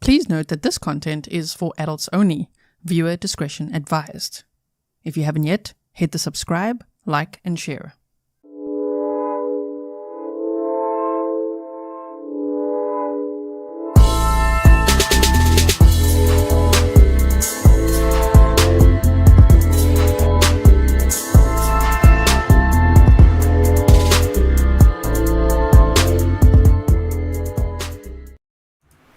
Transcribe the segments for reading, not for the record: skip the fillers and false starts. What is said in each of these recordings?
Please note that this content is for adults only. Viewer discretion advised. If you haven't yet, hit the subscribe, like, and share.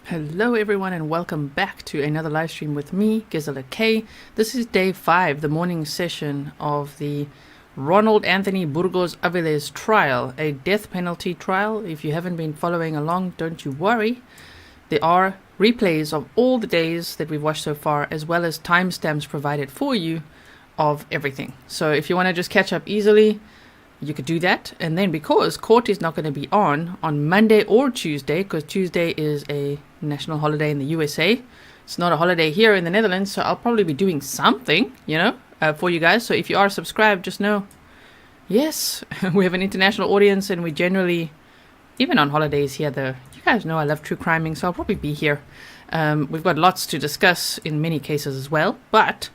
Hello everyone and welcome back to another live stream with me, Grizelda K. This is day 5, the morning session of the Ronald Anthony Burgos-Aviles trial, a death penalty trial. If you haven't been following along, don't you worry. There are replays of all the days that we've watched so far, as well as timestamps provided for you of everything. So if you want to just catch up easily, you could do that. And then because court is not going to be on Monday or Tuesday, because Tuesday is a national holiday in the USA, it's not a holiday here in the Netherlands, so I'll probably be doing something, for you guys. So if you are subscribed, just know, yes, we have an international audience, and we generally, even on holidays here, you guys know I love true criming, so I'll probably be here. We've got lots to discuss in many cases as well, but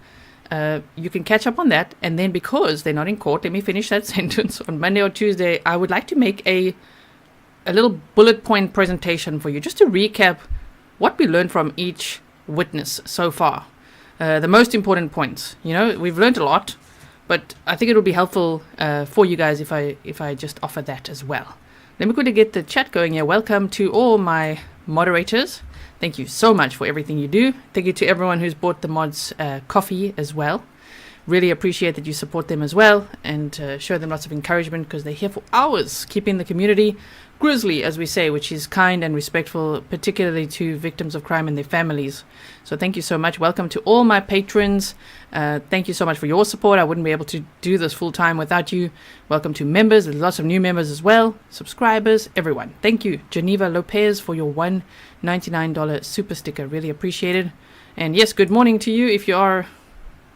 you can catch up on that. And then because they're not in court, let me finish that sentence. On Monday or Tuesday, I would like to make a little bullet point presentation for you, just to recap what we learned from each witness so far. The most important points. We've learned a lot, but I think it would be helpful for you guys if I just offer that as well. Let me quickly get the chat going here. Welcome to all my moderators. Thank you so much for everything you do. Thank you to everyone who's bought the mods coffee as well. Really appreciate that you support them as well, and show them lots of encouragement, because they're here for hours keeping the community grizzly, as we say, which is kind and respectful, particularly to victims of crime and their families. So thank you so much. Welcome to all my patrons. Thank you so much for your support. I wouldn't be able to do this full time without you. Welcome to members. There's lots of new members as well. Subscribers, everyone. Thank you, Geneva Lopez, for your $1.99 super sticker. Really appreciated. And yes, good morning to you if you are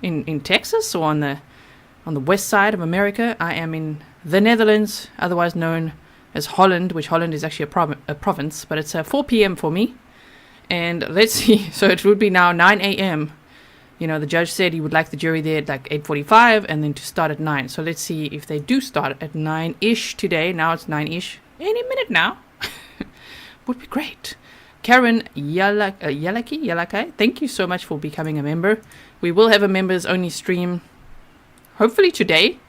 in Texas or on the west side of America. I am in the Netherlands, otherwise known as Holland, which Holland is actually a province, but it's 4 p.m. for me. And let's see, so it would be now 9 a.m. The judge said he would like the jury there at like 8:45 and then to start at 9. So let's see if they do start at 9-ish today. Now it's 9-ish. Any minute now. Would be great. Karen Yalaki, thank you so much for becoming a member. We will have a members only stream, hopefully today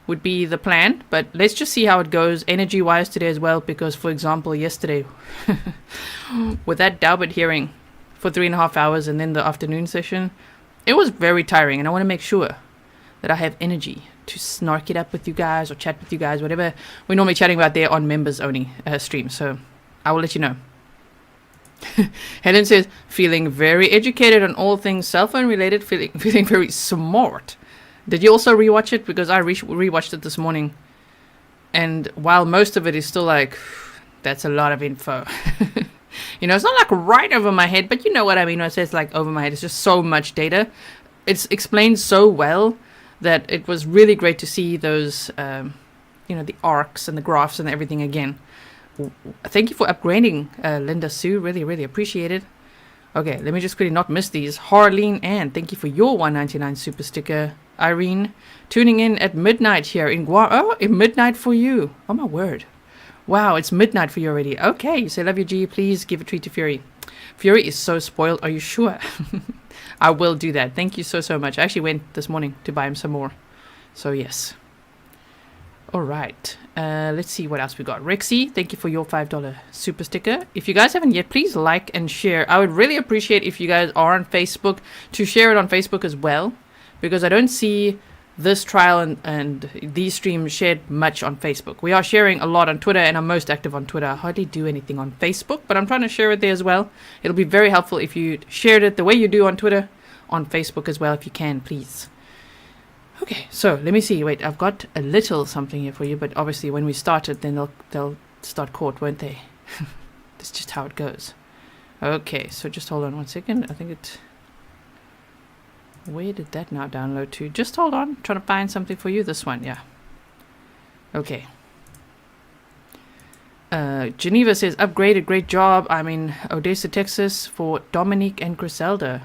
would be the plan, but let's just see how it goes energy wise today as well, because for example yesterday with that Daubert hearing for 3.5 hours and then the afternoon session, it was very tiring, and I want to make sure that I have energy to snark it up with you guys or chat with you guys, whatever we're normally chatting about there on members only stream. So I will let you know. Helen says, feeling very educated on all things cell phone related, feeling very smart. Did you also rewatch it? Because I rewatched it this morning, and while most of it is still like, that's a lot of info. It's not like right over my head, but you know what I mean when I say it's like over my head. It's just so much data. It's explained so well that it was really great to see those, the arcs and the graphs and everything again. Thank you for upgrading, Linda Sue. Really, really appreciate it. Okay, let me just quickly not miss these. Harleen Ann, thank you for your $1.99 super sticker. Irene, tuning in at midnight here in Guam. Oh, it's midnight for you. Oh, my word. Wow, it's midnight for you already. Okay, you say love you, G. Please give a treat to Fury. Fury is so spoiled. Are you sure? I will do that. Thank you so much. I actually went this morning to buy him some more. So, yes. All right. Let's see what else we got. Rexy, thank you for your $5 super sticker. If you guys haven't yet, please like and share. I would really appreciate if you guys are on Facebook to share it on Facebook as well, because I don't see this trial and these streams shared much on Facebook. We are sharing a lot on Twitter, and I'm most active on Twitter. I hardly do anything on Facebook, but I'm trying to share it there as well. It'll be very helpful if you shared it the way you do on Twitter, on Facebook as well, if you can, please. Okay, so let me see. Wait, I've got a little something here for you, but obviously when we start it, then they'll start court, won't they? That's just how it goes. Okay, so just hold on 1 second. I think it... Where did that now download to? Just hold on. I'm trying to find something for you. This one, yeah. Okay. Geneva says, upgraded, great job. I'm in Odessa, Texas for Dominic and Grizelda.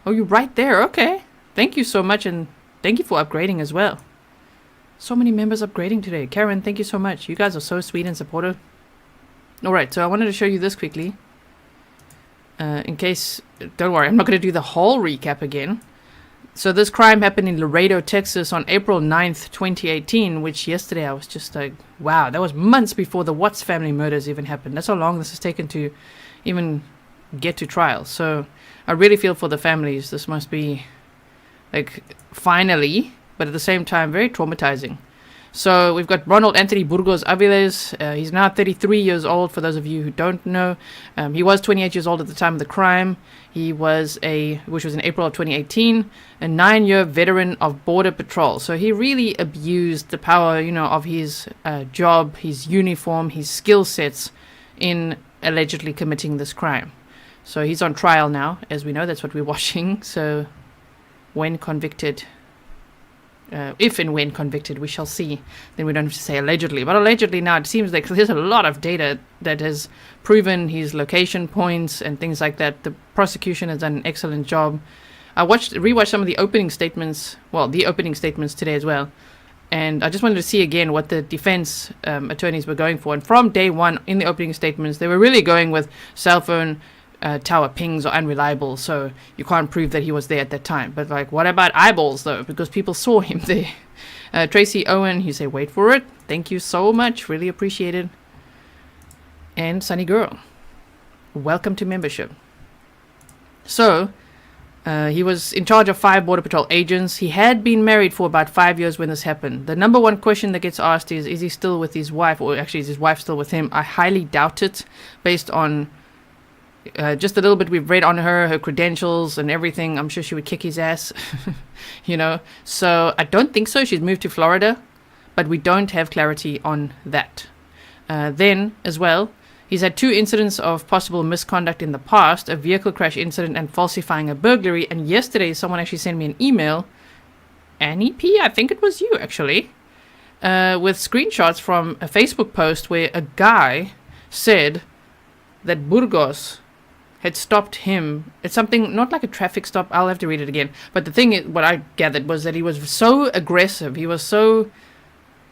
Oh, you're right there. Okay. Thank you so much, and thank you for upgrading as well. So many members upgrading today. Karen, thank you so much. You guys are so sweet and supportive. Alright, so I wanted to show you this quickly. In case, don't worry, I'm not going to do the whole recap again. So this crime happened in Laredo, Texas on April 9th, 2018, which yesterday I was just like, wow, that was months before the Watts family murders even happened. That's how long this has taken to even get to trial. So I really feel for the families. This must be, like, finally, but at the same time, very traumatizing. So we've got Ronald Anthony Burgos-Aviles. He's now 33 years old, for those of you who don't know. He was 28 years old at the time of the crime. He was which was in April of 2018, a 9-year veteran of Border Patrol. So he really abused the power, of his job, his uniform, his skill sets in allegedly committing this crime. So he's on trial now, as we know. That's what we're watching. So when convicted... if and when convicted, we shall see. Then we don't have to say allegedly. But allegedly now, it seems like there's a lot of data that has proven his location points and things like that. The prosecution has done an excellent job. I rewatched some of the opening statements, today as well. And I just wanted to see again what the defense attorneys were going for. And from day one, in the opening statements, they were really going with cell phone tower pings are unreliable, so you can't prove that he was there at that time. But like, what about eyeballs though? Because people saw him there. Tracy Owen, you say, wait for it. Thank you so much, really appreciate it. And Sunny Girl, welcome to membership. So he was in charge of 5 Border Patrol agents. He had been married for about 5 years when this happened. The number one question that gets asked is he still with his wife, or actually is his wife still with him? I highly doubt it, based on just a little bit we've read on her credentials and everything. I'm sure she would kick his ass, So I don't think so. She's moved to Florida, but we don't have clarity on that. Then, as well, he's had 2 incidents of possible misconduct in the past, a vehicle crash incident and falsifying a burglary. And yesterday, someone actually sent me an email, Annie P., I think it was you, actually, with screenshots from a Facebook post where a guy said that Burgos had stopped him. It's something, not like a traffic stop. I'll have to read it again. But the thing is, what I gathered was that he was so aggressive, he was so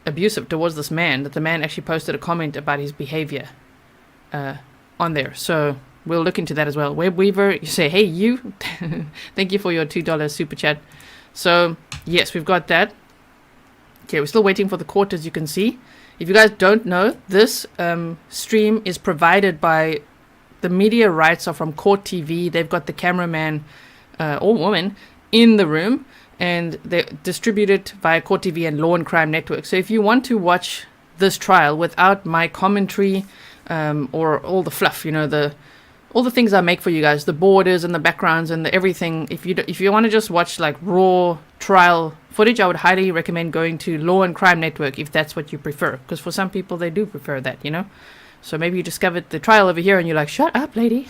abusive towards this man, that the man actually posted a comment about his behavior on there. So we'll look into that as well. Web Weaver, you say, hey, you. Thank you for your $2 super chat. So, yes, we've got that. Okay, we're still waiting for the court, as you can see. If you guys don't know, this stream is provided by... The media rights are from Court TV. They've got the cameraman or woman in the room, and they're distributed via Court TV and Law and Crime Network. So if you want to watch this trial without my commentary or all the fluff, all the things I make for you guys, the borders and the backgrounds and the everything, if you want to just watch like raw trial footage, I would highly recommend going to Law and Crime Network if that's what you prefer. Because for some people, they do prefer that, So maybe you discovered the trial over here and you're like, shut up, lady.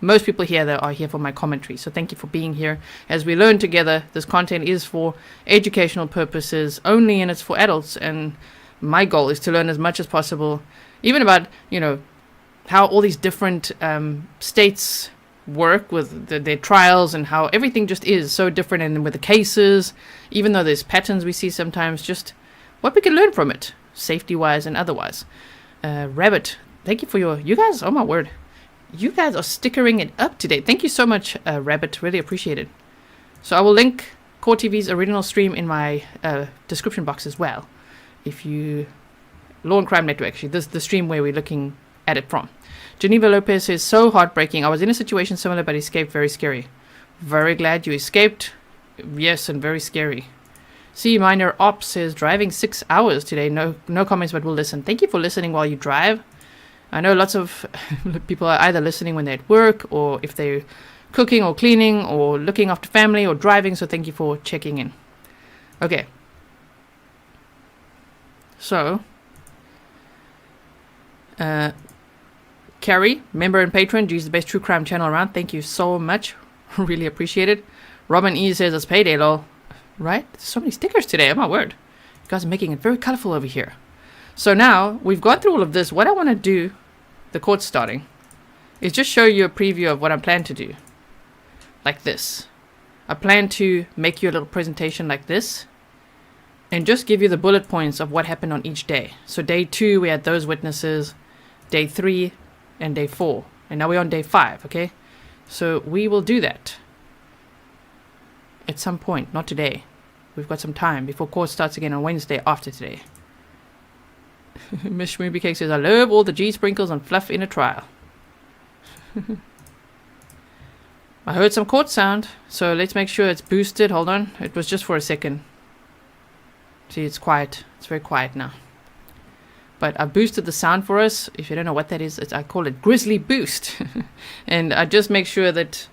Most people here, though, are here for my commentary. So thank you for being here. As we learn together, this content is for educational purposes only, and it's for adults. And my goal is to learn as much as possible, even about, how all these different states work with their trials and how everything just is so different. And with the cases, even though there's patterns we see sometimes, just what we can learn from it, safety-wise and otherwise. Rabbit, thank you for you guys, oh my word, you guys are stickering it up today. Thank you so much, Rabbit, really appreciate it. So I will link Core TV's original stream in my description box as well. If you, Law and Crime Network, actually, this is the stream where we're looking at it from. Geneva Lopez says, so heartbreaking. I was in a situation similar but escaped, very scary. Very glad you escaped. Yes, and very scary. C Minor Ops says, driving 6 hours today. No comments, but we'll listen. Thank you for listening while you drive. I know lots of people are either listening when they're at work, or if they're cooking or cleaning or looking after family or driving. So thank you for checking in. Okay. So, Carrie, member and patron, she's the best true crime channel around. Thank you so much. Really appreciate it. Robin E says, it's payday, lol. Right? There's so many stickers today. Oh my word. You guys are making it very colorful over here. So now we've gone through all of this. What I want to do, the court's starting, is just show you a preview of what I plan to do. Like this. I plan to make you a little presentation like this and just give you the bullet points of what happened on each day. So day 2, we had those witnesses, day 3, and day 4. And now we're on day 5, okay? So we will do that at some point, not today. We've got some time before court starts again on Wednesday after today. Miss Schmoopy Cake says, I love all the G sprinkles and fluff in a trial. I heard some court sound, so let's make sure it's boosted. Hold on. It was just for a second. See, it's quiet. It's very quiet now. But I boosted the sound for us. If you don't know what that is, I call it Grizzly Boost. And I just make sure that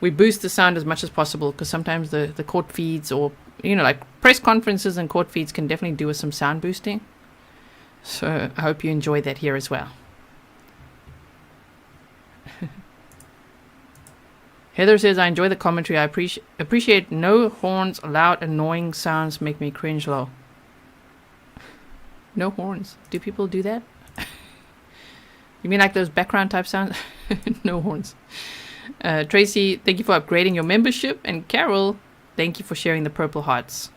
we boost the sound as much as possible, because sometimes the court feeds, or, you know, like press conferences and court feeds can definitely do with some sound boosting. So I hope you enjoy that here as well. Heather says, I enjoy the commentary. I appreciate no horns. Loud, annoying sounds make me cringe low. No horns. Do people do that? You mean like those background type sounds? No horns. Tracy, thank you for upgrading your membership. And Carol, thank you for sharing the purple hearts.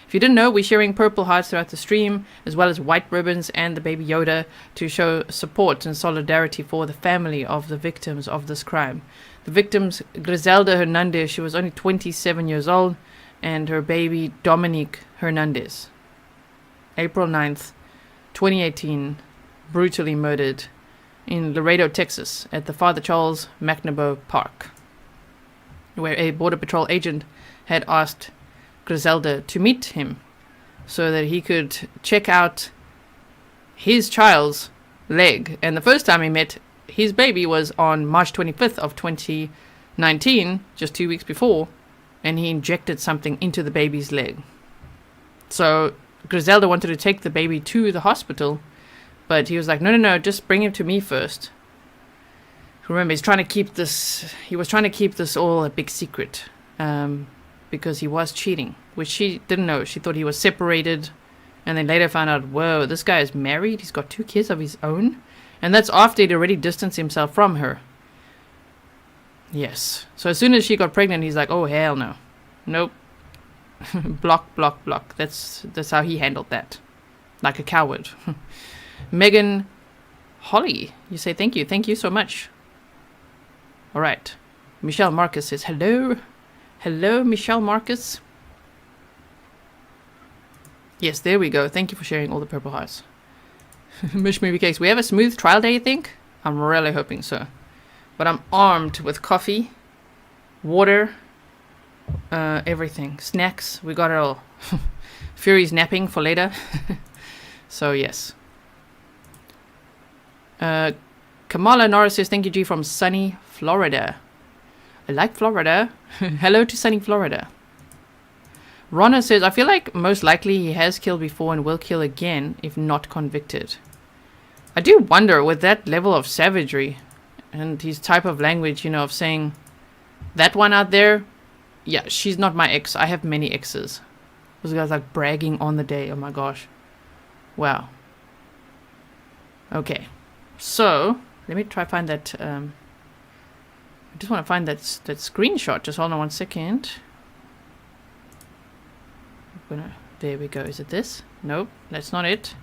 If you didn't know, we're sharing purple hearts throughout the stream, as well as white ribbons and the baby Yoda, to show support and solidarity for the family of the victims of this crime. The victims, Grizelda Hernandez, she was only 27 years old, and her baby Dominic Hernandez. April 9th, 2018, brutally murdered in Laredo, Texas, at the Father Charles McNaboe Park, where a Border Patrol agent had asked Grizelda to meet him so that he could check out his child's leg. And the first time he met his baby was on March 25th of 2019, just 2 weeks before, and he injected something into the baby's leg. So Grizelda wanted to take the baby to the hospital, but he was like, no, just bring him to me first. Remember, he was trying to keep this all a big secret, because he was cheating, which she didn't know. She thought he was separated, and then later found out, whoa, this guy is married. He's got 2 kids of his own. And that's after he'd already distanced himself from her. Yes. So as soon as she got pregnant, he's like, oh, hell no. Nope. Block. That's how he handled that. Like a coward. Megan Holly, you say thank you. Thank you so much. All right. Michelle Marcus says, hello. Hello, Michelle Marcus. Yes, there we go. Thank you for sharing all the purple hearts. Mish Movie Cakes. We have a smooth trial day, you think? I'm really hoping so. But I'm armed with coffee, water, everything. Snacks. We got it all. Fury's napping for later. So, yes. Kamala Norris says, thank you, G, from sunny Florida. I like Florida. Hello to sunny Florida. Ronna says, I feel like most likely he has killed before and will kill again if not convicted. I do wonder, with that level of savagery and his type of language, you know, of saying, that one out there, yeah, she's not my ex. I have many exes. Those guys like bragging on the day. Oh my gosh. Wow. Okay. So, let me try find that, I just want to find that screenshot. Just hold on 1 second. There we go. Is it this? Nope, that's not it.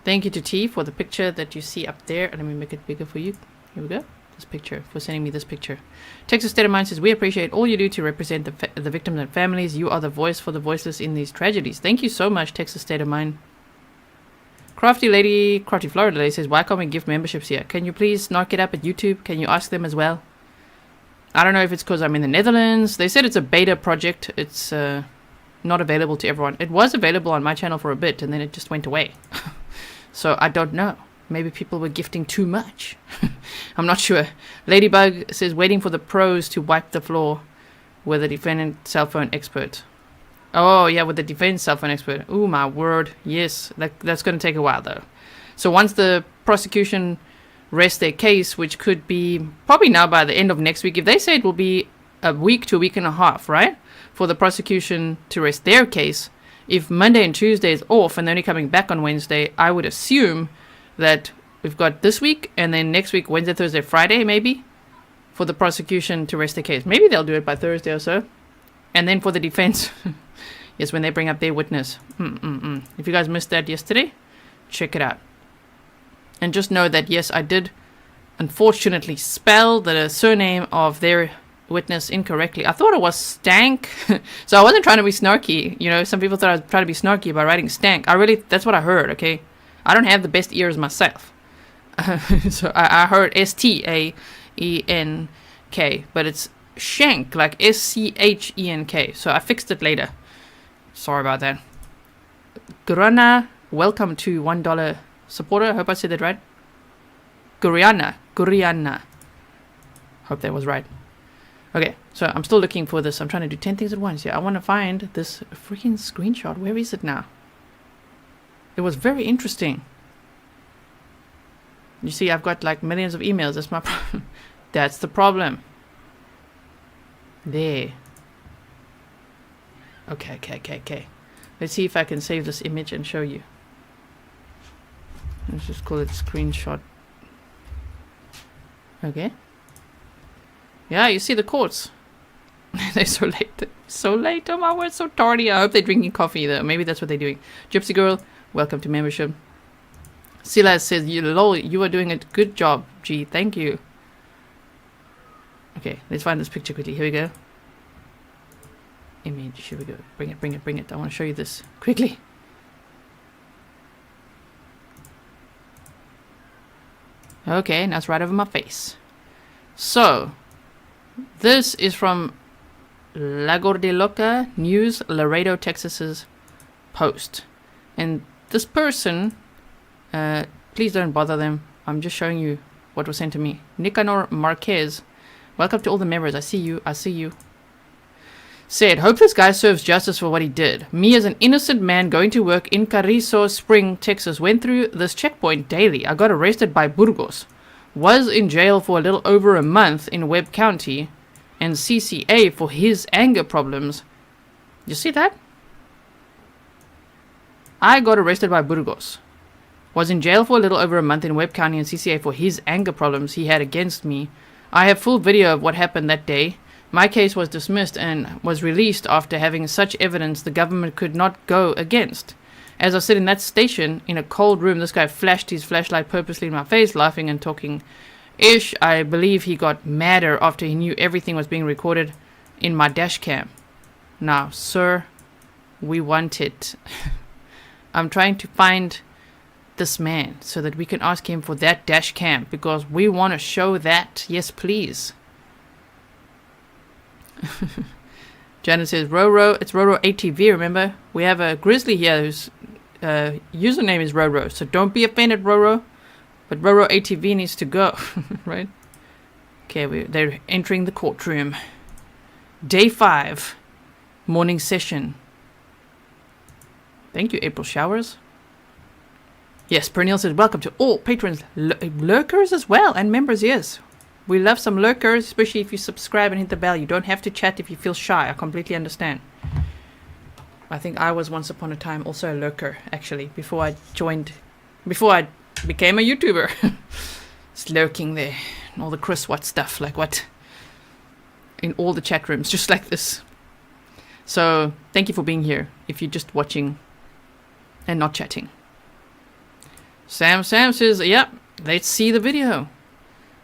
Thank you to T for the picture that you see up there. Let me make it bigger for you. Here we go. This picture, for sending me this picture. Texas State of Mind says, we appreciate all you do to represent the victims and families. You are the voice for the voiceless in these tragedies. Thank you so much, Texas State of Mind. Crafty Florida Lady says, why can't we give memberships here? Can you please knock it up at YouTube? Can you ask them as well? I don't know if it's because I'm in the Netherlands. They said it's a beta project. It's not available to everyone. It was available on my channel for a bit, and then it just went away. So I don't know. Maybe people were gifting too much. I'm not sure. Ladybug says, waiting for the pros to wipe the floor with a defendant cell phone expert. Oh, yeah, with the defense cell phone expert. Oh, my word. Yes, that's going to take a while, though. So once the prosecution rests their case, which could be probably now by the end of next week, if they say it will be a week to a week and a half, right, for the prosecution to rest their case, if Monday and Tuesday is off and they're only coming back on Wednesday, I would assume that we've got this week and then next week, Wednesday, Thursday, Friday, maybe, for the prosecution to rest the case. Maybe they'll do it by Thursday or so. And then for the defense, yes, when they bring up their witness. If you guys missed that yesterday, check it out. And just know that, yes, I did unfortunately spell the surname of their witness incorrectly. I thought it was Stank. So I wasn't trying to be snarky. You know, some people thought I was trying to be snarky by writing Stank. That's what I heard, okay? I don't have the best ears myself. So I heard Staenk, but it's Shank, like Schenk. So I fixed it later. Sorry about that. Gurana, welcome to $1 supporter. I hope I said that right. Guriana. Hope that was right. Okay, so I'm still looking for this. I'm trying to do 10 things at once. Yeah, I want to find this freaking screenshot. Where is it now? It was very interesting. You see, I've got like millions of emails. That's my problem. That's the problem. There. Okay. Let's see if I can save this image and show you. Let's just call it screenshot. Okay. Yeah, you see the courts. They're so late. So late. Oh my word, so tardy. I hope they're drinking coffee though. Maybe that's what they're doing. Gypsy Girl, welcome to membership. Silas says, you are doing a good job, G. Thank you. Okay, let's find this picture quickly. Here we go. Image. Here we go. Bring it. I want to show you this quickly. Okay, now it's right over my face. So, this is from La Gordiloca News, Laredo, Texas's Post. And this person, please don't bother them. I'm just showing you what was sent to me. Nicanor Marquez, welcome to all the members. I see you. Said, hope this guy serves justice for what he did. Me as an innocent man going to work in Carrizo Spring, Texas, went through this checkpoint daily. I got arrested by Burgos. Was in jail for a little over a month in Webb County and CCA for his anger problems. You see that? I got arrested by Burgos. Was in jail for a little over a month in Webb County and CCA for his anger problems he had against me. I have full video of what happened that day. My case was dismissed and was released after having such evidence the government could not go against. As I sit in that station in a cold room, this guy flashed his flashlight purposely in my face, laughing and talking ish. I believe he got madder after he knew everything was being recorded in my dash cam. Now, sir, we want it. I'm trying to find this man so that we can ask him for that dash cam because we want to show that. Yes, please. Janet says, Roro, it's Roro ATV, remember? We have a Grizzly here whose username is Roro, so don't be offended, Roro. But Roro ATV needs to go, right? Okay, they're entering the courtroom. Day 5, morning session. Thank you, April Showers. Yes, Pernil says, welcome to all patrons, lurkers as well, and members, yes. We love some lurkers, especially if you subscribe and hit the bell. You don't have to chat if you feel shy. I completely understand. I think I was once upon a time also a lurker, actually, before I became a YouTuber. Just lurking there. And all the Chris Watt stuff, like what? In all the chat rooms, just like this. So, thank you for being here, if you're just watching and not chatting. Sam says, yep, let's see the video.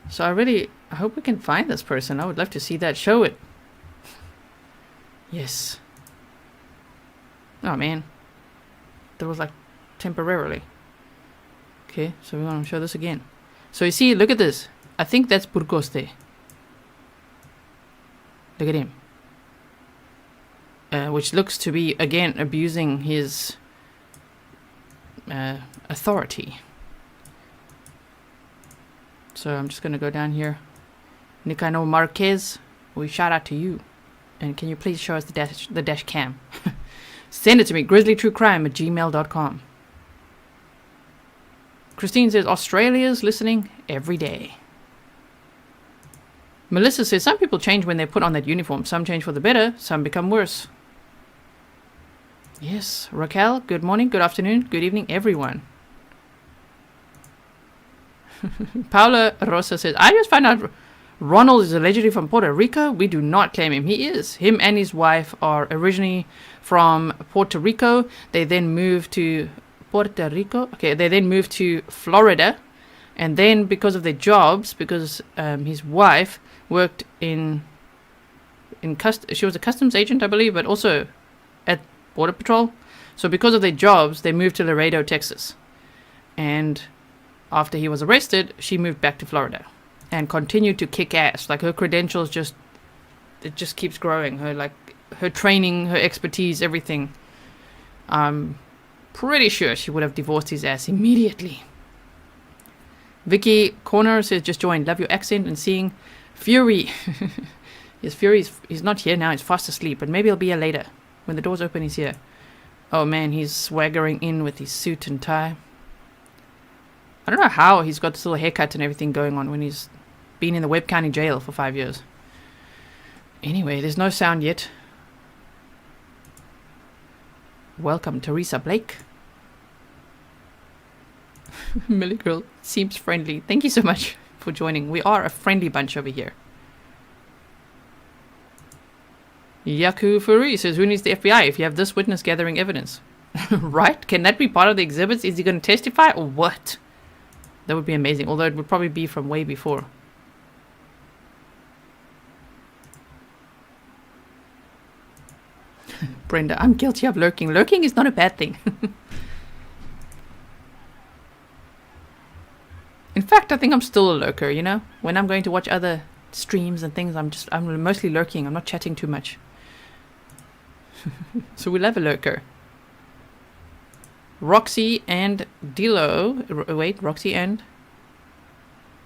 So I hope we can find this person. I would love to see that. Show it. Yes. Oh, man. That was like temporarily. Okay, so we want to show this again. So you see, look at this. I think that's Burgos there. Look at him. Which looks to be, again, abusing his authority. So I'm just going to go down here. Nicanor Marquez, we shout out to you. And can you please show us the dash cam? Send it to me, grizzlytruecrime@gmail.com. Christine says, Australia's listening every day. Melissa says, some people change when they put on that uniform. Some change for the better, some become worse. Yes, Raquel, good morning, good afternoon, good evening, everyone. Paula Rosa says, I just found out Ronald is allegedly from Puerto Rico. We do not claim him. He is. Him and his wife are originally from Puerto Rico. They then moved to Puerto Rico. Okay, they then moved to Florida. And then because of their jobs, because his wife worked she was a customs agent, I believe, but also at Border Patrol. So because of their jobs, they moved to Laredo, Texas. And after he was arrested, she moved back to Florida and continued to kick ass. Like, her credentials just keeps growing. Her training, her expertise, everything. I'm pretty sure she would have divorced his ass immediately. Vicky Corner says, just joined. Love your accent and seeing Fury. Yes, Fury he's not here now. He's fast asleep, but maybe he'll be here later. When the doors open, he's here. Oh man, he's swaggering in with his suit and tie. I don't know how he's got this little haircut and everything going on when he's been in the Webb County jail for 5 years. Anyway, there's no sound yet. Welcome, Teresa Blake. Millie Girl seems friendly. Thank you so much for joining. We are a friendly bunch over here. Yaku Furi says, who needs the FBI if you have this witness gathering evidence? Right? Can that be part of the exhibits? Is he going to testify or what? That would be amazing, although it would probably be from way before. Brenda, I'm guilty of lurking. Lurking is not a bad thing. In fact, I think I'm still a lurker, you know? When I'm going to watch other streams and things, I'm mostly lurking. I'm not chatting too much. So we'll have a lurker. Roxy and Dilo. Wait, Roxy and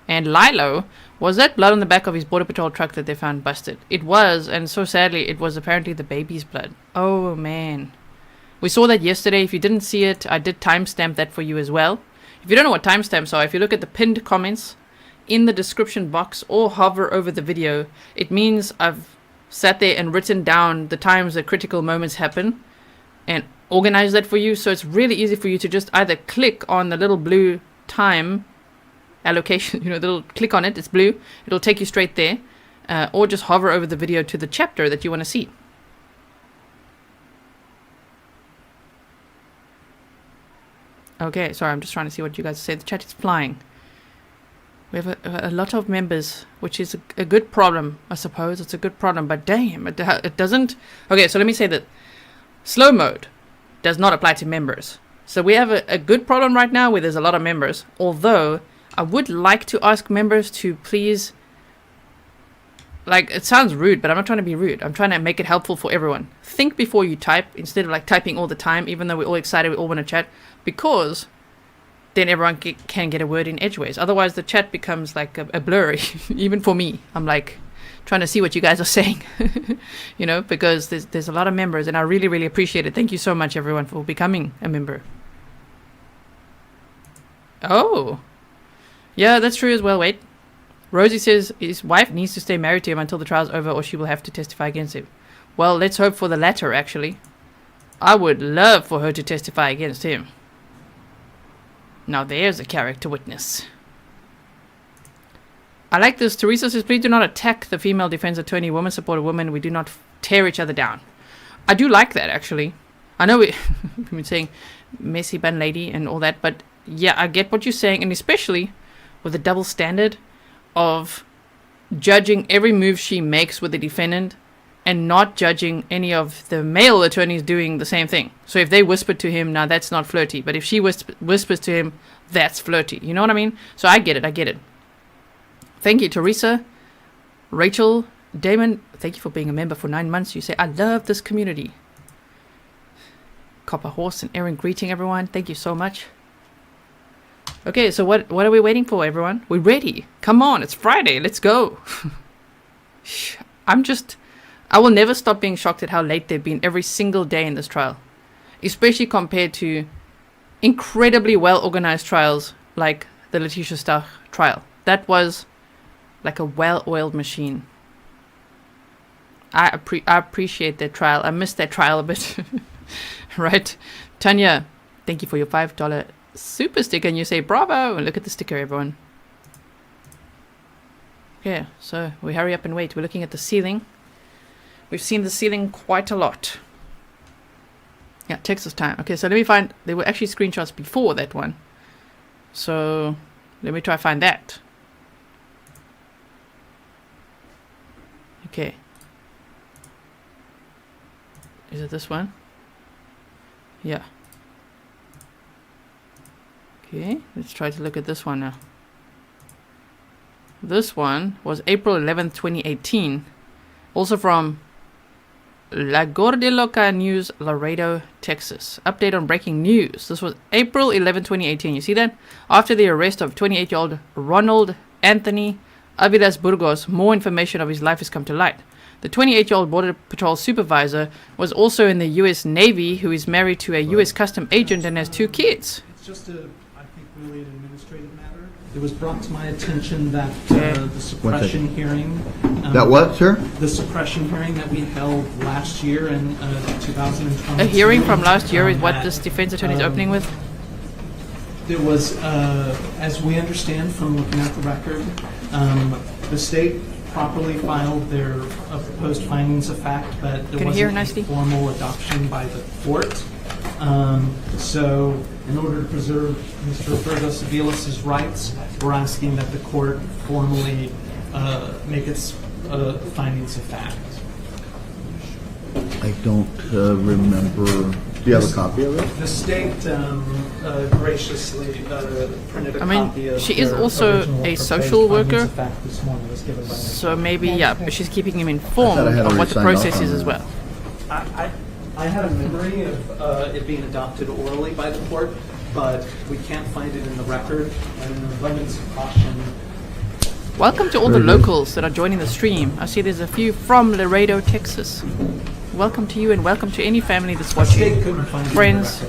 Lilo. Was that blood on the back of his Border Patrol truck that they found busted? It was, and so sadly, it was apparently the baby's blood. Oh, man. We saw that yesterday. If you didn't see it, I did timestamp that for you as well. If you don't know what timestamps are, if you look at the pinned comments in the description box or hover over the video, it means I've sat there and written down the times that critical moments happen and organize that for you. So it's really easy for you to just either click on the little blue time allocation, you know, the little click on it, it's blue, it'll take you straight there, or just hover over the video to the chapter that you want to see. Okay, sorry, I'm just trying to see what you guys say. The chat is flying. We have a lot of members, which is a good problem, I suppose. It's a good problem, but damn, it doesn't... Okay, so let me say that slow mode does not apply to members. So we have a good problem right now where there's a lot of members, although I would like to ask members to please... Like, it sounds rude, but I'm not trying to be rude. I'm trying to make it helpful for everyone. Think before you type, instead of like typing all the time, even though we're all excited, we all want to chat, because... then everyone can get a word in edgeways. Otherwise, the chat becomes like a blur. Even for me, I'm like trying to see what you guys are saying, you know, because there's a lot of members, and I really, really appreciate it. Thank you so much, everyone, for becoming a member. Oh, yeah, that's true as well. Wait, Rosie says his wife needs to stay married to him until the trial's over, or she will have to testify against him. Well, let's hope for the latter. Actually, I would love for her to testify against him. Now there's a character witness. I like this. Teresa says, please do not attack the female defense attorney. Women support a woman. We do not tear each other down. I do like that, actually. I know we've been saying messy bun lady and all that, but yeah, I get what you're saying, and especially with the double standard of judging every move she makes with the defendant and not judging any of the male attorneys doing the same thing. So if they whisper to him, now that's not flirty. But if she whispers to him, that's flirty. You know what I mean? So I get it. Thank you, Teresa. Rachel, Damon, thank you for being a member for 9 months. You say, I love this community. Copper Horse and Aaron, greeting everyone. Thank you so much. Okay, so what are we waiting for, everyone? We're ready. Come on, it's Friday. Let's go. I will never stop being shocked at how late they've been every single day in this trial, especially compared to incredibly well-organized trials like the Letitia Stach trial. That was like a well-oiled machine. I appreciate that trial. I missed that trial a bit. Right. Tanya, thank you for your $5 super sticker. And you say, bravo. And look at the sticker, everyone. Okay, so we hurry up and wait. We're looking at the ceiling. We've seen the ceiling quite a lot. Yeah, Texas time. Okay, so let me find... There were actually screenshots before that one. So let me try find that. Okay. Is it this one? Yeah. Okay, let's try to look at this one now. This one was April 11th, 2018. Also from La Gordiloca News, Laredo, Texas. Update on breaking news. This was April 11, 2018. You see that? After the arrest of 28-year-old Ronald Anthony Aviles Burgos, more information of his life has come to light. The 28-year-old Border Patrol supervisor was also in the U.S. Navy, who is married to a U.S. Custom agent and has 2 kids. It's just I think, really an administrative matter. It was brought to my attention that the suppression hearing... that what, sir? The suppression hearing that we held last year in 2022. A hearing from last year is what this defense attorney is opening with? There was, as we understand from looking at the record, the state properly filed their proposed findings of fact, but there wasn't a formal adoption by the court. So, in order to preserve Mr. Burgos-Aviles' rights, we're asking that the court formally make its findings of fact. I don't remember. Do you have a copy of it? The state graciously printed a copy of she is also a social worker, this morning was given by so maybe, yeah, but she's keeping him informed of what the process is as well. I had a memory of it being adopted orally by the court, but we can't find it in the record, and in abundance of caution. Welcome to all the locals that are joining the stream. I see there's a few from Laredo, Texas. Welcome to you and welcome to any family that's watching. Friends.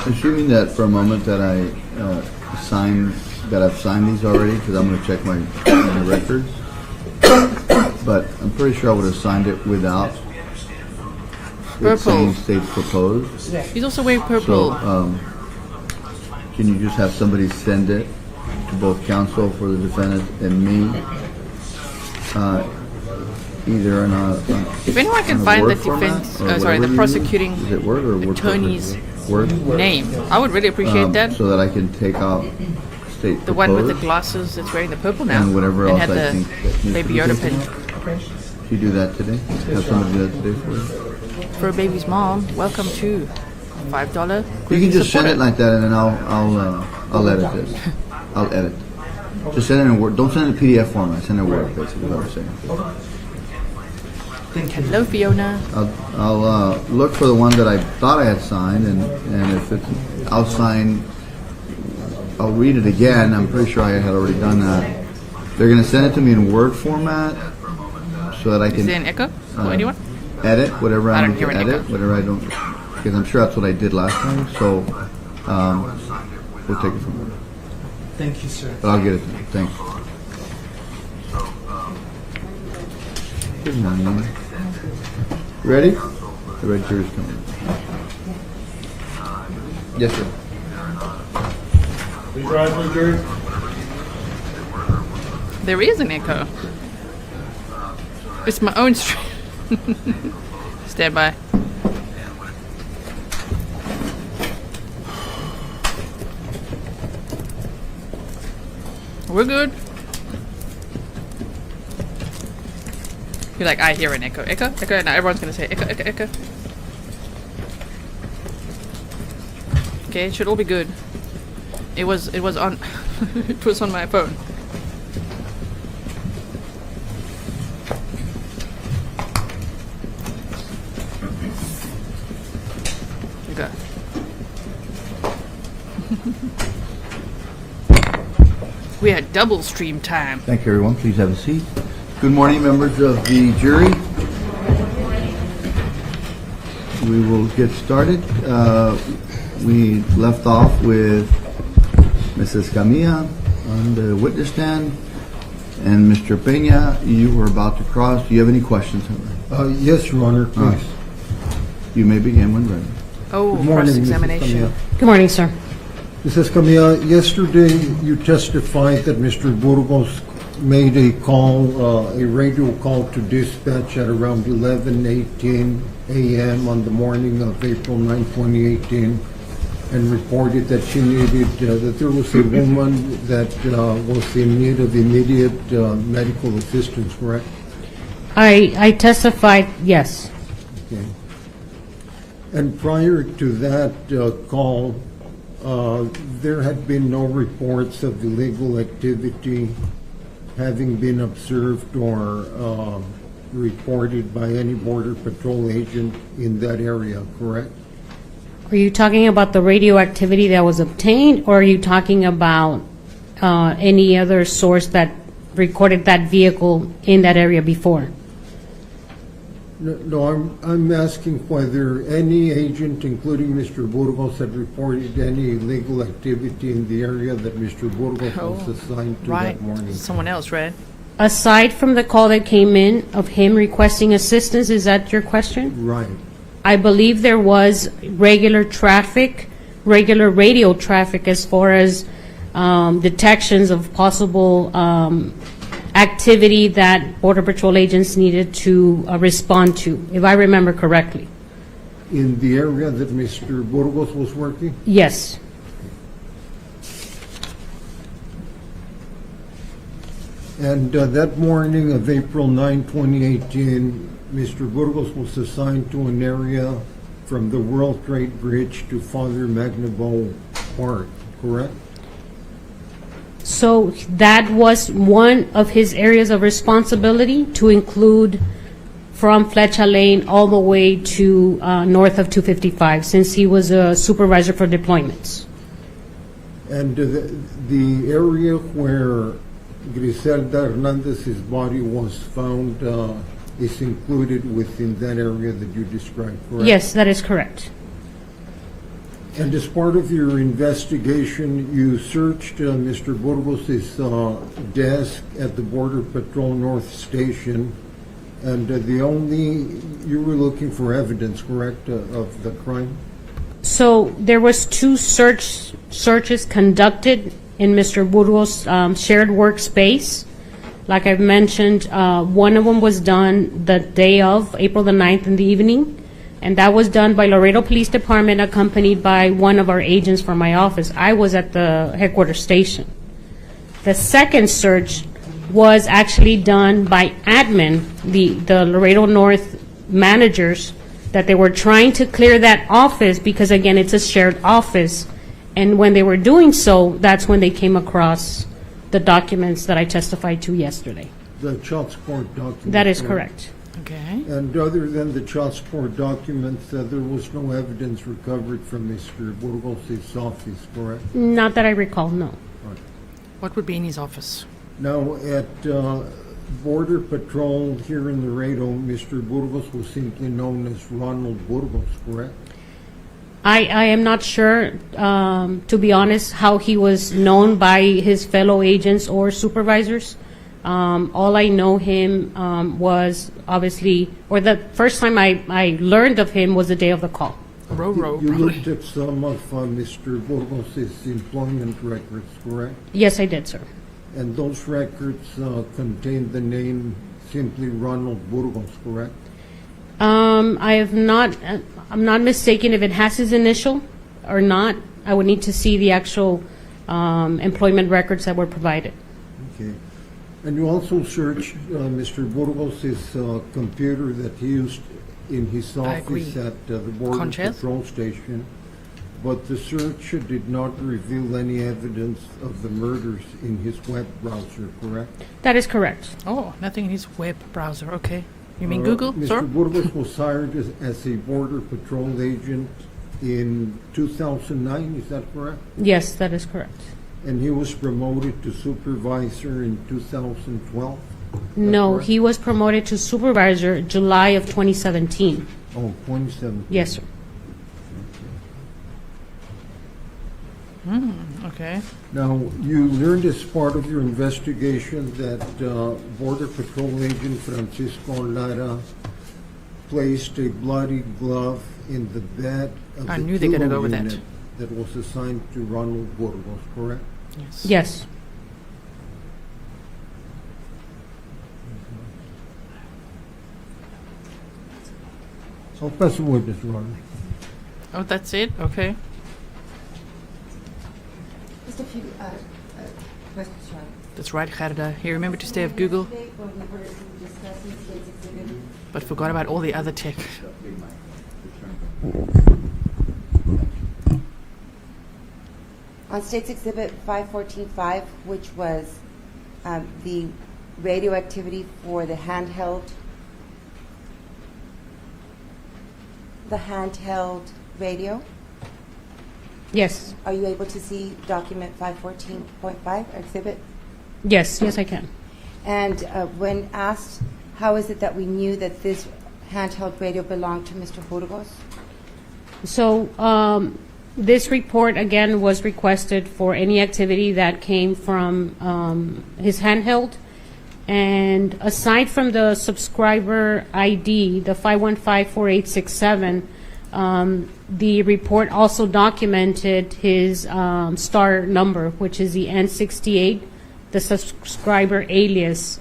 Assuming that for a moment that I've signed these already, because I'm going to check my records. But I'm pretty sure I would have signed it without it saying states proposed. He's also wearing purple. So, can you just have somebody send it to both counsel for the defendant and me? Either in a if anyone can find the defense, the prosecuting attorney's name, I would really appreciate that. So that I can take out state the one with the glasses that's wearing the purple now, and whatever else had I the think Baby Yoda pin. Can you do that today? Have somebody do that today for you? For a baby's mom, welcome to $5. You can just send it like that, and then I'll edit this. I'll edit. Just send it in Word. Don't send it in PDF format. Send it in Word, basically. What I'm saying. Hello, Fiona. I'll look for the one that I thought I had signed, and if it's, I'll read it again. I'm pretty sure I had already done that. They're going to send it to me in Word format so that I can. Is there an echo? Anyone? Edit whatever I need to edit, echo. whatever I don't, because I'm sure that's what I did last time. So we'll take it from there. Thank you, sir. But I'll get it to you. Thanks. Good morning. Ready? The red chair is coming. Yes, sir. Please rise for the jury. There is an echo. It's my own stream. Stand by. We're good. You're like, I hear an echo. Echo? Echo? Now everyone's gonna say echo, echo, echo. Okay, it should all be good. It was on it was on my phone. Okay. We had double stream time. Thank you, everyone. Please have a seat. Good morning, members of the jury. We will get started. We left off with Mrs. Camilla on the witness stand, and Mr. Pena, you were about to cross. Do you have any questions? Yes, Your Honor, please. You may begin when ready. Oh, Good morning, Mrs. cross-examination. Camilla. Good morning, sir. Mrs. Camilla, yesterday you testified that Mr. Burgos made a call, a radio call to dispatch at around 11:18 a.m. on the morning of April 9, 2018, and reported that she needed, that there was a woman that was in need of immediate medical assistance, correct? I testified, yes. Okay. And prior to that call, there had been no reports of illegal activity having been observed or reported by any Border Patrol agent in that area, correct? Are you talking about the radioactivity that was obtained, or are you talking about any other source that recorded that vehicle in that area before? No, I'm asking whether any agent, including Mr. Burgos, had reported any illegal activity in the area that Mr. Burgos was assigned to that morning. Someone else, right? Aside from the call that came in of him requesting assistance, is that your question? Right. I believe there was regular traffic, regular radio traffic as far as detections of possible activity that Border Patrol agents needed to respond to, if I remember correctly. In the area that Mr. Burgos was working? Yes. And that morning of April 9, 2018, Mr. Burgos was assigned to an area from the World Trade Bridge to Father McNaboe Park, correct? So that was one of his areas of responsibility, to include from Flecha Lane all the way to north of 255, since he was a supervisor for deployments. And the area where Grizelda Hernandez's body was found is included within that area that you described, correct? Yes, that is correct. And as part of your investigation, you searched Mr. Burgos' desk at the Border Patrol North Station, and you were looking for evidence, correct, of the crime? So there was two searches conducted in Mr. Burgos' shared workspace. Like I've mentioned, one of them was done the day of, April the 9th in the evening, and that was done by Laredo Police Department, accompanied by one of our agents from my office. I was at the headquarters station. The second search was actually done by admin, the Laredo North managers, that they were trying to clear that office because, again, it's a shared office. And when they were doing so, that's when they came across the documents that I testified to yesterday. The child support documents? That is correct. Okay. And other than the child support documents, there was no evidence recovered from Mr. Burgos' office, correct? Not that I recall, no. What would be in his office? Now, at Border Patrol here in Laredo, Mr. Burgos was simply known as Ronald Burgos, correct? I am not sure, to be honest, how he was known by his fellow agents or supervisors. All I know him was obviously, or the first time I learned of him was the day of the call. You looked at some of Mr. Burgos' employment records, correct? Yes, I did, sir. And those records contained the name simply Ronald Burgos, correct? I'm not mistaken if it has his initial or not. I would need to see the actual employment records that were provided. Okay. And you also searched Mr. Burgos' computer that he used in his office at the Border Patrol Station, but the search did not reveal any evidence of the murders in his web browser, correct? That is correct. Oh, nothing in his web browser. Okay. You mean Google, sir? Mr. Burgos was hired as a Border Patrol agent in 2009, is that correct? Yes, that is correct. And he was promoted to supervisor in 2012? No, correct? he was promoted to supervisor July of 2017. Oh, 2017. Yes, sir. Okay. Now, you learned as part of your investigation that Border Patrol agent Francisco Lara placed a bloody glove in the bed of I the knew they were gonna Tulo go with that. unit that was assigned to Ronald Burgos, correct? Yes. Yes. I'll pass the witness, Your Honor. Oh, that's it? Okay. Just a few questions, Sean. That's right, Gerda. Here, remember to stay off Google, Yesterday, when we were discussing state's exhibit, but forgot about all the other tech. on state's exhibit 514.5, which was the radioactivity for the handheld radio, Yes. are you able to see document 514.5 exhibit? Yes, yes, I can. And when asked, how is it that we knew that this handheld radio belonged to Mr. Burgos? So this report, again, was requested for any activity that came from his handheld. And aside from the subscriber ID, the 5154867, the report also documented his star number, which is the N68. The subscriber alias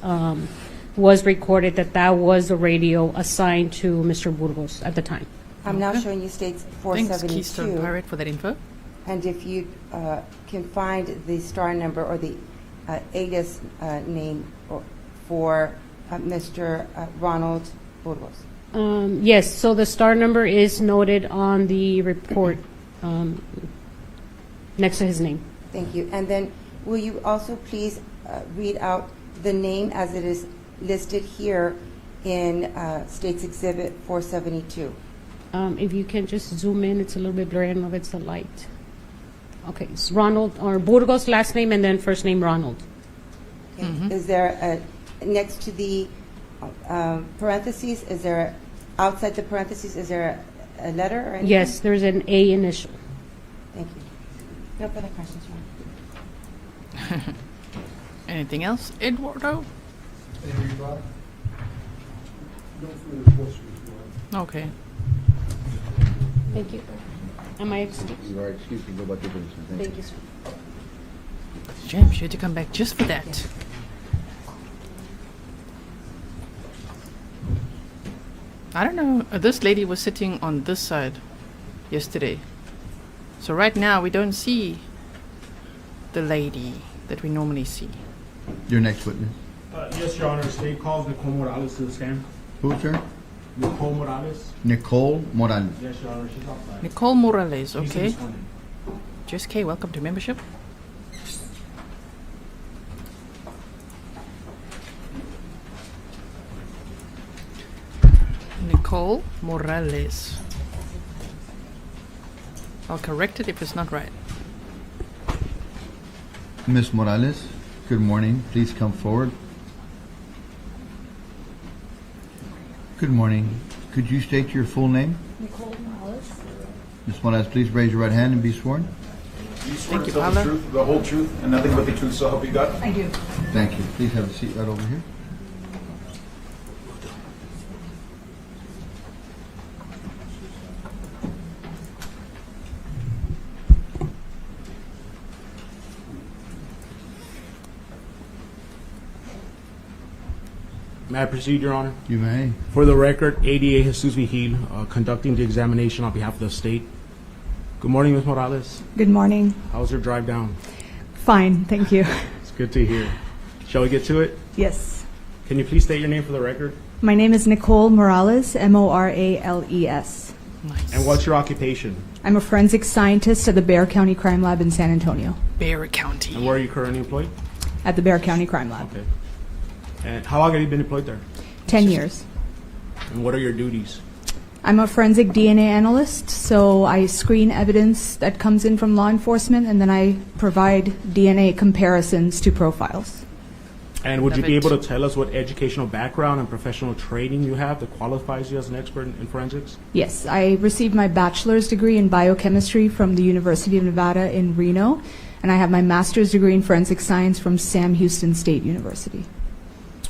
was recorded that was the radio assigned to Mr. Burgos at the time. I'm now Okay. showing you states Thanks, Keystone 472. Pirate, for that info. And if you can find the star number or the alias name for Mr. Ronald Burgos. Yes, so the star number is noted on the report next to his name. Thank you. And then will you also please read out the name as it is listed here in State's Exhibit 472? If you can just zoom in, it's a little bit blurry. I don't know if it's the light. Okay, it's Ronald, or Burgos last name and then first name Ronald. Okay. Is there next to the parentheses, is there, outside the parentheses, is there a letter or anything? Yes, there's an A initial. Thank you. No further questions, Ron. Anything else, Eduardo? Okay. Thank you. Am I excused? You are excused to go about your business. Thank you, sir. James, you had to come back just for that. I don't know. This lady was sitting on this side yesterday. So right now we don't see the lady that we normally see. Your next witness. Yes, Your Honor. State calls Nicole Morales to the stand. Who, sir? Nicole Morales. Nicole Morales. Yes, Your Honor. She's outside. Nicole Morales, She's okay. sworn in. Just K, welcome to membership. Nicole Morales. I'll correct it if it's not right. Miss Morales, good morning. Please come forward. Good morning. Could you state your full name? Nicole Morales. Ms. Morales, please raise your right hand and be sworn. You swear to to tell tell the the truth, the whole truth, and nothing but the truth, so help you God? I do. Thank you. Please have a seat right over here. May I proceed, Your Honor? You may. For the record, ADA Jesus Vigil, conducting the examination on behalf of the state. Good morning, Ms. Morales. Good morning. How was your drive down? Fine, thank you. It's good to hear. Shall we get to it? Yes. Can you please state your name for the record? My name is Nicole Morales, Morales. Nice. And what's your occupation? I'm a forensic scientist at the Bexar County Crime Lab in San Antonio. Bexar County. And where are you currently employed? At the Bexar County Crime Lab. Okay. And how long have you been employed there? 10 years. And what are your duties? I'm a forensic DNA analyst, so I screen evidence that comes in from law enforcement, and then I provide DNA comparisons to profiles. And would you Love be it. able to tell us what educational background and professional training you have that qualifies you as an expert in forensics? Yes, I received my bachelor's degree in biochemistry from the University of Nevada in Reno, and I have my master's degree in forensic science from Sam Houston State University.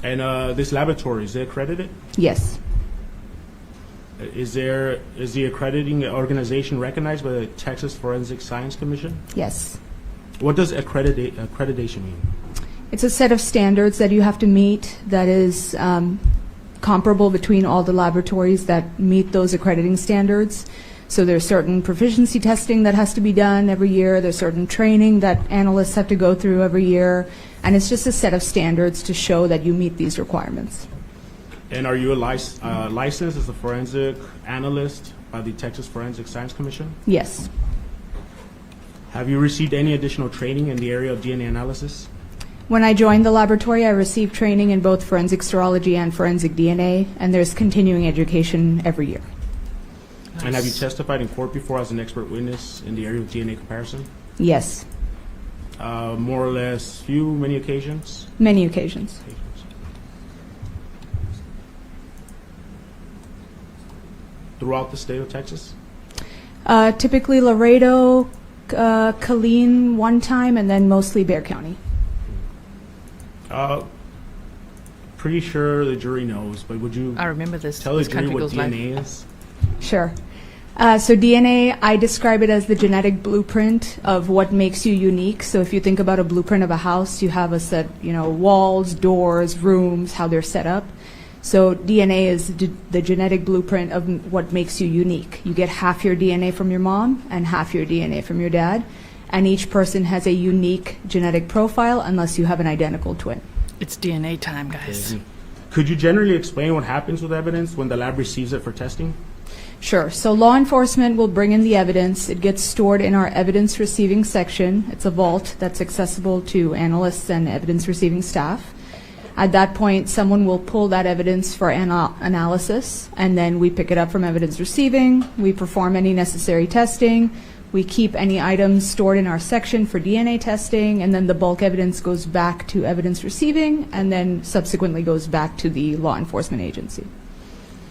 And this laboratory, is it accredited? Yes. Is the accrediting organization recognized by the Texas Forensic Science Commission? Yes. What does accreditation mean? It's a set of standards that you have to meet that is comparable between all the laboratories that meet those accrediting standards. So there's certain proficiency testing that has to be done every year. There's certain training that analysts have to go through every year. And it's just a set of standards to show that you meet these requirements. And are you licensed as a forensic analyst by the Texas Forensic Science Commission? Yes. Have you received any additional training in the area of DNA analysis? When I joined the laboratory, I received training in both forensic serology and forensic DNA, and there's continuing education every year. Nice. And have you testified in court before as an expert witness in the area of DNA comparison? Yes. More or less, many occasions? Many occasions. Throughout the state of Texas? Typically Laredo, Killeen one time, and then mostly Bexar County. Pretty sure the jury knows, but would you I remember this. tell the This jury country what goes DNA live. is? Sure. So DNA, I describe it as the genetic blueprint of what makes you unique. So if you think about a blueprint of a house, you have a set, walls, doors, rooms, how they're set up. So DNA is the genetic blueprint of what makes you unique. You get half your DNA from your mom and half your DNA from your dad, and each person has a unique genetic profile unless you have an identical twin. It's DNA time, guys. Could you generally explain what happens with evidence when the lab receives it for testing? Sure. So law enforcement will bring in the evidence. It gets stored in our evidence receiving section. It's a vault that's accessible to analysts and evidence receiving staff. At that point, someone will pull that evidence for analysis, and then we pick it up from evidence receiving. We perform any necessary testing. We keep any items stored in our section for DNA testing, and then the bulk evidence goes back to evidence receiving, and then subsequently goes back to the law enforcement agency.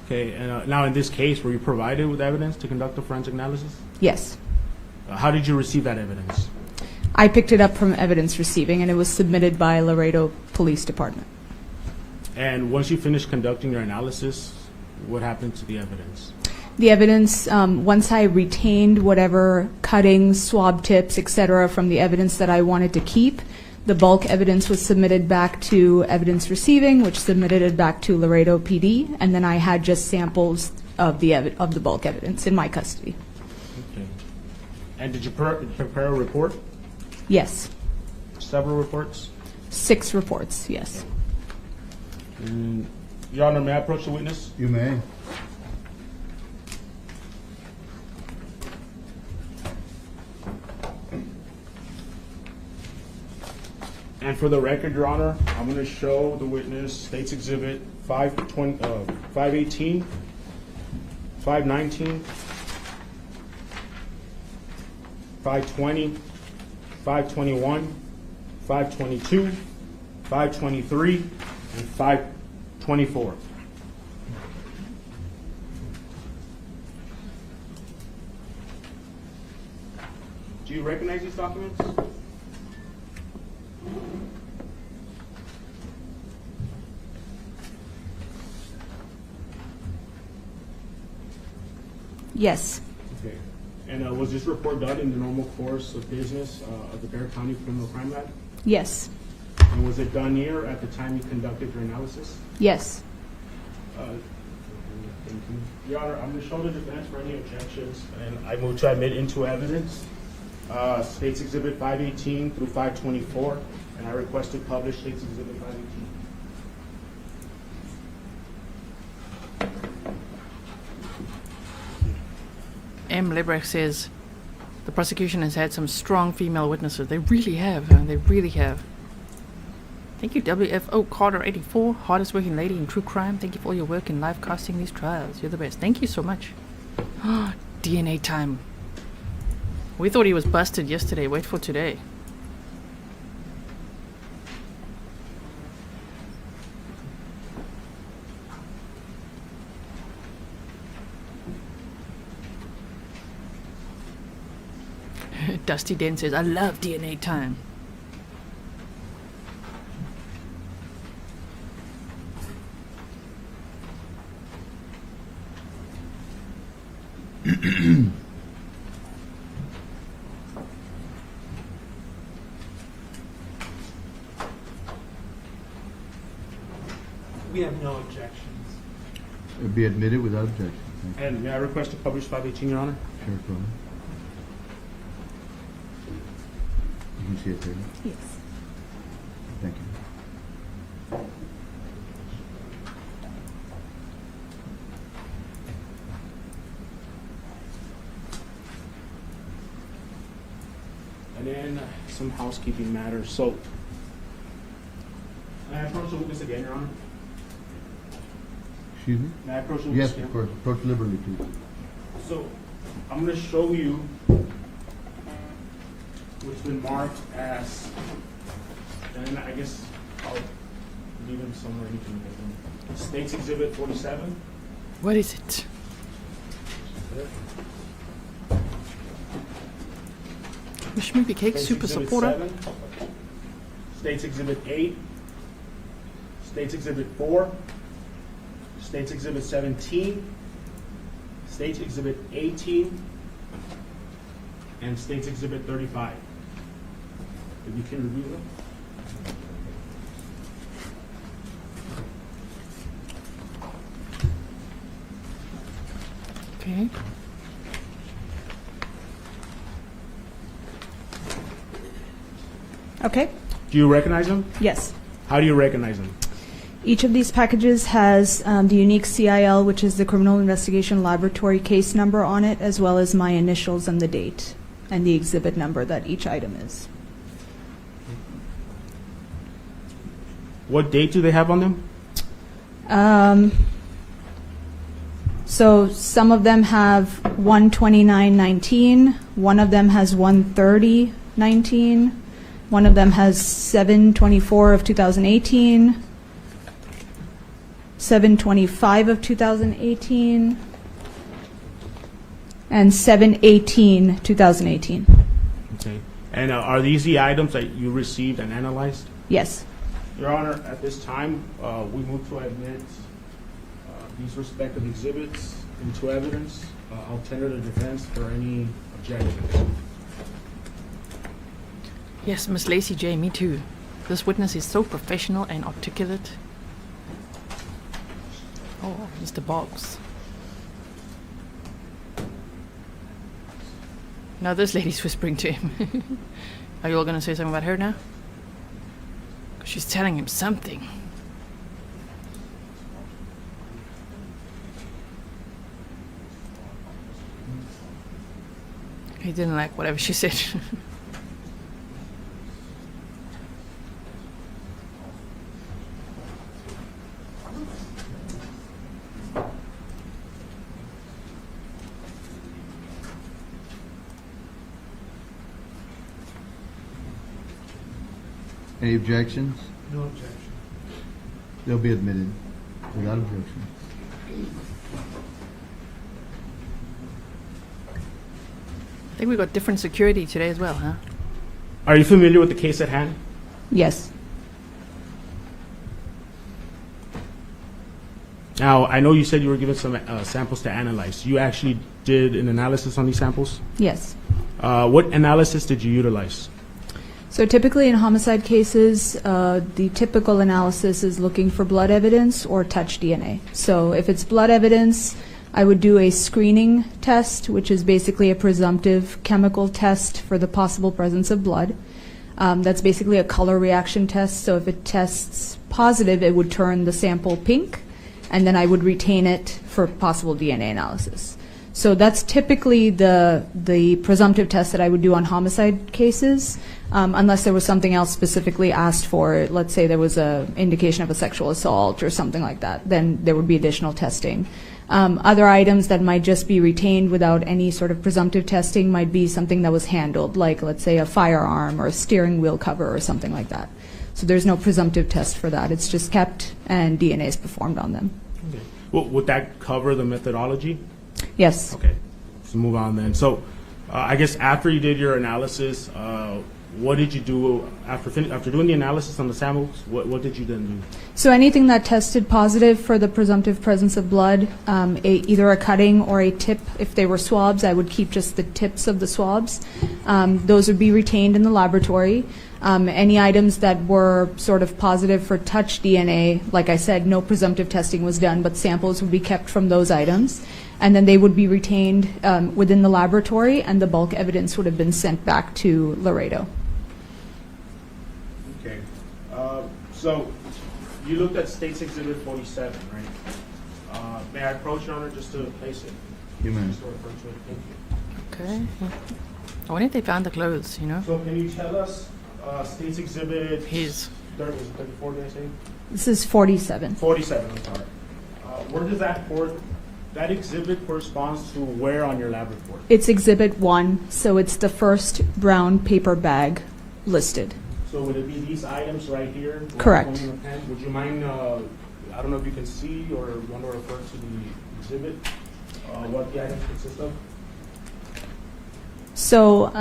Okay, and now in this case, were you provided with evidence to conduct a forensic analysis? Yes. How did you receive that evidence? I picked it up from evidence receiving, and it was submitted by Laredo Police Department. And once you finished conducting your analysis, what happened to the evidence? The evidence, once I retained whatever cuttings, swab tips, etc., from the evidence that I wanted to keep, the bulk evidence was submitted back to evidence receiving, which submitted it back to Laredo PD, and then I had just samples of the bulk evidence in my custody. Okay. And did you prepare a report? Yes. Several reports? 6 reports, yes. Your Honor, may I approach the witness? You may. And for the record, Your Honor, I'm going to show the witness State's Exhibit 518, 519, 520, 521, 522, 523, and 524. Do you recognize these documents? Yes. Okay. And was this report done in the normal course of business of the Bexar County Criminal Crime Lab? Yes. And was it done here at the time you conducted your analysis? Yes. Thank you. Your Honor, I'm going to show the defense for any objections, and I move to admit into evidence State's Exhibit 518 through 524, and I request to publish State's Exhibit 518. M. Lebrecht says the prosecution has had some strong female witnesses. They really have. Huh? They really have. Thank you, WFO Carter 84, hardest working lady in true crime. Thank you for all your work in live casting these trials. You're the best. Thank you so much. DNA time. We thought he was busted yesterday. Wait for today. Dusty Den says, I love DNA time. We have no objections. It would be admitted without objection. Thank you. And may I request to publish 518, Your Honor? Sure, go ahead. You can see it there. Yes. Thank you. And then some housekeeping matters. So, may I approach the witness again, Your Honor? Excuse me? May I approach the witness Yes, again? of course. Approach liberally, please. So, I'm going to show you what's been marked as, and I guess I'll leave them somewhere you can get them. State's Exhibit 47. What is it? Mishmuki Cake, State's super Exhibit supporter. 7, State's Exhibit 8, State's Exhibit 4, State's Exhibit 17, State's Exhibit 18, and State's Exhibit 35. If you can review them. Okay. Okay. Do you recognize them? Yes. How do you recognize them? Each of these packages has the unique CIL, which is the Criminal Investigation Laboratory case number on it, as well as my initials and the date and the exhibit number that each item is. What date do they have on them? So some of them have 1/29/19, one of them has 1/30/19, one of them has 7/24 of 2018, 7/25 of 2018, and 7/18/2018. Okay. And are these the items that you received and analyzed? Yes. Your Honor, at this time, we move to admit these respective exhibits into evidence. I'll tender the defense for any objections. Yes, Miss Lacey J, me too. This witness is so professional and articulate. Oh, Mr. Boggs. Now this lady's whispering to him. Are you all going to say something about her now? 'Cause she's telling him something. He didn't like whatever she said. Any objections? No objection. They'll be admitted without objection. I think we got different security today as well, huh? Are you familiar with the case at hand? Yes. Now, I know you said you were given some samples to analyze. You actually did an analysis on these samples? Yes. What analysis did you utilize? So typically in homicide cases, the typical analysis is looking for blood evidence or touch DNA. So if it's blood evidence, I would do a screening test, which is basically a presumptive chemical test for the possible presence of blood. That's basically a color reaction test. So if it tests positive, it would turn the sample pink, and then I would retain it for possible DNA analysis. So that's typically the presumptive test that I would do on homicide cases, unless there was something else specifically asked for. Let's say there was an indication of a sexual assault or something like that, then there would be additional testing. Other items that might just be retained without any sort of presumptive testing might be something that was handled, like let's say a firearm or a steering wheel cover or something like that. So there's no presumptive test for that. It's just kept and DNA is performed on them. Okay. Well, would that cover the methodology? Yes. Okay, let's move on then. So I guess after you did your analysis, what did you do after doing the analysis on the samples? What did you then do? So anything that tested positive for the presumptive presence of blood, either a cutting or a tip, if they were swabs, I would keep just the tips of the swabs. Those would be retained in the laboratory. Any items that were sort of positive for touch DNA, like I said, no presumptive testing was done, but samples would be kept from those items. And then they would be retained within the laboratory, and the bulk evidence would have been sent back to Laredo. Okay. So you looked at State's Exhibit 47, right? May I approach, Your Honor, just to place it? You may. Just to refer to it. Thank you. Okay. I wonder if they found the clothes, you know? So can you tell us State's Exhibit... His. Was it 34, did I say? This is 47. 47, I'm sorry. Where does that exhibit corresponds to where on your lab report? It's Exhibit 1, so it's the first brown paper bag listed. So would it be these items right here? Correct. Would you mind, I don't know if you can see or want to refer to the exhibit, what the items consist of? So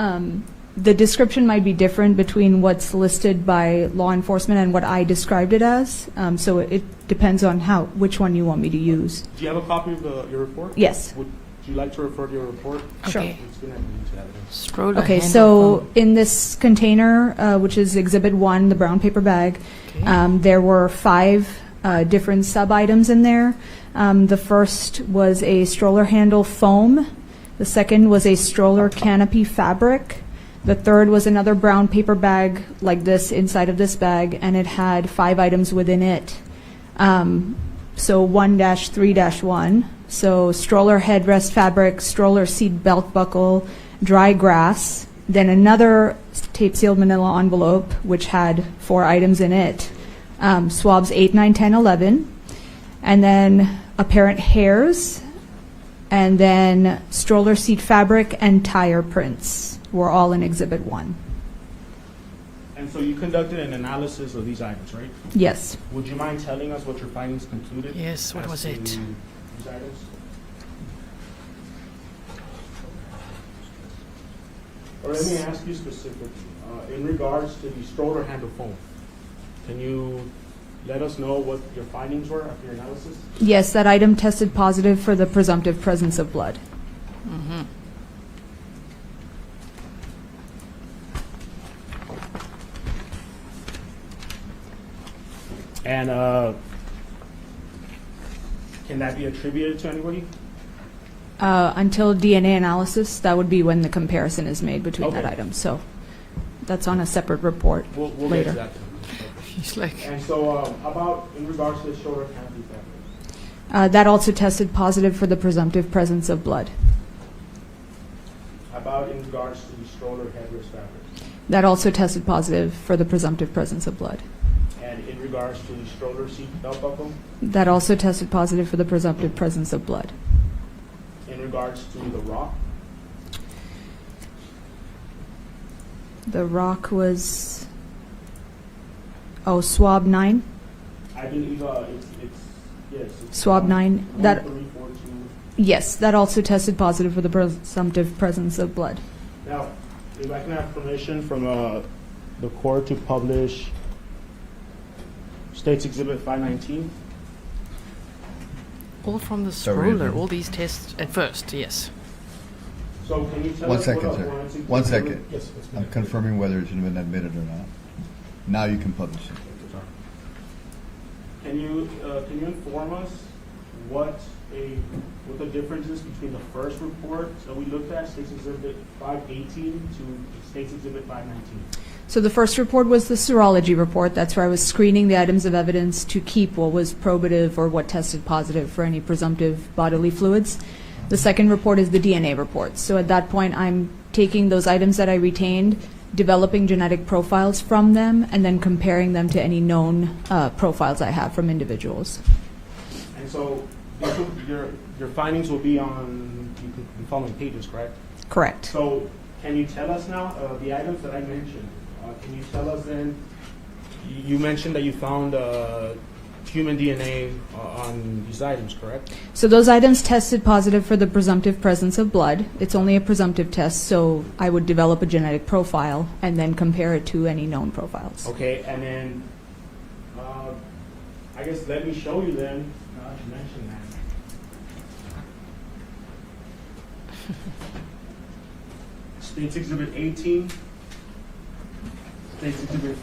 the description might be different between what's listed by law enforcement and what I described it as. So it depends on which one you want me to use. Do you have a copy of your report? Yes. Would you like to refer to your report? Sure. Okay. It's going to need to evidence. Stroller Okay, handle so phone. in this container, which is Exhibit 1, the brown paper bag, there were 5 different sub-items in there. The first was a stroller handle foam. The second was a stroller canopy fabric. The third was another brown paper bag like this inside of this bag, and it had 5 items within it. So 1-3-1. So stroller headrest fabric, stroller seat belt buckle, dry grass, then another tape-sealed manila envelope, which had 4 items in it, swabs 8, 9, 10, 11, and then apparent hairs, and then stroller seat fabric and tire prints were all in Exhibit 1. And so you conducted an analysis of these items, right? Yes. Would you mind telling us what your findings concluded? Yes, what as was to it? These items? Or let me ask you specifically, in regards to the stroller handle foam, can you let us know what your findings were after your analysis? Yes, that item tested positive for the presumptive presence of blood. Mm-hmm. And can that be attributed to anybody? Until DNA analysis, that would be when the comparison is made between that Okay. item. So that's on a separate report We'll later. get to that. He's like, And so about in regards to the shoulder canopy fabric, That also tested positive for the presumptive presence of blood. about in regards to the stroller headrest fabric, That also tested positive for the presumptive presence of blood. and in regards to the stroller seat belt buckle, That also tested positive for the presumptive presence of blood. in regards to the rock, The rock was, swab 9? I believe yes. Swab 9, that- 1342. Yes, that also tested positive for the presumptive presence of blood. Now, if I can have permission from the court to publish State's Exhibit 519. all from the Sorry, stroller, Adrian. all these tests at first, yes. So can you tell One us second, what sir. warrants you- One second. Yes, yes, I'm confirming whether it should have been admitted or not. Now you can publish it. Can you inform us what the difference is between the first report that we looked at, State's Exhibit 518, to State's Exhibit 519? So the first report was the serology report. That's where I was screening the items of evidence to keep what was probative or what tested positive for any presumptive bodily fluids. The second report is the DNA report. So at that point, I'm taking those items that I retained, developing genetic profiles from them, and then comparing them to any known profiles I have from individuals. And so your findings will be on the following pages, correct? Correct. So can you tell us now, the items that I mentioned, can you tell us then, you mentioned that you found human DNA on these items, correct? So those items tested positive for the presumptive presence of blood. It's only a presumptive test, so I would develop a genetic profile and then compare it to any known profiles. Okay, and then I guess let me show you then. Now that you mentioned that. States Exhibit 18, States Exhibit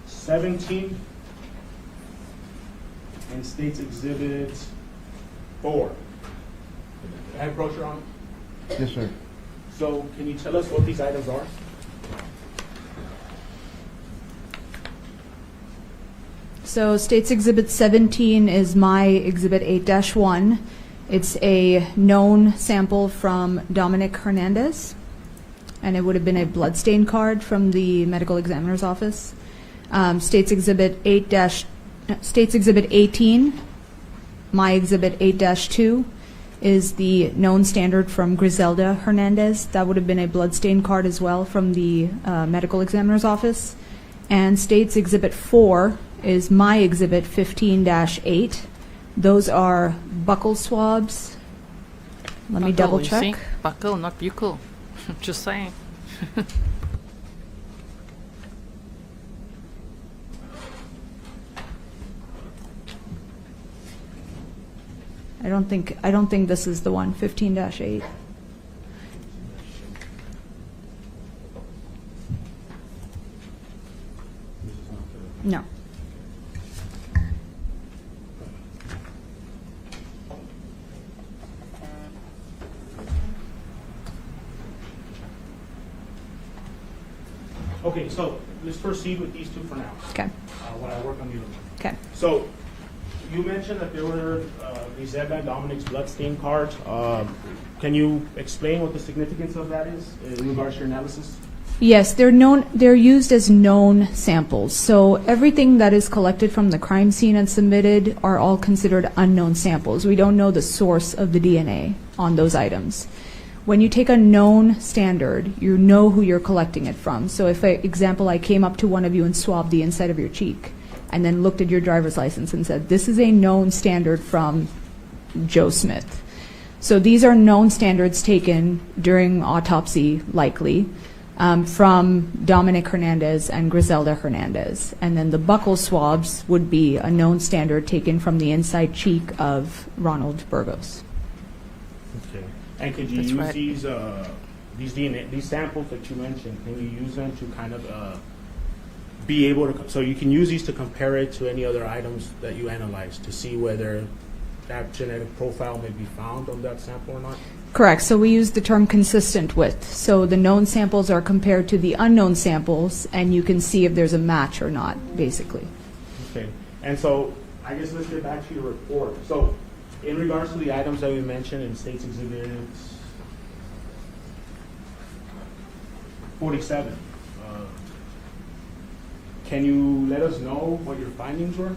17, and States Exhibit 4. Can I approach your honor? Yes, sir. So can you tell us what these items are? So States Exhibit 17 is my Exhibit 8-1. It's a known sample from Dominic Hernandez, and it would have been a bloodstain card from the medical examiner's office. States Exhibit 18, my Exhibit 8-2, is the known standard from Grizelda Hernandez. That would have been a bloodstain card as well from the medical examiner's office. And States Exhibit 4 is my Exhibit 15-8. Those are buccal swabs. Let me double you check. see? Buccal, not buccal. Just saying. I don't think this is the one, 15-8. No. Okay, so let's proceed with these two for now. Okay. While I work on the other one. Okay. So you mentioned that there were Griselda and Dominic's bloodstain cards. Can you explain what the significance of that is in regards to your analysis? Yes, they're used as known samples. So everything that is collected from the crime scene and submitted are all considered unknown samples. We don't know the source of the DNA on those items. When you take a known standard, you know who you're collecting it from. So if, for example, I came up to one of you and swabbed the inside of your cheek and then looked at your driver's license and said, this is a known standard from Joe Smith. So these are known standards taken during autopsy, likely, from Dominic Hernandez and Grizelda Hernandez. And then the buccal swabs would be a known standard taken from the inside cheek of Ronald Burgos. Okay. And could you That's use right. these DNA, these samples that you mentioned, can you use them to kind of be able to, so you can use these to compare it to any other items that you analyze to see whether that genetic profile may be found on that sample or not? Correct. So we use the term consistent with. So the known samples are compared to the unknown samples, and you can see if there's a match or not, basically. Okay. And so I guess let's get back to your report. So in regards to the items that we mentioned in States Exhibit 47, can you let us know what your findings were?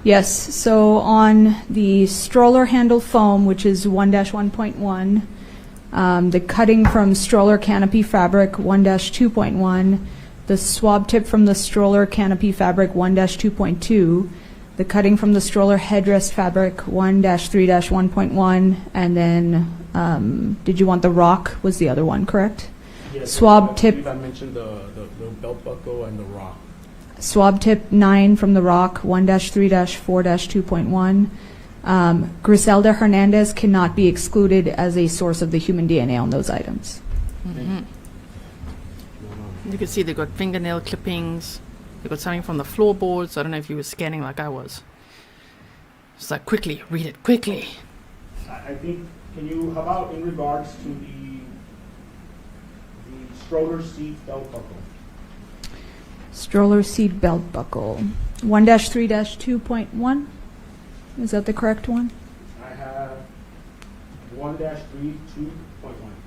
Yes. So on the stroller handle foam, which is 1-1.1, the cutting from stroller canopy fabric 1-2.1, the swab tip from the stroller canopy fabric 1-2.2, the cutting from the stroller headrest fabric 1-3-1.1, and then did you want the rock was the other one, correct? Yes. Swab tip. I mentioned the belt buckle and the rock. Swab tip 9 from the rock, 1-3-4-2.1. Griselda Hernandez cannot be excluded as a source of the human DNA on those items. Mm-hmm. You can see they've got fingernail clippings. They've got something from the floorboards. I don't know if you were scanning like I was. It's like, quickly, read it, quickly. I think, can you, how about in regards to the stroller seat belt buckle? Stroller seat belt buckle, 1-3-2.1. Is that the correct one? I have 1-3-2.1,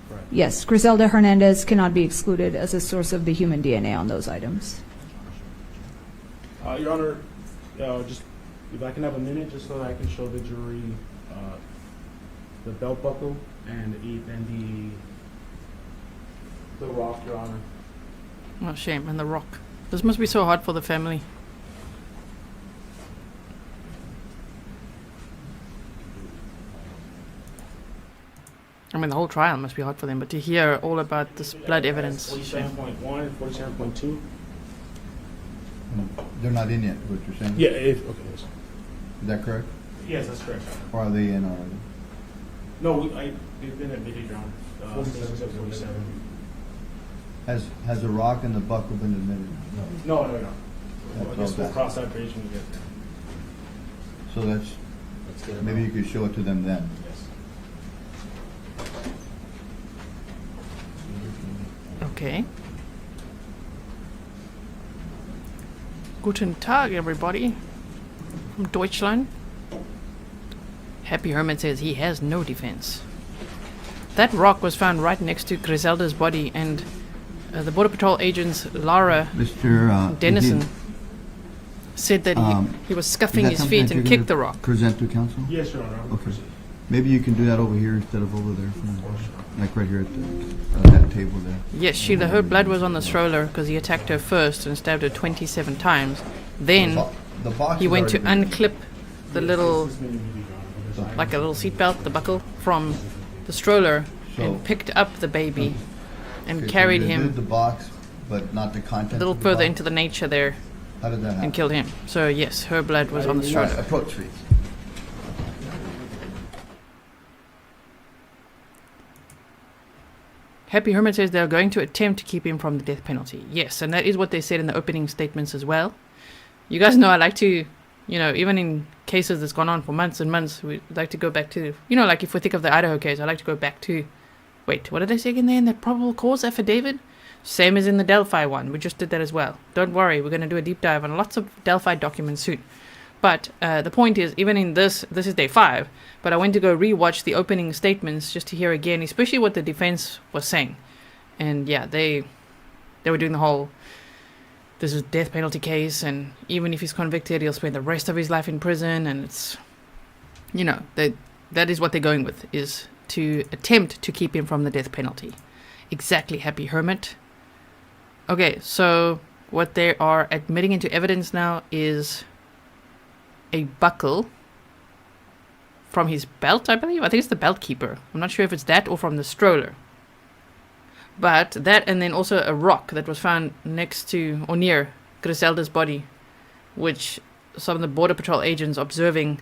correct. Yes, Griselda Hernandez cannot be excluded as a source of the human DNA on those items. Your Honor, just if I can have a minute just so that I can show the jury the belt buckle and the rock, Your Honor. Oh, shame. And the rock. This must be so hard for the family. I mean, the whole trial must be hard for them, but to hear all about this blood evidence. 47.1 and 47.2. They're not in yet, what you're saying? Yeah, okay. Yes. Is that correct? Yes, that's correct. Or are they in already? No, they've been admitted, Your Honor. 47. Has the rock and the buckle been admitted? No. I That's guess all we'll that. cross that bridge when we get there. So that's, maybe you could show it to them then. Yes. Okay. Guten Tag, everybody. From Deutschland. Happy Hermit says he has no defense. That rock was found right next to Grizelda's body, and the Border Patrol agents Lara Mr. Dennison said that he was scuffing his feet and kicked the rock. Present to counsel? Yes, Your Honor. Okay. Maybe you can do that over here instead of over there. Like right here at that table there. Yes, Sheila, her blood was on the stroller because he attacked her first and stabbed her 27 times. Then The box he has went to already been- unclip the little, like a little seatbelt, the buckle, from the stroller and picked up the baby and Okay, so carried you him removed the box, but not the a contents. little of the further box? into the nature there How did that happen? and killed him. So yes, her blood was on the stroller. Approach, please. Happy Hermit says they're going to attempt to keep him from the death penalty. Yes, and that is what they said in the opening statements as well. You guys know I like to, even in cases that's gone on for months and months, we like to go back to, like if we think of the Idaho case, I like to go back to, wait, what did they say again there in that probable cause affidavit? Same as in the Delphi one. We just did that as well. Don't worry, we're going to do a deep dive on lots of Delphi documents soon. But the point is, even in this is day 5, but I went to go rewatch the opening statements just to hear again, especially what the defense was saying. And yeah, they were doing the whole, this is a death penalty case, and even if he's convicted, he'll spend the rest of his life in prison, and it's, that is what they're going with, is to attempt to keep him from the death penalty. Exactly, Happy Hermit. Okay, so what they are admitting into evidence now is a buckle from his belt, I believe. I think it's the belt keeper. I'm not sure if it's that or from the stroller. But that, and then also a rock that was found next to or near Grizelda's body, which some of the Border Patrol agents observing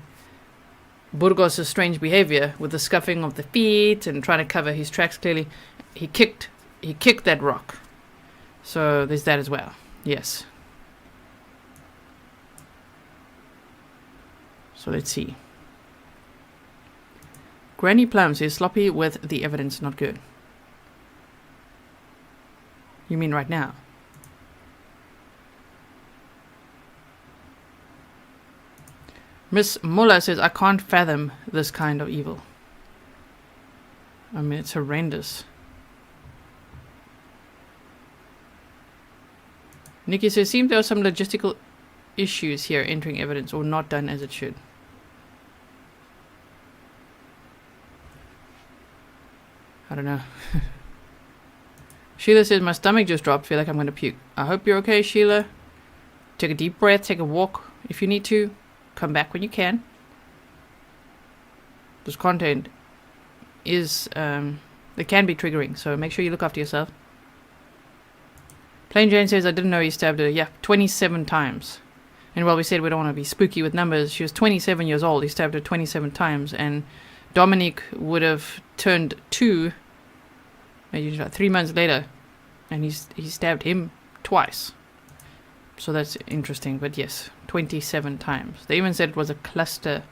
Burgos' strange behavior with the scuffing of the feet and trying to cover his tracks clearly, he kicked that rock. So there's that as well. Yes. So let's see. Granny Plum says sloppy with the evidence, not good. You mean right now? Miss Muller says, I can't fathom this kind of evil. I mean, it's horrendous. Nikki says, seems there are some logistical issues here entering evidence or not done as it should. I don't know. Sheila says, my stomach just dropped. Feel like I'm going to puke. I hope you're okay, Sheila. Take a deep breath. Take a walk if you need to. Come back when you can. This content is, it can be triggering. So make sure you look after yourself. Plain Jane says, I didn't know he stabbed her. Yeah, 27 times. And while we said we don't want to be spooky with numbers, she was 27 years old. He stabbed her 27 times. And Dominic would have turned 2 maybe 3 months later, and he stabbed him twice. So that's interesting. But yes, 27 times. They even said it was a cluster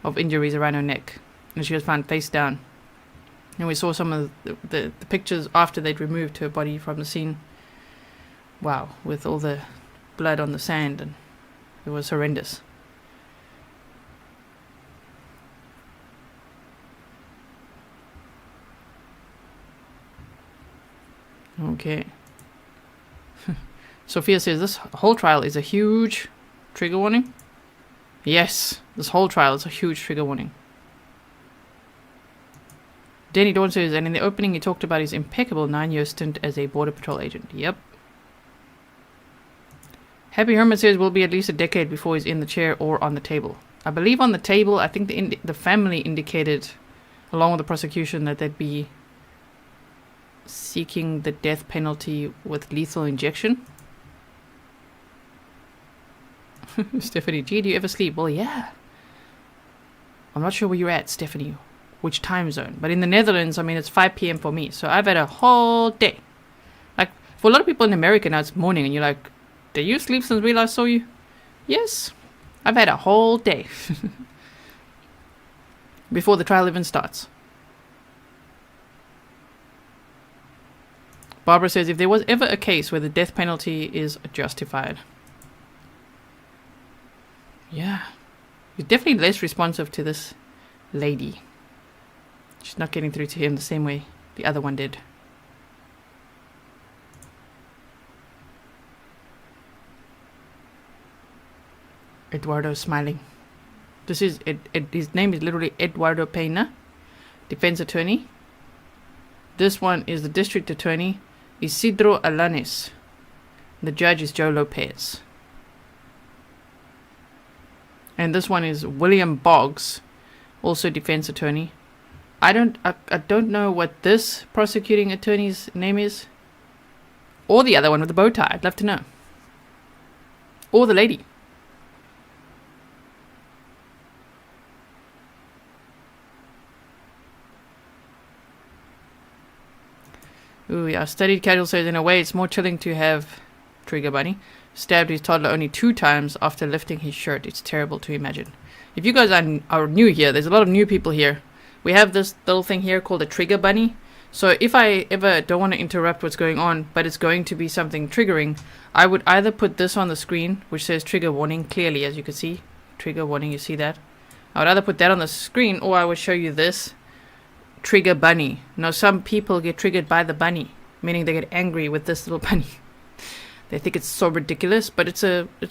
of injuries around her neck, and she was found face down. And we saw some of the pictures after they'd removed her body from the scene. Wow, with all the blood on the sand, and it was horrendous. Okay. Sophia says this whole trial is a huge trigger warning. Yes, this whole trial is a huge trigger warning. Danny Dawn says, and in the opening he talked about his impeccable 9-year stint as a Border Patrol agent. Yep. Happy Hermit says will be at least a decade before he's in the chair or on the table. I believe on the table, I think the family indicated along with the prosecution, that they'd be seeking the death penalty with lethal injection. Stephanie G, do you ever sleep? Well, yeah. I'm not sure where you're at, Stephanie, which time zone. But in the Netherlands, I mean, it's 5 p.m. for me. So I've had a whole day. Like, for a lot of people in America now, it's morning. And you're like, did you sleep since we last saw you? Yes. I've had a whole day. Before the trial even starts. Barbara says, if there was ever a case where the death penalty is justified. Yeah. He's definitely less responsive to this lady. She's not getting through to him the same way the other one did. Eduardo smiling. This is his name is literally Eduardo Pena, defense attorney. This one is the district attorney, Isidro Alanis. The judge is Joe Lopez. And this one is William Boggs, also defense attorney. I don't know what this prosecuting attorney's name is, or the other one with the bow tie. I'd love to know. Or the lady. Ooh, yeah. Studied casual says, in a way, it's more chilling to have Trigger Bunny stabbed his toddler only 2 times after lifting his shirt. It's terrible to imagine. If you guys are new here, there's a lot of new people here. We have this little thing here called a Trigger Bunny. So if I ever don't want to interrupt what's going on, but it's going to be something triggering, I would either put this on the screen, which says trigger warning clearly, as you can see. Trigger warning, you see that? I would either put that on the screen, or I would show you this. Trigger bunny. Now some people get triggered by the bunny, meaning they get angry with this little bunny. They think it's so ridiculous, but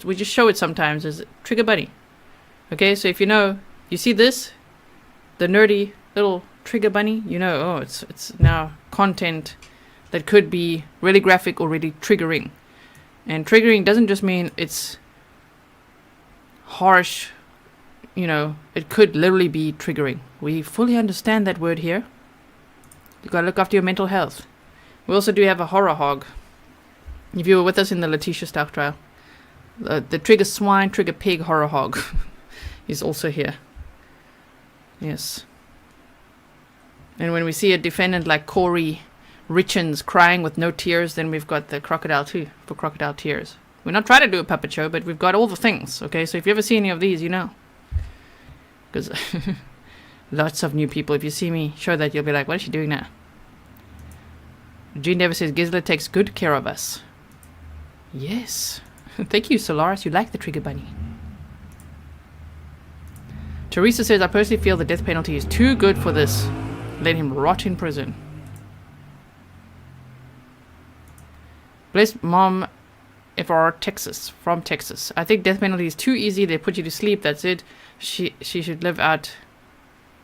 we just show it sometimes as trigger bunny. Okay, so if you see this, the nerdy little trigger bunny, oh, it's now content that could be really graphic or really triggering. And triggering doesn't just mean it's harsh. It could literally be triggering. We fully understand that word here. You gotta look after your mental health. We also do have a horror hog. If you were with us in the Letitia Stark trial, the trigger swine, trigger pig horror hog is also here. Yes. And when we see a defendant like Corey Richens crying with no tears, then we've got the crocodile too, for crocodile tears. We're not trying to do a puppet show, but we've got all the things, okay? So if you ever see any of these, Because lots of new people, if you see me show that, you'll be like, what is she doing now? Jean never says, Grizzly takes good care of us. Yes. Thank you, Solaris. You like the trigger bunny. Teresa says, I personally feel the death penalty is too good for this. Let him rot in prison. Bless Mom FR Texas, from Texas. I think death penalty is too easy. They put you to sleep. That's it. She should live out,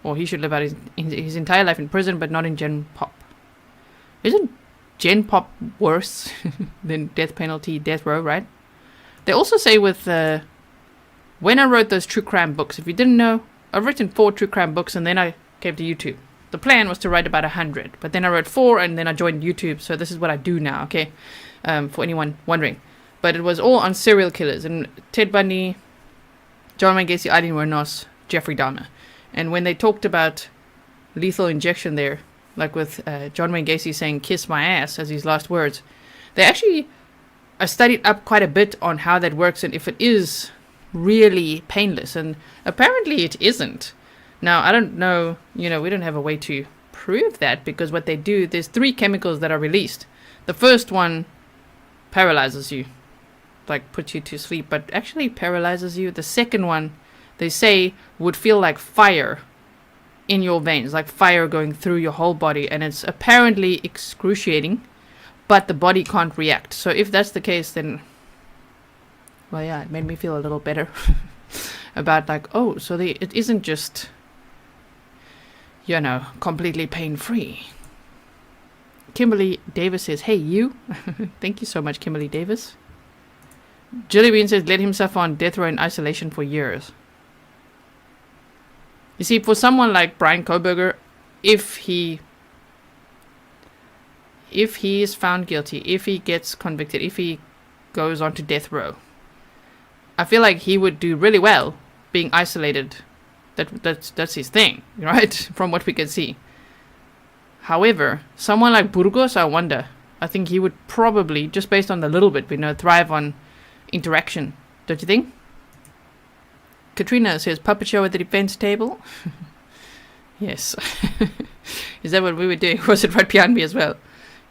or he should live out his entire life in prison, but not in Gen Pop. Isn't Gen Pop worse than death penalty, death row, right? They also say with when I wrote those true crime books, if you didn't know, I've written 4 true crime books, and then I came to YouTube. The plan was to write about 100, but then I wrote 4, and then I joined YouTube. So this is what I do now, okay? For anyone wondering. But it was all on serial killers, and Ted Bundy, John Wayne Gacy, Eileen Wuornos, Jeffrey Dahmer. And when they talked about lethal injection there, like with John Wayne Gacy saying, kiss my ass, as his last words, they actually studied up quite a bit on how that works and if it is really painless. And apparently it isn't. Now, I don't know, we don't have a way to prove that, because what they do, there's 3 chemicals that are released. The first one paralyzes you, like puts you to sleep, but actually paralyzes you. The second one, they say, would feel like fire in your veins, like fire going through your whole body, and it's apparently excruciating, but the body can't react. So if that's the case, then, well, yeah, it made me feel a little better about like, oh, so it isn't just, completely pain-free. Kimberly Davis says, hey, you. Thank you so much, Kimberly Davis. Jilly Bean says, let him suffer on death row in isolation for years. You see, for someone like Brian Koberger, if he is found guilty, if he gets convicted, if he goes on to death row, I feel like he would do really well being isolated. That's his thing, right? From what we can see. However, someone like Burgos, I wonder. I think he would probably, just based on the little bit we know, thrive on interaction. Don't you think? Katrina says, puppet show at the defense table. Yes. Is that what we were doing? Was it right behind me as well?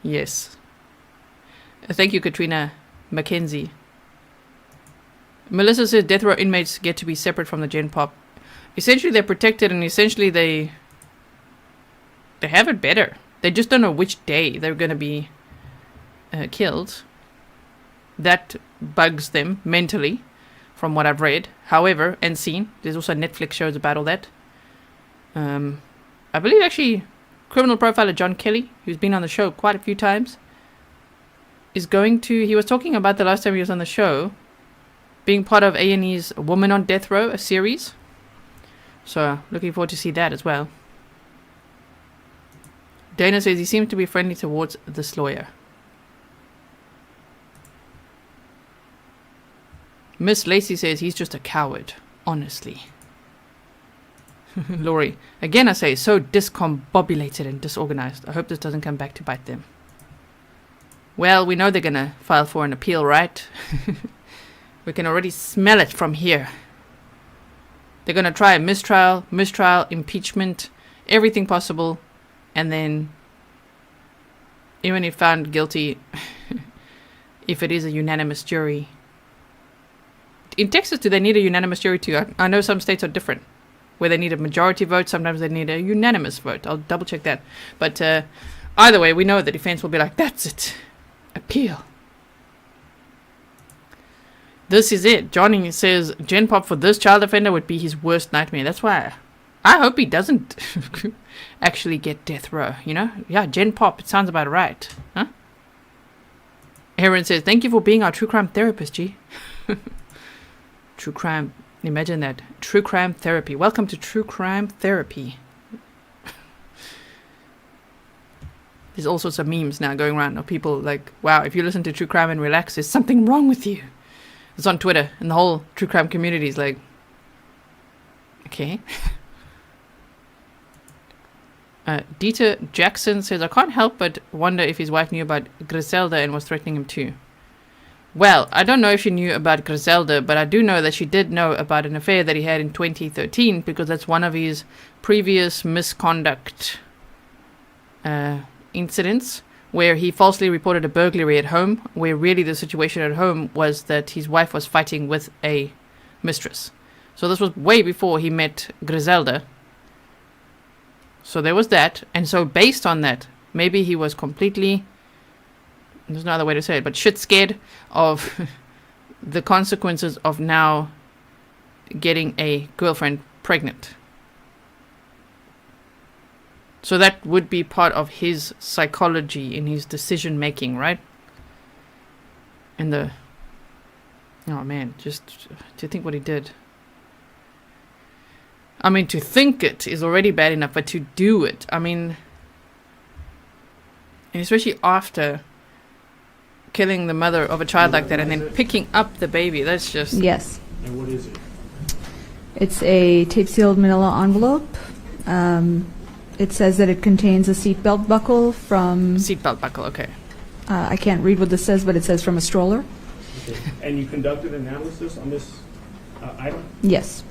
Yes. Thank you, Katrina Mackenzie. Melissa says, death row inmates get to be separate from the Gen Pop. Essentially, they're protected, and essentially they have it better. They just don't know which day they're going to be killed. That bugs them mentally, from what I've read. However, and seen, there's also Netflix shows about all that. I believe actually criminal profiler John Kelly, who's been on the show quite a few times, he was talking about the last time he was on the show, being part of A&E's Woman on Death Row, a series. So, looking forward to see that as well. Dana says he seems to be friendly towards this lawyer. Miss Lacey says he's just a coward, honestly. Laurie, again I say, so discombobulated and disorganized. I hope this doesn't come back to bite them. Well, we know they're going to file for an appeal, right? We can already smell it from here. They're going to try a mistrial, impeachment, everything possible. And then, even if found guilty, if it is a unanimous jury. In Texas, do they need a unanimous jury too? I know some states are different, where they need a majority vote. Sometimes they need a unanimous vote. I'll double check that. But either way, we know the defense will be like, that's it. Appeal. This is it. Johnny says Gen Pop for this child offender would be his worst nightmare. That's why I hope he doesn't actually get death row, you know? Yeah, Gen Pop, it sounds about right. Huh? Aaron says, thank you for being our true crime therapist, G. True crime. Imagine that. True crime therapy. Welcome to true crime therapy. There's all sorts of memes now going around of people like, wow, if you listen to true crime and relax, there's something wrong with you. It's on Twitter, and the whole true crime community is like, okay. Dieter Jackson says, I can't help but wonder if his wife knew about Grizelda and was threatening him too. Well, I don't know if she knew about Grizelda, but I do know that she did know about an affair that he had in 2013, because that's one of his previous misconduct incidents, where he falsely reported a burglary at home, where really the situation at home was that his wife was fighting with a mistress. So this was way before he met Grizelda. So there was that. And so based on that, maybe he was completely, there's no other way to say it, but shit scared of the consequences of now getting a girlfriend pregnant. So that would be part of his psychology in his decision making, right? And oh man, just to think what he did. I mean, to think it is already bad enough, but to do it, I mean, and especially after killing the mother of a child like that and then picking up the baby, that's just... Yes. And what is it? It's a tape-sealed manila envelope. It says that it contains a seatbelt buckle from... Seatbelt buckle, okay. I can't read what this says, but it says from a stroller. Okay. And you conducted analysis on this item? Yes.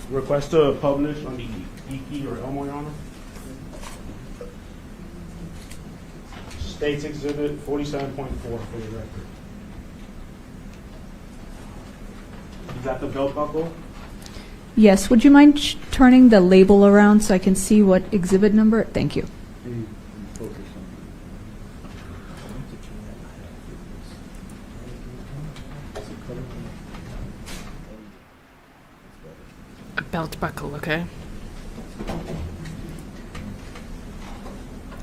Request to publish on the EQ or Elmo, Your Honor. States Exhibit 47.4 for the record. Is that the belt buckle? Yes. Would you mind turning the label around so I can see what exhibit number? Thank you. A belt buckle, okay.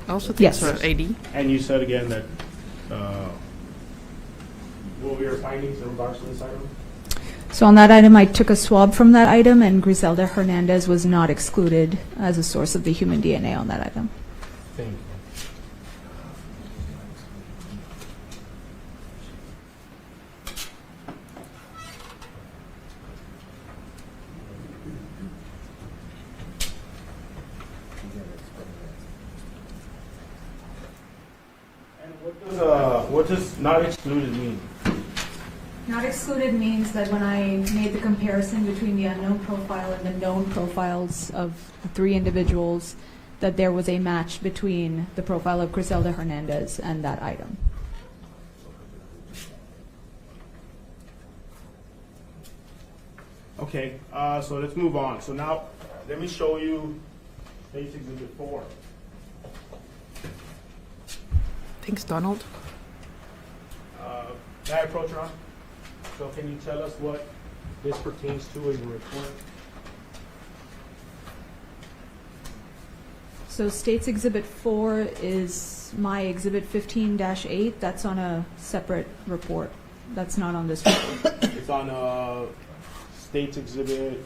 I also think Yes. so, AD. And you said again that what were your findings in regards to this item? So on that item, I took a swab from that item, and Grizelda Hernandez was not excluded as a source of the human DNA on that item. Thank you. And what does not excluded mean? Not excluded means that when I made the comparison between the unknown profile and the known profiles of the three individuals, that there was a match between the profile of Grizelda Hernandez and that item. Okay, so let's move on. So now, let me show you State's Exhibit 4. Thanks, Donald. May I approach, Ron? So can you tell us what this pertains to in your report? So State's Exhibit 4 is my Exhibit 15-8. That's on a separate report. That's not on this report. It's on State's Exhibit.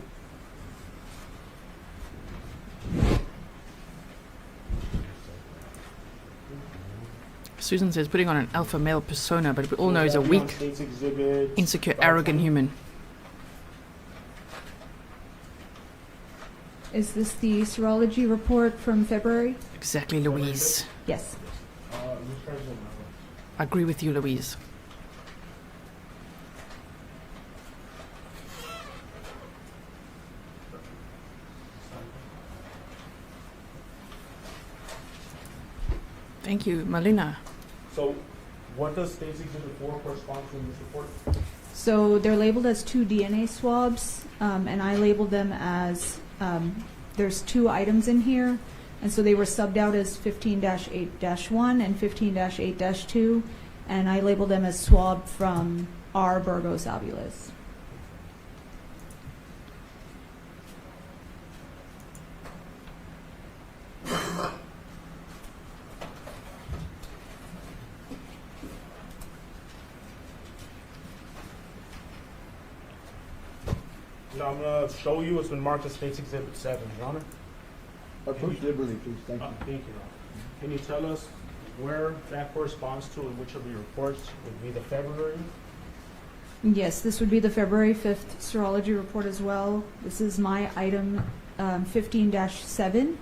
Susan says putting on an alpha male persona, but we all know he's a weak, State's Exhibit. insecure, arrogant human. Is this the serology report from February? Exactly, Louise. Yes. I agree with you, Louise. Thank you, Malina. So what does State's Exhibit 4 correspond to in this report? So they're labeled as 2 DNA swabs, and I labeled them as, there's 2 items in here, and so they were subbed out as 15-8-1 and 15-8-2, and I labeled them as swab from R. Burgos-Aviles. Now I'm going to show you what's been marked as State's Exhibit 7, Your Honor. Approach liberally, please. Thank you. Thank you, Your Honor. Can you tell us where that corresponds to and which of your reports would be the February? Yes, this would be the February 5th serology report as well. This is my item 15-7.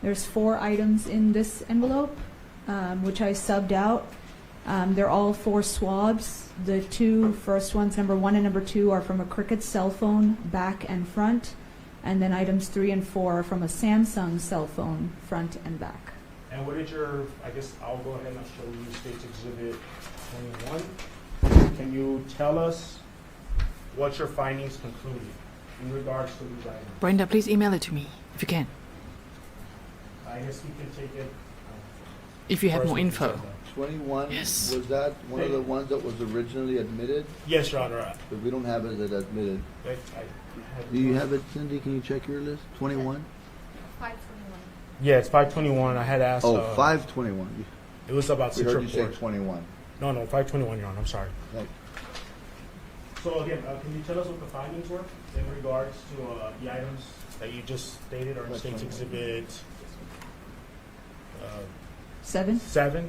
There's 4 items in this envelope, which I subbed out. They're all 4 swabs. The 2 first ones, number 1 and number 2, are from a Cricket cell phone, back and front. And then items 3 and 4 are from a Samsung cell phone, front and back. And what did I guess I'll go ahead and show you State's Exhibit 21. Can you tell us what your findings concluded in regards to these items? Brenda, please email it to me, if you can. I guess you can take it. If you have first more and info. second. 21, Yes. was that one of the ones that was originally admitted? Yes, Your Honor. But we don't have it as admitted. I Do you have it, Cindy? Can you check your list? 21? Yeah, it's 521. I had asked. Oh, 521. It was about We 6 heard you say reports. 21. No, 521, Your Honor. I'm sorry. Right. So again, can you tell us what the findings were in regards to the items that you just stated are in State's Exhibit 7? 7?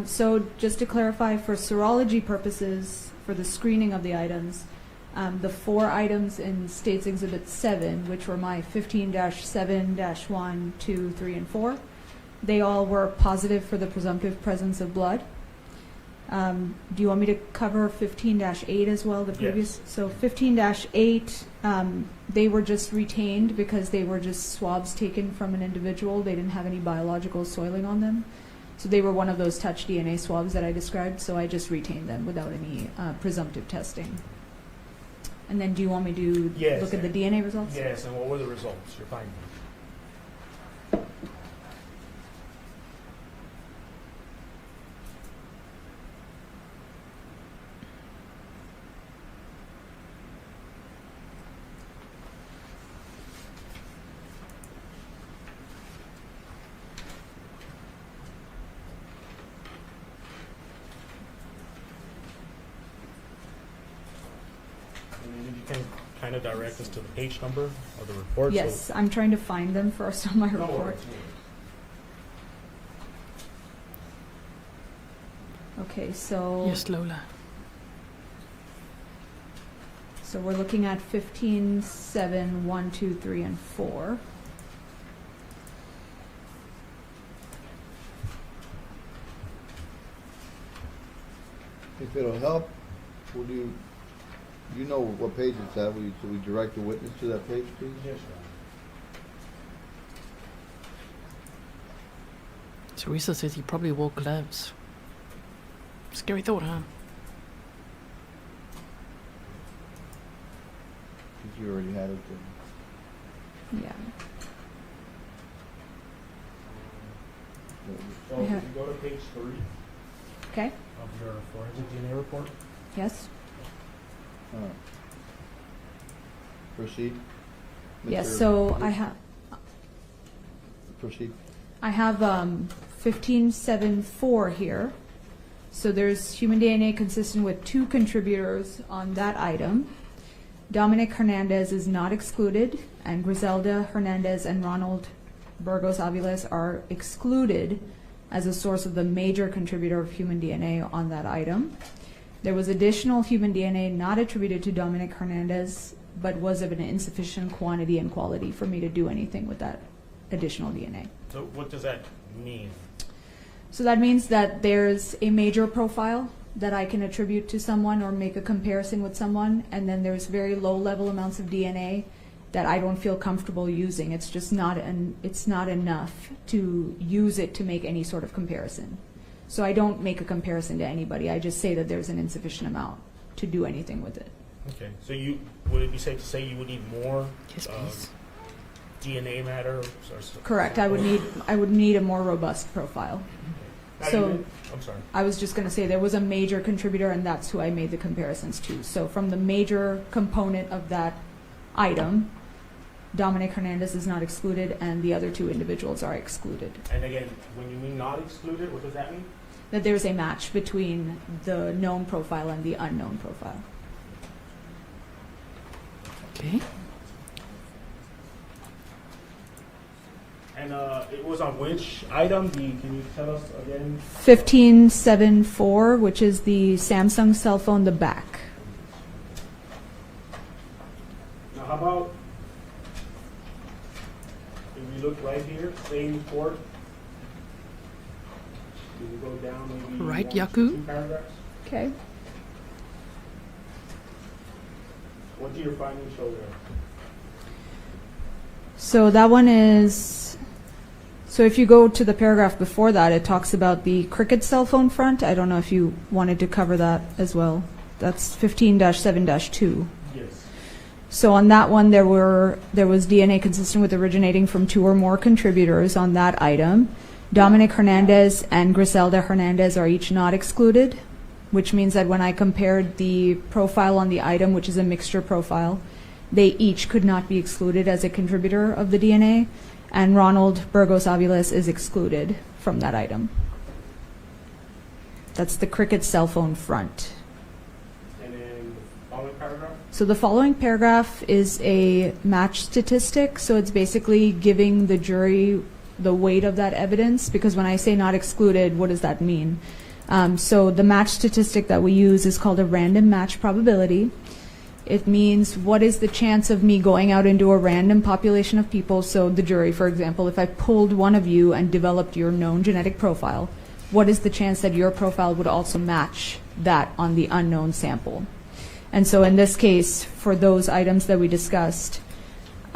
So just to clarify, for serology purposes, for the screening of the items, the 4 items in State's Exhibit 7, which were my 15-7-1, 2, 3, and 4, they all were positive for the presumptive presence of blood. Do you want me to cover 15-8 as well, the previous? Yes. So 15-8, they were just retained because they were just swabs taken from an individual. They didn't have any biological soiling on them. So they were one of those touch DNA swabs that I described, so I just retained them without any presumptive testing. And then do you want me to look at the DNA results? Yes, and what were the results, your findings? can kind of direct us to the page number of the report. Yes, I'm trying to find them first on my No report. worries. Okay, so Yes, Lola. so we're looking at 15.7, 1, 2, 3, and 4. If it'll help, would you know what page it's at? Should we direct the witness to that page, please? Yes, Teresa says he probably wore gloves. Scary thought, huh? Because you already had it then. Yeah. So I if have- you go to page 3 Okay. of your forensic DNA report. Yes. Proceed. Yes. Mr. So I have Proceed. 15.7.4 here. So there's human DNA consistent with 2 contributors on that item. Dominic Hernandez is not excluded, and Grizelda Hernandez and Ronald Burgos-Aviles are excluded as a source of the major contributor of human DNA on that item. There was additional human DNA not attributed to Dominic Hernandez, but was of an insufficient quantity and quality for me to do anything with that additional DNA. So what does that mean? So that means that there's a major profile that I can attribute to someone or make a comparison with someone, and then there's very low level amounts of DNA that I don't feel comfortable using. It's just not it's not enough to use it to make any sort of comparison. So I don't make a comparison to anybody. I just say that there's an insufficient amount to do anything with it. Okay. So would it be safe to say you would need more Yes, please. DNA matter? Correct. I would need a more robust profile. So I'm sorry. I was just going to say there was a major contributor, and that's who I made the comparisons to. So from the major component of that item, Dominic Hernandez is not excluded, and the other 2 individuals are excluded. And again, when you mean not excluded, what does that mean? That there's a match between the known profile and the unknown profile. Okay. And it was on which item? Can you tell us again? 15.7.4, which is the Samsung cell phone, the back. Now, how about if we look right here, same report? Do we go down maybe Right, 1 to Yaku? 2 paragraphs? Okay. What do your findings show there? So that one is. So if you go to the paragraph before that, it talks about the Cricket cell phone front. I don't know if you wanted to cover that as well. That's 15-7-2. Yes. So on that one, there was DNA consistent with originating from 2 or more contributors on that item. Dominic Hernandez and Grizelda Hernandez are each not excluded, which means that when I compared the profile on the item, which is a mixture profile, they each could not be excluded as a contributor of the DNA, and Ronald Burgos-Aviles is excluded from that item. That's the Cricket cell phone front. And then the following paragraph? So the following paragraph is a match statistic, so it's basically giving the jury the weight of that evidence, because when I say not excluded, what does that mean? So the match statistic that we use is called a random match probability. It means what is the chance of me going out into a random population of people, so the jury, for example, if I pulled one of you and developed your known genetic profile, what is the chance that your profile would also match that on the unknown sample? And so in this case, for those items that we discussed,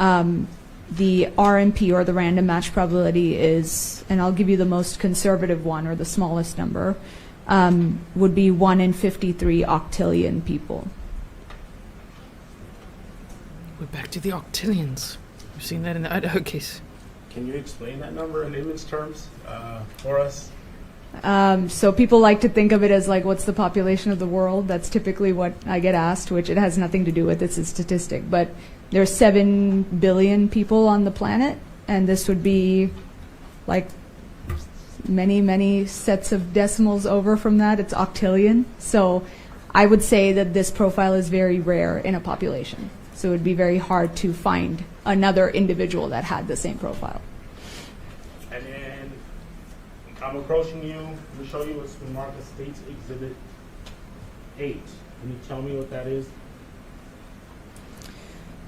the RMP, or the random match probability, is, and I'll give you the most conservative one, or the smallest number, would be 1 in 53 octillion people. We're back to the octillions. We've seen that in the Idaho case. Can you explain that number in layman's terms for us? So people like to think of it as like, what's the population of the world? That's typically what I get asked, which it has nothing to do with. It's a statistic. But there's 7 billion people on the planet, and this would be like many, many sets of decimals over from that. It's octillion. So I would say that this profile is very rare in a population. So it would be very hard to find another individual that had the same profile. And then I'm approaching you to show you what's been marked as State's Exhibit 8. Can you tell me what that is?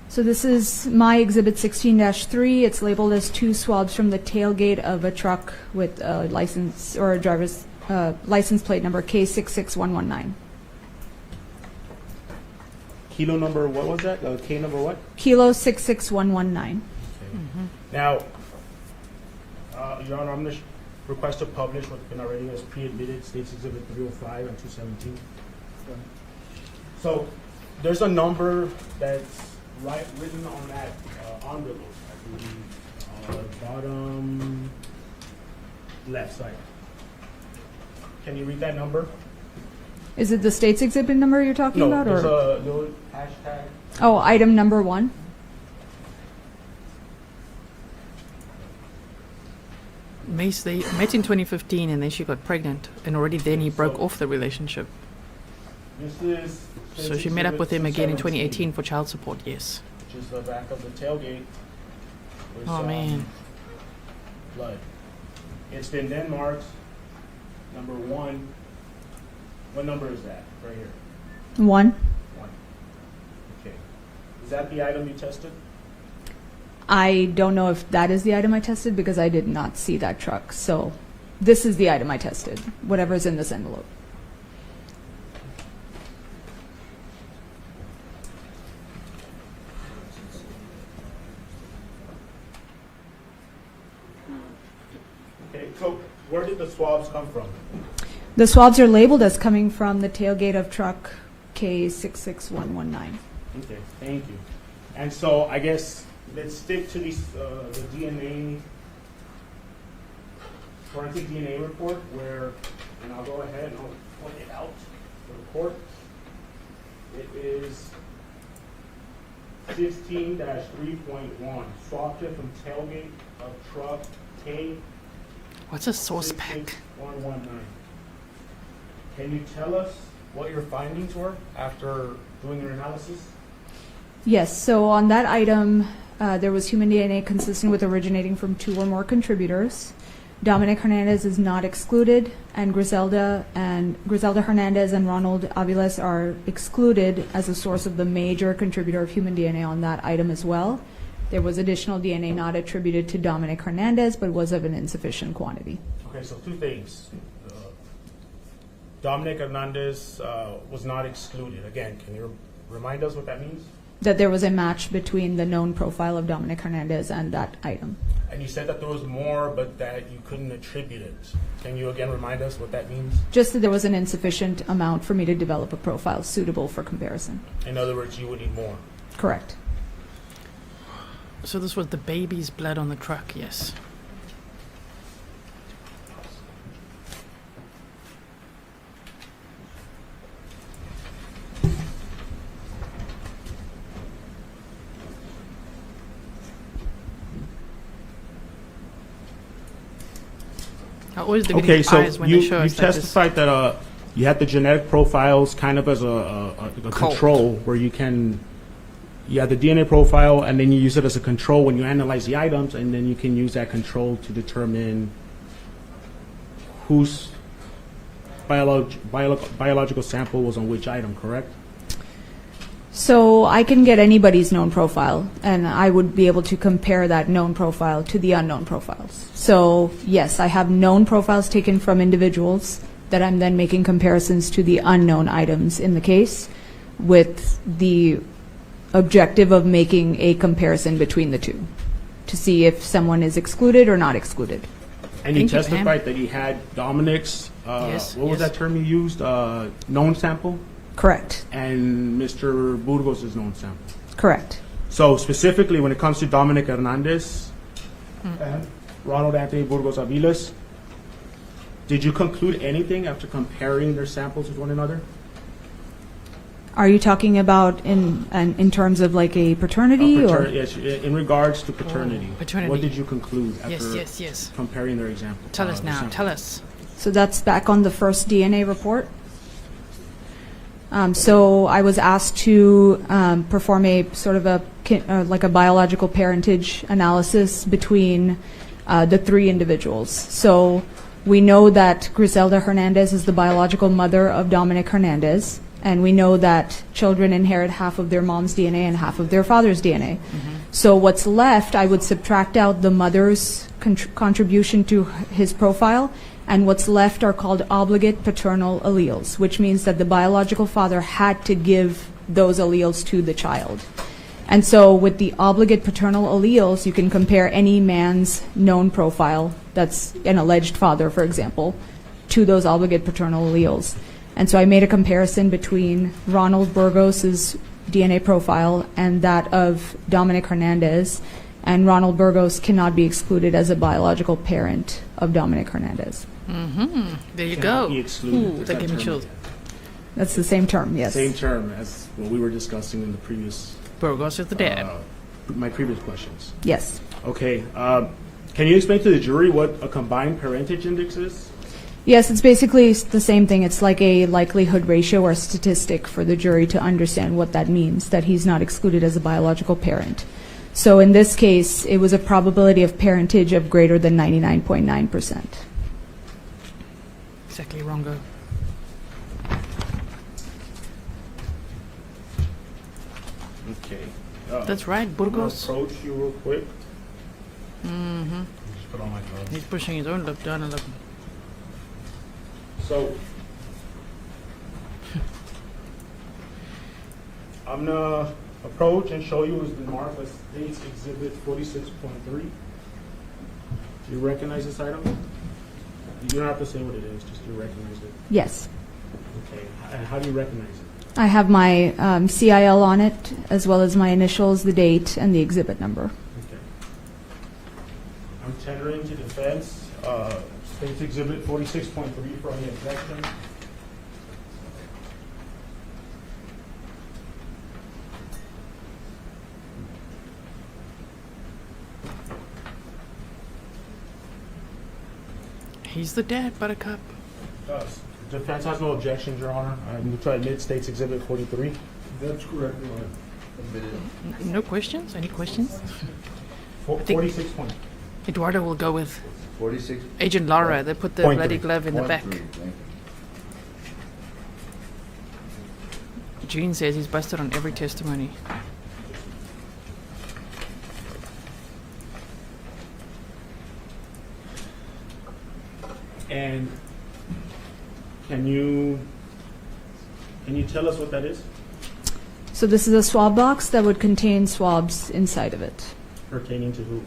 So this is my Exhibit 16-3. It's labeled as 2 swabs from the tailgate of a truck with a license or a driver's license plate number K66119. Kilo number, what was that? K number what? Kilo 66119. Okay. Now, Your Honor, I'm going to request to publish what's been already as pre-admitted, State's Exhibit 305 and 217. So there's a number that's written on that envelope, I believe, bottom left side. Can you read that number? Is it the state's exhibit number you're talking about? No, there's or? a little hashtag. Oh, item number 1. Mace, they met in 2015 and then she got pregnant, and already then he broke off the relationship. This is. So she met up with him again in 2018 for child support, yes. Which is the back of the tailgate. With, Oh, man. Blood. It's been then marked number 1. What number is that? Right here. 1. 1. Okay. Is that the item you tested? I don't know if that is the item I tested because I did not see that truck. So this is the item I tested, whatever's in this envelope. Okay, so where did the swabs come from? The swabs are labeled as coming from the tailgate of truck K66119. Okay, thank you. And so I guess let's stick to these, the DNA, forensic DNA report where, and I'll go ahead and I'll point it out for the court. It is 16-3.1, swab kit from tailgate of truck K. What's a source pack? 119. Can you tell us what your findings were after doing your analysis? Yes, so on that item, there was human DNA consistent with originating from 2 or more contributors. Dominic Hernandez is not excluded, and Grizelda Hernandez and Ronald Aviles are excluded as a source of the major contributor of human DNA on that item as well. There was additional DNA not attributed to Dominic Hernandez, but was of an insufficient quantity. Okay, so 2 things. Dominic Hernandez was not excluded. Again, can you remind us what that means? That there was a match between the known profile of Dominic Hernandez and that item. And you said that there was more, but that you couldn't attribute it. Can you again remind us what that means? Just that there was an insufficient amount for me to develop a profile suitable for comparison. In other words, you would need more. Correct. So this was the baby's blood on the truck, yes. I always look Okay, at so eyes when you they show us that this- testified that you had the genetic profiles kind of as a control where you had the DNA profile and then you use it as a control when you analyze the items, and then you can use that control to determine whose biological sample was on which item, correct? So I can get anybody's known profile, and I would be able to compare that known profile to the unknown profiles. So yes, I have known profiles taken from individuals that I'm then making comparisons to the unknown items in the case with the objective of making a comparison between the two to see if someone is excluded or not excluded. And you Thank you, Pam. testified that he had Dominic's, Yes, what was yes. that term you used, known sample? Correct. And Mr. Burgos' known sample. Correct. So specifically when it comes to Dominic Hernandez and Ronald Anthony Burgos-Aviles, did you conclude anything after comparing their samples with one another? Are you talking about in terms of like a paternity or? Yes, in regards to paternity. paternity. What did you conclude after Yes. comparing their example? Tell us now, samples? tell us. So that's back on the first DNA report. So I was asked to perform a sort of like a biological parentage analysis between the three individuals. So we know that Grizelda Hernandez is the biological mother of Dominic Hernandez, and we know that children inherit half of their mom's DNA and half of their father's DNA. So what's left, I would subtract out the mother's contribution to his profile, and what's left are called obligate paternal alleles, which means that the biological father had to give those alleles to the child. And so with the obligate paternal alleles, you can compare any man's known profile that's an alleged father, for example, to those obligate paternal alleles. And so I made a comparison between Ronald Burgos' DNA profile and that of Dominic Hernandez, and Ronald Burgos cannot be excluded as a biological parent of Dominic Hernandez. There you Cannot go. be excluded. Ooh, Is that that gave me term- chills. That's the same term, yes. Same term as what we were discussing in the previous, Burgos is the dad. my previous questions. Yes. Okay, can you explain to the jury what a combined parentage index is? Yes, it's basically the same thing. It's like a likelihood ratio or statistic for the jury to understand what that means, that he's not excluded as a biological parent. So in this case, it was a probability of parentage of greater than 99.9%. Exactly, Rongo. Okay. That's right, I'm gonna Burgos. approach you real quick. He's pushing his own lip down a little. So, I'm gonna approach and show you as the mark as State's Exhibit 46.3. Do you recognize this item? You don't have to say what it is, just you recognize it. Yes. Okay. And how do you recognize it? I have my CIL on it, as well as my initials, the date, and the exhibit number. Okay. I'm tendering to defense State's Exhibit 46.3 for any objection. He's the dad, Buttercup. Defense has no objections, Your Honor. I move to admit State's Exhibit 43. That's correct, Your Honor. No questions? Any questions? think- 46 point. Eduardo will go with 46. Agent Lara. They put the Point bloody three. glove in the back. Thank you. Gene says he's busted on every testimony. And can you tell us what that is So this is a swab box that would contain swabs inside of it. pertaining to who?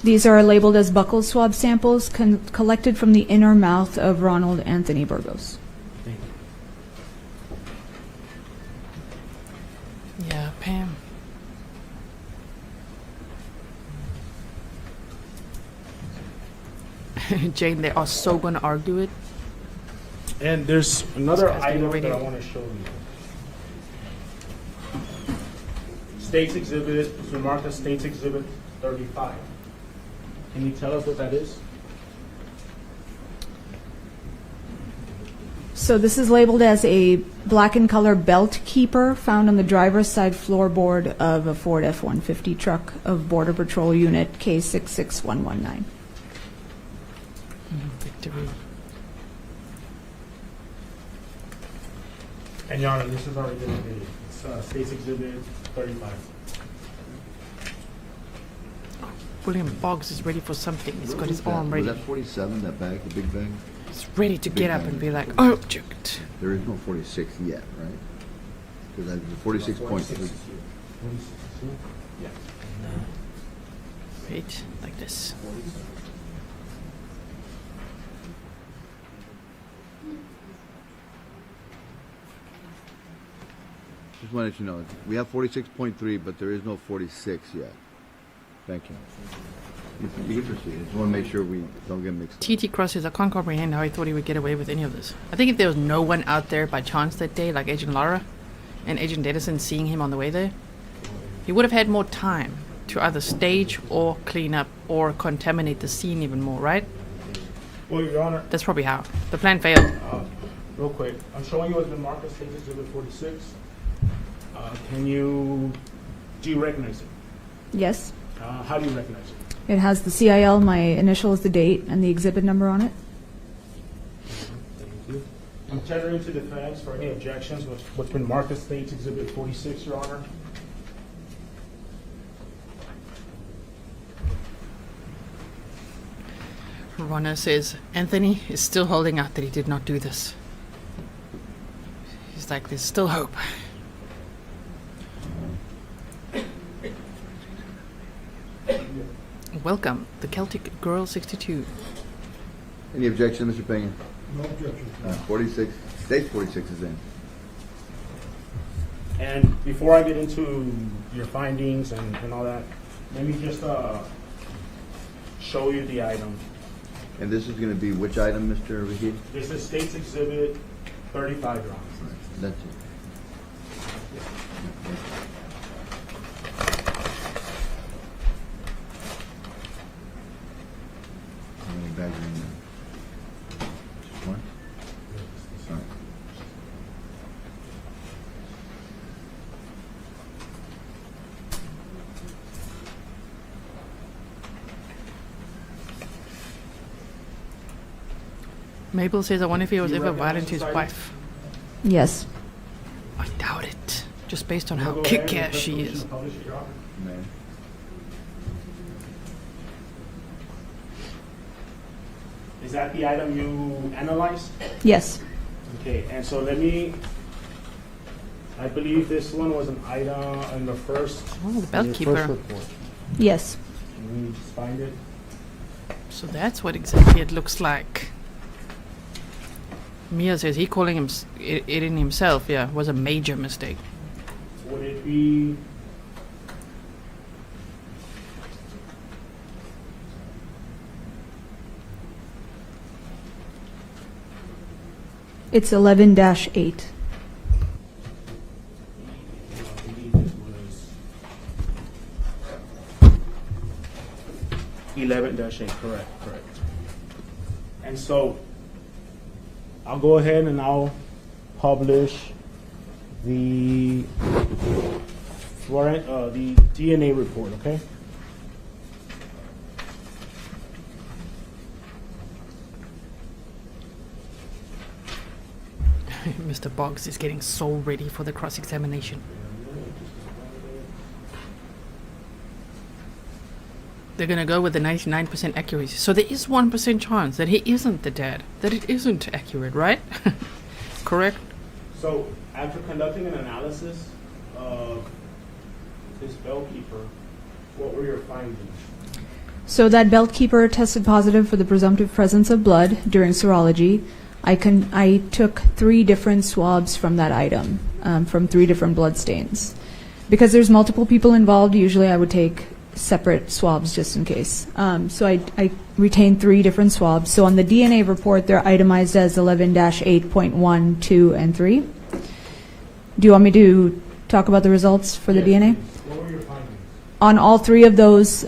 These are labeled as buccal swab samples collected from the inner mouth of Ronald Anthony Burgos. Thank you. Yeah, Pam. Jane, they are so going to argue it. And there's another This guy's getting item ready. that I want to show you. State's Exhibit, it's marked as State's Exhibit 35. Can you tell us what that is? So this is labeled as a black in color belt keeper found on the driver's side floorboard of a Ford F-150 truck of Border Patrol Unit K66119. Victory. And Your Honor, this is already been admitted. It's State's Exhibit 35. William Boggs is ready for something. He's got his arm Was ready. that 47, that bag, the big bag? He's ready to Big get up bag. and be like, oh, object. There is no 46 yet, right? Because the 46.3. Yeah. Right, like this. Just wanted to know, we have 46.3, but there is no 46 yet. Thank you. You can proceed. I just want to make sure we don't get mixed up. TT Cross says, I can't comprehend how he thought he would get away with any of this. I think if there was no one out there by chance that day, like Agent Lara and Agent Edison seeing him on the way there, he would have had more time to either stage or clean up or contaminate the scene even more, right? Well, Your Honor, That's probably how. The plan failed. real quick. I'm showing you what's been marked as State's Exhibit 46. Do you recognize it? Yes. How do you recognize it? It has the CIL, my initial is the date, and the exhibit number on it. Thank you. I'm tendering to defense for any objections with what's been marked as State's Exhibit 46, Your Honor. Rona says Anthony is still holding out that he did not do this. He's like, there's still hope. Welcome, the Celtic Girl 62. Any objection, Mr. Pena? No objection. 46, State 46 is in. And before I get into your findings and all that, let me just show you the item. And this is going to be which item, Mr. Vahid? This is State's Exhibit 35, Your Honor. That's it. How many bags are in there? Just one? All right. Mabel says, I wonder if he was You ever recognize violent to his this item? wife. Yes. I doubt it. Just based on how We'll go ahead kick-ass and she resolution is. publish it, Your Honor. Man. Is that the item you analyzed? Yes. Okay, and so I believe this one was an item in the first. Oh, the in your belt first keeper. report. Yes. Can we just find it? So that's what exactly it looks like. Mia says he calling it in himself, yeah, was a major mistake. Would it be? It's 11-8. I believe it was 11-8. Correct. And so I'll go ahead and I'll publish the DNA report. Okay. Mr. Boggs is getting so ready for the cross-examination. They're going to go with the 99% accuracy. So there is 1% chance that he isn't the dad, that it isn't accurate, right? Correct? So after conducting an analysis of this bellkeeper, what were your findings? So that belt keeper tested positive for the presumptive presence of blood during serology. I took 3 different swabs from that item, from 3 different blood stains. Because there's multiple people involved, usually I would take separate swabs just in case. So I retained 3 different swabs. So on the DNA report, they're itemized as 11-8.1, 2, and 3. Do you want me to talk about the results for the DNA? What were your findings? On all 3 of those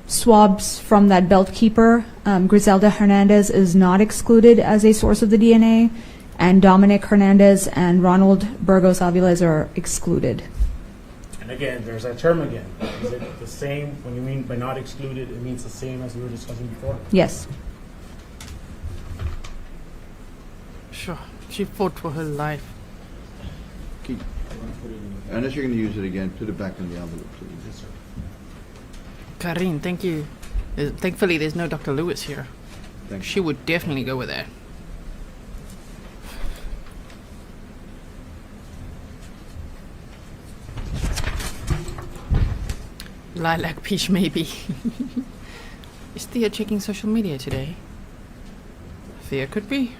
swabs from that belt keeper, Grizelda Hernandez is not excluded as a source of the DNA, and Dominic Hernandez and Ronald Burgos-Aviles are excluded. And again, there's that term again. Is it the same when you mean by not excluded? It means the same as we were discussing before. Yes. Sure. She fought for her life. Unless you're going to use it again, put it back in the envelope, please. Yes, sir. Karine, thank you. Thankfully, there's no Dr. Lewis here. Thank you. She would definitely go with that. Lilac peach, maybe. Is Thea checking social media today? Thea could be.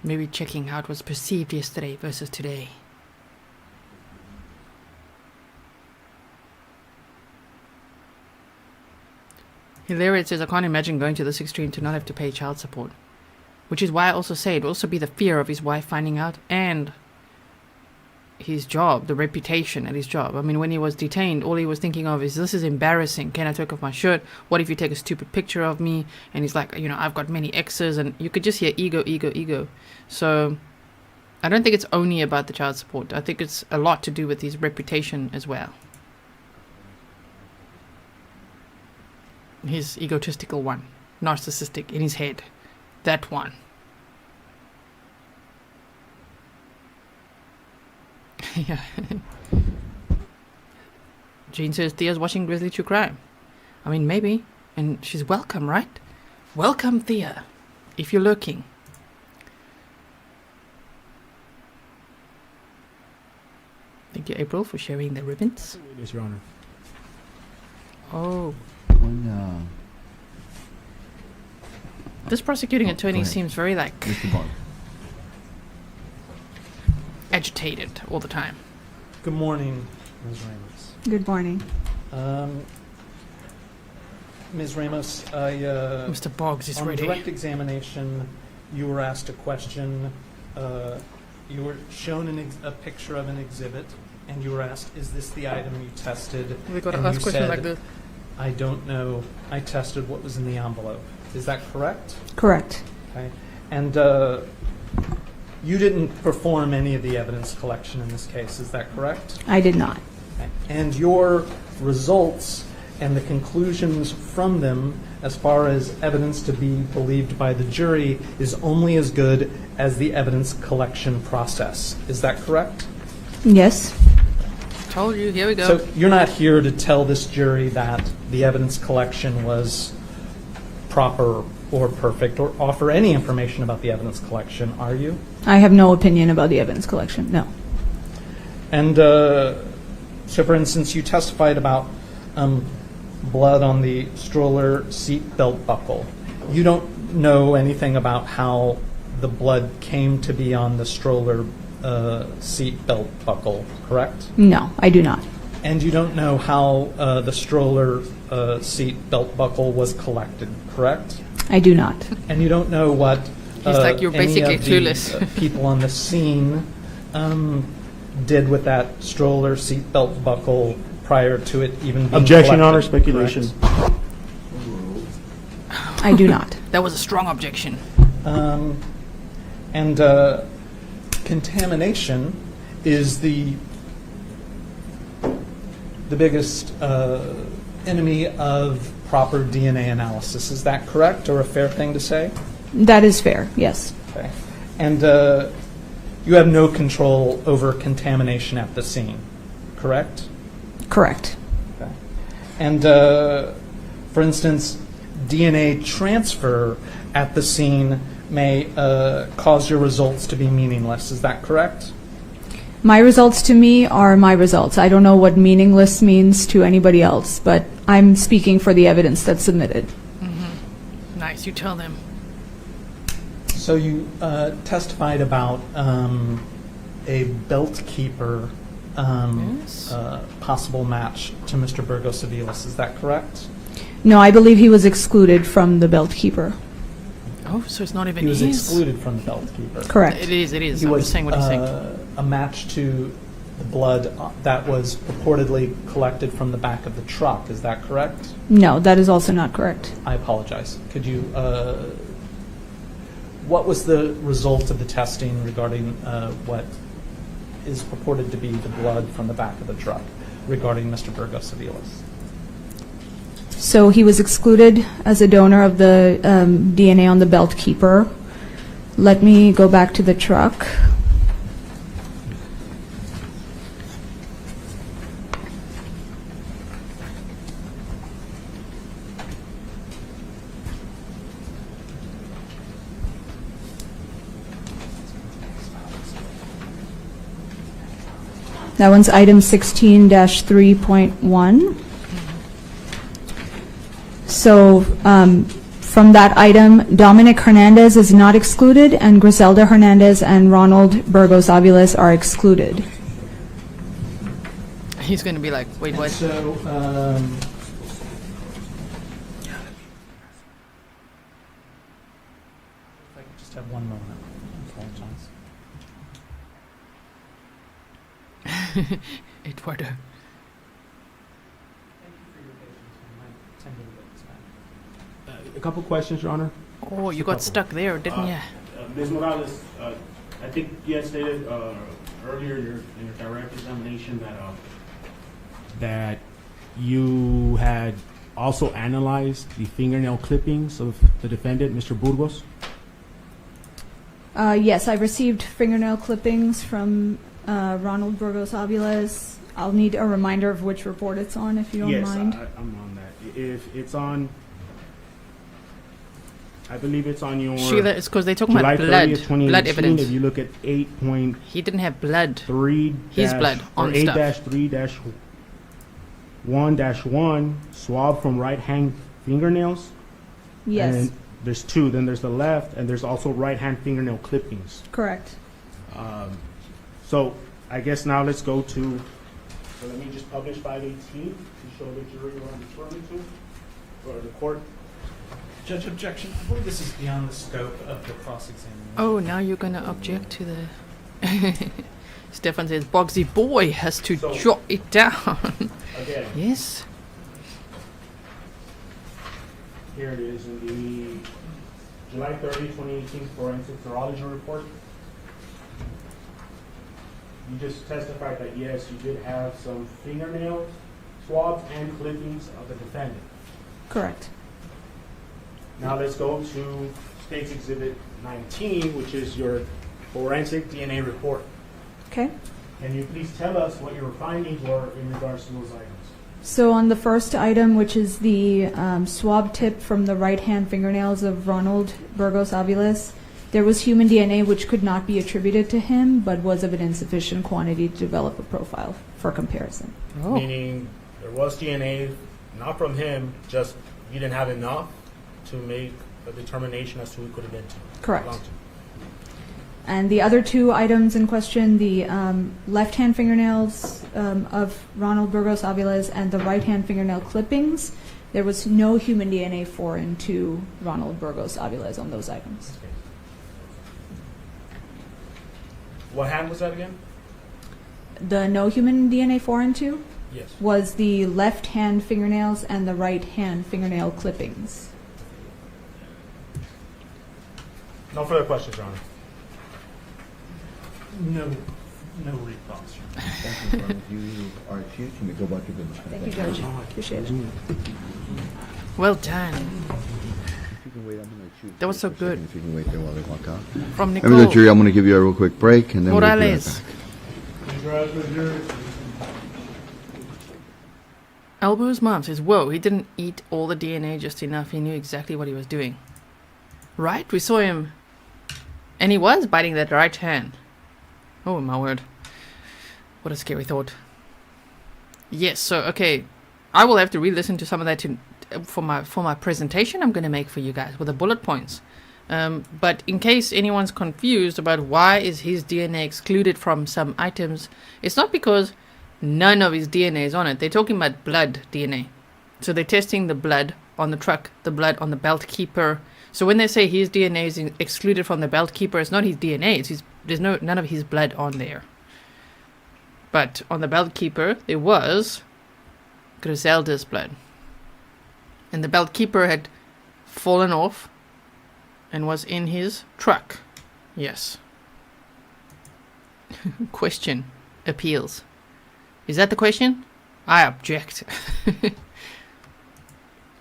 Maybe checking how it was perceived yesterday versus today. Hilarious says, I can't imagine going to this extreme to not have to pay child support. Which is why I also say it would also be the fear of his wife finding out and his job, the reputation at his job. I mean, when he was detained, all he was thinking of is, this is embarrassing. Can I take off my shirt? What if you take a stupid picture of me? And he's like, I've got many exes, and you could just hear ego, ego, ego. So I don't think it's only about the child support. I think it's a lot to do with his reputation as well. His egotistical one, narcissistic in his head, that one. Yeah. Jean says Thea's watching Grizzly True Crime. I mean, maybe. And she's welcome, right? Welcome, Thea, if you're lurking. Thank you, April, for sharing the ribbons. Yes, Your Honor. Oh. When, This prosecuting attorney ahead. seems very, Mr. Boggs. agitated all the time. Good morning, Ms. Ramos. Good morning. Ms. Ramos, Mr. Boggs is on ready. direct examination, you were asked a question. You were shown a picture of an exhibit, and you were asked, "Is this the item you tested?" We got to And ask you questions said, like this. "I don't know. I tested what was in the envelope." Is that correct? Correct. Okay. And you didn't perform any of the evidence collection in this case. Is that correct? I did not. Okay. And your results and the conclusions from them, as far as evidence to be believed by the jury, is only as good as the evidence collection process. Is that correct? Yes. Told you, here we go. So you're not here to tell this jury that the evidence collection was proper or perfect, or offer any information about the evidence collection, are you? I have no opinion about the evidence collection, no. And so, for instance, you testified about blood on the stroller seat belt buckle. You don't know anything about how the blood came to be on the stroller seat belt buckle, correct? No, I do not. And you don't know how the stroller seat belt buckle was collected, correct? I do not. And you don't know what He's like, you're any basically of the, clueless. People on the scene did with that stroller seat belt buckle prior to it even being Objection, Honor, collected, speculation. correct? I do not. That was a strong objection. And contamination is the biggest enemy of proper DNA analysis. Is that correct, or a fair thing to say? That is fair, yes. Okay. And you have no control over contamination at the scene, correct? Correct. Okay. And for instance, DNA transfer at the scene may cause your results to be meaningless. Is that correct? My results to me are my results. I don't know what meaningless means to anybody else, but I'm speaking for the evidence that's submitted. Nice, you tell them. So you testified about a belt keeper Yes. possible match to Mr. Burgos-Aviles. Is that correct? No, I believe he was excluded from the belt keeper. Oh, so it's not even He was his. excluded from the belt keeper. Correct. It is. He I'm was just saying what he's saying. a match to the blood that was purportedly collected from the back of the truck. Is that correct? No, that is also not correct. I apologize. Could you, what was the result of the testing regarding what is purported to be the blood from the back of the truck regarding Mr. Burgos-Aviles? So he was excluded as a donor of the DNA on the belt keeper. Let me go back to the truck. That one's item 16-3.1. So from that item, Dominic Hernandez is not excluded, and Grizelda Hernandez and Ronald Burgos-Aviles are excluded. He's going to be like, wait, And what? so, if I could just have one moment. I apologize. Eduardo. A couple questions, Your Honor. Oh, you got stuck there, didn't you? Ms. Morales, I think you had stated earlier in your direct examination that you had also analyzed the fingernail clippings of the defendant, Mr. Burgos. Yes, I received fingernail clippings from Ronald Burgos-Aviles. I'll need a reminder of which report it's on, if you don't mind. Yes, I'm on that. If it's on, I believe it's on your Sheila, it's because they're talking July about blood. 30th, 2018. Blood evidence. If you look at 8.3 He didn't have blood. His blood on stuff. 8-3-1-1 swab from right hand fingernails. Yes, And there's two. Then there's the left, and there's also right hand fingernail clippings. correct. So I guess now let's go to. So let me just publish 518 to show the jury what I'm referring to, or the court. Judge, objection. I believe this is beyond the scope of the cross-examination. Oh, now you're going to object to the... Stefan says, Boggsy boy has to So- jot it down. Again, Yes. here it is in the July 30, 2018 forensic serology report. You just testified that yes, you did have some fingernail swabs and clippings of the defendant. Correct. Now let's go to State's Exhibit 19, which is your forensic DNA report. Okay. Can you please tell us what your findings were in regards to those items? So on the first item, which is the swab tip from the right-hand fingernails of Ronald Burgos-Aviles, there was human DNA which could not be attributed to him, but was of an insufficient quantity to develop a profile for comparison. Oh. Meaning there was DNA, not from him, just you didn't have enough to make a determination as to who it could have been to. Correct. belonged to. And the other two items in question, the left-hand fingernails of Ronald Burgos-Aviles and the right-hand fingernail clippings, there was no human DNA foreign to Ronald Burgos-Aviles on those items. Okay. What hand was that again? The no human DNA foreign to Yes. was the left-hand fingernails and the right-hand fingernail clippings. No further questions, Your Honor. No recalls. Thank you. You are excused. You may go about your business. Thank you, Judge. Appreciate it. Well done. If you can wait, I'm gonna shoot That was so for a second, good. If you can wait there while they walk out. From Remember the Nicola. jury, I'm going to give you a real quick break, and then we'll be right Morales. back. Elbow's mom says, whoa, he didn't eat all the DNA just enough. He knew exactly what he was doing. Right? We saw him. And he was biting that right hand. Oh, my word. What a scary thought. Yes, so, okay. I will have to re-listen to some of that for my presentation I'm going to make for you guys with the bullet points. But in case anyone's confused about why is his DNA excluded from some items, it's not because none of his DNA is on it. They're talking about blood DNA. So they're testing the blood on the truck, the blood on the belt keeper. So when they say his DNA is excluded from the belt keeper, it's not his DNA. There's none of his blood on there. But on the belt keeper, there was Grizelda's blood. And the belt keeper had fallen off and was in his truck. Yes. Question. Appeals. Is that the question? I object.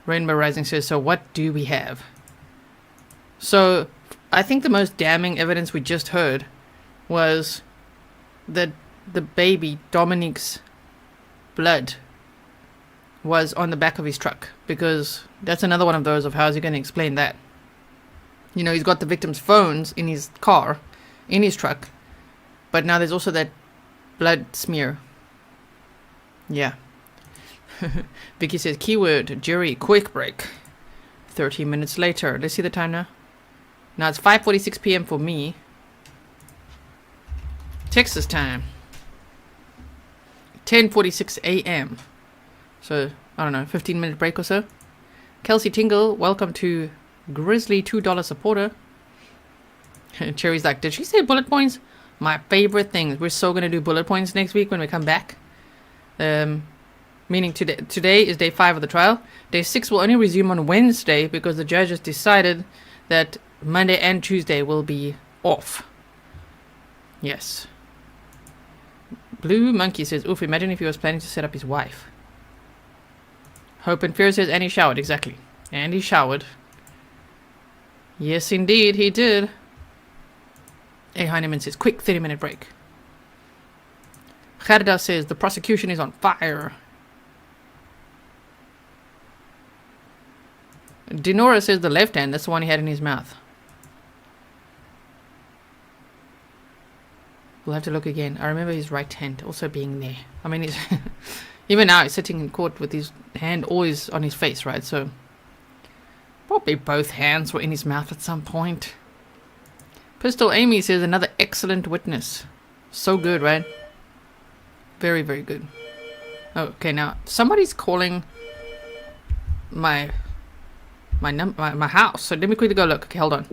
Rainbow Rising says, so what do we have? So, I think the most damning evidence we just heard was that the baby, Dominic's blood, was on the back of his truck. Because that's another one of those of how is he going to explain that? You know, he's got the victim's phones in his car, in his truck. But now there's also that blood smear. Yeah. Vicky says, keyword, jury, quick break. 13 minutes later. Let's see the time now. Now it's 5:46 p.m. for me. Texas time. 10:46 a.m. So, I don't know, 15-minute break or so. Kelsey Tingle, welcome to Grizzly $2 supporter. Cherry's like, did she say bullet points? My favorite things. We're so going to do bullet points next week when we come back. Meaning today is day 5 of the trial. Day 6 will only resume on Wednesday because the judge has decided that Monday and Tuesday will be off. Yes. Blue Monkey says, oof, imagine if he was planning to set up his wife. Hope and Fear says, and he showered. Exactly. And he showered. Yes, indeed, he did. A. Heinemann says, quick 30-minute break. Gerda says, the prosecution is on fire. Dinora says the left hand, that's the one he had in his mouth. We'll have to look again. I remember his right hand also being there. I mean, he's even now he's sitting in court with his hand always on his face, right? So probably both hands were in his mouth at some point. Pistol Amy says another excellent witness. So good, right? Very, very good. Okay, now somebody's calling my house. So let me quickly go look. Okay, hold on.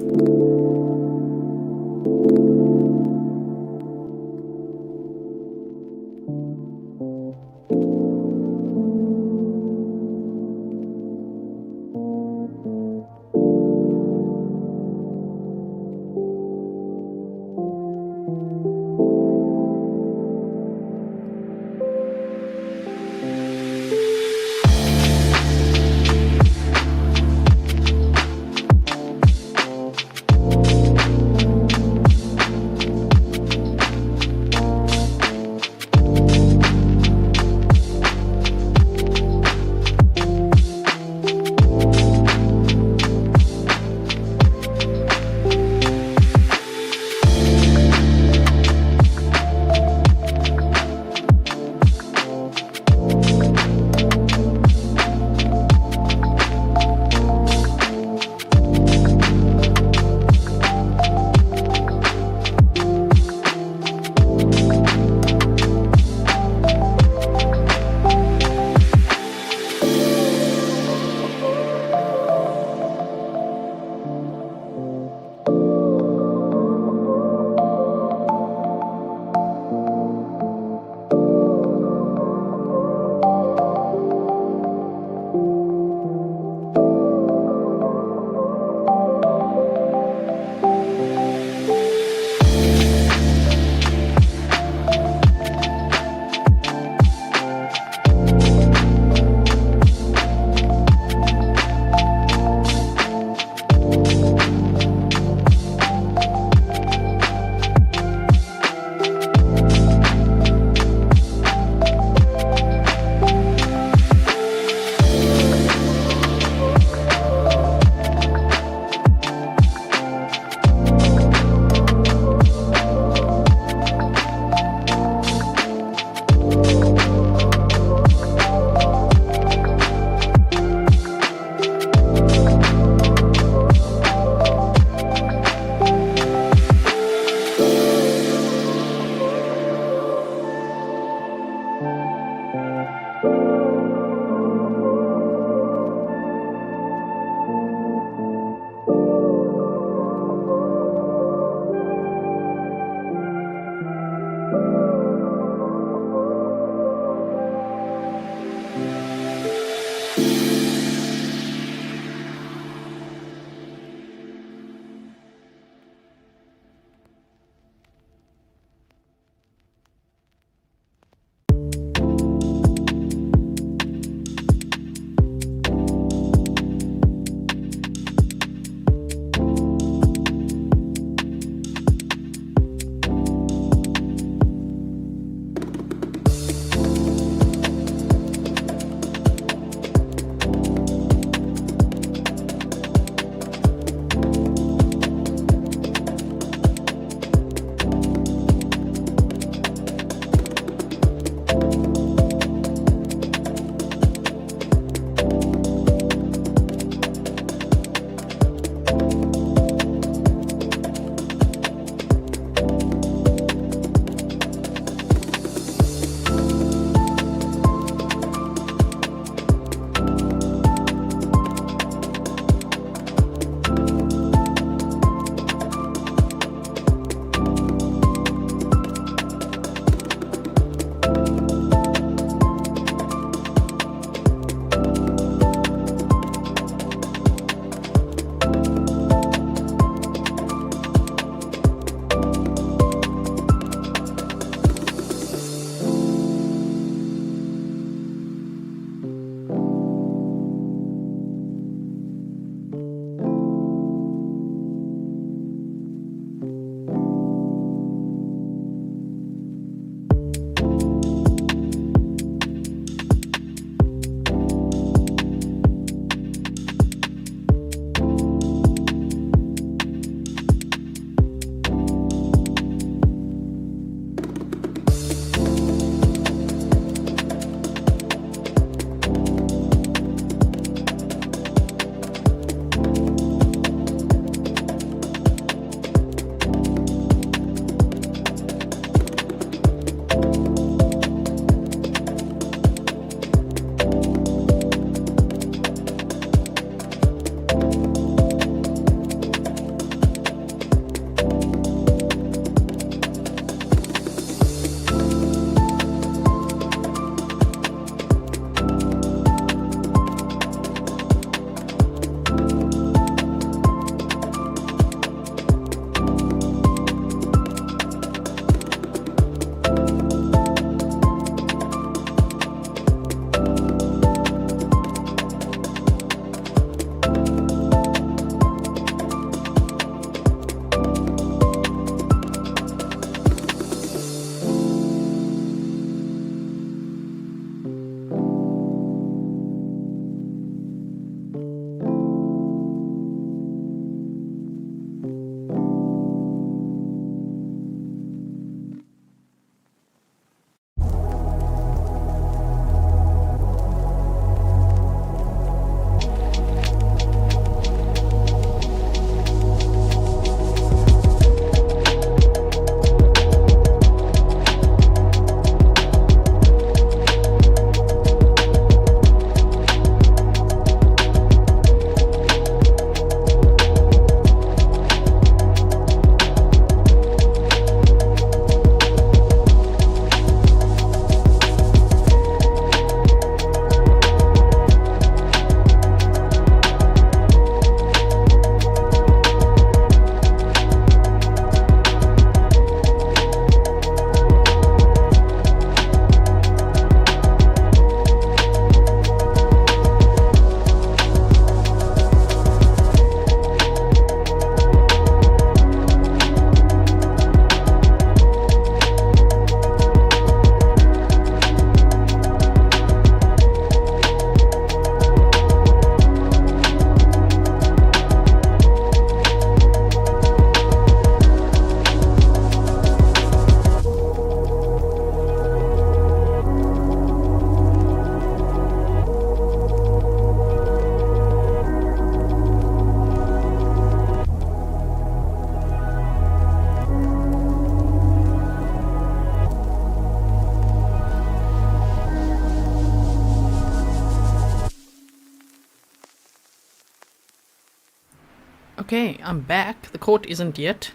Okay, I'm back. The court isn't yet.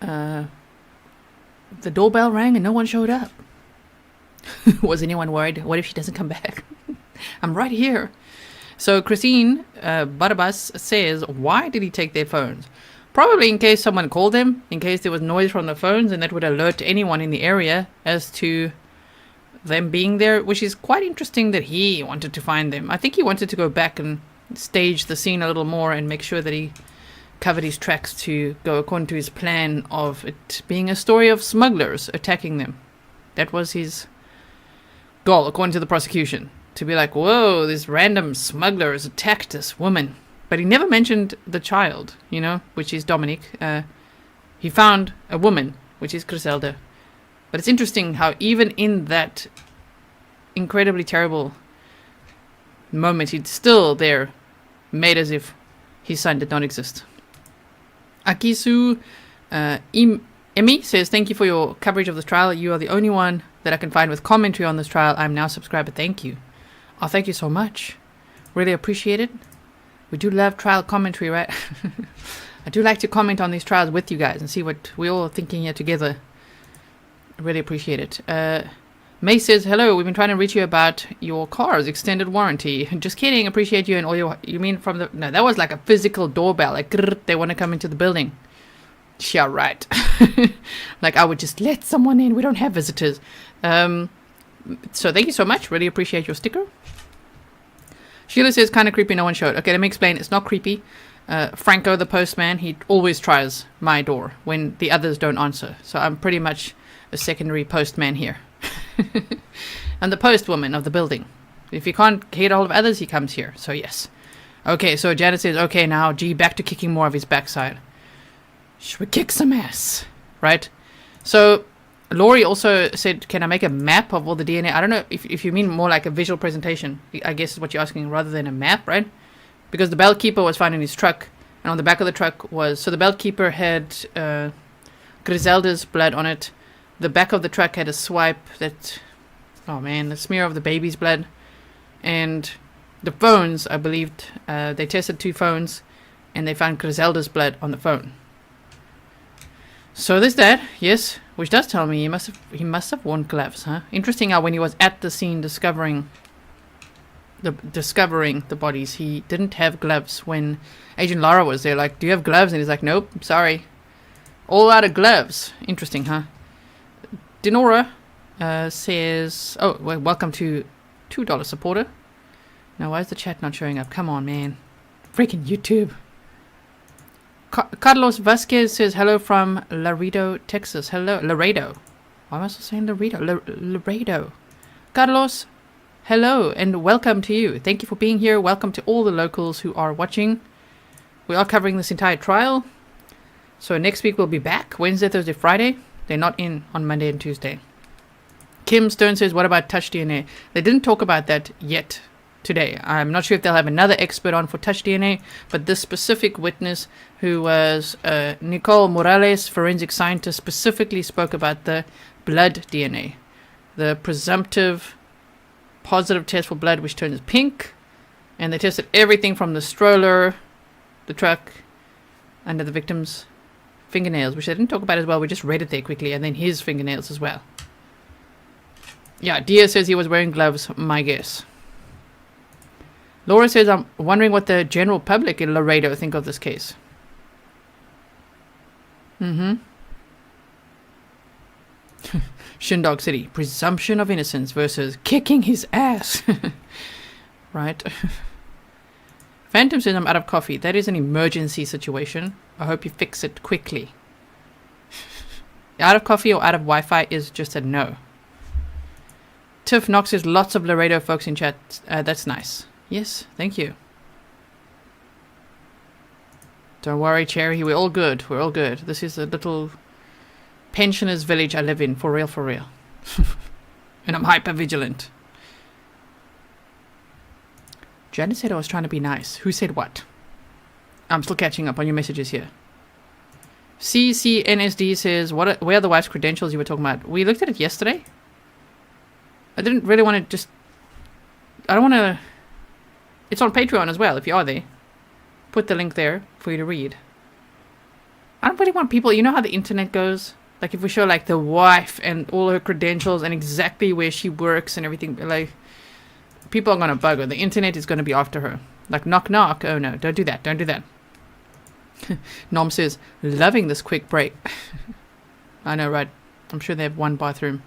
The doorbell rang and no one showed up. Was anyone worried? What if she doesn't come back? I'm right here. So Christine Barabas says, why did he take their phones? Probably in case someone called them, in case there was noise from the phones, and that would alert anyone in the area as to them being there, which is quite interesting that he wanted to find them. I think he wanted to go back and stage the scene a little more and make sure that he covered his tracks to go according to his plan of it being a story of smugglers attacking them. That was his goal, according to the prosecution. To be like, whoa, these random smugglers attacked this woman. But he never mentioned the child, you know, which is Dominic. He found a woman, which is Grizelda. But it's interesting how even in that incredibly terrible moment, he'd still there made as if his son did not exist. Akisu Emi says, thank you for your coverage of this trial. You are the only one that I can find with commentary on this trial. I'm now subscribed. Thank you. Oh, thank you so much. Really appreciate it. We do love trial commentary, right? I do like to comment on these trials with you guys and see what we're all thinking here together. Really appreciate it. May says, hello, we've been trying to reach you about your car's extended warranty. Just kidding, appreciate you and all your... You mean from the... No, that was like a physical doorbell. Like, grrr, they want to come into the building. Yeah, right. Like, I would just let someone in. We don't have visitors. So thank you so much. Really appreciate your sticker. Sheila says, kind of creepy, no one showed. Okay, let me explain. It's not creepy. Franco, the postman, he always tries my door when the others don't answer. So I'm pretty much a secondary postman here. I'm the postwoman of the building. If you can't get hold of others, he comes here. So yes. Okay, so Janet says, okay, now, G, back to kicking more of his backside. Should we kick some ass? Right? So Laurie also said, can I make a map of all the DNA? I don't know if you mean more like a visual presentation, I guess is what you're asking, rather than a map, right? Because the belt keeper was found in his truck, and on the back of the truck was... So the belt keeper had Grizelda's blood on it. The back of the truck had a swipe that... Oh man, the smear of the baby's blood. And the phones, I believed, they tested 2 phones, and they found Grizelda's blood on the phone. So there's that, yes, which does tell me he must have worn gloves, huh? Interesting how when he was at the scene discovering the bodies, he didn't have gloves. When Agent Lara was there, like, do you have gloves? And he's like, nope, sorry, all out of gloves. Interesting, huh? Denora says, oh, well, welcome to $2 supporter. Now, why is the chat not showing up? Come on, man, freaking YouTube. Carlos Vasquez says, hello from Laredo, Texas. Hello, Laredo. Why am I still saying Laredo? Laredo. Carlos, hello, and welcome to you. Thank you for being here. Welcome to all the locals who are watching. We are covering this entire trial. So next week we'll be back. Wednesday, Thursday, Friday. They're not in on Monday and Tuesday. Kim Stone says, what about touch DNA? They didn't talk about that yet today. I'm not sure if they'll have another expert on for touch DNA, but this specific witness, who was Nicola Morales, forensic scientist, specifically spoke about the blood DNA, the presumptive positive test for blood, which turns pink, and they tested everything from the stroller, the truck, under the victim's fingernails, which they didn't talk about as well. We just read it there quickly, and then his fingernails as well. Yeah, Dia says he was wearing gloves, my guess. Laura says, I'm wondering what the general public in Laredo think of this case. Shindog City, presumption of innocence versus kicking his ass. Right? Phantom says, I'm out of coffee. That is an emergency situation. I hope you fix it quickly. Out of coffee or out of Wi-Fi is just a no. Tiff Knox says, lots of Laredo folks in chat. That's nice. Yes, thank you. Don't worry, Cherry. We're all good. We're all good. This is a little pensioners village I live in. For real, for real. And I'm hyper vigilant. Janet said I was trying to be nice. Who said what? I'm still catching up on your messages here. CCNSD says, where are the wife's credentials you were talking about? We looked at it yesterday. I didn't really want to just... I don't want to... It's on Patreon as well, if you are there. put the link there for you to read. I don't really want people, you know how the internet goes? Like if we show like the wife and all her credentials and exactly where she works and everything, like people are going to bug her. The internet is going to be after her. Like knock knock. Oh no, don't do that. Don't do that. Nom says, loving this quick break. I know, right? I'm sure they have one bathroom.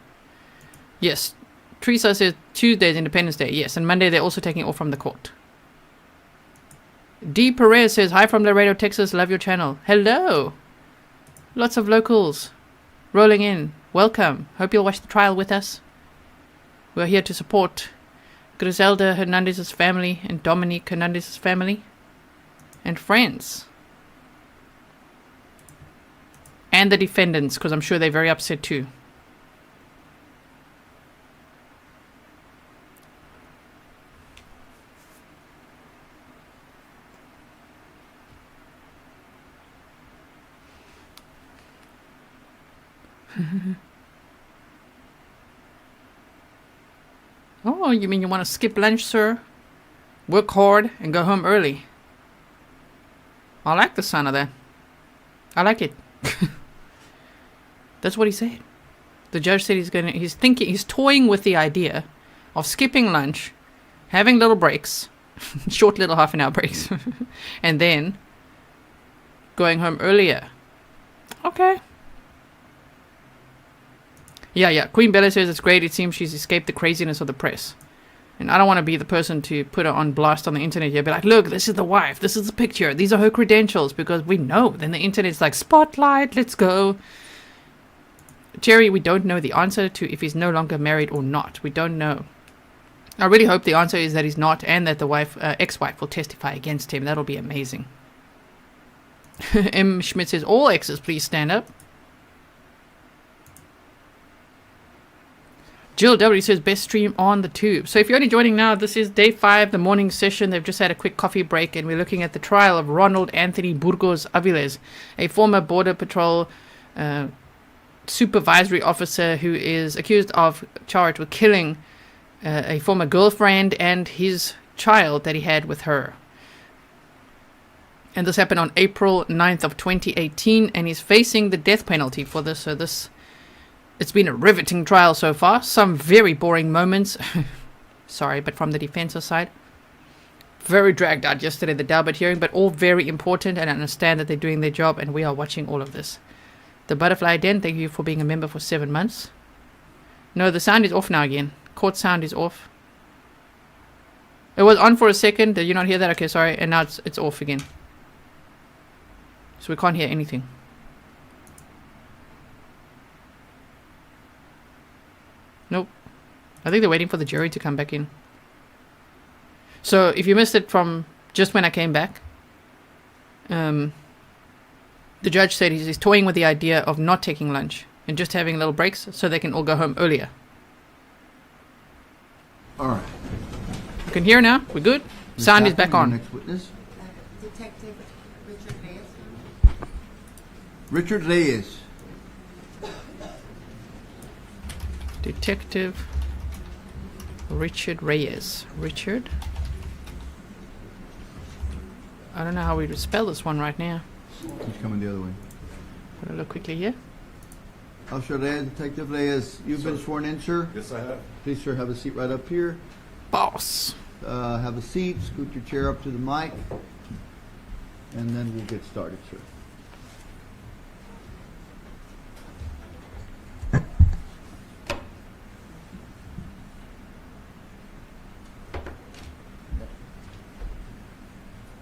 Yes. Teresa says Tuesday is Independence Day. Yes, and Monday they're also taking off from the court. D. Perez says, hi from Laredo, Texas. Love your channel. Hello. Lots of locals rolling in. Welcome. Hope you'll watch the trial with us. We're here to support Grizelda Hernandez's family and Dominic Hernandez's family and friends. And the defendants, because I'm sure they're very upset too. Oh, you mean you want to skip lunch, sir? Work hard and go home early. I like the sound of that. I like it. That's what he said. The judge said he's toying with the idea of skipping lunch, having little breaks, short little half an hour breaks, and then going home earlier. Okay. Yeah. Queen Bella says it's great. It seems she's escaped the craziness of the press. And I don't want to be the person to put her on blast on the internet here. Be like, look, this is the wife. This is the picture. These are her credentials. Because we know. Then the internet's like, spotlight, let's go. Jerry, we don't know the answer to if he's no longer married or not. We don't know. I really hope the answer is that he's not. And that the wife, ex-wife will testify against him. That'll be amazing. M. Schmidt says, all exes, please stand up. Jill W says, best stream on the tube. So if you're only joining now, this is day 5, the morning session. They've just had a quick coffee break, and we're looking at the trial of Ronald Anthony Burgos-Aviles, a former Border Patrol supervisory officer who is charged with killing a former girlfriend and his child that he had with her. And this happened on April 9th of 2018, and he's facing the death penalty for this. So it's been a riveting trial so far. Some very boring moments. Sorry, but from the defense's side. Very dragged out yesterday, the Dalbert hearing, but all very important, and I understand that they're doing their job, and we are watching all of this. The Butterfly Den, thank you for being a member for 7 months. No, the sound is off now again. Court sound is off. It was on for a second. Did you not hear that? Okay, sorry. And now it's off again. So we can't hear anything. Nope. I think they're waiting for the jury to come back in. So if you missed it from just when I came back, the judge said he's toying with the idea of not taking lunch and just having little breaks so they can all go home earlier. All right. You can hear now. We're good. Sound is back on. Next witness. Detective Richard Reyes. Richard Reyes. Detective Richard Reyes. Richard? I don't know how we would spell this one right now. He's coming the other way. Put a look quickly here. Officer Reyes, Detective Reyes, you've been sworn in, sir? Yes, I have. Please, sir, have a seat right up here. Boss. Have a seat, scoot your chair up to the mic, and then we'll get started, sir.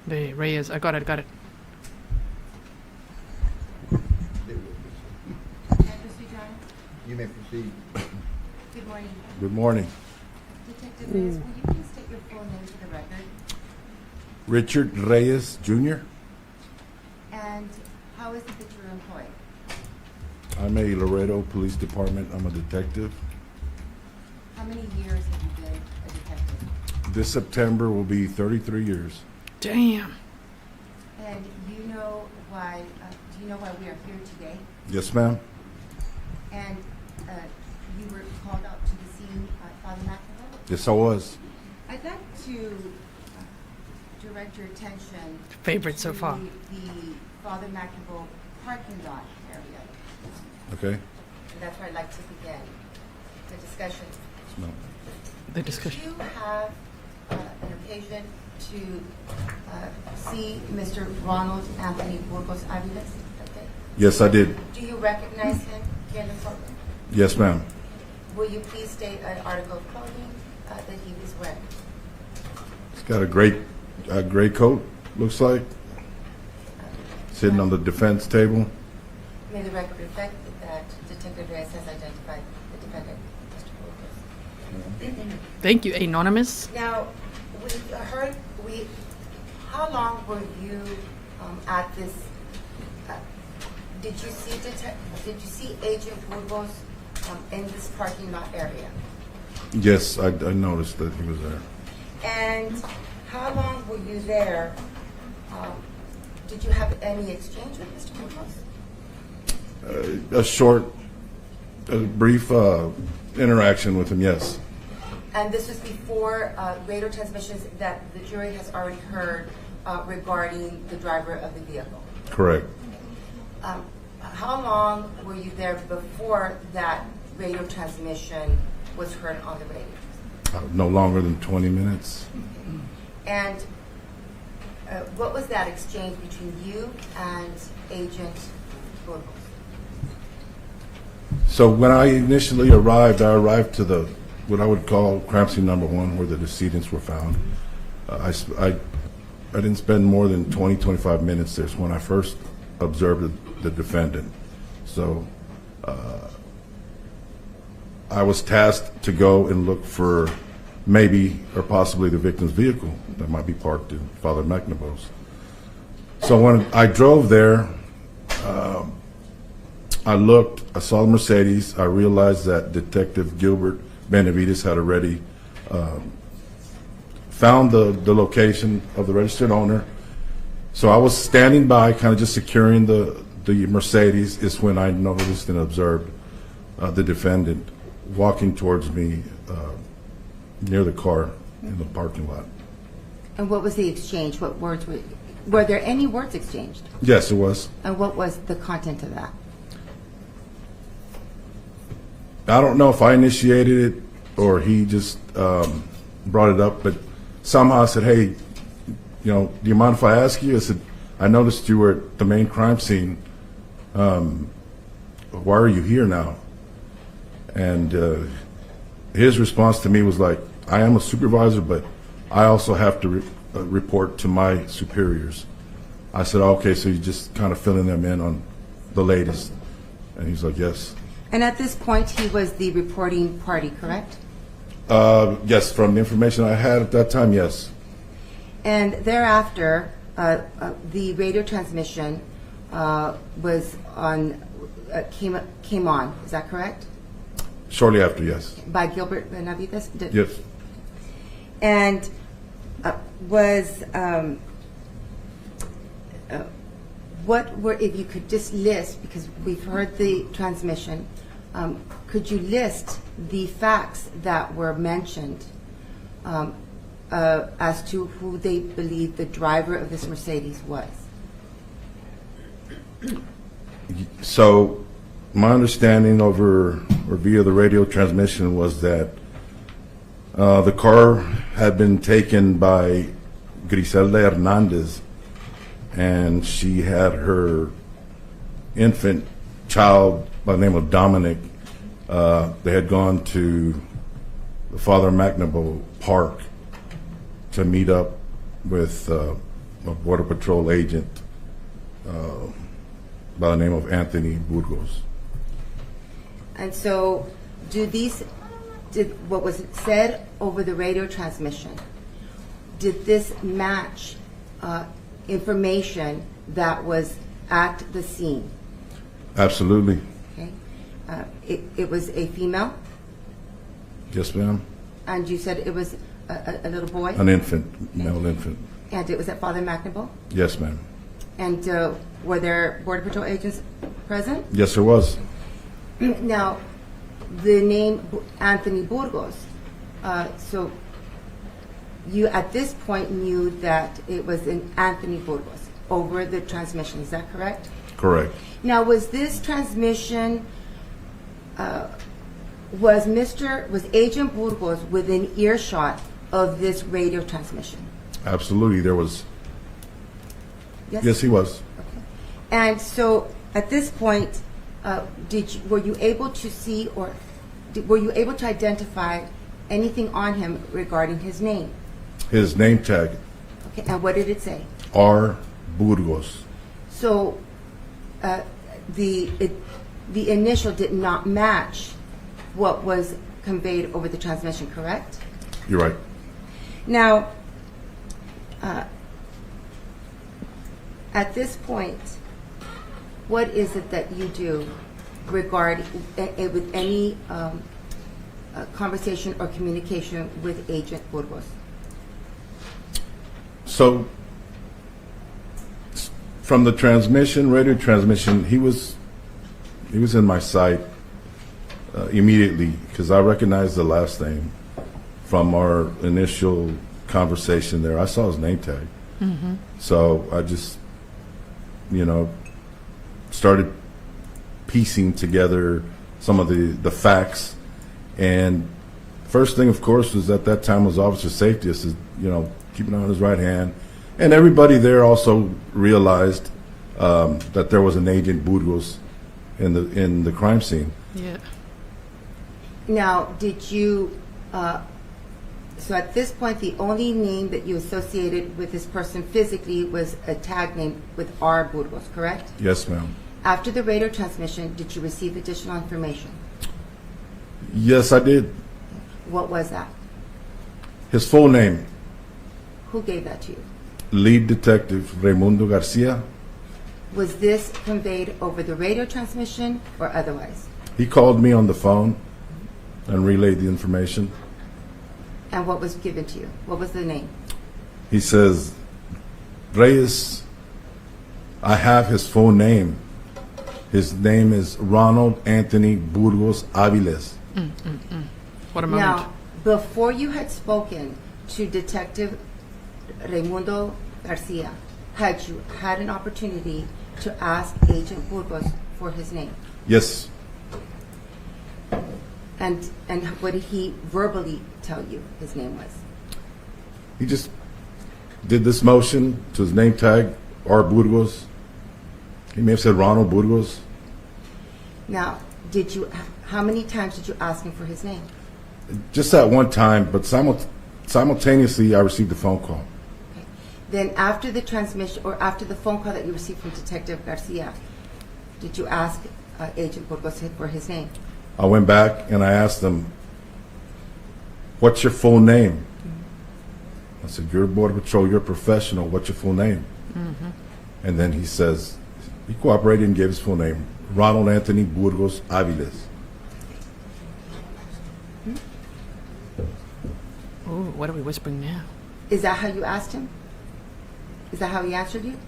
The Reyes, I got it. Can I proceed, Your Honor? You may proceed. Good morning. Good morning. Detective Reyes, will you please state your full name for the record? Richard Reyes, Jr. And how is it that you're employed? I'm a Laredo Police Department. I'm a detective. How many years have you been a detective? This September will be 33 years. Damn. And do you know why we are here today? Yes, ma'am. And you were called out to the scene by Father McNaboe? Yes, I was. I'd like to direct your attention Favorite so to far. the Father McNaboe parking lot area. Okay? And that's where I'd like to begin the discussion. No. The discussion. Do you have an occasion to see Mr. Ronald Anthony Burgos-Aviles that day? Yes, I did. Do you recognize him here in the courtroom? Yes, ma'am. Will you please state an article of clothing that he was wearing? He's got a gray coat, looks like, sitting on the defense table. May the record reflect that Detective Reyes has identified the defendant, Mr. Burgos. Thank you, Anonymous. Now, how long were you at this? Did you see Agent Burgos in this parking lot area? Yes, I noticed that he was there. And how long were you there? Did you have any exchange with Mr. Burgos? A brief interaction with him, yes. And this was before radio transmissions that the jury has already heard regarding the driver of the vehicle. Correct. How long were you there before that radio transmission was heard on the radio? No longer than 20 minutes. And what was that exchange between you and Agent Burgos? So when I initially arrived, I arrived to the what I would call crime scene number 1, where the decedents were found. I didn't spend more than 20, 25 minutes there when I first observed the defendant. So I was tasked to go and look for maybe or possibly the victim's vehicle that might be parked in Father McNaboe's. So when I drove there, I saw the Mercedes. I realized that Detective Gilbert Benavides had already found the location of the registered owner. So I was standing by, kind of just securing the Mercedes, is when I noticed and observed the defendant walking towards me near the car in the parking lot. And what was the exchange? What words were there any words exchanged? Yes, it was. And what was the content of that? I don't know if I initiated it or he just brought it up, but somehow I said, hey, do you mind if I ask you? I said, I noticed you were at the main crime scene. Why are you here now? And his response to me was like, I am a supervisor, but I also have to report to my superiors. I said, okay, so you're just kind of filling them in on the latest. And he's like, yes. And at this point, he was the reporting party, correct? Yes, from the information I had at that time, yes. And thereafter, the radio transmission was on, came on. Is that correct? Shortly after, yes. By Gilbert Benavides? Yes. And was what were, if you could just list, because we've heard the transmission, could you list the facts that were mentioned as to who they believe the driver of this Mercedes was? So my understanding over or via the radio transmission was that the car had been taken by Grizelda Hernandez, and she had her infant child by the name of Dominic. They had gone to the Father McNaboe Park to meet up with a Border Patrol agent by the name of Anthony Burgos. And so did what was said over the radio transmission, did this match information that was at the scene? Absolutely. Okay. It was a female? Yes, ma'am. And you said it was a little boy? An infant, male infant. And it was at Father McNaboe? Yes, ma'am. And were there Border Patrol agents present? Yes, there was. Now, the name Anthony Burgos, so you at this point knew that it was an Anthony Burgos over the transmission. Is that correct? Correct. Now, was this transmission, was Agent Burgos within earshot of this radio transmission? Absolutely, there was. Yes, he was. Okay. And so, at this point, were you able to see or were you able to identify anything on him regarding his name? His name tag. Okay, and what did it say? R. Burgos. So, the initial did not match what was conveyed over the transmission, correct? You're right. Now, at this point, what is it that you do regarding with any conversation or communication with Agent Burgos? So, from the transmission, radio transmission, he was in my sight immediately because I recognized the last name from our initial conversation there. I saw his name tag. Mm-hmm. So I just, started piecing together some of the facts. And first thing, of course, was at that time was officer safety. This is, keeping on his right hand. And everybody there also realized that there was an Agent Burgos in the crime scene. Yeah. Now, did you? So at this point, the only name that you associated with this person physically was a tag name with R. Burgos, correct? Yes, ma'am. After the radio transmission, did you receive additional information? Yes, I did. What was that? His full name. Who gave that to you? Lead Detective Raimundo Garcia. Was this conveyed over the radio transmission or otherwise? He called me on the phone and relayed the information. And what was given to you? What was the name? He says, Reyes, I have his full name. His name is Ronald Anthony Burgos-Aviles. What a moment. Now, before you had spoken to Detective Raimundo Garcia, had you had an opportunity to ask Agent Burgos for his name? Yes. And what did he verbally tell you his name was? He just did this motion to his name tag, R. Burgos. He may have said Ronald Burgos. Now, how many times did you ask him for his name? Just at one time, but simultaneously I received a phone call. Okay. Then after the transmission, or after the phone call that you received from Detective Garcia, did you ask Agent Burgos for his name? I went back and I asked him, what's your full name? Mm-hmm. I said, you're Border Patrol, you're a professional, what's your full name? Mm-hmm. And then he says, he cooperated and gave his full name, Ronald Anthony Burgos-Aviles. Oh, what are we whispering now? Is that how you asked him? Is that how he answered you?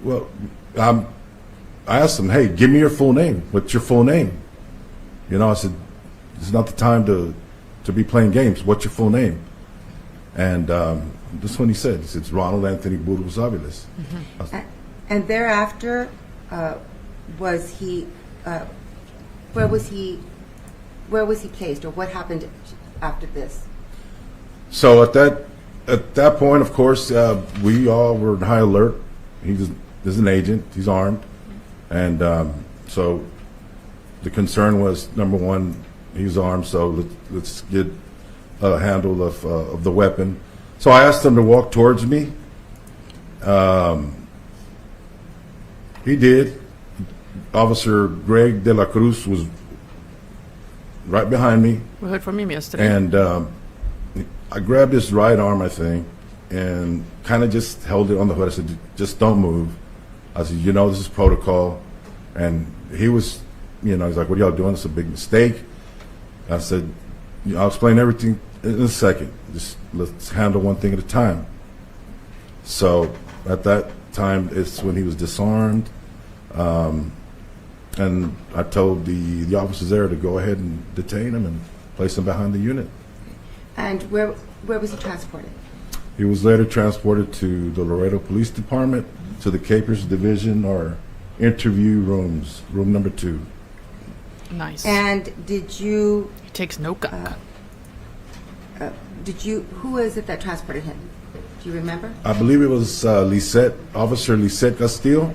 Well, I asked him, hey, give me your full name. What's your full name? I said, it's not the time to be playing games. What's your full name? And this is when he said, it's Ronald Anthony Burgos-Aviles. Mm-hmm. And thereafter, was he, where was he placed, or what happened after this? So at that point, of course, we all were in high alert. He's an agent. He's armed. And so the concern was, number one, he's armed, so let's get a handle of the weapon. So I asked him to walk towards me. He did. Officer Greg De La Cruz was right behind me. We heard from him yesterday. And I grabbed his right arm, I think, and kind of just held it on the hood. I said, just don't move. I said, this is protocol. And he was, he's like, what are y'all doing? It's a big mistake. I said, I'll explain everything in a second. Just let's handle one thing at a time. So at that time, it's when he was disarmed. And I told the officers there to go ahead and detain him and place him behind the unit. And where was he transported? He was later transported to the Laredo Police Department, to the Capers Division, or interview rooms, room number 2. Nice. And did you, He takes no gunk. who is it that transported him? Do you remember? I believe it was Officer Lisette Castillo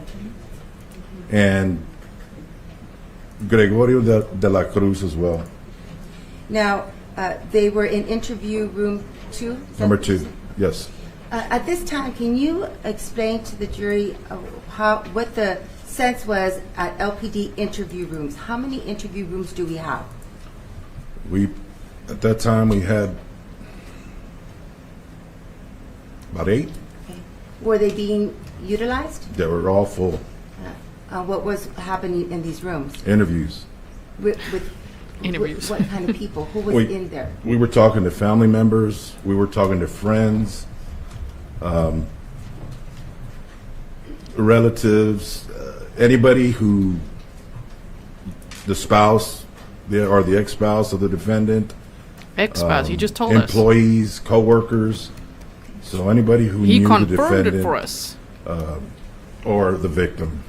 and Gregorio de la Cruz as well. Now, they were in interview room 2? Is that Number what you 2, said? yes. At this time, can you explain to the jury what the sense was at LPD interview rooms? How many interview rooms do we have? At that time, we had about 8. Okay. Were they being utilized? They were all full. What was happening in these rooms? Interviews. With Interviews. what kind of people? Who was in there? We were talking to family members. We were talking to friends, relatives, anybody who, the spouse or the ex-spouse of the defendant. Ex-spouse, he just told us. Employees, co-workers. So anybody who He knew the confirmed defendant it for us. or the victim.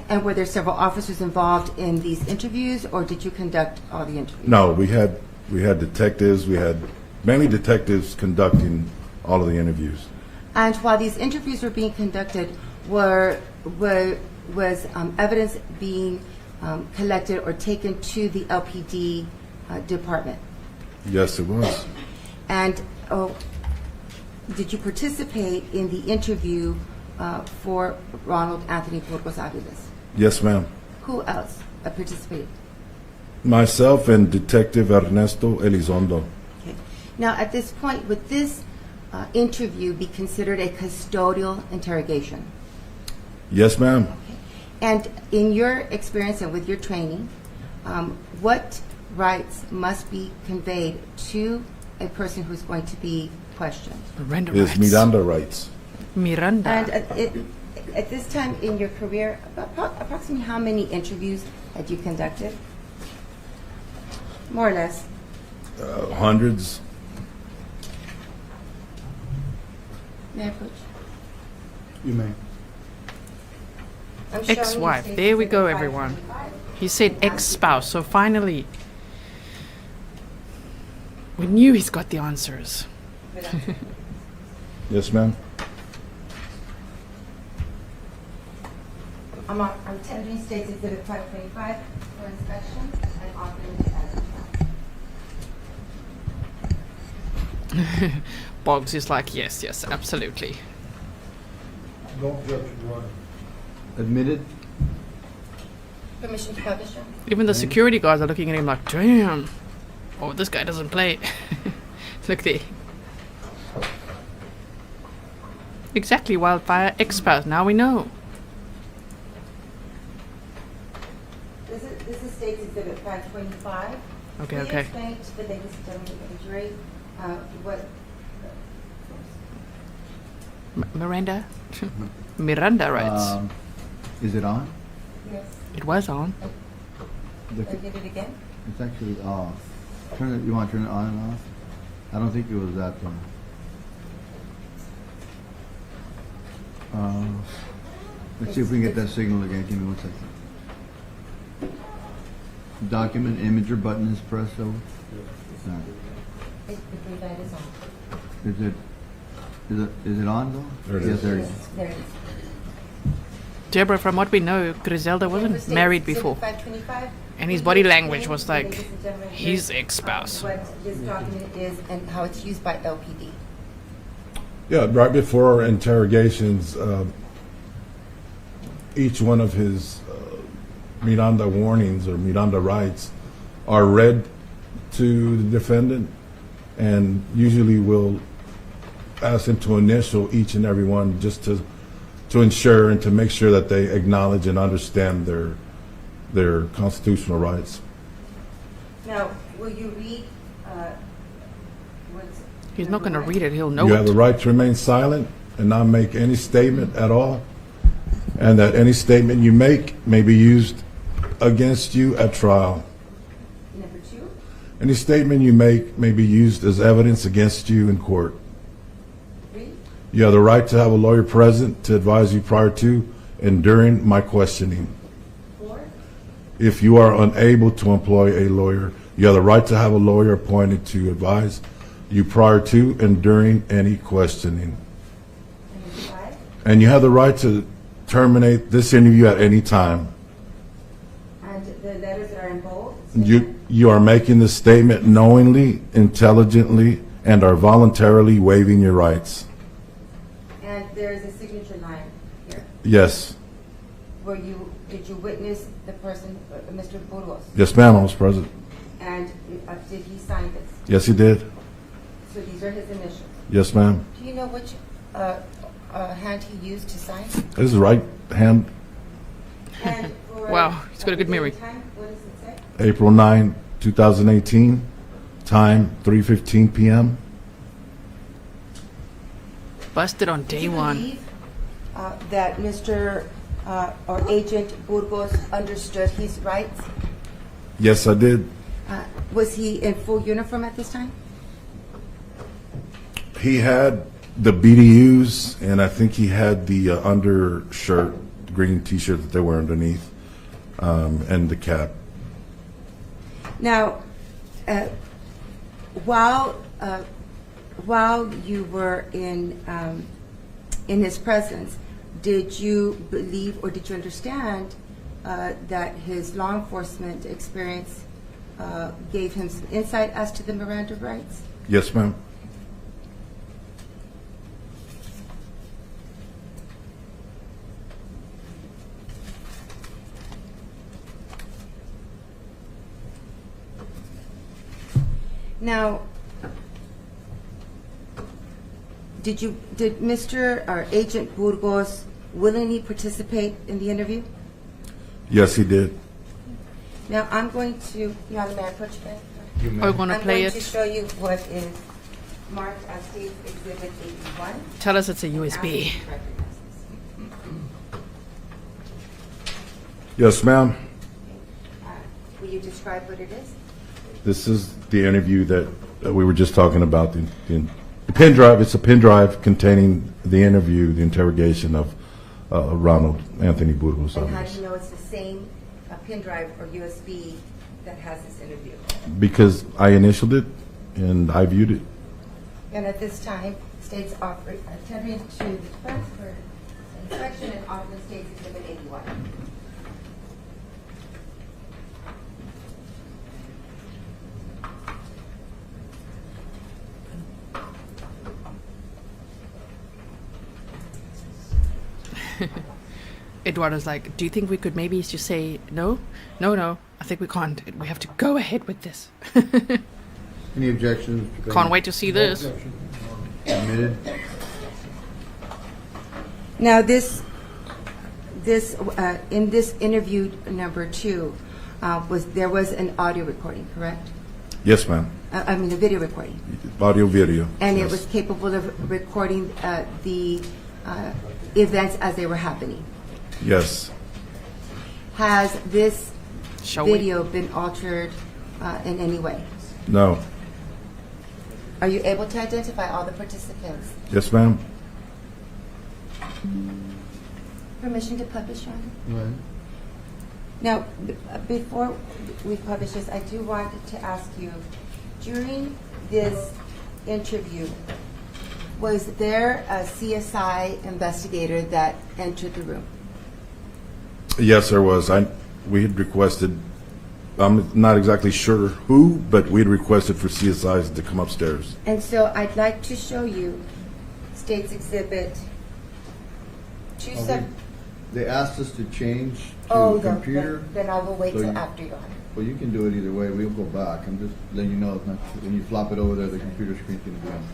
And were there several officers involved in these interviews, or did you conduct all the interviews? No, we had detectives. We had mainly detectives conducting all of the interviews. And while these interviews were being conducted, was evidence being collected or taken to the LPD department? Yes, it was. And did you participate in the interview for Ronald Anthony Burgos-Aviles? Yes, ma'am. Who else participated? Myself and Detective Ernesto Elizondo. Okay. Now, at this point, would this interview be considered a custodial interrogation? Yes, ma'am. And in your experience and with your training, what rights must be conveyed to a person who's going to be questioned? Miranda Is rights. Miranda rights. Miranda. And at this time in your career, approximately how many interviews had you conducted? More or less. Hundreds. May I approach? You may. I'm showing you Ex-wife. State There we go, Exhibit everyone. 525. He said ex-spouse, so finally, we knew he's got the answers. Yes, ma'am. I'm tendering State Exhibit 525 for inspection and offering as Boggs is like, yes, absolutely. Don't judge Eduardo. Admitted? permission to publish them. Even the security guards are looking at him like, damn. Oh, this guy doesn't play. Look there. Exactly, wildfire expert. Now we know. This is State Exhibit 525. Okay, Will you okay. explain to the ladies and gentlemen of the jury what... Miranda? Miranda rights. Is it on? Yes. It was on. The- Did it again? It's actually off. Turn it. You want to turn it on and off? I don't think it was that one. Let's see if we can get that signal again. Give me 1 second. Document imager button is pressed over. Alright. The green light is on. Is it on though? There it Yes, is. there it is. Yes, there it is. Deborah, from what we know, Grizelda wasn't State married Exhibit before. 525. And his Will body you language explain was to the like ladies and gentlemen his here, ex-spouse. What this document is and how it's used by LPD. Yeah, right before our interrogations, each one of his Miranda warnings or Miranda rights are read to the defendant, and usually we'll ask him to initial each and every one just to ensure and to make sure that they acknowledge and understand their constitutional rights. Now, will you read what's... He's not going to read it. He'll know You it. have the right to remain silent and not make any statement at all, and that any statement you make may be used against you at trial. Number 2? Any statement you make may be used as evidence against you in court. You have the right to have a lawyer present to advise you prior to and during my questioning. If you are unable to employ a lawyer, you have the right to have a lawyer appointed to advise you prior to and during any questioning. And you have the right to terminate this interview at any time. And the letters that are in bold? You are making this statement knowingly, intelligently, and are voluntarily waiving your rights. And there is a signature line here. Yes. Did you witness the person, Mr. Burgos? Yes, ma'am, I was present. And did he sign this? Yes, he did. So these are his initials? Yes, ma'am. Do you know which hand he used to sign? This is right hand. And for Wow, he's got a good memory. time, what does it say? April 9, 2018, time 3:15 p.m. Busted on Do day you one. believe that Mr. Or Agent Burgos understood his rights? Yes, I did. Was he in full uniform at this time? He had the BDUs, and I think he had the undershirt, green T-shirt that they wear underneath, and the cap. Now, while you were in his presence, did you believe or did you understand that his law enforcement experience gave him some insight as to the Miranda rights? Yes, ma'am. Now, did Mr. or Agent Burgos willingly participate in the interview? Yes, he did. Now, I'm going to, may I approach you? Are we going to play I'm going to it? show you what is marked as State Exhibit 81. Tell us it's a USB. Yes, ma'am. Will you describe what it is? This is the interview that we were just talking about. The pen drive. It's a pen drive containing the interview, the interrogation of Ronald Anthony Burgos-Aviles. And how do you know it's the same pen drive or USB that has this interview? Because I initialed it and I viewed it. And at this time, states offer tendering to the defense for inspection and offering States Exhibit 81. Eduardo's like, do you think we could maybe just say no? No, I think we can't. We have to go ahead with this. Any objections? Can't wait to see this. Admitted. Now, in this interview number 2, there was an audio recording, correct? Yes, ma'am. I mean, a video recording. Audio, video. And yes. it was capable of recording the events as they were happening. Yes. Has this Shall we? video been altered in any way? No. Are you able to identify all the participants? Yes, ma'am. Permission to publish, Your Honor? Right. Now, before we publish this, I do want to ask you, during this interview, was there a CSI investigator that entered the room? Yes, there was. We had requested, I'm not exactly sure who, but we had requested for CSIs to come upstairs. And so I'd like to show you State's Exhibit 27. They asked us to change to computer. Then I will wait So till you- after, Your Honor. Well, you can do it either way. We'll go back. I'm just letting you know, it's not, when you flop it over there, the computer screen's going to be on.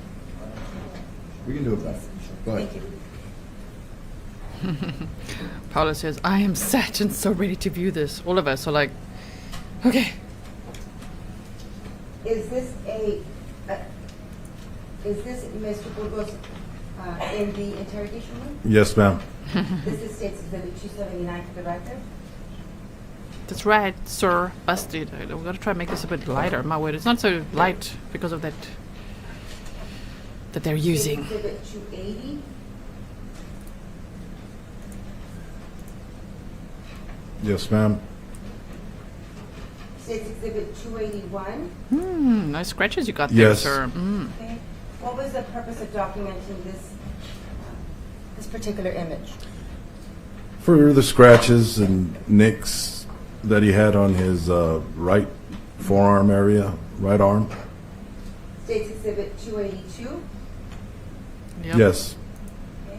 We can do it back. Go ahead. Thank you. Paula says, I am set and so ready to view this. All of us are like, okay. Is this Mr. Burgos in the interrogation room? Yes, ma'am. This is State's Exhibit 279 for the record. That's right, sir. Busted. We've got to try and make this a bit lighter. My word, it's not so light because of that they're using. Exhibit 280. Yes, ma'am. State's Exhibit 281. No scratches you got there, Yes. sir. Okay. What was the purpose of documenting this particular image? For the scratches and nicks that he had on his right forearm area, right arm. State's Exhibit 282. Yep. Yes. Okay.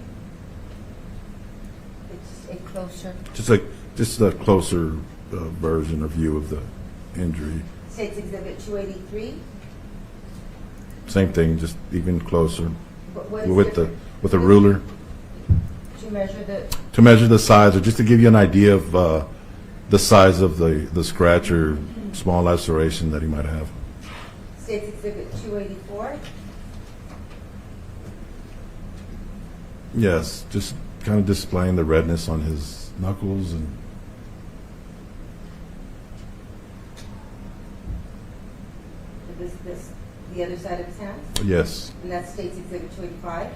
It's a closer. Just a closer version or view of the injury. State's Exhibit 283. Same thing, just even closer What is with different? a ruler To measure the size, or just to give you an idea of the size of the scratch or small laceration that he might have. State's Exhibit 284. Yes, just kind of displaying the redness on his knuckles and The other side of his hand. yes. And that's State's Exhibit 285.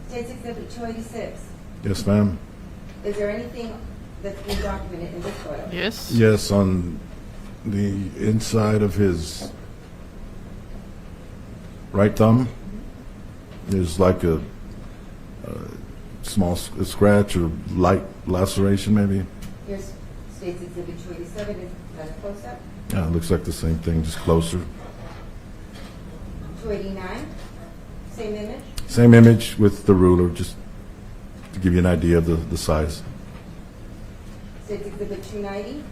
State's Exhibit 286. Yes, ma'am. Is there anything that's been documented in this photo? Yes. Yes, on the inside of his right thumb, there's like a small scratch or light laceration, maybe. Here's State's Exhibit 287. Is that a close-up? Yeah, it looks like the same thing, just closer. 289. Same image. Same image with the ruler, just to give you an idea of the size. State's Exhibit 290.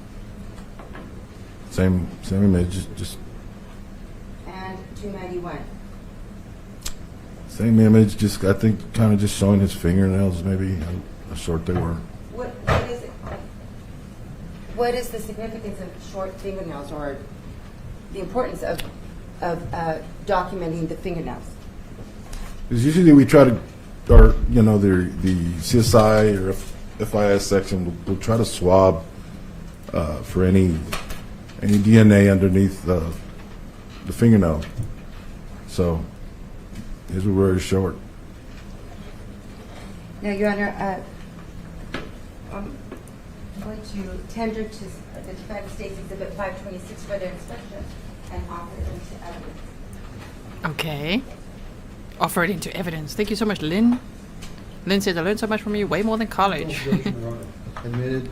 Same image, just And 291. same image, just I think kind of just showing his fingernails, maybe how short they were. What is it? What is the significance of short fingernails, or the importance of documenting the fingernails? Because usually we try to, or the CSI or FIS section will try to swab for any DNA underneath the fingernail. So his were very short. Now, Your Honor, I'm going to tender to the United States Exhibit 526 for their inspection and offer it into evidence. Okay. Offer it into evidence. Thank you so much, Lynn. Lynn says, I learned so much from you, way more than college. Admitted.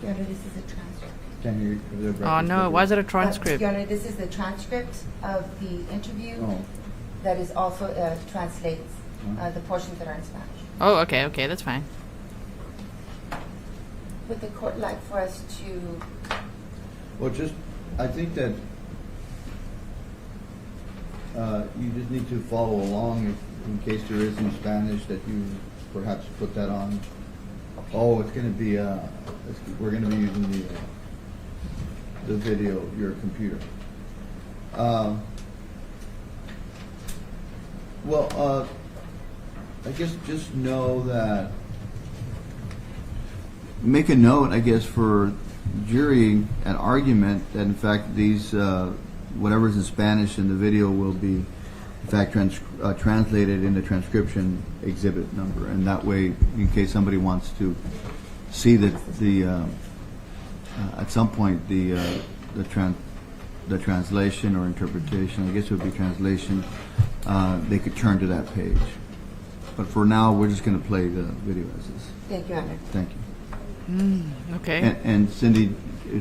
Your Honor, this is a transcript. Can you? Oh, no. Why is it a transcript? Your Honor, this is the transcript of the interview Oh. that is also translates the portions that are in Spanish. Oh, okay, that's fine. Would the court like for us to... Well, I think that you just need to follow along in case there is in Spanish that you perhaps put that on. Oh, it's going to be, we're going to be using the video, your computer. I guess just know that, make a note, I guess, for jury and argument that in fact these, whatever's in Spanish in the video will be in fact translated in the transcription exhibit number, and that way, in case somebody wants to see that at some point the translation or interpretation, I guess it would be translation, they could turn to that page. But for now, we're just going to play the video as is. Thank you, Your Honor. Thank you. Okay. And Cindy,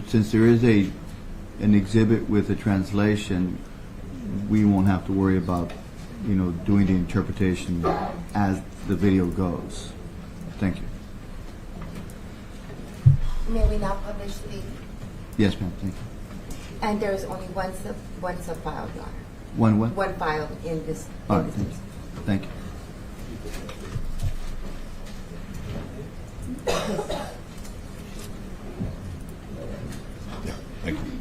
since there is an exhibit with a translation, we won't have to worry about, doing the interpretation as the video goes. Thank you. May we now publish the... Yes, ma'am. Thank you. And there is only one sub-file, Your Honor. One what? One file in this. All right. Thank you. Thank you. Yeah, thank you.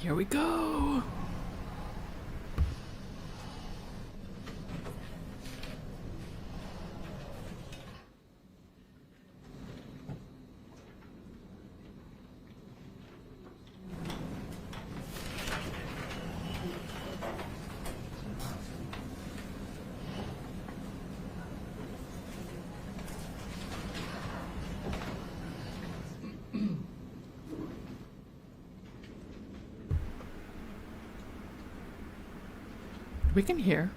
Here we go. We can hear.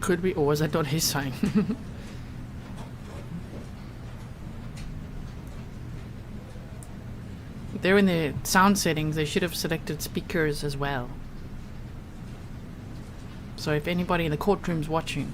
Could be, or was that not his sign? They're in the sound settings. They should have selected speakers as well. So if anybody in the courtroom's watching,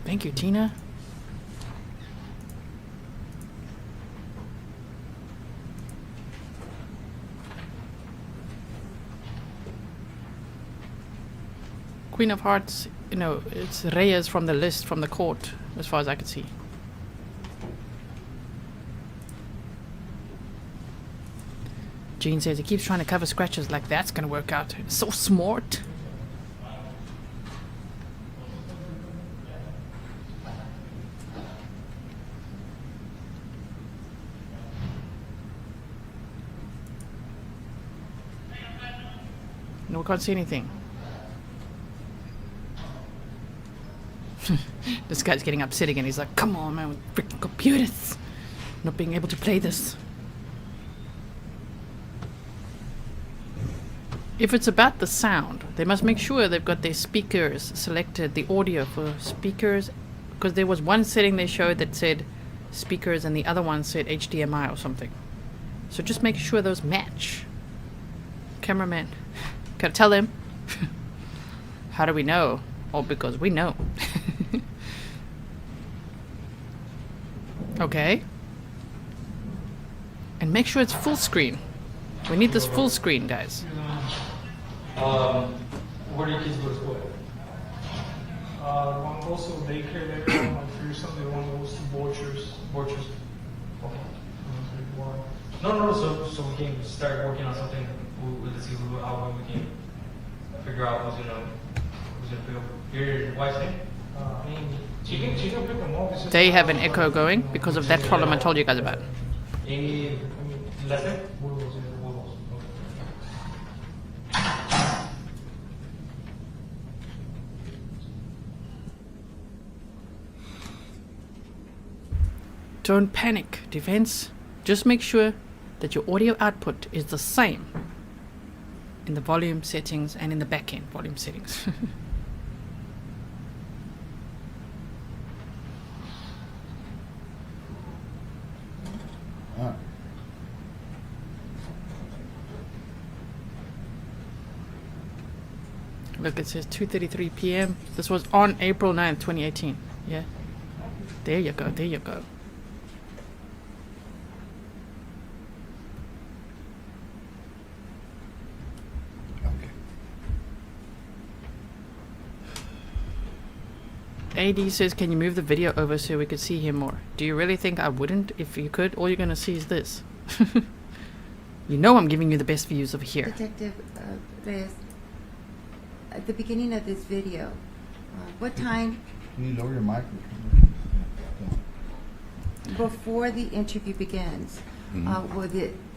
thank you, Tina. Queen of Hearts, you know, it's Reyes from the list from the court, as far as I could see. Jean says he keeps trying to cover scratches like that's gonna work out. It's so smart. No, we can't see anything. This guy's getting upset again. He's like, come on, man, with freaking computers. Not being able to play this. If it's about the sound, they must make sure they've got their speakers selected, the audio for speakers, because there was one setting they showed that said speakers and the other one said HDMI or something. So just make sure those match. Cameraman, gotta tell them. How do we know? Oh, because we know. Okay. And make sure it's full screen. We need this full screen, guys. Where do your kids go to school? One goes to daycare later on, like Fearsome. The one goes to Borchers. Okay. No, so we can start working on something with the season, how we can figure out who's gonna pick up. Your wife's name? She can pick them up. They have an echo going because of that problem I told you guys about. Any last name? Don't panic, defense. Just make sure that your audio output is the same in the volume settings and in the back end volume settings. Look, it says 2:33 p.m. This was on April 9th, 2018. Yeah. There you go. There you go. AD says, can you move the video over so we could see him more? Do you really think I wouldn't? If you could, all you're going to see is this. You know I'm giving you the best views over here. Detective Reyes, at the beginning of this video, what time Can you lower your mic? before the interview begins,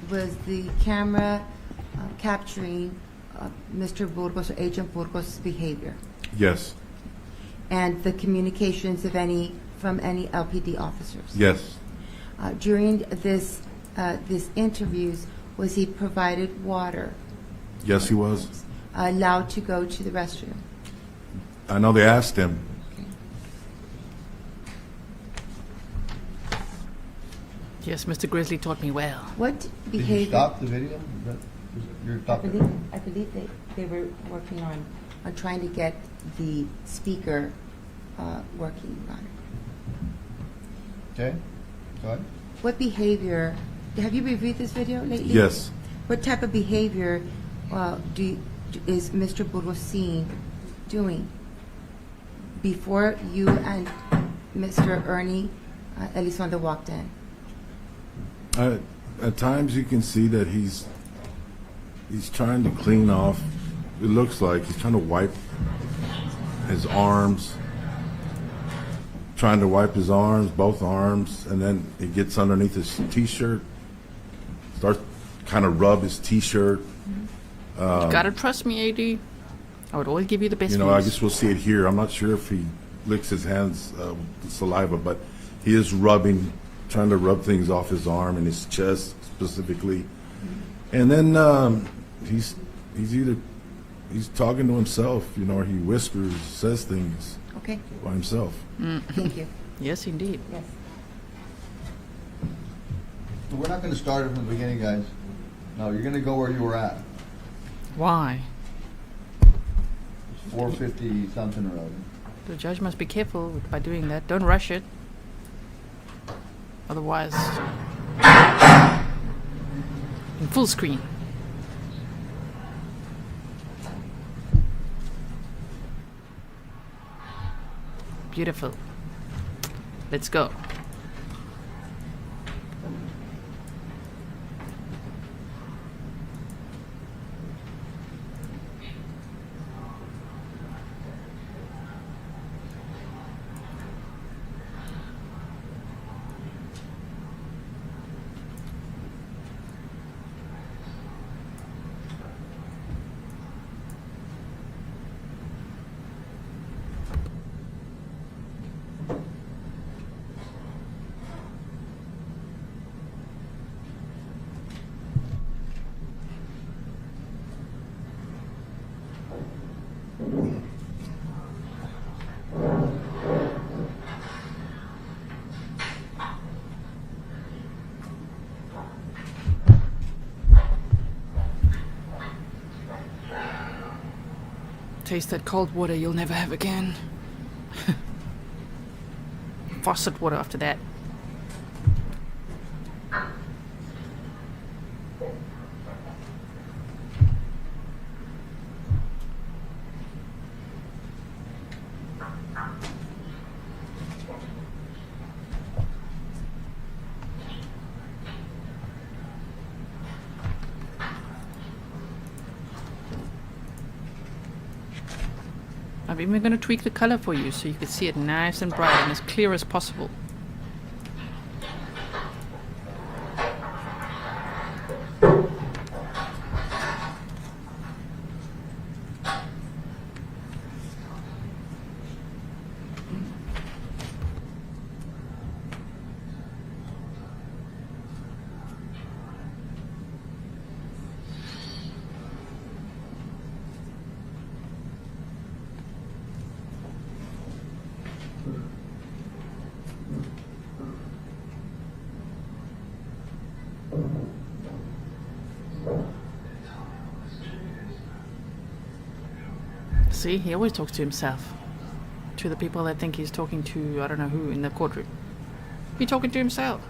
was the camera capturing Mr. Burgos or Agent Burgos' behavior? Yes. And the communications of from any LPD officers? Yes. During this interviews, was he provided water? Yes, he was. Allowed to go to the restroom? I know they asked him. Yes, Mr. Grizzly taught me well. What Did behavior? you stop the video? Is that, you're talking? I believe they were working on trying to get the speaker working on it. Okay, go ahead. What behavior, have you reviewed this video lately? Yes. What type of behavior is Mr. Burgos seen doing before you and Mr. Ernie Elizondo walked in? At times you can see that he's trying to clean off. It looks like he's trying to wipe his arms, both arms, and then he gets underneath his T-shirt, starts kind of rub his T-shirt. You gotta trust me, AD. I would always give you the best I views. guess we'll see it here. I'm not sure if he licks his hands with saliva, but he is trying to rub things off his arm and his chest specifically. And then he's talking to himself, or he whispers, says things Okay, by himself. thank you. Yes, indeed. Yes. We're not going to start it from the beginning, guys. No, you're going to go where you were at. Why? It's 450 something or other. The judge must be careful by doing that. Don't rush it. Otherwise, in full screen. Beautiful. Let's go. Taste that cold water you'll never have again. Faucet water after that. I'm even going to tweak the color for you so you can see it nice and bright and as clear as possible. See, he always talks to himself. To the people that think he's talking to, I don't know who, in the courtroom. He's talking to himself.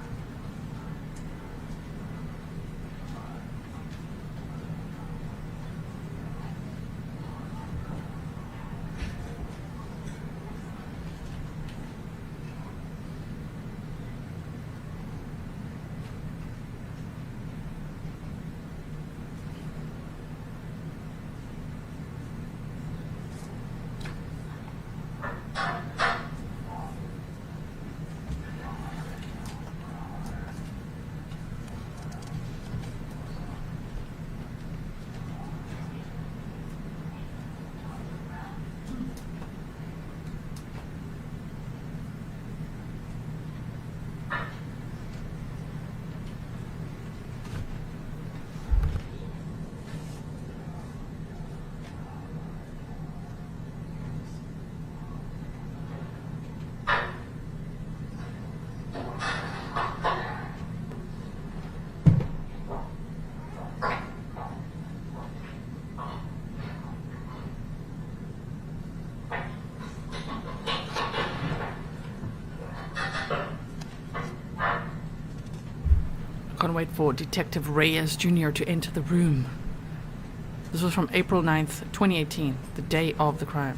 wait for Detective Reyes Jr. to enter the room. This was from April 9th, 2018, the day of the crime.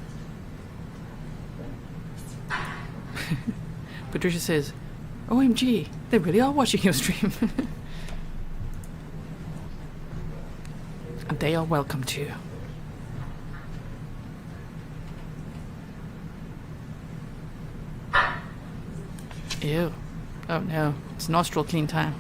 Patricia says, OMG, they really are watching your stream. And they are welcome to. Ew. Oh no, it's nostril clean time.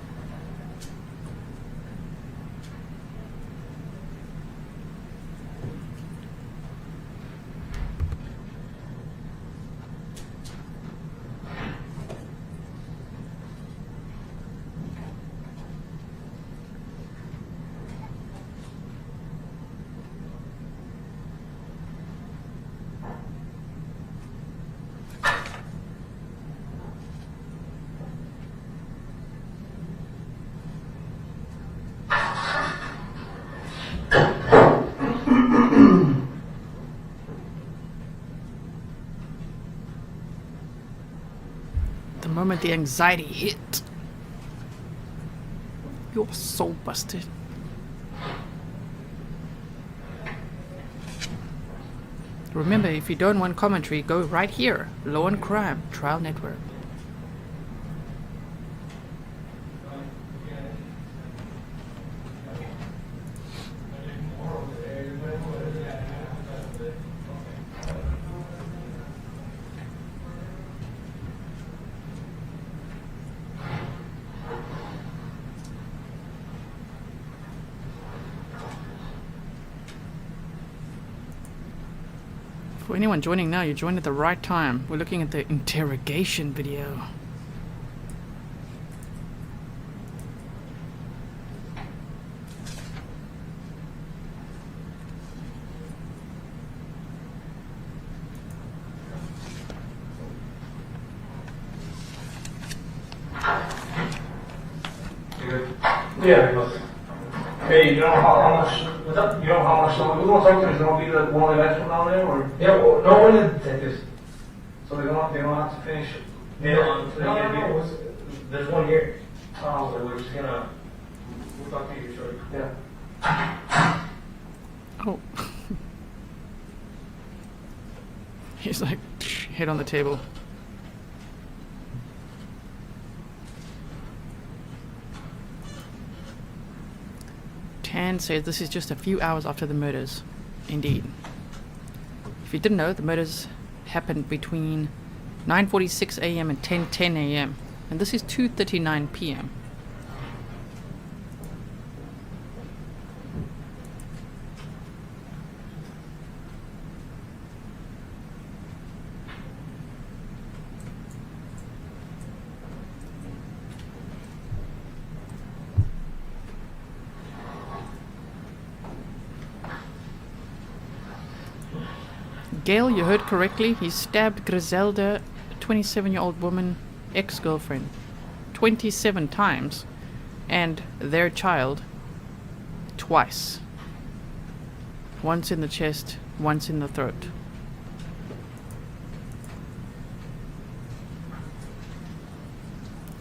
The moment the anxiety hit, you're so busted. Remember, if you don't want commentary, go right here. Law and Crime Trial Network. For anyone joining now, you joined at the right time. We're looking at the interrogation video. Yeah. Hey, you know how much? What's up? You know how much? So we're gonna talk to them. Is gonna be the one of the guys from down there, or? Yeah. Well, no one of the detectives. So they don't have to finish. No. There's one here. So we're just gonna. We'll talk to you shortly. Yeah. Oh. He's like, head on the table. Tan says this is just a few hours after the murders. Indeed. If you didn't know, the murders happened between 9:46 a.m. and 10:10 a.m. and this is 2:39 p.m. Gail, you heard correctly. He stabbed Grizelda, a 27-year-old woman, ex-girlfriend, 27 times, and their child twice. Once in the chest, once in the throat.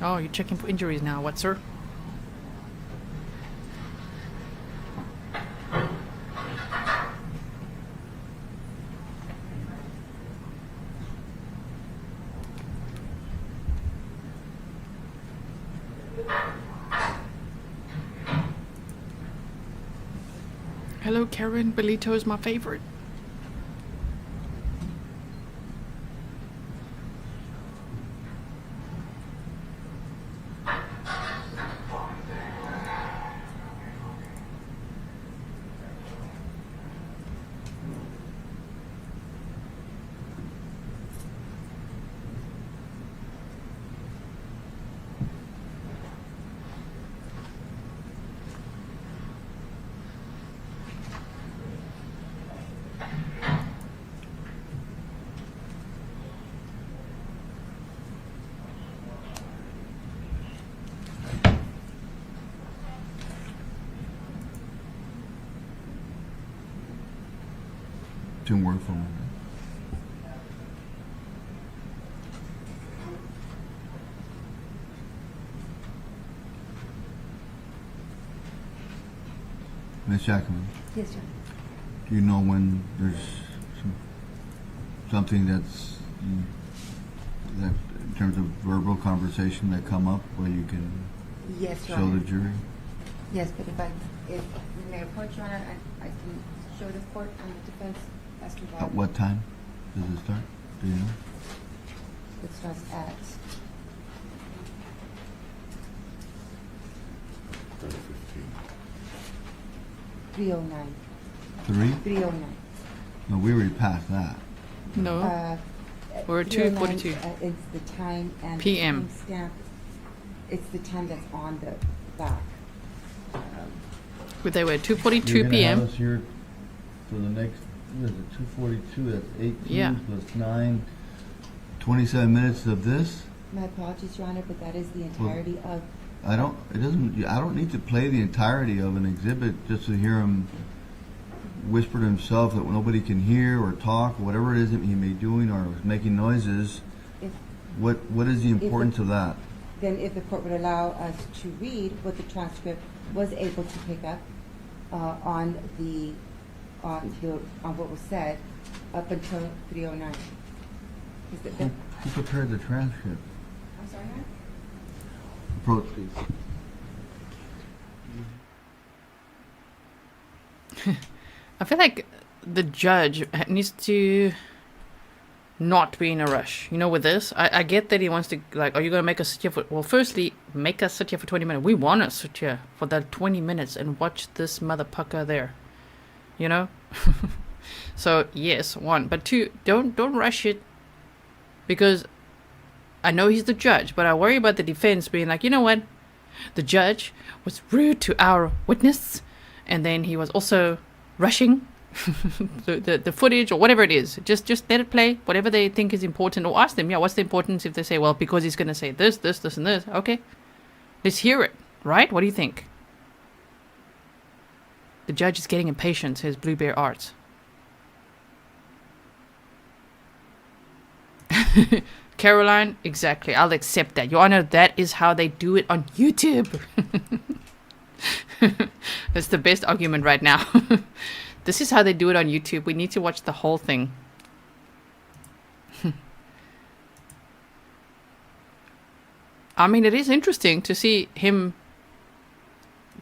Oh, you're checking for injuries now, what, sir? Hello, Karen. Belito is my favorite. Didn't work for me. Ms. Jackman, Yes, John. do you know when there's something that's that in terms of verbal conversation that come up where you can Yes, Your show Honor. the jury? Yes, but if the mayor appoints, Your Honor, I can show the court and the defense as to At what time does it start? Do you know? It starts at 3:09. 3:09. No, we already passed that. No. We're at 2:42. It's the time and the PM. timestamp. It's the time that's on the back. But they were at 2:42 You're gonna have p.m. us here for the next, what is it, 2:42, that's 18 Yeah. plus 9, 27 minutes of this? My apologies, Your Honor, but that is the entirety of. I don't need to play the entirety of an exhibit just to hear him whisper to himself that nobody can hear or talk or whatever it is that he may be doing or making noises. If, What is the importance of that? then if the court would allow us to read what the transcript was able to pick up on what was said up until 3:09. Who prepared the transcript? I'm sorry, Your Honor? Approach, please. I feel like the judge needs to not be in a rush. You know, with this, I get that he wants to, like, are you going to make us sit here for, well, firstly, make us sit here for 20 minutes. We want to sit here for that 20 minutes and watch this motherfucker there. You know? So, yes, one. But two, don't rush it. Because I know he's the judge, but I worry about the defense being like, you know what? The judge was rude to our witness, and then he was also rushing the footage or whatever it is. Just let it play, whatever they think is important, or ask them, yeah, what's the importance? If they say, well, because he's going to say this, and this, okay, let's hear it, right? What do you think? The judge is getting impatient, says Blue Bear Arts. Caroline, exactly. I'll accept that. Your Honor, that is how they do it on YouTube. That's the best argument right now. This is how they do it on YouTube. We need to watch the whole thing. I mean, it is interesting to see him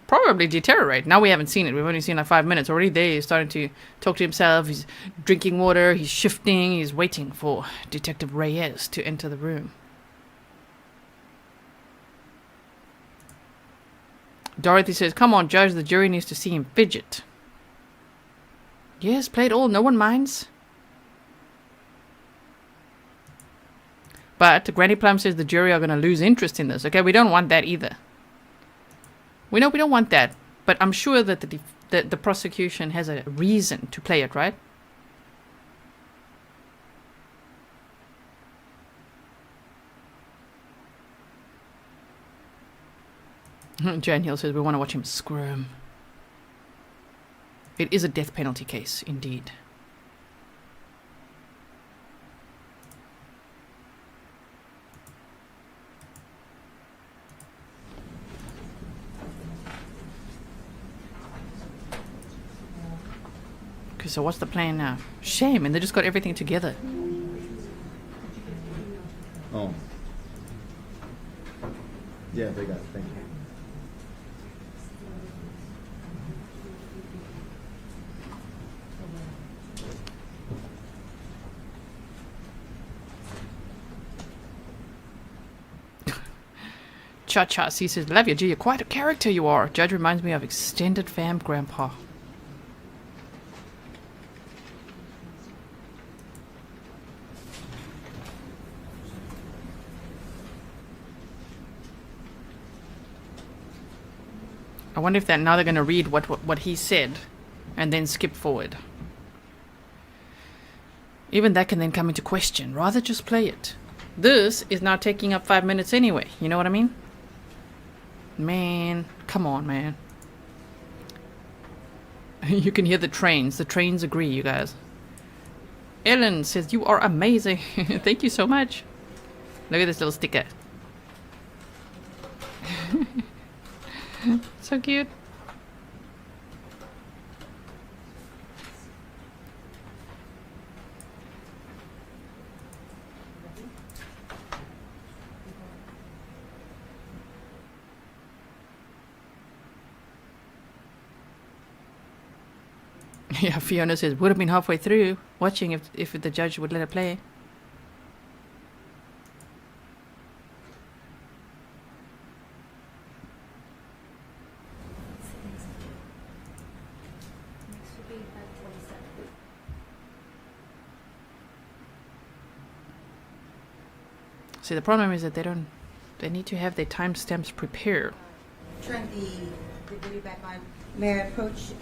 probably deteriorate. Now we haven't seen it. We've only seen like 5 minutes. Already there, he's starting to talk to himself. He's drinking water. He's shifting. He's waiting for Detective Reyes to enter the room. Dorothy says, come on, Judge. The jury needs to see him fidget. Yes, play it all. No one minds. But Granny Plum says the jury are going to lose interest in this. Okay, we don't want that either. We know we don't want that, but I'm sure that the prosecution has a reason to play it, right? Jan Hill says we want to watch him squirm. It is a death penalty case, indeed. Okay, so what's the plan now? Shame, and they just got everything together. Oh. Yeah, they got it. Thank you. Cha-Cha, he says, love you, G, you're quite a character you are. Judge reminds me of extended fam grandpa. I wonder if that now they're going to read what he said and then skip forward. Even that can then come into question. Rather just play it. This is now taking up 5 minutes anyway. You know what I mean? Man, come on, man. You can hear the trains. The trains agree, you guys. Ellen says, you are amazing. Thank you so much. Look at this little sticker. So cute. Yeah, Fiona says, would have been halfway through watching if the judge would let it play. See, the problem is that they need to have their timestamps prepared. Turn the video back on. May I approach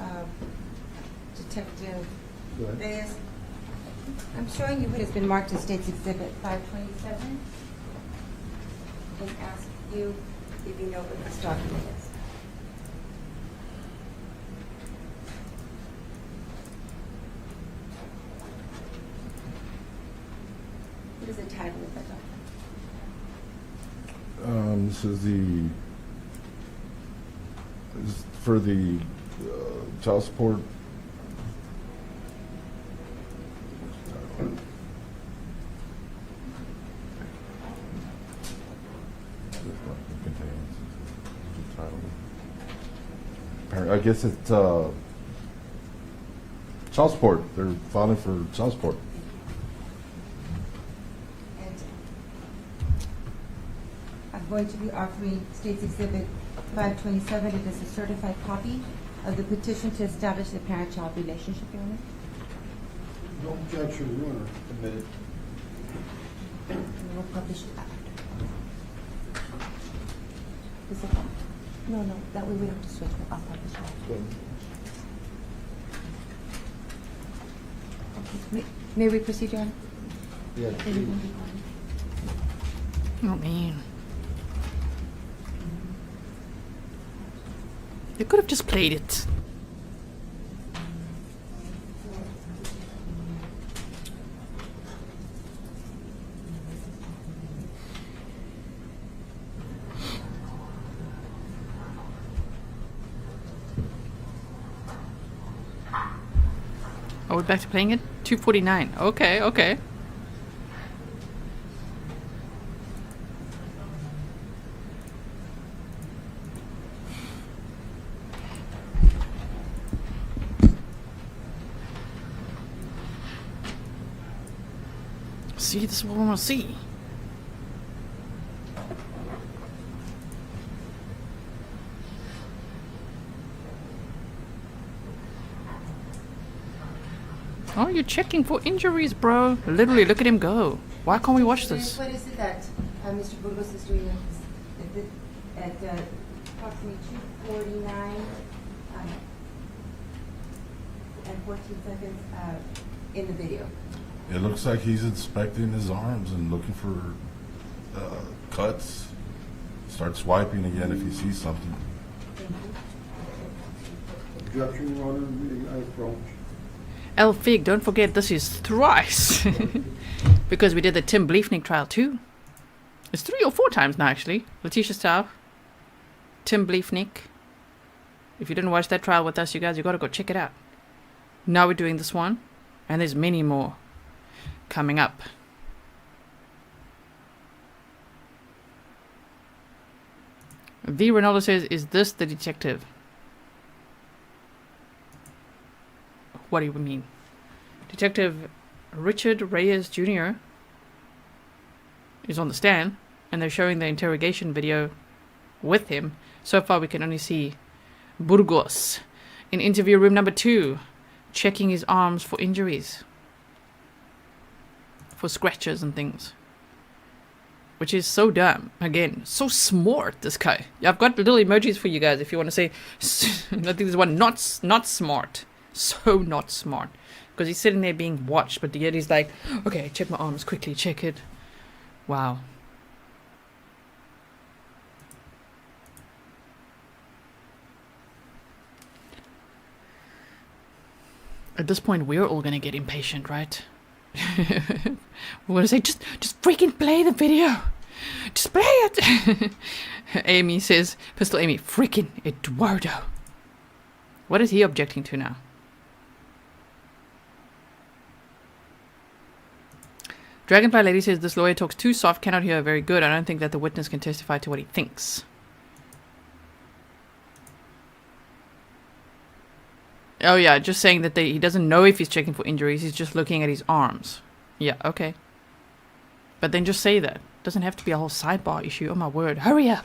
Detective Reyes? I'm showing you what has been marked as State's Exhibit 527 and ask you if you know what this document is. What is the title of that document? This is for the child support. I guess it's child support. They're filing for child support. I'm going to be offering State's Exhibit 527. It is a certified copy of the petition to establish the parent-child relationship, Your Honor. Don't judge your runner. And we'll publish it after. Is it? No, that way we don't have to switch. I'll publish it after. Okay. May we proceed, Your Honor? Yes. Oh, man. They could have just played it. Oh, we're back to playing it? 2:49. Okay. See, this is what we want to see. Oh, you're checking for injuries, bro. Literally, look at him go. Why can't we watch this? What is it that Mr. Burgos is doing at approximately 2:49 and 14 seconds in the video? It looks like he's inspecting his arms and looking for cuts. Start swiping again if he sees something. Objection, Your Honor, may I approach? El Fig, don't forget this is thrice. Because we did the Tim Bleefnik trial too. It's 3 or 4 times now, actually. Letitia Staub, Tim Bleefnik. If you didn't watch that trial with us, you guys, you gotta go check it out. Now we're doing this one, and there's many more coming up. V. Ronaldo says, is this the detective? What do you mean? Detective Richard Reyes Jr. is on the stand, and they're showing the interrogation video with him. So far, we can only see Burgos in interview room number 2, checking his arms for injuries, for scratches and things. Which is so dumb. Again, so smart, this guy. I've got little emojis for you guys if you want to say, I think there's one not smart. So not smart. Because he's sitting there being watched, but yet he's like, okay, check my arms, quickly check it. Wow. At this point, we're all gonna get impatient, right? We're gonna say, just freaking play the video. Just play it. Amy says, Pistol Amy, freaking Eduardo. What is he objecting to now? Dragonfly Lady says, this lawyer talks too soft, cannot hear very good. I don't think that the witness can testify to what he thinks. Oh yeah, just saying that he doesn't know if he's checking for injuries. He's just looking at his arms. Yeah, okay. But then just say that. Doesn't have to be a whole sidebar issue. Oh my word, hurry up.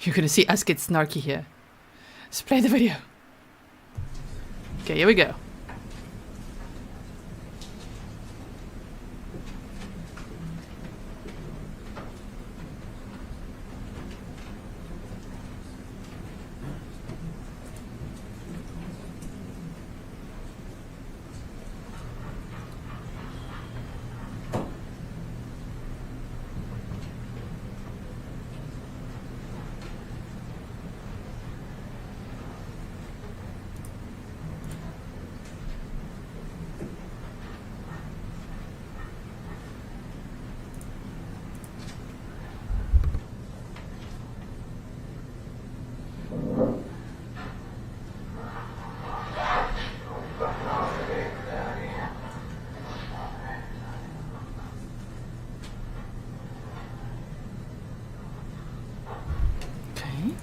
You're gonna see us get snarky here. Let's play the video. Okay, here we go. Okay.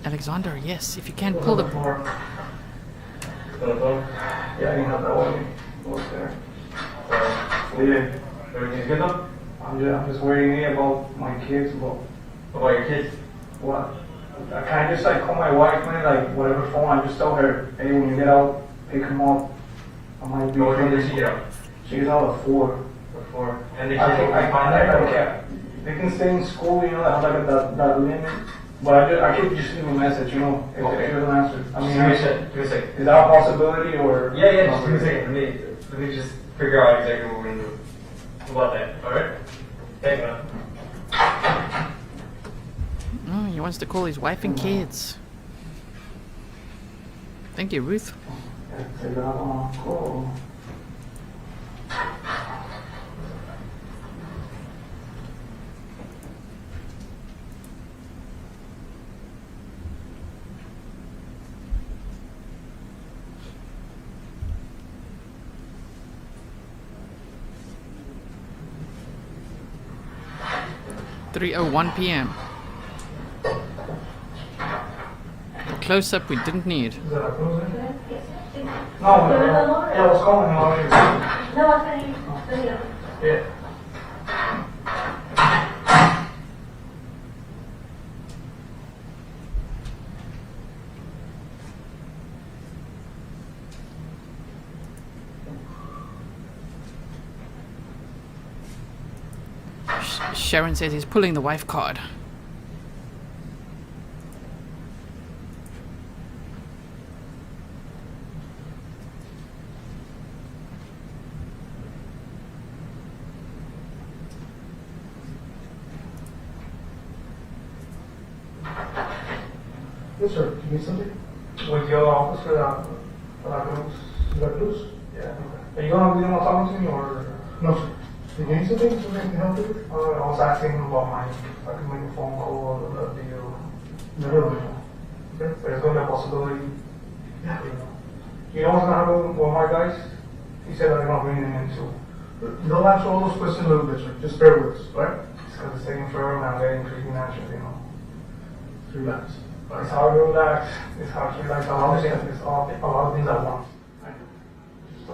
Alexander, yes, if you can pull the... Yeah, you have that one. What's there? Leaving. Everything's good though? I'm just worrying about my kids, about your kids? What? I can't just like call my wife, man, like whatever phone, I just tell her, hey, when you get out, pick them up. I might be... What time does she get out? She gets out at 4. At 4. And they can't find that? They can stay in school, you know, have like that limit. But I could just leave a message, you know, if it doesn't answer. I mean, give me a second. Is that a possibility or? Yeah, just give me a second. Let me just figure out exactly what we're gonna do. How about that? All right. Thank you. Oh, he wants to call his wife and kids. Thank you, Ruth. Cool. 3:01 p.m. The close-up we didn't need. Is that a cruiser? No, yeah, I was calling him out here. No, I was yeah. Sharon says he's pulling the wife card. Yes, sir. Do you need something? With your office for that Cruz? Yeah. Okay. Are you going to be the one talking to me or? No, sir. Do you need something? Something I can help you with? I was asking him about if I can make a phone call or the deal. No. Okay. There's going to be a possibility. Yeah. You know what's going to happen with my guys? He said that they're going to bring them in too. Don't answer all those questions a little bit, sir. Just bear with us, right? It's because it's taking forever and I'm getting treatment actions, you know. Relax. It's hard to relax. It's hard to relax. A lot of things at once. Just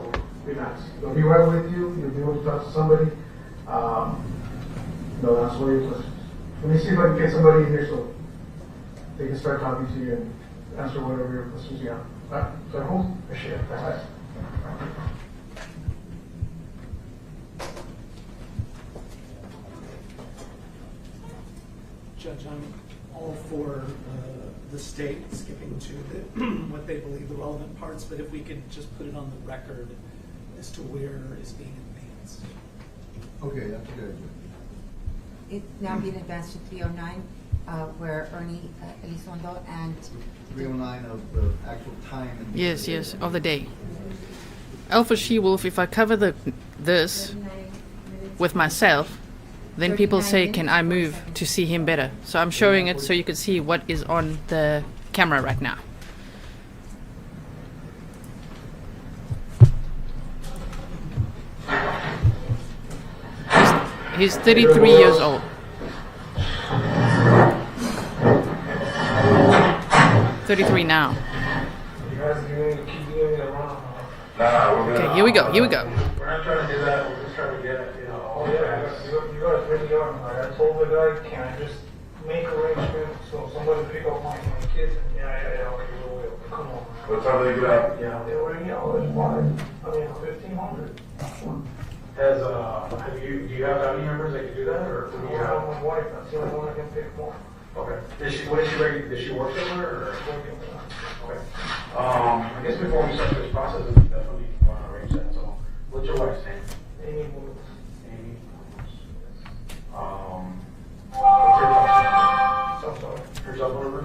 relax. They'll be right with you. You'll be able to talk to somebody. They'll answer all your questions. Let me see if I can get somebody in here so they can start talking to you and answer whatever your questions you have. All right? So I hope. Appreciate it. Thanks. Judge, I'm all for the state skipping to what they believe the relevant parts, but if we could just put it on the record as to where is being advanced. Okay, that's a good idea. It's now being advanced to 309, where Ernie Elizondo and 309 of the actual time. And Yes, of the day. Alpha She-Wolf, if I cover this with myself, then people say, can I move to see him better? So I'm showing it so you can see what is on the camera right now. He's 33 years old. 33 now. Okay, here we go. We're not trying to do that. We're just trying to get it, all the facts. You got a pretty young. I told the guy, can I just make arrangements so somebody pick up my kids? Yeah, okay, we'll. Come on. What time do they get out? Yeah, they were, it's fine. 1,500. Do you have family members that can do that, or do you I have? have my wife, that's the only one I can pick more. Okay. Does she work somewhere, or? Okay. I guess before we start this process, we definitely want to arrange that. So, what's your wife's name? Amy Burgos. Amy. What's her cell phone? So sorry. Her cell phone number?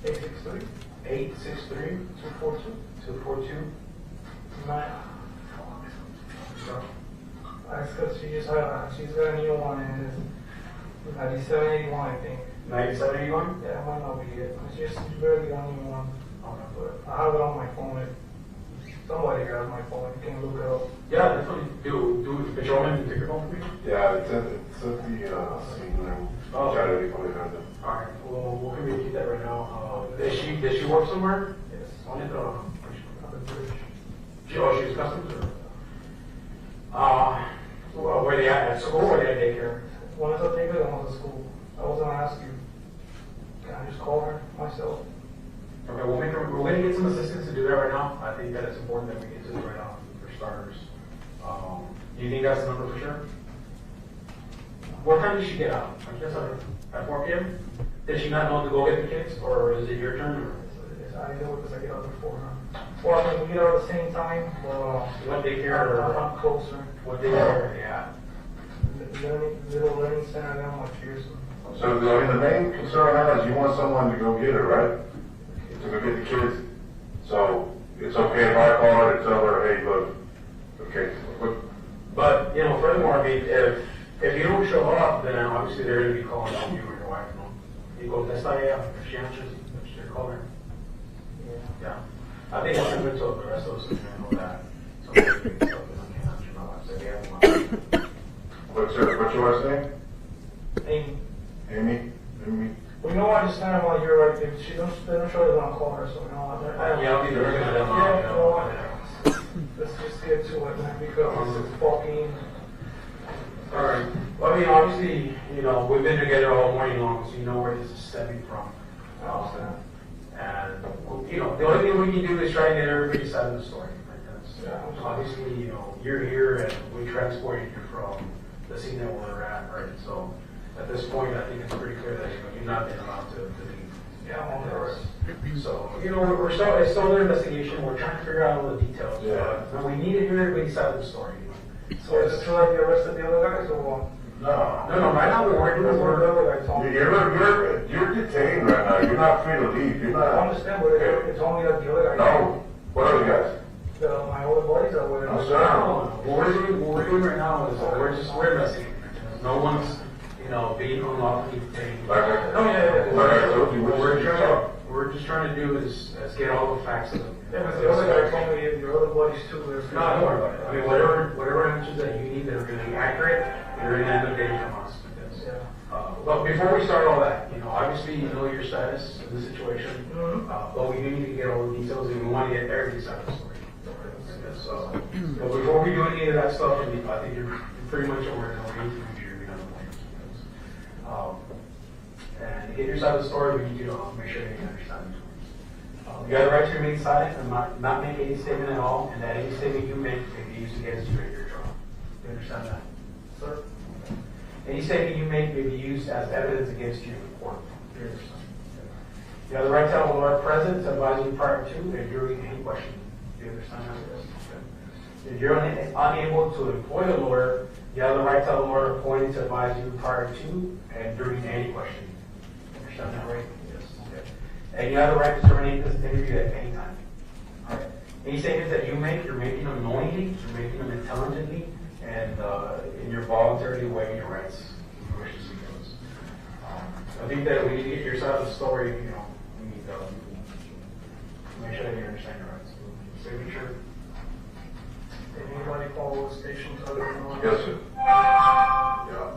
863 863 242 242. 9. That's because she's got a new one and it's 9781, I think. 9781? Yeah, it might not be it. It's just barely on new one. But I have it on my phone. Somebody got my phone. You can look it up. Yeah, definitely. Do patrolman take your phone for me? Yeah, it's at the scene room. Oh. Alright, well, we'll communicate that right now. Does she work somewhere? Yes. On it, or? On the bridge. She's customs, or? Where they at school, or they at daycare? One is at daycare and one's at school. I was going to ask you, can I just call her myself? Okay, we're going to get some assistance to do that right now. I think that it's important that we get to this right now, for starters. Do you think that's the number for sure? What time did she get out? I guess at 4 p.m.? Did she not know to go get the kids, or is it your turn? I know it because I get out before her. Well, I mean, we get out at the same time. What daycare, or? I'm closer. What daycare are they at? Little learning center down my Pearson. So the main concern now is you want someone to go get her, right? To go get the kids. So it's okay if I call her to tell her, hey, look, okay. But, furthermore, I mean, if you don't show up, then obviously they're going to be calling on you or your wife. You go, that's not, if she answers, they're calling her. Yeah. I think that's good to the rest of us know that. What's your wife's name? Amy. Amy? Well, I understand why you're right. If they don't show, they're going to call her. So, I'll be there. Let's just get to it, man, because it's fucking. All right. Well, I mean, obviously, we've been together all morning long, so you know where this is stemming from. And, the only thing we can do is try and get everybody's side of the story. Right? Obviously, you're here and we transported you from the scene that we're at, right? So, at this point, I think it's pretty clear that you've not been allowed to leave. Yeah, I'm on the rest. So, it's still under investigation. We're trying to figure out all the details. Yeah. But we need to hear everybody's side of the story. So is it true that you arrested the other guys or what? No. Right now You're detained right now. You're not free to leave. You're not. I understand, but it's only that the other guys. No. What other guys? My older buddies are with I'm us. sorry. What we're doing right now is we're investigating. No one's being unlawfully detained. Like I told you, We're just trying to do is get all the facts of them. Yeah, but the other guy told me your other buddies too. No, don't worry about it. I mean, whatever answers that you need that are really accurate, you're going to end up getting from us. But before we start all that, obviously you know your status in the situation, but we do need to get all the details and we want to get everybody's side of the story. So, but before we do any of that stuff, I think you're pretty much aware that we need to review the other points. And to get your side of the story, we need you to make sure that you understand it. You have the right to remain silent and not make any statement at all, and that any statement you make may be used against you at your trial. You understand that? Sir? Any statement you make may be used as evidence against you in court. You understand? You have the right to have a lawyer present to advise you prior to and during any question. Do you understand that? If you're unable to employ a lawyer, you have the right to have a lawyer appointed to advise you prior to and during any question. You understand that, right? Yes. Okay. And you have the right to terminate this interview at any time. All right. Any statements that you make, you're making them knowingly, you're making them intelligently, and you're voluntarily waiving your rights. I think that we need to get your side of the story. We need to make sure that you understand your rights. Signature. Did anybody call the station to let them know? Yes, sir. Yeah.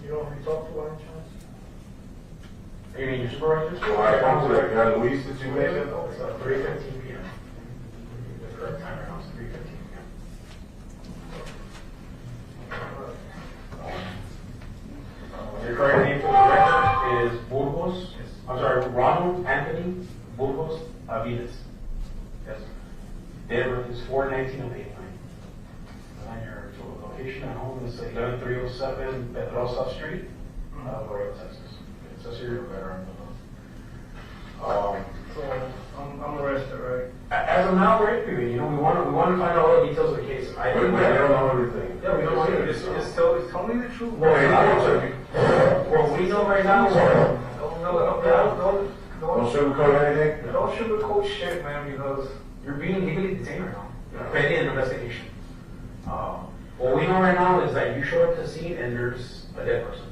You know who you talked to by any chance? You mean your supervisor? Well, I come to that guy Luis that you mentioned. Oh, it's 3:15 p.m. The correct time right now is 3:15 p.m. Your correct name for the record is Burgos. I'm sorry, Ronald Anthony Burgos-Aviles. Yes. Date of birth is 4/19/89. And your location at home is 11307 Pedrosa Street, Laredo, Texas. It says here you're better. So I'm arrested, right? As of now, we're interviewing. You know, we want to find out all the details of the case. I think We don't know everything. Yeah, we don't know everything. Just tell me the truth. Well, we know right now. Don't sugarcoat anything? Don't sugarcoat shit, man, because You're being legally detained right now. Pending an investigation. What we know right now is that you show up to the scene and there's a dead person.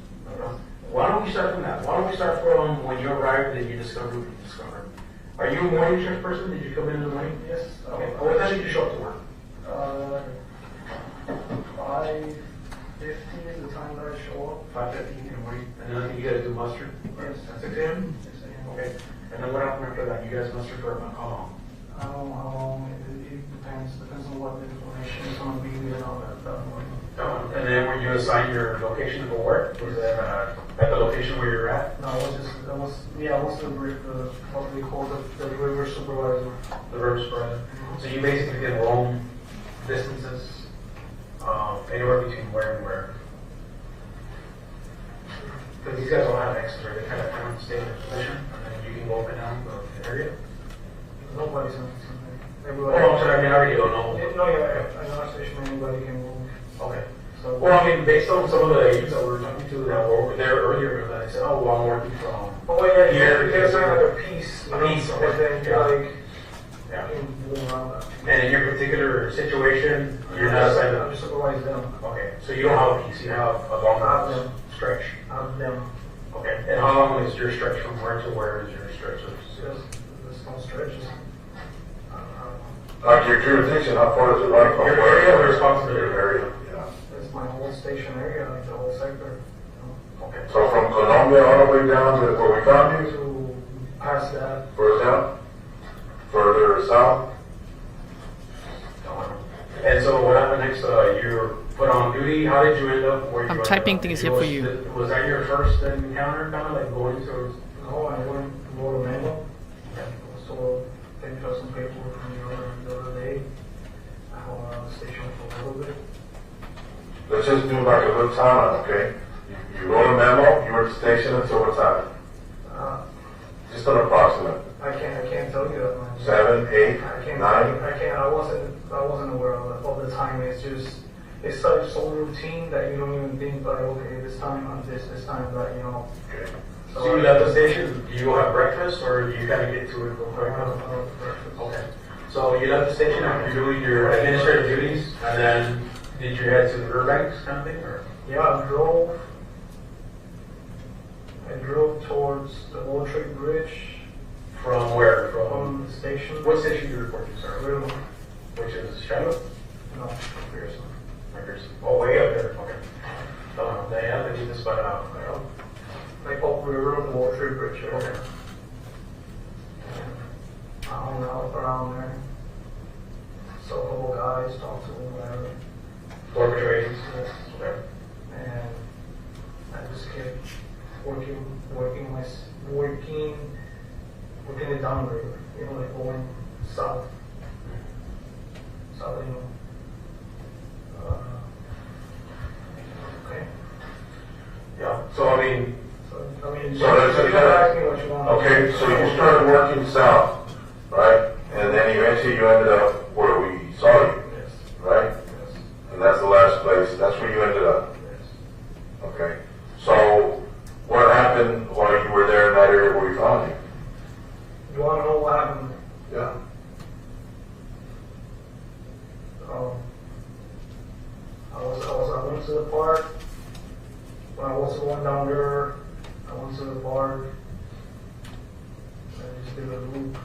Why don't we start from that? Why don't we start from when you arrived and you discovered what you discovered? Are you a morning shift person? Did you come in the morning? yes. Okay. What time did you show up to work? 5:50 is the time that I show up. 5:15 in the morning. And then you gotta do muster? Yes. At 6 a.m.? 6 a.m. Okay. And then what happened after that? You guys mustered for about how long? I don't know how long. It depends on what the information is going to be and all that morning. And then when you assigned your location for work, was that at the location where you're at? No, I was the what we call the river supervisor. The river supervisor. So you basically did roam distances anywhere between where and where? Because these guys don't have X's, right? They kind of stay in their position, and then you can go up and down the area. Nobody's on something. Everybody. Well, I mean, I already don't know. No, yeah, I'm not station. Anybody can move. Okay. So. Well, I mean, based on some of the agents that we were talking to that were over there earlier, that they said, "Oh, well, I'm working from Oh yeah, here." there's like a piece. A piece, and then you're like. Yeah. Moving around that. And in your particular situation, you're not assigned I'm just supervise them. Okay, so you don't have a piece, you have a longer stretch. Of them. Okay, and how long is your stretch from where to where is your stretch? There's no stretches. Like your jurisdiction, how far does it run from? Your area of responsibility. Your area, yeah. It's my whole station area, like the whole sector. Okay. So from Colombia all the way down to where we found you? To pass that. Further down? Further south? And so what happened next? You were put on duty. How did you end up where you I'm were? typing things here for you. Was that your first encounter, kind of like going to? No, I went to go to Mango. So they got some paperwork from the other day. I was on the station for a little bit. Let's just do like a little timeline, okay? You wrote a memo, you were at the station until what time? Just an approximate. I can't tell you that, man. 7, 8, I can't. 9? I can't. I wasn't aware of the time. It's just it's such so routine that you don't even think like, okay, this time on this time that Okay. So you left the station. Do you have breakfast, or do you kind of get to it real quick? Okay. So you left the station after doing your administrative duties, and then did you head to the Burbanks kind of thing, or? Yeah, I drove towards the World Trade Bridge. From where? From the station. What station do you report to, sir? Riddle. Which is Shiloh? No, Pearson. Oh, way up there. Okay. They have to do this by now. Like up river on the World Trade Bridge. Right? Okay. I hung out around there. So a couple guys, talked to them, whatever. Forfeit ratings? Yes. Okay. And I just kept working it down the river, like going south. Okay. Yeah. So I mean, So that's you gotta ask me what you want. Okay, so you started working south, right? And then eventually you ended up where we saw you, Yes. right? Yes. And that's the last place, that's where you ended up. Yes. Okay. So what happened while you were there in that area where we found you? You want to know what happened? Yeah. I went to the park. When I was going down there, I went to the park. I just did a loop.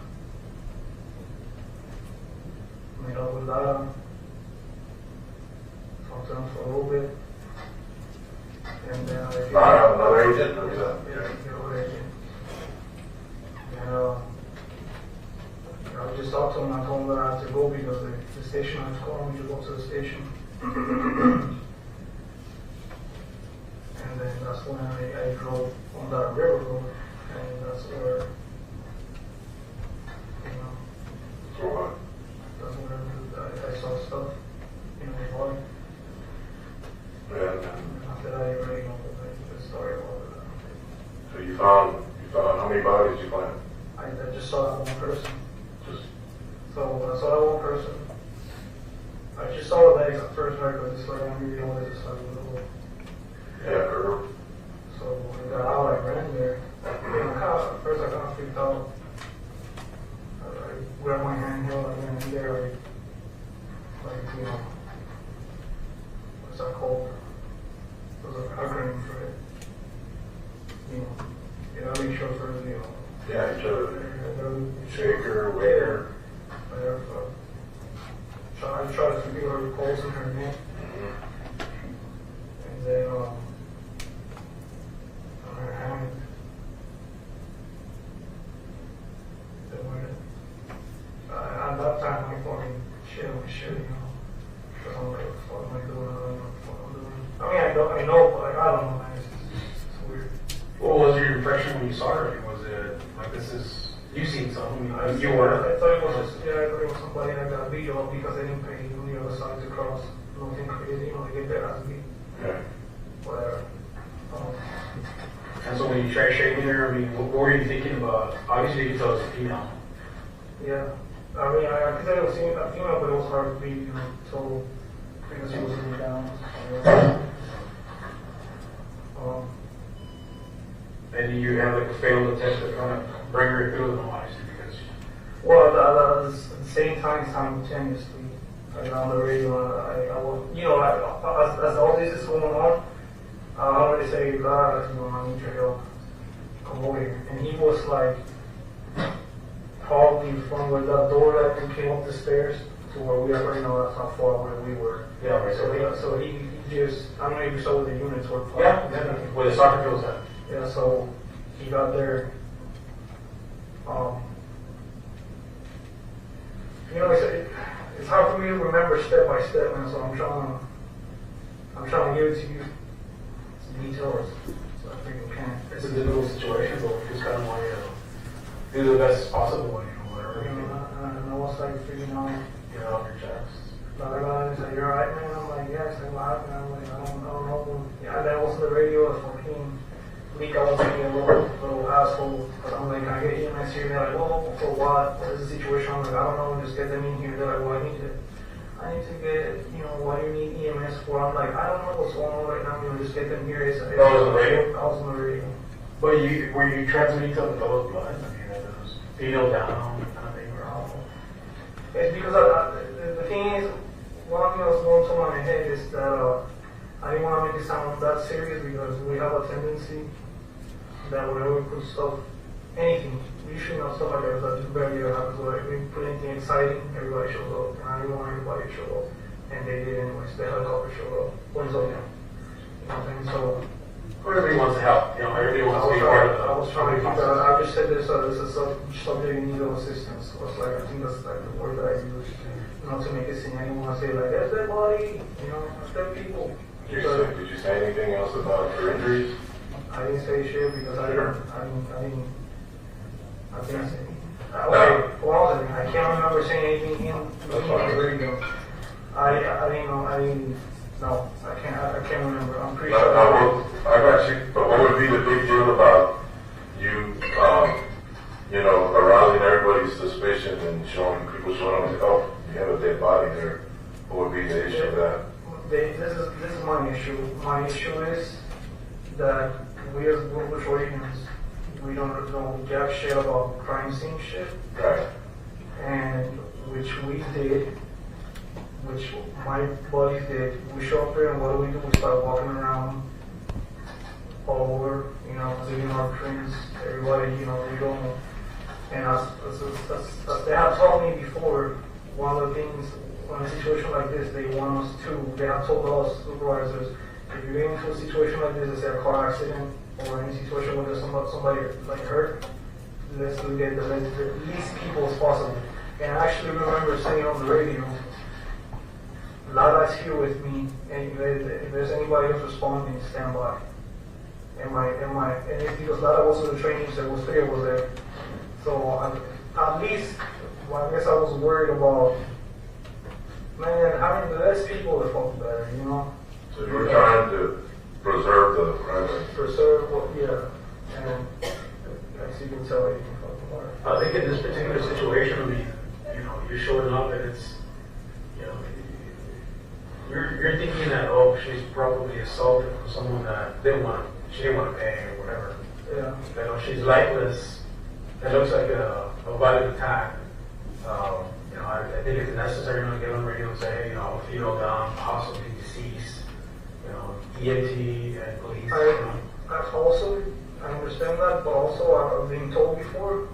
Made up with Lara. Talked to him for a little bit. And then I I just talked to him. I told him that I had to go because the station had called me to go to the station. And then that's when I drove on that river road, and that's where, you know, So what? that's where I saw stuff in my body. Yeah. After that, I already know the story about it. So you found how many bodies you find? I just saw that one person. Just So when I saw that one person, I just saw the legs at first, right? Because it's like, I don't really know what it is. yeah, So when I got out, I ran there. At first I kind of freaked out. I grabbed my handheld, I ran in there, like, you know, what's that called? There's an acronym for it. You know, make sure for, you know. yeah, each other. Shaker, waiter. Whatever. So I tried to feel her pulse in her neck. And then, on her hand. Then at that time, I fucking shit, you know. Because I'm like, what am I doing? I don't know what I'm doing. I mean, I know, but like, I don't know, man. It's weird. What was your impression when you saw her? Was it like this is you seen something? You were. I thought it was just I thought it was somebody that got beat up because they didn't pay on the other side to cross. Nothing crazy, you know, they get their ass beat. Yeah. Whatever. And so when you tried shaving her, I mean, what were you thinking about? Obviously, you could tell it's a female. Yeah. I mean, I could say it was a female, but it was hard to beat, you know, so because she was really down. And you had like a failed attempt to kind of bring her through the noise because. Well, at the same time, simultaneously, like on the radio, I was, you know, as all this is going on, I already say, God, you know, I need your help. Come over here. And he was like, probably from where that door that we came up the stairs to where we are right now, that's not far where we were. Yeah, right. So he just, I don't know if you saw where the units were. Yeah, where the soccer field's at. Yeah, so he got there. You know, it's hard for me to remember step by step, man. So I'm trying to give it to you some details, so I think you can. It's a difficult situation, but we just kind of want to do the best possible, you know, whatever. I know what's like figuring out. Get it off your chest. He's like, you're right, man. I'm like, yeah. He's like, what happened? I'm like, I don't know. Yeah, and then also the radio, I fucking leak. I was being a little asshole. But I'm like, can I get EMS here? They're like, well, for what? What is the situation? I'm like, I don't know. Just get them in here. They're like, well, I need to get, you know, what do you need EMS for? I'm like, I don't know what's going on right now. You know, just get them here. That was on the radio? I was on the radio. But were you transmitting to the fellow's blood? I mean, it was fetal down kind of thing, or awful. It's because the thing is, one thing that was going through my head is that I didn't want to make it sound that serious because we have a tendency that whenever we put stuff, anything, usually not stuff like that just barely ever happens. Where if we put anything exciting, everybody shows up, and I didn't want everybody to show up, and they did anyways. The helicopter showed up. When it's okay. You know what I'm saying? So. Everybody wants to help, you know, everybody wants to be part of it. I was trying to keep that. I just said this is a subject in need of assistance. So it's like, I think that's like the word that I use, you know, to make it seem anyone want to say like, that's their body, you know, that's their people. Did you say anything else about your injuries? I didn't say shit because I didn't say anything. Well, I can't remember saying anything in the radio. I didn't know, no, I can't remember. I'm pretty sure. No, I got you. But what would be the big deal about you, you know, arousing everybody's suspicion and people showing up and say, oh, you have a dead body there? What would be the issue of that? This is my issue. My issue is that we as Bush Reyes, we don't know jack shit about crime scene shit. Right. And which we did. Which my buddies did. We show up there and what do? We start walking around all over, you know, leaving our prints, everybody, you know, we don't. And as they have told me before, one of the things, in a situation like this, they want us to, they have told us, supervisors, if you get into a situation like this, let's say a car accident, or any situation where there's somebody like hurt, let's get the least people as possible. And I actually remember saying on the radio, Lala's here with me, and if there's anybody else responding, stand by. And it's because Lala was in the training, so there was 3 of us there. So at least, well, I guess I was worried about, man, having less people to fuck better, you know? So you were trying to preserve the premise. Preserve, well, yeah. And as you can tell, you can fuck apart. I think in this particular situation, I mean, you know, you're showing up and it's, you know, you're thinking that, oh, she's probably assaulted from someone that she didn't want to pay or whatever. Yeah. You know, she's lifeless. That looks like a violent attack. You know, I think it's necessary to get on the radio and say, hey, you know, female down, possibly deceased. You know, EMT and police. I understand that, but also I've been told before,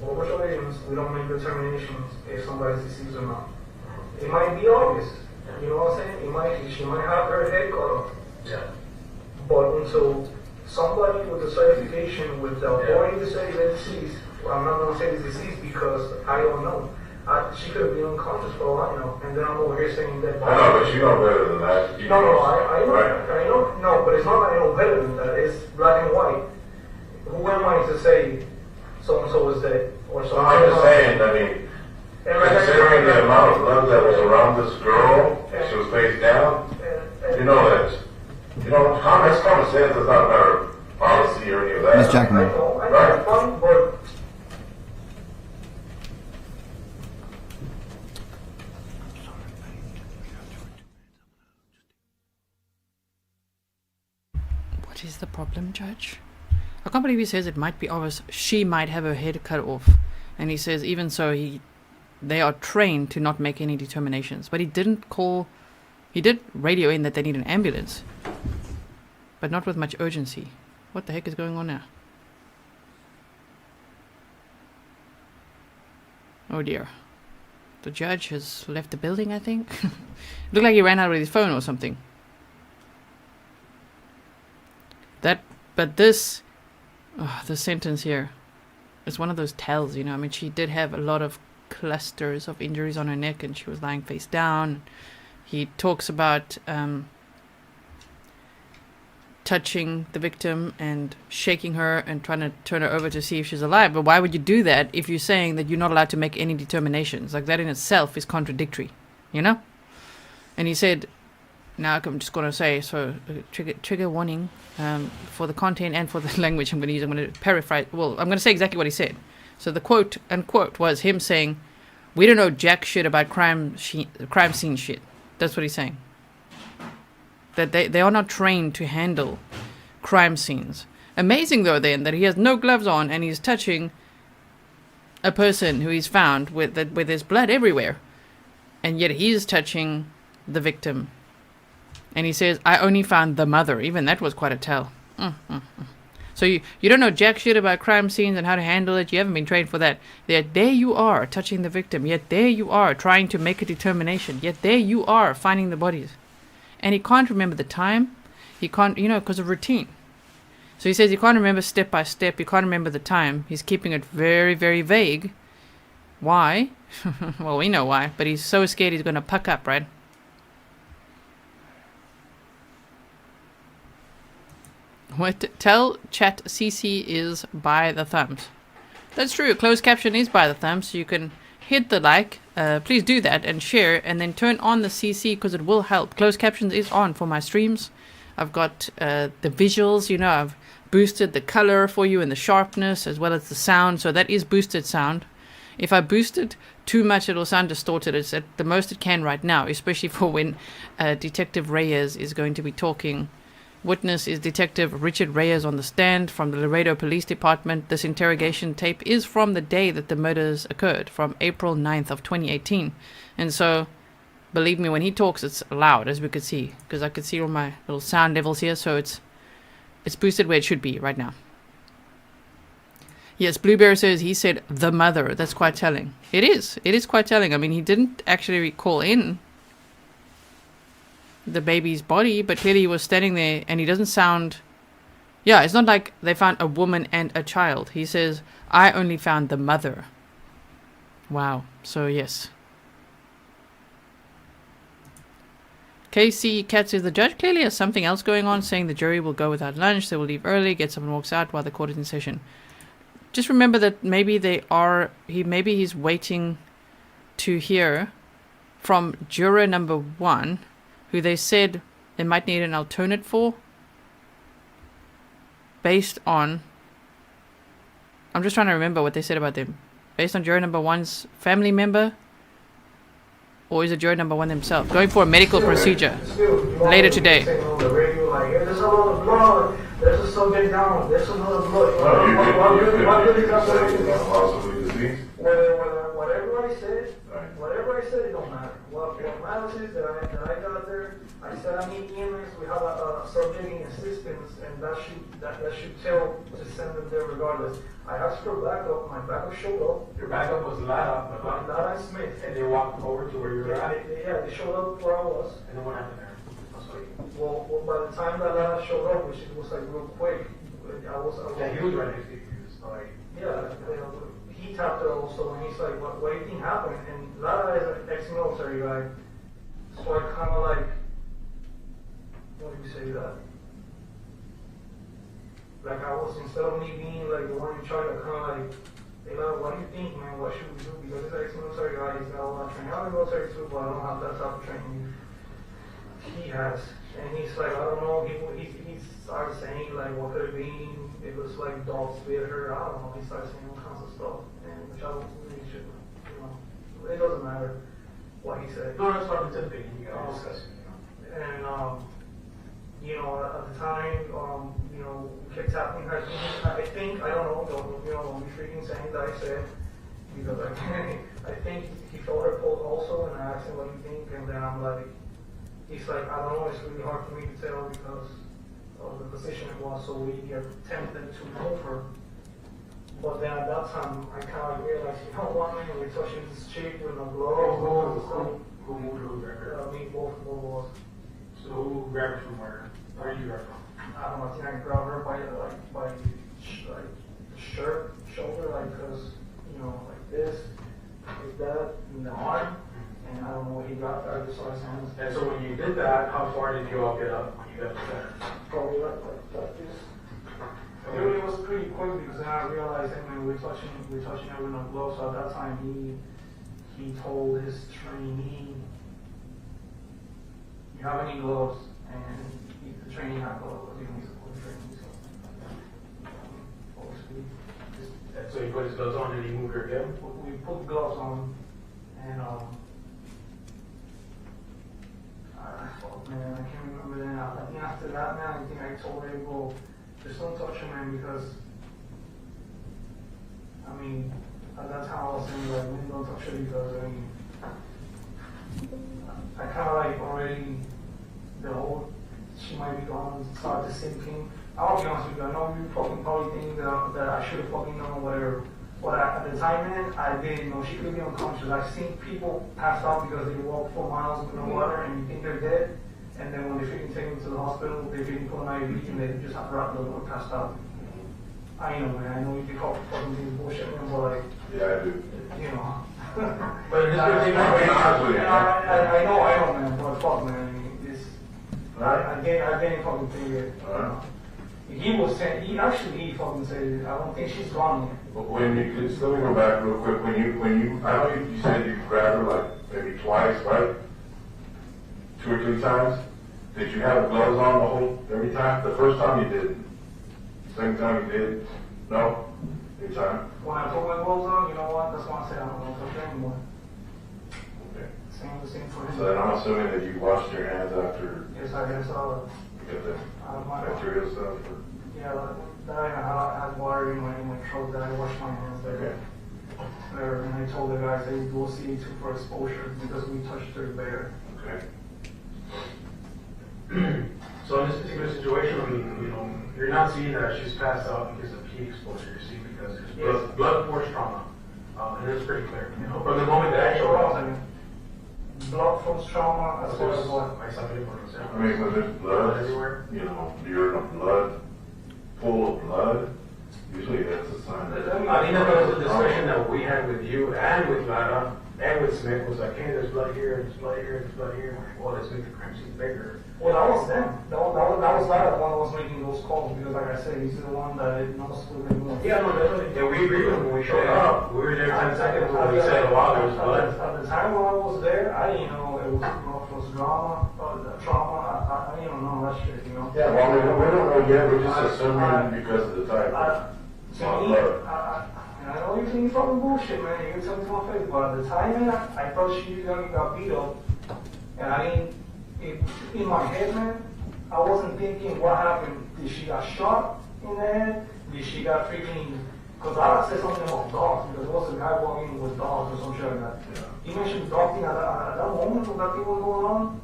Border agents, we don't make determinations if somebody's deceased or not. It might be obvious, you know what I'm saying? She might have her head cut off. Yeah. But until somebody with a certification with the authority to say they're deceased, well, I'm not going to say it's deceased because I don't know. She could have been unconscious for all I know, and then I'm over here saying that. I know, but you know better than that. I know, right. I know, no, but it's not that I know better than that. It's black and white. Who am I to say so-and-so is dead? Or so I'm just saying, I mean, considering the amount of blood that was around this girl, she was face down, you know that, you know, common sense does not matter policy or any of that. Ms. Jackman. I know, but What is the problem, Judge? I can't believe he says it might be obvious she might have her head cut off. And he says even so they are trained to not make any determinations. But he did radio in that they need an ambulance. But not with much urgency. What the heck is going on now? Oh dear. The judge has left the building, I think. It looked like he ran out with his phone or something. This sentence here is one of those tells, you know. I mean, she did have a lot of clusters of injuries on her neck and she was lying face down. He talks about touching the victim and shaking her and trying to turn her over to see if she's alive. But why would you do that if you're saying that you're not allowed to make any determinations? Like, that in itself is contradictory, you know? And he said, now I'm just going to say, so trigger warning for the content and for the language I'm going to use. I'm going to paraphrase. Well, I'm going to say exactly what he said. So the quote, unquote, was him saying, we don't know jack shit about crime scene shit. That's what he's saying. That they are not trained to handle crime scenes. Amazing, though, then, that he has no gloves on and he's touching a person who he's found with his blood everywhere. And yet he's touching the victim. And he says, I only found the mother. Even that was quite a tell. So you don't know jack shit about crime scenes and how to handle it. You haven't been trained for that. Yet there you are, touching the victim. Yet there you are, trying to make a determination. Yet there you are, finding the bodies. And he can't remember the time. He can't, because of routine. So he says he can't remember step by step. He can't remember the time. He's keeping it very, very vague. Why? Well, we know why. But he's so scared he's going to puck up, right? Tell chat CC is by the thumbs. That's true. Closed caption is by the thumbs, so you can hit the like. Please do that and share, and then turn on the CC because it will help. Closed captions is on for my streams. I've got the visuals. I've boosted the color for you and the sharpness as well as the sound. So that is boosted sound. If I boost it too much, it'll sound distorted. It's at the most it can right now, especially for when Detective Reyes is going to be talking. Witness is Detective Richard Reyes on the stand from the Laredo Police Department. This interrogation tape is from the day that the murders occurred, from April 9th of 2018. And so, believe me, when he talks, it's loud, as we could see, because I could see all my little sound levels here, so it's boosted where it should be right now. Yes, Blueberry says he said the mother. That's quite telling. It is quite telling. I mean, he didn't actually call in the baby's body, but clearly he was standing there and he doesn't sound... Yeah, it's not like they found a woman and a child. He says, I only found the mother. Wow. So, yes. KC Cat says the judge clearly has something else going on, saying the jury will go without lunch, they will leave early, get someone walks out while the court is in session. Just remember that maybe he's waiting to hear from juror number 1, who they said they might need an alternate for, based on, I'm just trying to remember what they said about them, based on juror number 1's family member, or is it juror number 1 themselves going for a medical procedure later today? There's a lot of blood. There's a subject down. There's another blood. What everybody said, it don't matter. What matters is that I got there. I said I need EMS. We have a subject in assistance, and that should tell to send them there regardless. I asked for backup. My backup showed up. Your backup was Lara. Lara and Smith. And they walked over to where you were at? Yeah, they showed up where I was. And then what happened there? Well, by the time that Lara showed up, which was like real quick, I was yeah, he was right next to you. He was like, yeah, he tapped her also, and he's like, what do you think happened? And Lara is an ex-military guy, so I kind of like, what do you say that? Like I was, instead of me being like the one in charge, I kind of like, hey Lara, what do you think, man? What should we do? Because he's an ex-military guy, he's got a lot of training. I'm a military too, but I don't have that type of training he has. And he's like, I don't know, he started saying like what could it be? It was like dogs bit her, I don't know, he started saying all kinds of stuff. And which I don't really should, it doesn't matter what he said. No, that's not the thing, you gotta discuss it, And at the time, we kept tapping her. I don't know, don't be freaking saying that I said, because I think he felt her pulse also, and I asked him what do you think, and then I'm like, he's like, I don't know, it's really hard for me to tell because of the position it was, so we attempted to move her. But then at that time, I kind of realized, we're touching this chick with no gloves. Who moved her? Who grabbed her? Me, both of us. So who grabbed her from where? Where did you grab from? I don't know, I think I grabbed her by the shirt, shoulder, because, like this, like that, and the arm. And I don't know what he got there, I just saw his hands. And so when you did that, how far did you all get up when you got to center? Probably like this. It was pretty quick because then I realized that we're touching her with no gloves. So at that time he told his trainee, you have any gloves? And the trainee had gloves. He's a cool trainee, so so he put his gloves on and he moved her again? We put gloves on and man, I can't remember then. I think after that, man, I think I told her, well, just don't touch him, man, because, at that time I was saying, like, man, don't touch her because, I kind of like already, she might be gone, started sinking. I'll be honest with you, I know you probably think that I should have fucking known whatever. But at the time, man, I didn't know she could be unconscious. I've seen people pass out because they walk 4 miles with no water and you think they're dead. And then when they freaking take them to the hospital, they freaking put an IV and they just have rattled or passed out. I know, man. I know you can call fucking things bullshit, man, but like, yeah, I do. But I know, man. But fuck, man. I didn't fucking think it. He fucking said, I don't think she's gone yet. But when you, let me go back real quick. When you, I know you said you grabbed her like maybe twice, right? 2 or 3 times. Did you have gloves on every time? The first time you did. Second time you did. No? Every time. When I put my gloves on, you know what? That's why I said I don't know if I'm anymore. Okay. Same for him. So then I'm assuming that you washed your hands after. Yes, I guess so. You got the bacterial stuff. Yeah, I had water in my throat that I washed my hands there. Okay. And I told the guys they will see it for exposure because we touched her there. Okay. So in this particular situation, you're not seeing that she's passed out because of heat exposure. You're seeing because there's blood force trauma. And it's pretty clear. From the moment that I showed up. Blood force trauma as well as what? I mean, when there's blood everywhere, you're in a blood, full of blood, Usually that's a sign that. I think that was a discussion that we had with you and with Lara and with Smith, was like, hey, there's blood here, there's blood here, there's blood here. Like, well, let's make the crime scene bigger. Well, that was them. That was Lara, the one that was making those calls, because like I said, he's the one that knows what they're doing. Yeah, no, definitely. Yeah, we agreed with him when we showed up. We were there 10 seconds when we said, wow, there's blood. At the time when I was there, I didn't know it was, it was drama, trauma. I didn't even know that shit, you know. Yeah, well, we don't know yet, we're just assuming because of the type. To me, I know you're thinking fucking bullshit, man. You can tell me to my face, but at the time, man, I thought she got beat up, and I didn't. In my head, man, I wasn't thinking what happened. Did she got shot in the head? Did she got freaking? Because I said something about dogs, because there was a guy walking with dogs or some shit like that. Yeah. He mentioned dog thing at that moment when that thing was going on.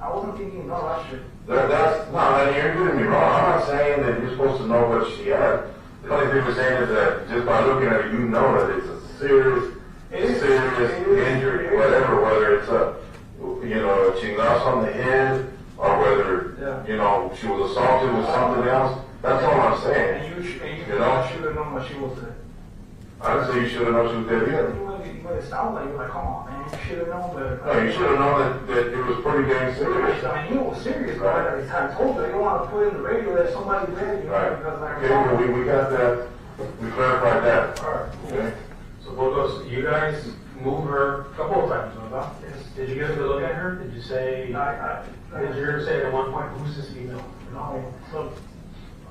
I wasn't thinking none of that shit. You're getting me wrong. I'm not saying that you're supposed to know what she had. The only thing we're saying is that just by looking at it, you know that it's a serious injury, whatever, whether it's a chingazo on the head or whether, she was assaulted with something else. That's all I'm saying. And you should have known that she was dead. I didn't say you should have known she was dead either. You made it sound like you're like, come on, man, you should have known better. No, you should have known that it was pretty dang serious. I mean, it was serious, but I told her, you don't want to put in the radio that somebody dead, you know, Right. because like, Okay, we got that. We clarified that. All right. Okay. So, Burgos, you guys moved her a couple of times, remember? Yes. Did you get a good look at her? Did you say, did you say at one point, who's this female? No, look,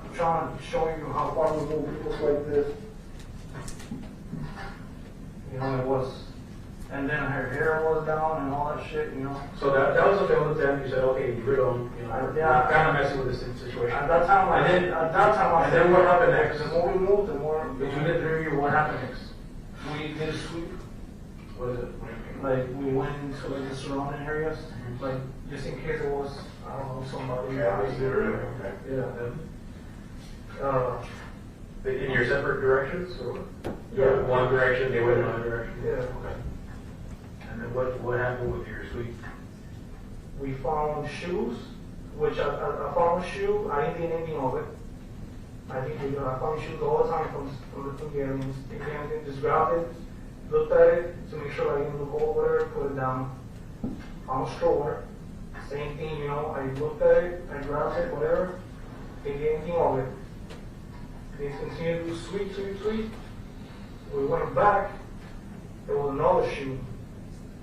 I'm trying to show you how far we moved. It was like this. You know, it was. And then her hair was down and all that shit, you know. So that was okay with them. You said, okay, you're on, yeah, kind of messing with this situation. At that time, and then what happened next? The more we moved, the more. Between the three of you, what happened next? We did a sweep. What is it? Like, we went into like the surrounding areas, like, just in case it was, I don't know, somebody. In your separate directions, or yeah, one direction, they went in another direction? Yeah. Okay. And then what happened with your sweep? We found shoes, which I found a shoe. I didn't think anything of it. I found shoes all the time from the aliens. They just grabbed it, looked at it to make sure I didn't look over it, put it down. Found a stroller. Same thing, you know. I looked at it, I grabbed it, whatever. Didn't get anything of it. They continued to sweep. We went back. There was another shoe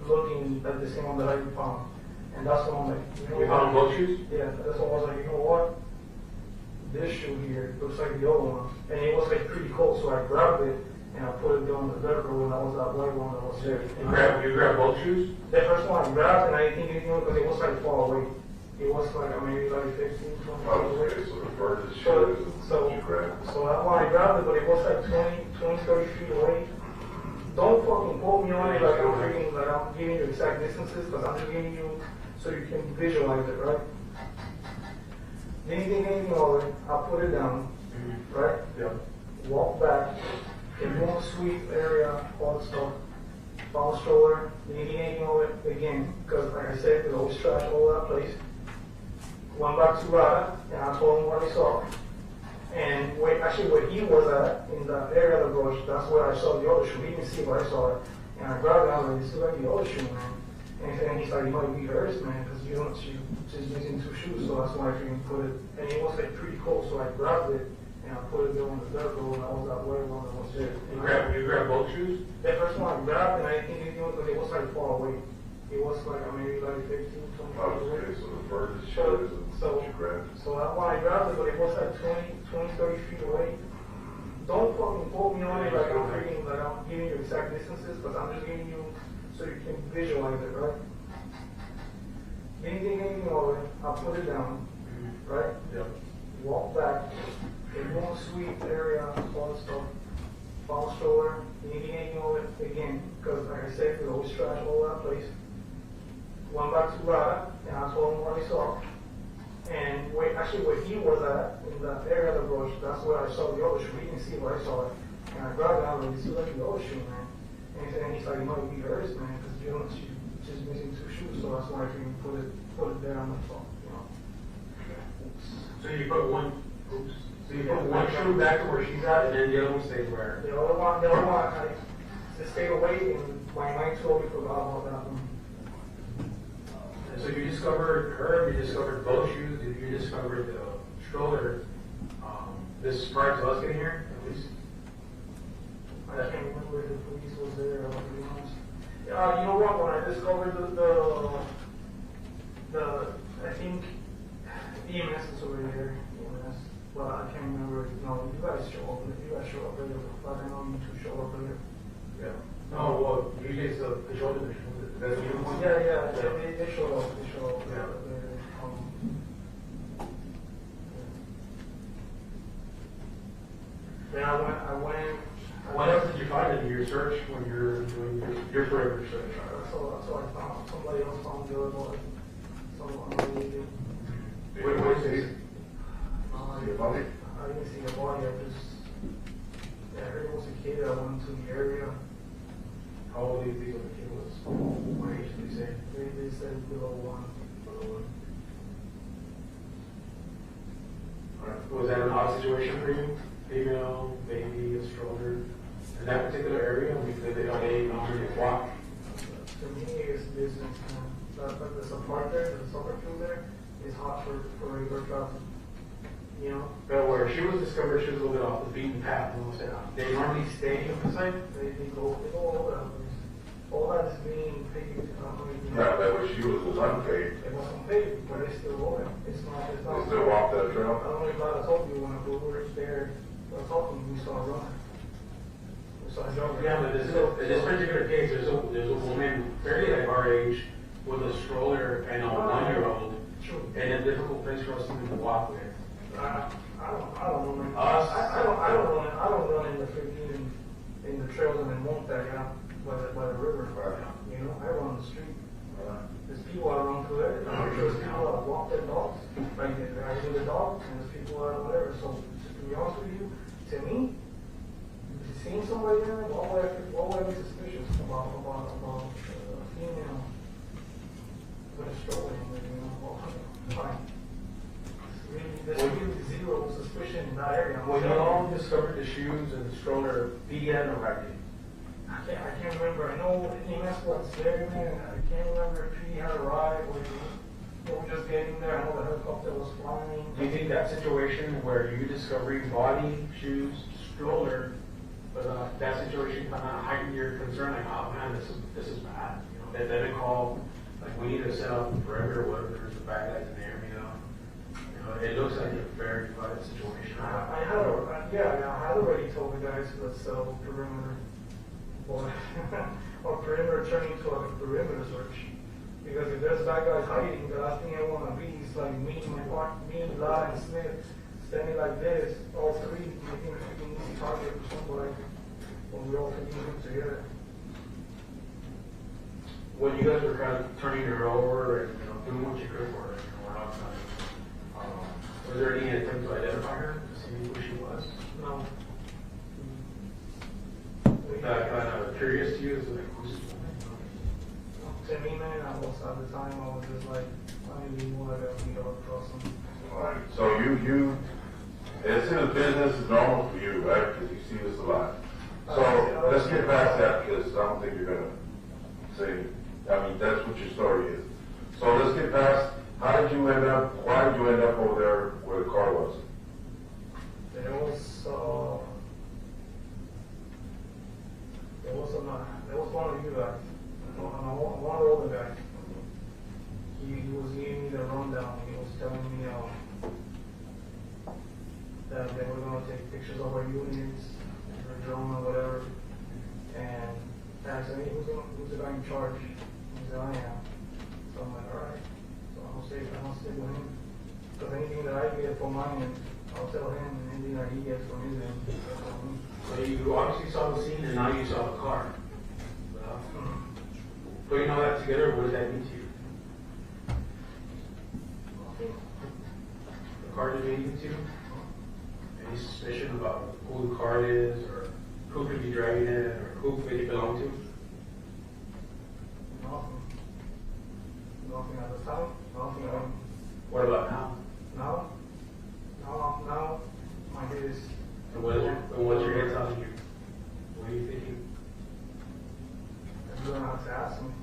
looking at the same one that I found. And that's the one that, you found both shoes? Yeah, that's the one I was like, you know what? This shoe here looks like the other one. And it was like pretty cold, so I grabbed it and I put it down the dirt road, and that was that white one that was there. You grabbed both shoes? The first one I grabbed, and I didn't think anything of it because it was like far away. It was like maybe like 15, 20 miles away. Okay, so the furthest shoe So that one I grabbed it, but it was like 20, 30 feet away. Don't fucking quote me on it like I'm giving you exact distances, because I'm just giving you so you can visualize it, right? Anything of it, I put it down, right? Yeah. Walk back, in one sweep area, all the stuff. Found a stroller, anything of it again, because like I said, there's always trash all over that place. Went back to Rada, and I told him what I saw. And where he was at, in the area of the brush, that's where I saw the other shoe. He didn't see what I saw. And I grabbed it, I was like, this is like the other shoe, man. And he's like, it might be hers, man, because she's using two shoes, so that's why I freaking put it. And it was like pretty cold, so I grabbed it, and I put it there on the dirt road, and I was that white one that was there. You grabbed both shoes? The first one I grabbed, and I didn't think anything of it, because it was like far away. It was like maybe like 15, 20 miles away. Okay, so the furthest shoe is what you grabbed. So that one I grabbed it, but it was like 20, 30 feet away. Don't fucking quote me on it like I'm giving you exact distances, because I'm just giving you so you can visualize it, right? Anything of it, I put it down, right? Yep. Walk back, in one sweep area, all the stuff. Found a stroller, anything of it again, because like I said, there's always trash all over that place. Went back to Rada, and I told him what I saw. And where he was at, in the area of the brush, that's where I saw the other shoe. He didn't see what I saw. And I grabbed it, I was like, this is like the other shoe, man. And he's like, it might be hers, man, because she's missing two shoes, so that's why I can put it there on the phone, you know. So you put one, oops. So you put one shoe back to where she's at, and then the other one stays where? The other one, I just stayed away, and my mind totally forgot about that one. And so you discovered her, you discovered both shoes, you discovered the stroller. This is prior to us getting here, at least? I can't remember if the police was there, to be honest. You know what, when I discovered I think EMS was already there, EMS, but I can't remember. No, you guys show up later, but I know you two show up later. Yeah. No, well, usually it's the patrol division. That's the one? Yeah, they showed up, Yeah. later. Then I went. What else did you find in your search when you're doing your perimeter search? That's all I found. Somebody else found the other boy. Someone unrelated. What is it? I didn't see a body. I heard it was a kid that went to the area. How old do you think the kid was? What age did they say? They said below one. Was that an odd situation for you? Female, baby, a stroller, in that particular area? Did they walk? To me, it's business. There's a park there, there's a soccer field there. It's hot for regular traffic. You know? But where she was discovered, she was a little bit off the beaten path. They normally stay in the site? They go all over that place. All that is being paid. Yeah, that was, she was unpaid. It wasn't paid, but it's still open. It's not. They still walk that I trail? don't know if I told you when we were there talking, we saw a runner. Yeah, but in this particular case, there's a woman fairly like our age with a stroller and a 1-year-old, and a difficult place for us to even walk with. I don't know, man. I don't run in the freaking in the trails and in Montague by the river. You know, I run the street. There's people that run through there. There's people that walk their dogs, like I do the dogs, and there's people that whatever. So to be honest with you, to me, seeing somebody there, what would I be suspicious about a female with a stroller? You know, fine. There's really zero suspicion in that area. When you all discovered the shoes and the stroller, Pena or Reyes? I can't remember. I know EMS was there, man. I can't remember if he had arrived or they were just getting there. I know the helicopter was flying. Do you think that situation where you discovering body, shoes, stroller, but that situation kind of heightened your concern, like, oh man, this is bad. You know, they didn't call, like, we need to set up a perimeter, whatever, there's the bad guys in there, you know. It looks like a very violent situation. I had already told the guys let's set up a perimeter, or perimeter turning to a perimeter search. Because if there's bad guys hiding, the last thing I want to be is like me, Lyle, and Smith standing like this, all three making a freaking easy target for somebody when we all continue together. When you guys were kind of turning her over and doing what you could for her, we're outside. Was there any attempt to identify her, to see who she was? No. That kind of curious to you, is like, who's this woman? To me, man, at the time, I was just like, I didn't even want to be able to cross them. Alright, so you, it's in the business, it's normal for you, right? Because you see this a lot. So let's get past that, because I don't think you're gonna say, I mean, that's what your story is. So let's get past, why did you end up over there where the car was? There was one of you guys, one older guy. He was giving me the rundown. He was telling me that they were going to take pictures of our units, or drone or whatever. And I said, hey, who's the guy in charge? He said, I am. So I'm like, all right. So I'll stay with him. Because anything that I get from mine, I'll tell him, and anything that he gets from his end, he'll tell me. So you obviously saw the scene, and now you saw the car. Putting all that together, what does that mean to you? The car didn't mean to you? Any suspicion about who the car is, or who could be driving it, or who could it belong to? Nothing at the time. Nothing. What about now? Now, my you're gonna have to ask him.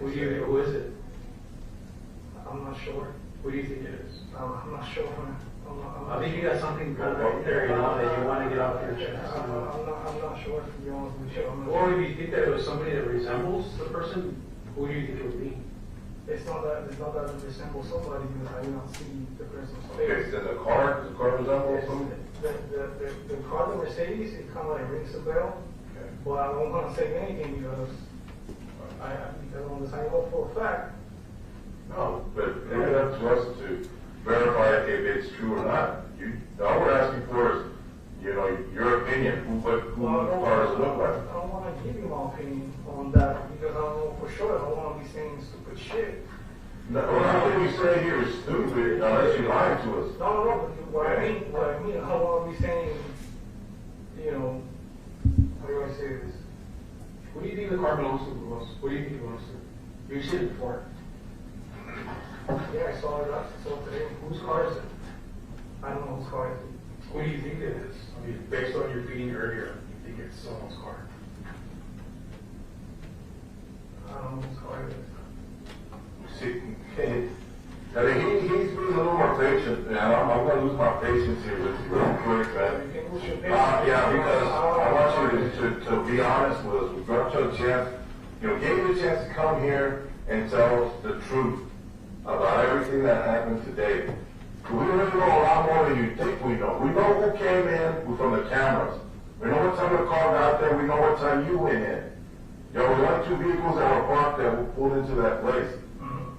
Who is it? I'm not sure. Who do you think it is? I'm not sure. I think you got something going right there, you know, that you want to get off your chest. I'm not sure, to be honest with you. Or if you think that it was somebody that resembles the person, who do you think it would be? It's not that it resembles somebody because I do not see the person's Okay, face. so the car resembles something? The car, the Mercedes, it kind of like rings a bell, but I don't want to say anything because on the side for a fact. No, but maybe that's to us to verify if it's true or not. All we're asking for is, you know, your opinion, who cars look like. I don't want to give you my opinion on that because I don't know for sure. I don't want to be saying stupid shit. No, nothing we say here is stupid unless you lie to us. No. What I mean, I don't want to be saying, you know, how do I say this? Who do you think the car belongs to, Burgos? What do you think it belongs to? You've seen it before. Yeah, I saw it today. Whose car is it? I don't know whose car it is. Who do you think it is? I mean, based on your feeding earlier, you think it's someone's car? I don't know whose car it is. See, I mean, he's being a little more patient, and I'm going to lose my patience here with you real quick, man. Yeah, because I want you to be honest with us. We brought you a chance, gave you a chance to come here and tell us the truth about everything that happened today. We really know a lot more than you think we know. We know who came in from the cameras. We know what time the car got there. We know what time you went in. We had 2 vehicles that were parked that were pulled into that place.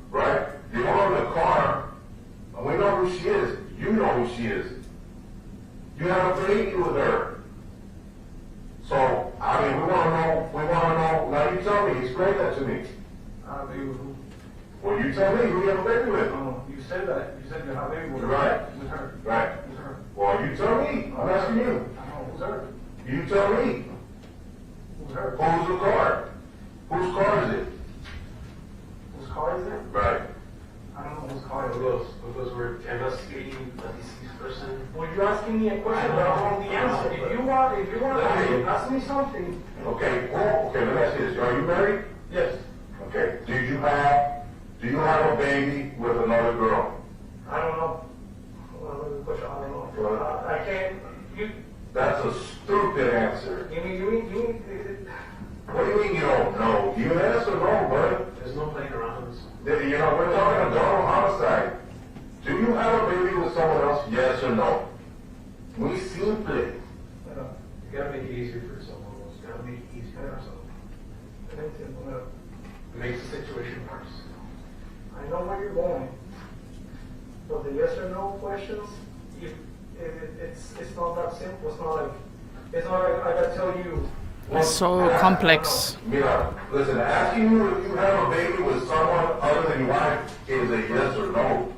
Right? You know the car, and we know who she is. You know who she is. You have a baby with her. So, I mean, we want to know, now you tell me, explain that to me. Baby with who? Well, you tell me who you have a baby with. You said that. You said you have a baby with her. Right. With her. Right. With her. Well, you tell me. I'm asking you. I don't know who's her. You tell me. Who's her? Who's the car? Whose car is it? Whose car is it? Right. I don't know whose car it is. Because we're investigating a deceased person. Well, you're asking me a question, but I don't know the answer. If you want to ask me something. Okay, let me ask you this. Are you married? Yes. Okay. Do you have a baby with another girl? I don't know. Well, that's a question. I don't know. I can't. That's a stupid answer. You mean. What do you mean you don't know? You answer no, bud. There's no playing around with this. We're talking adult homicide. Do you have a baby with someone else? Yes or no? We simply. You gotta make it easier for someone else. You gotta make it easier for someone. It makes the situation worse. I know where you're going. But the yes or no questions, it's not that simple. It's not like I gotta tell you. It's so complex. Mira, listen, asking you if you have a baby with someone other than your wife is a yes or no.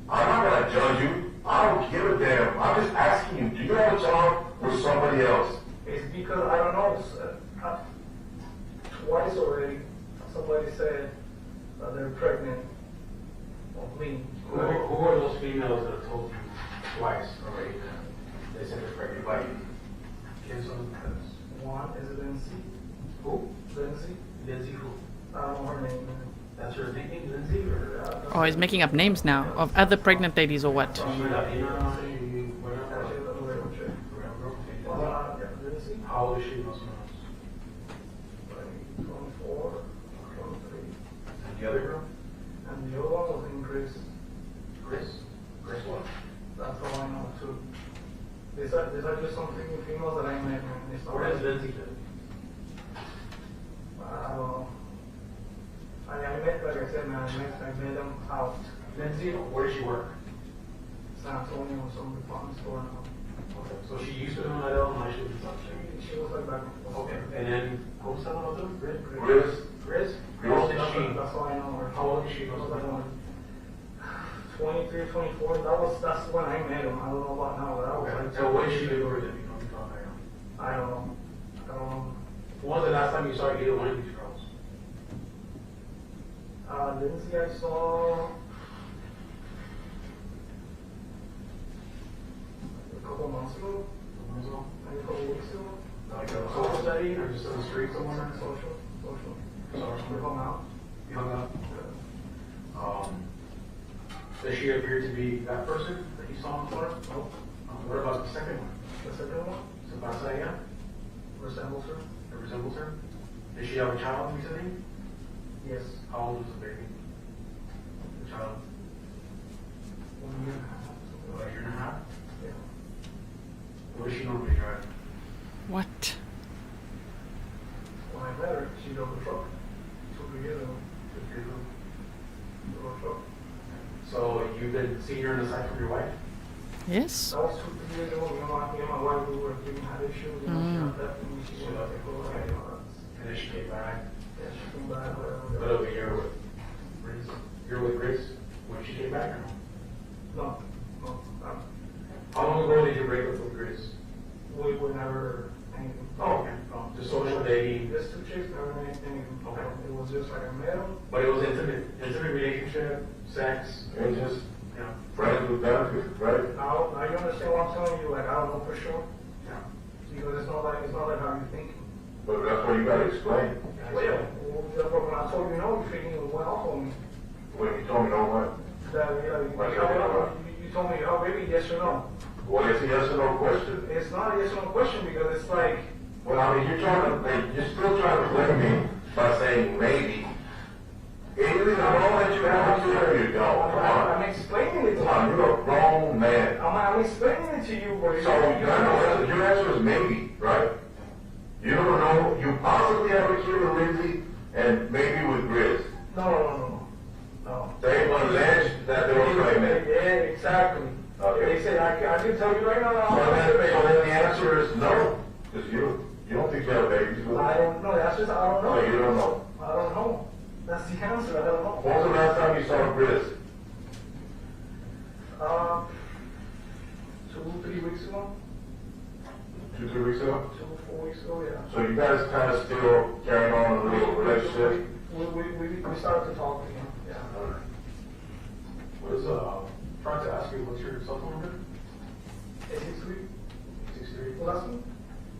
I'm not going to judge you. I don't give a damn. I'm just asking you, do you have a child with somebody else? It's because, I don't know, twice already, somebody said they're pregnant of me. Who are those females that have told you twice already that they said they're pregnant by you? Can someone tell us? One is Lindsay. Who? Lindsay. Lindsay who? I don't know her name. That's her nickname, Lindsay? Or, Oh, he's making up names now of other pregnant ladies or what? How old is she? 24, 23. And the other girl? And the other one was in Chris. Chris? Chris what? That's all I know too. These are just some freaking females that I met. Where does Lindsay live? I don't know. I met, like I said, man, I met them out. Lindsay, where does she work? San Antonio, some department store now. Okay, so she used to know that Illinois, she was something. She was like back and forth. Okay, and then, who's that one of them? Chris? Chris? How old is she? That's all I know her. How old is she? 23, 24. That's when I met him. I don't know about now. That was like. So what did she do over there? I don't know. When was the last time you saw either one of these girls? Lindsay, I saw a couple months ago. Maybe a couple weeks ago. Like a social setting or just on the street somewhere? Social. number hung out. You hung out? Does she appear to be that person that you saw in the photo? No. What about the second one? The second one? Supervisor resembles her? It resembles her? Did she have a child recently? Yes. How old was the baby? The child? 1 year and a half. A year and a half? Yeah. What does she normally drive? What? When I met her, she drove a truck. 2 years ago. 2 years ago. Drove a truck. So you've been seeing her on the side from your wife? Yes. That was 2 years ago. Me and my wife, we were giving her issues. You know, she left and she went out to go. And then she came back. Yeah, she came back. But over a year with Grace. You're with Grace when she came back or no? No. How long ago did you break up with Grace? We were never anything. Oh, okay. Just social dating. Just two chicks, never anything. Okay. It was just like a male. But it was intimate relationship, sex. It was just Yeah. friends with benefits, right? Now you understand what I'm telling you? Like, I don't know for sure. Yeah. Because it's not like how you think. But that's what you gotta explain. Well, yeah. When I told you no, you figured well off on me. When you told me no what? That, you told me, oh, maybe yes or no. Well, it's a yes or no question. It's not a yes or no question because it's like. Well, I mean, you're still trying to blame me by saying maybe. Either you know that you have to or you don't. I'm explaining it to you. You're a grown man. I'm explaining it to you, but your answer is maybe, right? You don't know. You possibly have a kid with Lindsay and maybe with Grizz. No. They alleged that they were pregnant. Yeah, exactly. Okay. They said I can tell you right now. So then the answer is no, because you don't think you have babies. I don't know. That's just I don't know. No, you don't know. I don't know. That's the answer. I don't know. When was the last time you saw Grizz? 2-3 weeks ago. 2-3 weeks ago? 2-4 weeks ago, yeah. So you guys kind of still carrying on a little relationship? We started to talk again. Yeah. All right. Trying to ask you what's your cell phone number? 863. 863. Well, that's me.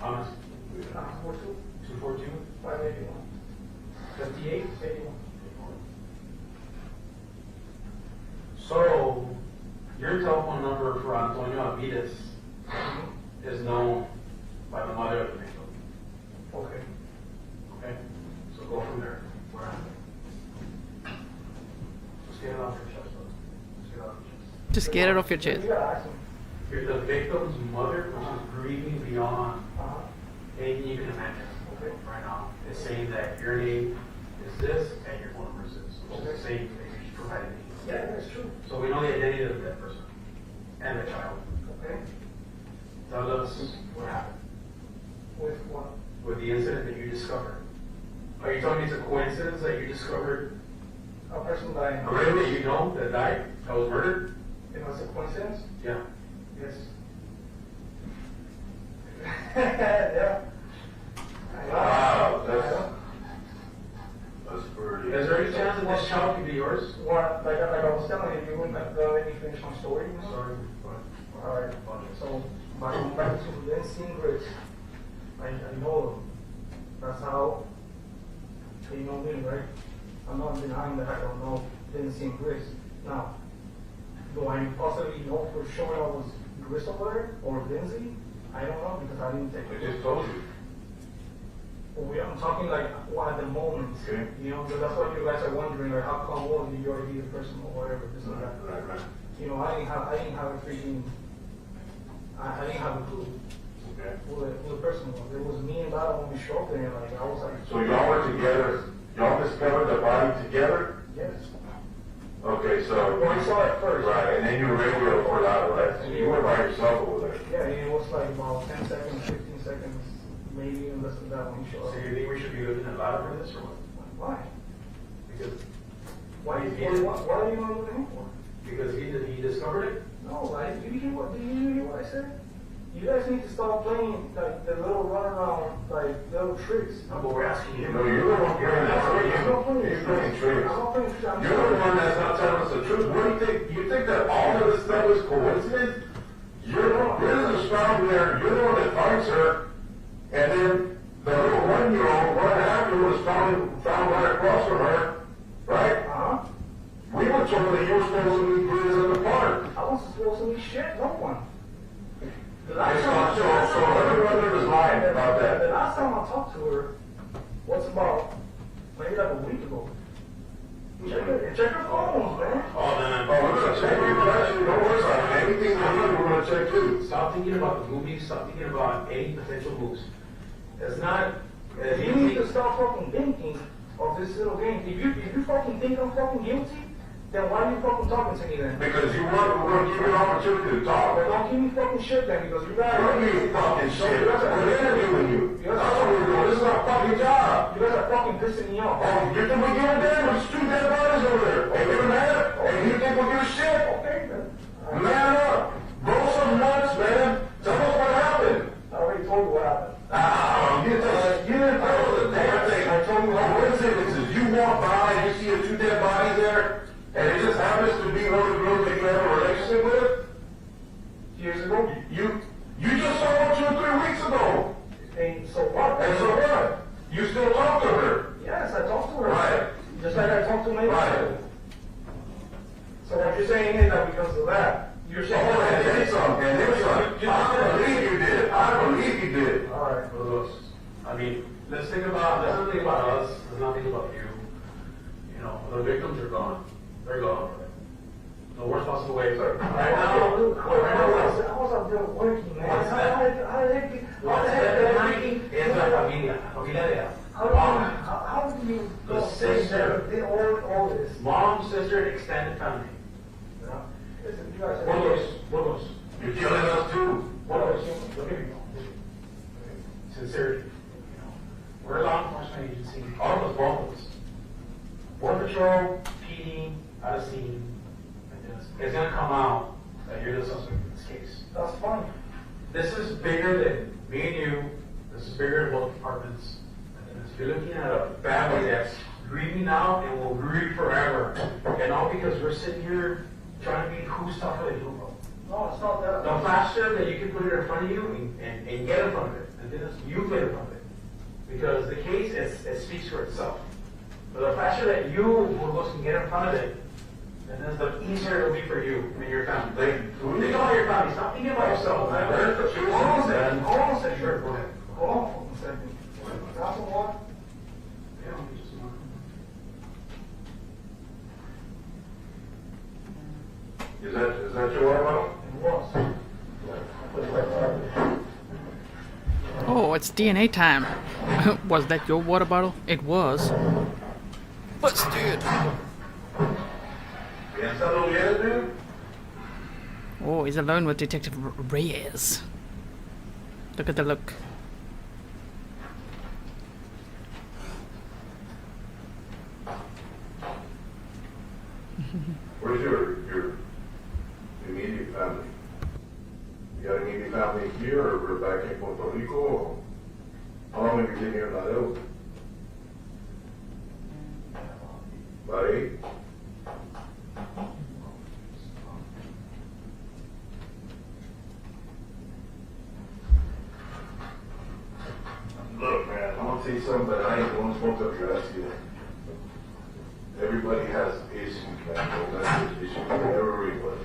Honest. 242. 242. 581. 58. 81. So, your telephone number for Antonio Aviles is known by the mother of the victim. Okay. Okay. So go from there. Where am I? Just get it off your chest, brother. Just get it off your chest. Just get it off your chest. You're the victim's mother, which is grieving beyond anything you can imagine. Okay. Right now, is saying that your name is this and your phone number is this, which is the same thing you provided me. Yeah, that's true. So we know the identity of that person and the child. Okay. Tell us what happened. With what? With the incident that you discovered. Are you telling me it's a coincidence that you discovered a person dying? A person that you know that died, that was murdered? It was a coincidence? Yeah. Yes. Yeah. Wow, that's pretty. Is there any chance that this child could be yours? Well, like I was telling you, you wouldn't let me finish my story. Sorry. All right. So, by going back to Lindsay and Grace, I know them. That's how they know me, right? I'm not denying that I don't know Lindsay and Grace. Now, do I possibly know for sure I was Grizzly or Lindsay? I don't know because I didn't take it. I just told you. Well, I'm talking like at the moment, okay. You know, so that's what you guys are wondering, like how come you already the person or whatever, this and that. Right. You know, I didn't have a freaking, I didn't have a clue. Okay. Who the person was. It was me and Dada when we showed up there, like I was like. So y'all were together. Y'all discovered the body together. Yes. Okay, so. Well, I saw it first. Right, and then you radio for that, right? So you were by yourself over there. Yeah, and it was like about 10 seconds, 15 seconds. Maybe even less than that when he showed up. So you think we should be looking at louder for this or what? Why? Because what are you not looking him for? Because he discovered it? No, like did you hear what I said? You guys need to stop playing like the little runaround, like little tricks. No, but we're asking you. No, you're the one playing that. You're playing tricks. I'm not playing tricks. You're the one that's not telling us the truth. What do you think? You think that all of this stuff is coincidence? You're the strong there. You're the one that finds her. And then the little 1-year-old right afterwards found right across from her, right? Uh-huh. We were told that you were supposed to meet Grizzly in the park. I wasn't supposed to be shit, no one. So everyone was lying about that. The last time I talked to her was about maybe like a week ago. Check her phones, man. Oh, man. Oh, we're going to check you, but actually, don't worry about it. Anything we do, we're going to check too. Stop thinking about the movies. Stop thinking about any potential moves. It's not. You need to stop fucking thinking of this little game. If you fucking think I'm fucking guilty, then why are you fucking talking to me then? Because you want, we're going to give you an opportunity to talk. Well, don't give me fucking shit then, because you guys Don't give me fucking shit. We're interviewing you. That's what we're doing. This is our fucking job. You guys are fucking pissing me off. Oh, you think we're giving a damn? There's 2 dead bodies over there. Oh, you're mad? Oh, you think we'll give a shit? Okay, then. Man up. Roll some nuts, man. Tell us what happened. I already told you what happened. You didn't tell us a damn thing. I told you what is it? This is you walk by and you see 2 dead bodies there, and it just happens to be one of the girls that you have a relationship with? Years ago? You just saw her 2 or 3 weeks ago. And so what? And so what? You still talk to her? Yes, I talked to her. Right. Just like I talked to my Right. So what you're saying is that because of that, you're saying... Oh, and then some. I believe you did. I believe you did. All right. Well, I mean, let's not think about us. Let's not think about you. You know, the victims are gone. They're gone. The worst possible way. Right now, I was out there working, man. How the How do you the sister, did all this? mom, sister, and extended family. You know? Listen, you guys Burgos. You're killing us too. Look at me. Sincerity. You know, we're a law enforcement agency. All of us, both of us. Border Patrol, PD, out of scene. It's going to come out that you're the suspect in this case. That's fine. This is bigger than me and you. This is bigger than both departments. And you're looking at a family that's grieving now and will grieve forever. And all because we're sitting here trying to be who's tougher than who. No, it's not that. The faster that you can put it in front of you and get in front of it, and then you get in front of it. Because the case, it speaks for itself. But the faster that you, Burgos, can get in front of it, and then the easier it'll be for you and your family. Think about your family. Stop thinking about yourself, man. Hold on a second. Sure, go ahead. Hold on a second. Glass of water? Yeah, let me just Is that your water bottle? It was. Oh, it's DNA time. Was that your water bottle? It was. Let's do it. Oh, he's alone with Detective Reyes. Look at the look. Where's your immediate family? You got immediate family here, or we're back in Puerto Rico? Or how long have you been here in Laredo? About 8? Look, man, I'm gonna tell you something, but I ain't the one smoke up your ass here. Everybody has issues, man. That's issues with everybody.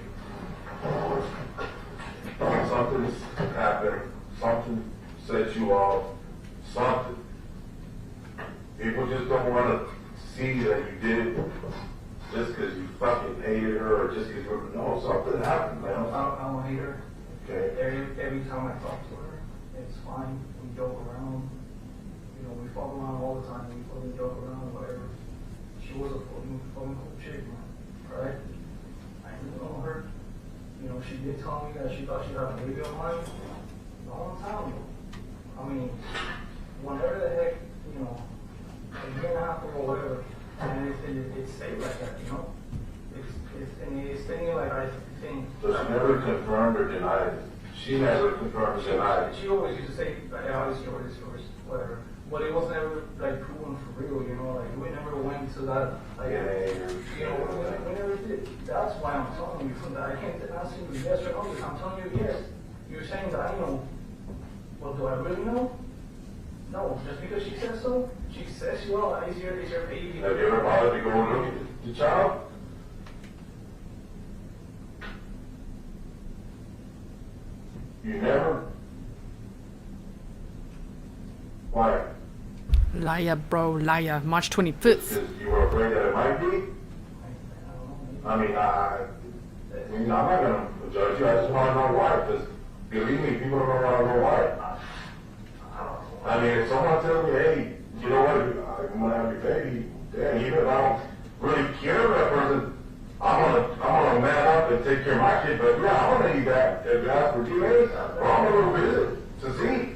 Something's happened. Something sets you off. Something. People just don't want to see that you did it just because you fucking hated her or just because you were. No, something happened, man. I don't hate her. Okay. Every time I talk to her, it's fine. We joke around. You know, we fuck around all the time. We fucking joke around, whatever. She was a fucking cool chick, man. Right? I didn't know her. You know, she did tell me that she thought she had a baby of mine. No, I'm telling you. I mean, whenever the heck, you know, a year and a half or whatever, and it stayed like that, you know? It's thinking like I think. So she never confirmed or denied it? She never confirmed or denied it? She always used to say, yeah, it's yours, whatever. But it was never, like, proven for real, you know? Like, we never went to that, like, you know, we never did. That's why I'm telling you from that. I can't ask you yes or no. I'm telling you yes. You're saying that I know. Well, do I really know? No, just because she says so, she says, well, is your baby. Have you ever bothered to go and look at the child? You never? Why? Liar, bro, liar. March 25th. Because you were afraid that it might be? I mean, I'm not going to judge you. I just want to know why. Because believe me, people don't want to know why. I mean, if someone tells me, hey, you know what, I'm going to have your baby, then even if I don't really care for that person, I'm gonna man up and take care of my kid. But yeah, I'm going to need that if you ask for 2 days, or I'm going to go visit to see.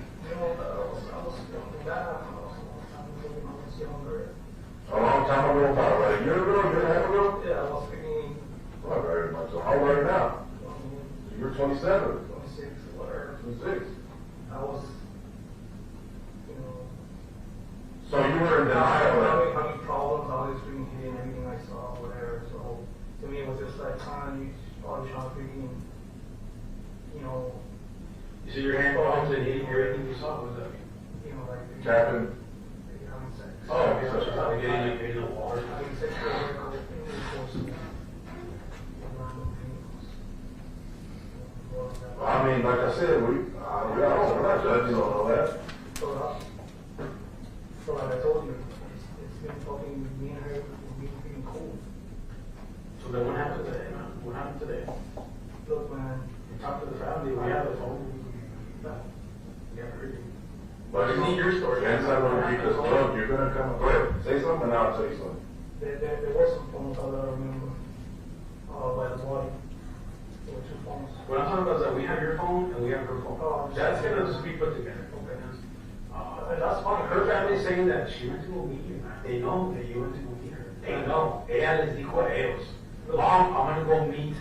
A long time ago, about like a year ago, year and a half ago? Yeah, I was thinking. Not very much. So how old are you now? You're 27. 26, whatever. 26. I was, So you were in denial. having problems, always being hidden, everything I saw, whatever. So to me, it was just like, you probably trying to freaking, You see your hand problems and hitting everything you saw, what does that mean? like, Captain. having sex. Oh, so she's not getting the water. Having sex with her, I mean, like I said, we're not judging on all that. So like I told you, it's been fucking, me and her, we've been freaking cool. So then what happened today, man? What happened today? Look, man. You talked to the family, we have the phone. We have everything. But You need your story. That's not going to keep us drunk. You're going to come. Go ahead. Say something and I'll tell you something. There was some phone calls that I remember, by the body. There were 2 phones. What I'm talking about is that we have your phone and we have her phone. That's going to just be put together. Okay. That's fine. Her family's saying that she went to go meet you, man. They know that you went to go meet her. They know. Ella les dijo a ellos, Mom, I'm going to go meet.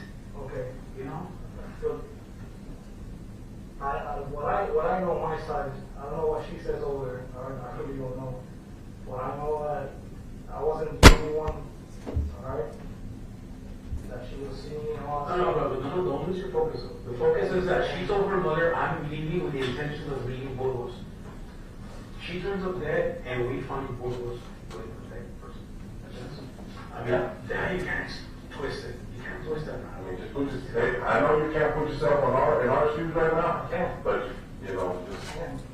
Okay. You know? Look, what I know on my side, I don't know what she says over there. I really don't know. What I know that I wasn't the only one, alright? That she was seeing me and all that. No, don't lose your focus. The focus is that she told her mother, I'm leaving with the intention of leaving Burgos. She turns up dead, and we find Burgos with a protected person. I mean, that you can't twist it. You can't twist that. I mean, just put yourself. I know you can't put yourself in our shoes right now. I can't. But just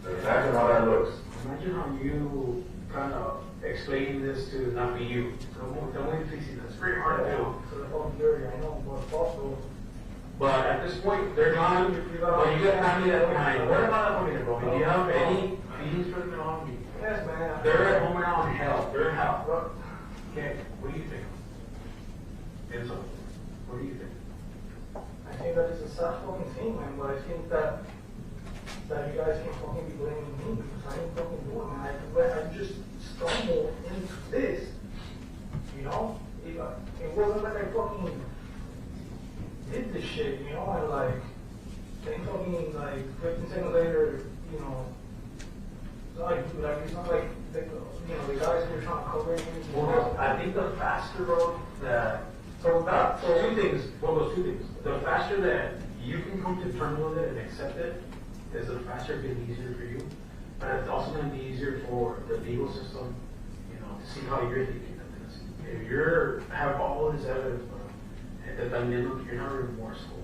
imagine how that looks. Imagine how you kind of explain this to not be you. The way you see that's very hard to do. So the whole jury, I know, but also. But at this point, they're gone. But you got family that's behind. What about that family, bro? Do you have any feelings for them on me? Yes, man. They're at home now in hell. They're in hell. Okay, what do you think? And so, what do you think? I think that it's a sad fucking thing, man, but I think that you guys can fucking be blaming me because I ain't fucking doing it. I just stumbled into this, It wasn't like I fucking did this shit, and like, then fucking like 15 seconds later, like it's not like the guys who are trying to cover anything. Well, I think the faster road that two things. The faster that you can come to terms with it and accept it is the faster it's going to be easier for you. But it's also going to be easier for the legal system, to see how you're thinking of this. If you have all this evidence, you're not remorseful.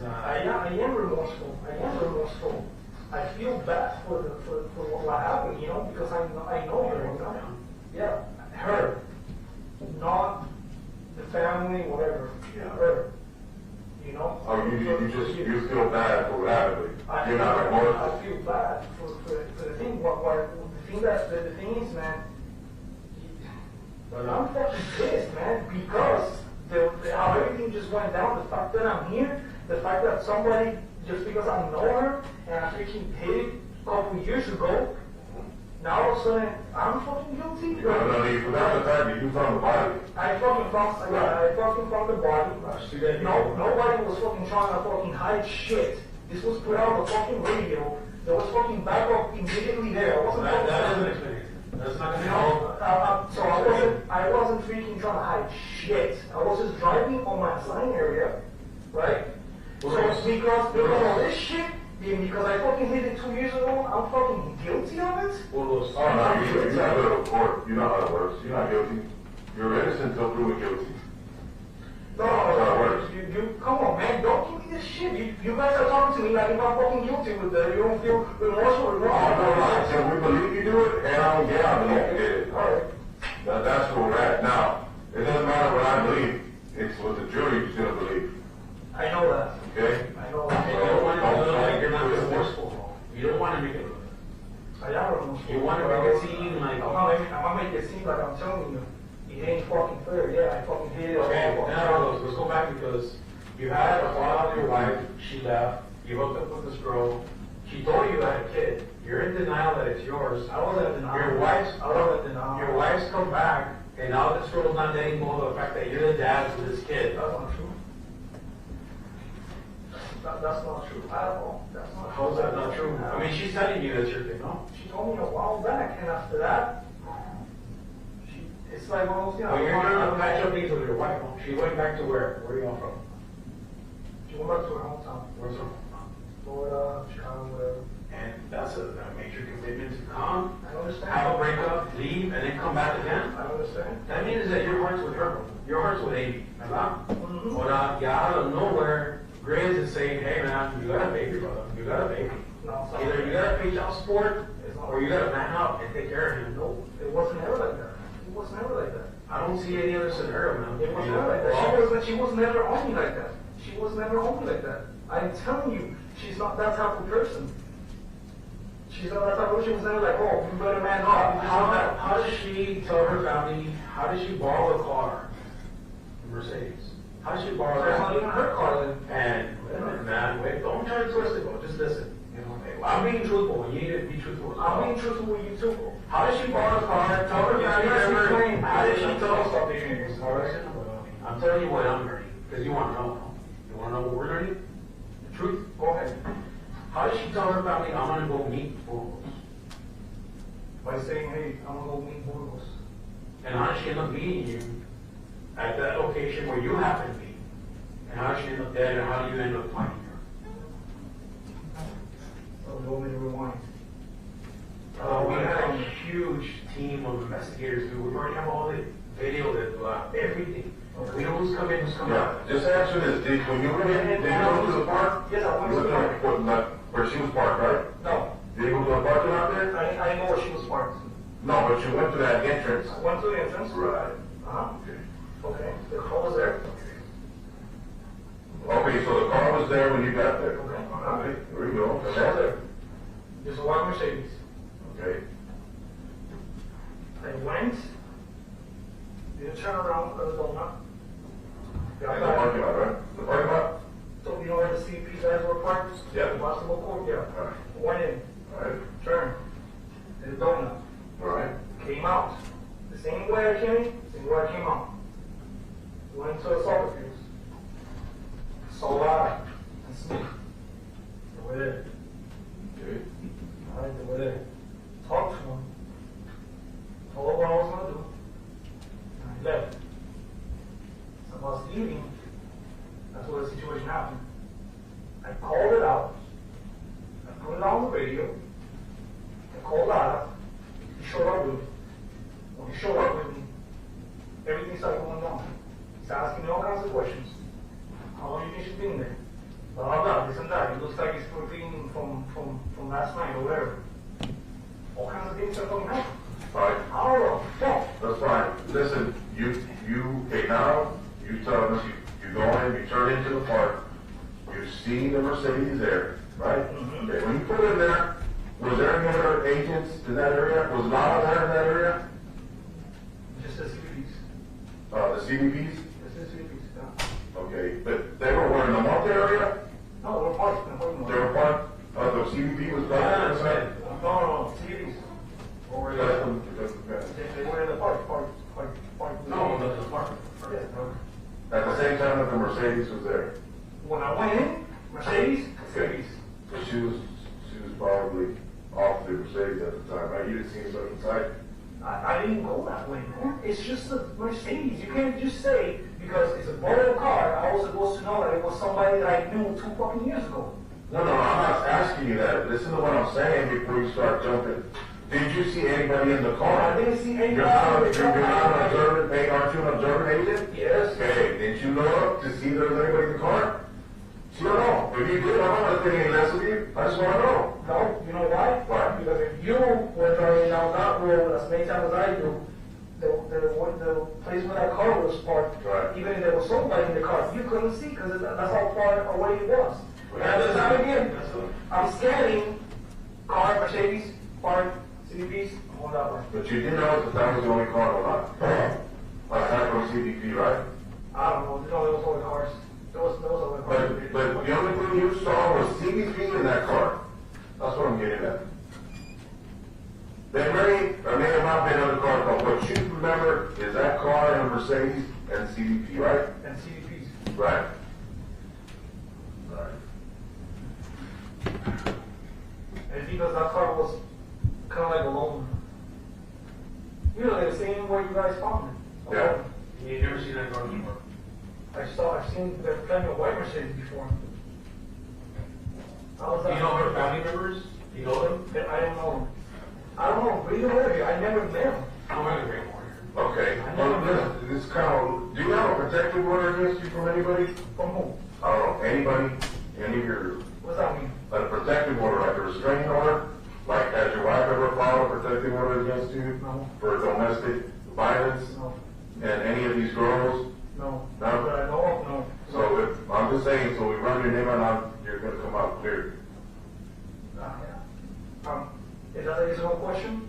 I am remorseful. I feel bad for what happened, because I know her, Yeah, her, not the family, whatever. Yeah. Her, Oh, you feel bad for what happened. You're not remorseful. I feel bad for the thing. The thing is, man, I'm fucking pissed, man, because how everything just went down. The fact that I'm here, the fact that somebody, just because I know her and I freaking hit it a couple years ago, now all of a sudden I'm fucking guilty. No, you forgot the fact that you found the body. I fucking found the body. Nobody was fucking trying to fucking hide shit. This was put out on the fucking radio. There was fucking backup immediately there. I wasn't that doesn't explain it. That's not going to help. So I wasn't freaking trying to hide shit. I was just driving on my assigned area, right? So because of this shit, Yeah, because I fucking hit it 2 years ago, I'm fucking guilty of it? Oh, no, you're not going to court. You know how it works. You're not guilty. You're innocent until proven guilty. No, you come on, man, don't give me this shit. You guys are talking to me like if I'm fucking guilty with that. You don't feel remorseful. No, so we believe you do it, and I believe you did it. All right. That's where we're at now. It doesn't matter what I believe. It's what the jury is going to believe. I know that. Okay? I know that. You don't want to look like you're not remorseful. You don't want to make it look. I am remorseful. You want to make it seem like. I'm gonna make it seem like I'm telling you. It ain't fucking fair. Yeah, I fucking hit it. Okay, now let's go back because you had a fallout with your wife. She left. You hooked up with this girl. She told you you had a kid. You're in denial that it's yours. I wasn't in denial. I wasn't in denial. Your wife's come back, and now this girl's not letting go of the fact that you're the dad to this kid. That's not true. That's not true at all. That's not true. How's that not true? I mean, she's telling you that's your kid, no? She told me a while back, and after that, it's like, well, Well, you're going to patch up things with your wife. She went back to where? Where are you all from? She went back to her hometown. Where's her? Florida, Chicago, whatever. And that's a major commitment to come, I understand. have a breakup, leave, and then come back again. I understand. That means that your heart's with her. Your heart's with Amy. ¿Verdad? Or you out of nowhere, Grizz is saying, hey man, you got a baby, brother. You got a baby. No, Either you got to pay child support, or you got to man up and take care of him. No, it wasn't ever like that. It was never like that. I don't see any other scenario, man. It was never like that. She was never on me like that. She was never on me like that. I'm telling you, she's not that type of person. She's not that type of person. She was never like, oh, you better man up. How does she tell her family, how does she borrow a car? Mercedes. How does she borrow that? It's not even her car. And man, wait, don't try to twist it, bro. Just listen. You know, I'm being truthful. You need to be truthful. I'm being truthful with you too. How does she borrow the car? Tell her family. How did she tell us about these? I'm telling you what I'm learning because you want to know. You want to know what we're learning? The truth. Go ahead. How did she tell her family, I'm going to go meet Burgos? By saying, hey, I'm going to go meet Burgos. And how did she end up meeting you at that location where you happen to be? And how did she end up dead, and how do you end up finding her? Oh, you want me to rewind? We had a huge team of investigators. We already have all the video, everything. We know who's coming, who's coming out. Just answer this. When you were in, did you go to the park? Yes, I went to the park. Where she was parked, right? No. Did you go to the parking lot there? I didn't know where she was parked. No, but you went to that entrance. I went to the entrance. Right. Uh-huh. Okay. The car was there. Okay, so the car was there when you got there. Okay. Okay, there you go. The car was there. There's a white Mercedes. Okay. I went. Didn't turn around for the donut. In the parking lot, right? The parking lot? So you know where the CP guys were parked? Yeah. The basketball court? Yeah. All right. Went in. All right. Turned. Did a donut. All right. Came out. The same way I came in, same way I came out. Went to the soccer fields. Saw and Smith. They were there. Okay. Alright, they were there. Talked to them. Told them what I was going to do. And I left. So I was leaving. That's where the situation happened. I called it out. I put it on the radio. I called out. He showed up with me. When he showed up with me, everything started going down. He's asking me all kinds of questions. How long do you think she's been there? Blah, blah, blah, this and that. It looks like it's protein from last night or whatever. All kinds of things are coming out. All right. I don't know. No. That's fine. Listen, okay, now you tell us you go in, you turn into the park, you see the Mercedes there, right? Mm-hmm. Okay, when you put in there, was there any other agents in that area? Was Lana there in that area? Just the CVPs. The CBPs? Just the CVPs, yeah. Okay, but they were in the Monte area? No, they were parked. They were parked? The CBP was parked? No, CVPs. They were in the park. No, the park. Yeah. At the same time that the Mercedes was there? When I went in, Mercedes. So she was probably off the Mercedes at the time, right? You didn't see her inside? I didn't go that way, man. It's just a Mercedes. You can't just say, because it's a borrowed car, I was supposed to know that it was somebody that I knew 2 fucking years ago. No, I'm not asking you that. Listen to what I'm saying before you start jumping. Did you see anybody in the car? I didn't see anybody. You're not an observant, hey, aren't you an observant agent? Yes. Okay, didn't you look up to see if there was anybody in the car? See or no? If you did, I'm not going to take any less with you. I just want to know. No, you know why? Why? Because if you were driving down that road as many times as I do, the place where that car was parked, right. Even if there was somebody in the car, you couldn't see because that's how far away it was. And at the time again, I'm scanning car, Mercedes, park, CDPs, all that one. But you did know that that was the only car on the lot. Aside from CDP, right? I don't know. There was other cars. There was other cars. But the only thing you saw was CDP in that car. That's what I'm getting at. There may or may have not been other cars, but what you remember is that car and a Mercedes and CDP, right? And CDPs. Right. Right. And because that car was kind of like alone. You know, the same way you guys found it. Yeah. You've never seen that car before. I've seen there plenty of white Mercedes before. You know her family members? You know them? I don't know them. I don't know. We don't know. I never met them. I'm not a great warrior. Okay. Well, this kind of. Do you have a protective order against you from anybody? From who? I don't know. Anybody? Any of your. What's that mean? A protective order, like a restraining order? Like, has your wife ever filed a protective order against you? No. For domestic violence? No. And any of these girls? No. No? But I know of, no. So if, I'm just saying, so we run your name out, you're going to come out clear. Is that a reasonable question?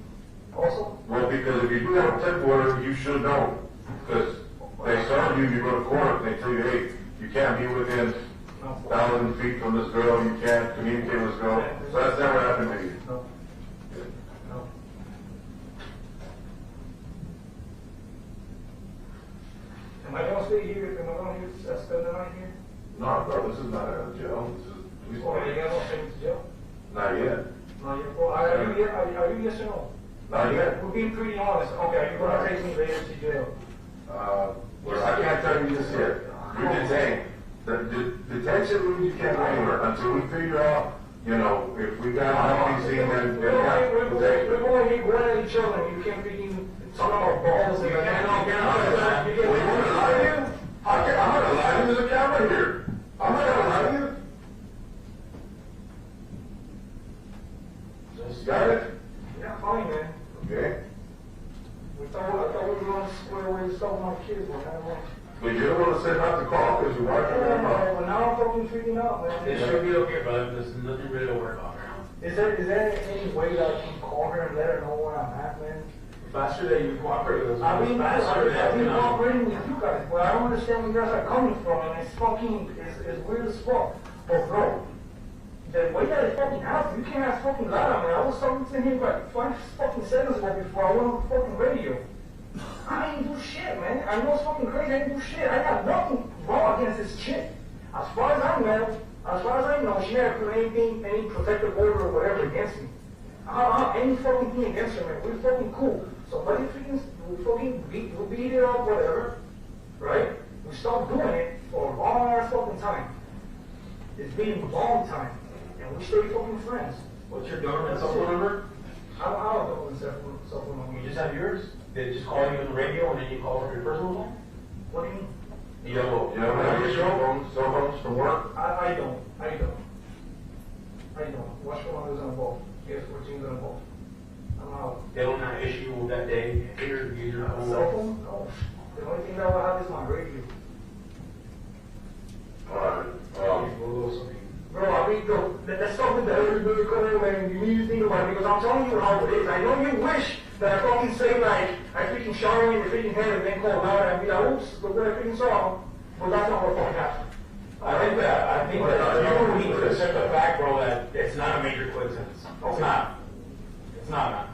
Also? Well, because if you do have a protective order, you should know. Because they serve you, you go to court, and they tell you, hey, you can't be within 1,000 feet from this girl, you can't communicate with this girl. So that's never happened to you. No. No. Am I going to stay here? Am I going to spend the night here? No, bro, this is not a jail. This is police Oh, you guys don't send me to jail? Not yet. Not yet. Well, are you yes or no? Not yet. We're being pretty honest. Okay, are you going to take me later to jail? Well, I can't tell you this yet. You're detained. The detention means you can't go anywhere until we figure out, you know, if we got an IPC, then We're going to get one at each other. You can't be talking about balls. You can't get out of that. I'm not going to lie to you. There's a camera here. I'm not going to lie to you. Just got it? Yeah, fine, man. Okay. I thought we were going to square away stuff with my kids, but I don't know. But you're the one that said not to call because you're watching them out. But now I'm fucking freaking out, man. It should be okay, brother. There's nothing really to worry about. Is there any way that I can call her and let her know where I'm at, man? Faster that you cooperate with us. I've been faster cooperating with you guys, but I don't understand where you guys are coming from, and it's weird as fuck. But bro, the way that it fucking happened, you can't have fucking lie on me. I was talking to him like 5 fucking seconds ago before I went on the fucking radio. I ain't do shit, man. I know it's fucking crazy. I ain't do shit. I got nothing wrong against this chick. As far as I know, she never put any protective order or whatever against me. I don't have any fucking thing against her, man. We're fucking cool. Somebody we'll beat it up, whatever, right? We stopped doing it for a long ass fucking time. It's been a long time, and we stay fucking friends. What's your government cell phone number? I don't have a government cell phone number. You just have yours? They just call you on the radio and then you call from your personal phone? What do you mean? You don't have your cell phones from work? I don't. Watch the one who's involved. Yes, 14 is involved. I'm out. They don't have an issue that day. Here, use your phone. Cell phone? No. The only thing that will have is my radio. Alright. Bro, I mean, that's something that everybody come in and you need to think about, because I'm telling you how it is. I know you wish that I fucking say like, I freaking shower in the freaking head and then call out and be like, oops, look what I freaking saw. But that's not what fucking happened. I think that you need to accept the fact, bro, that it's not a major coincidence. It's not. It's not, man.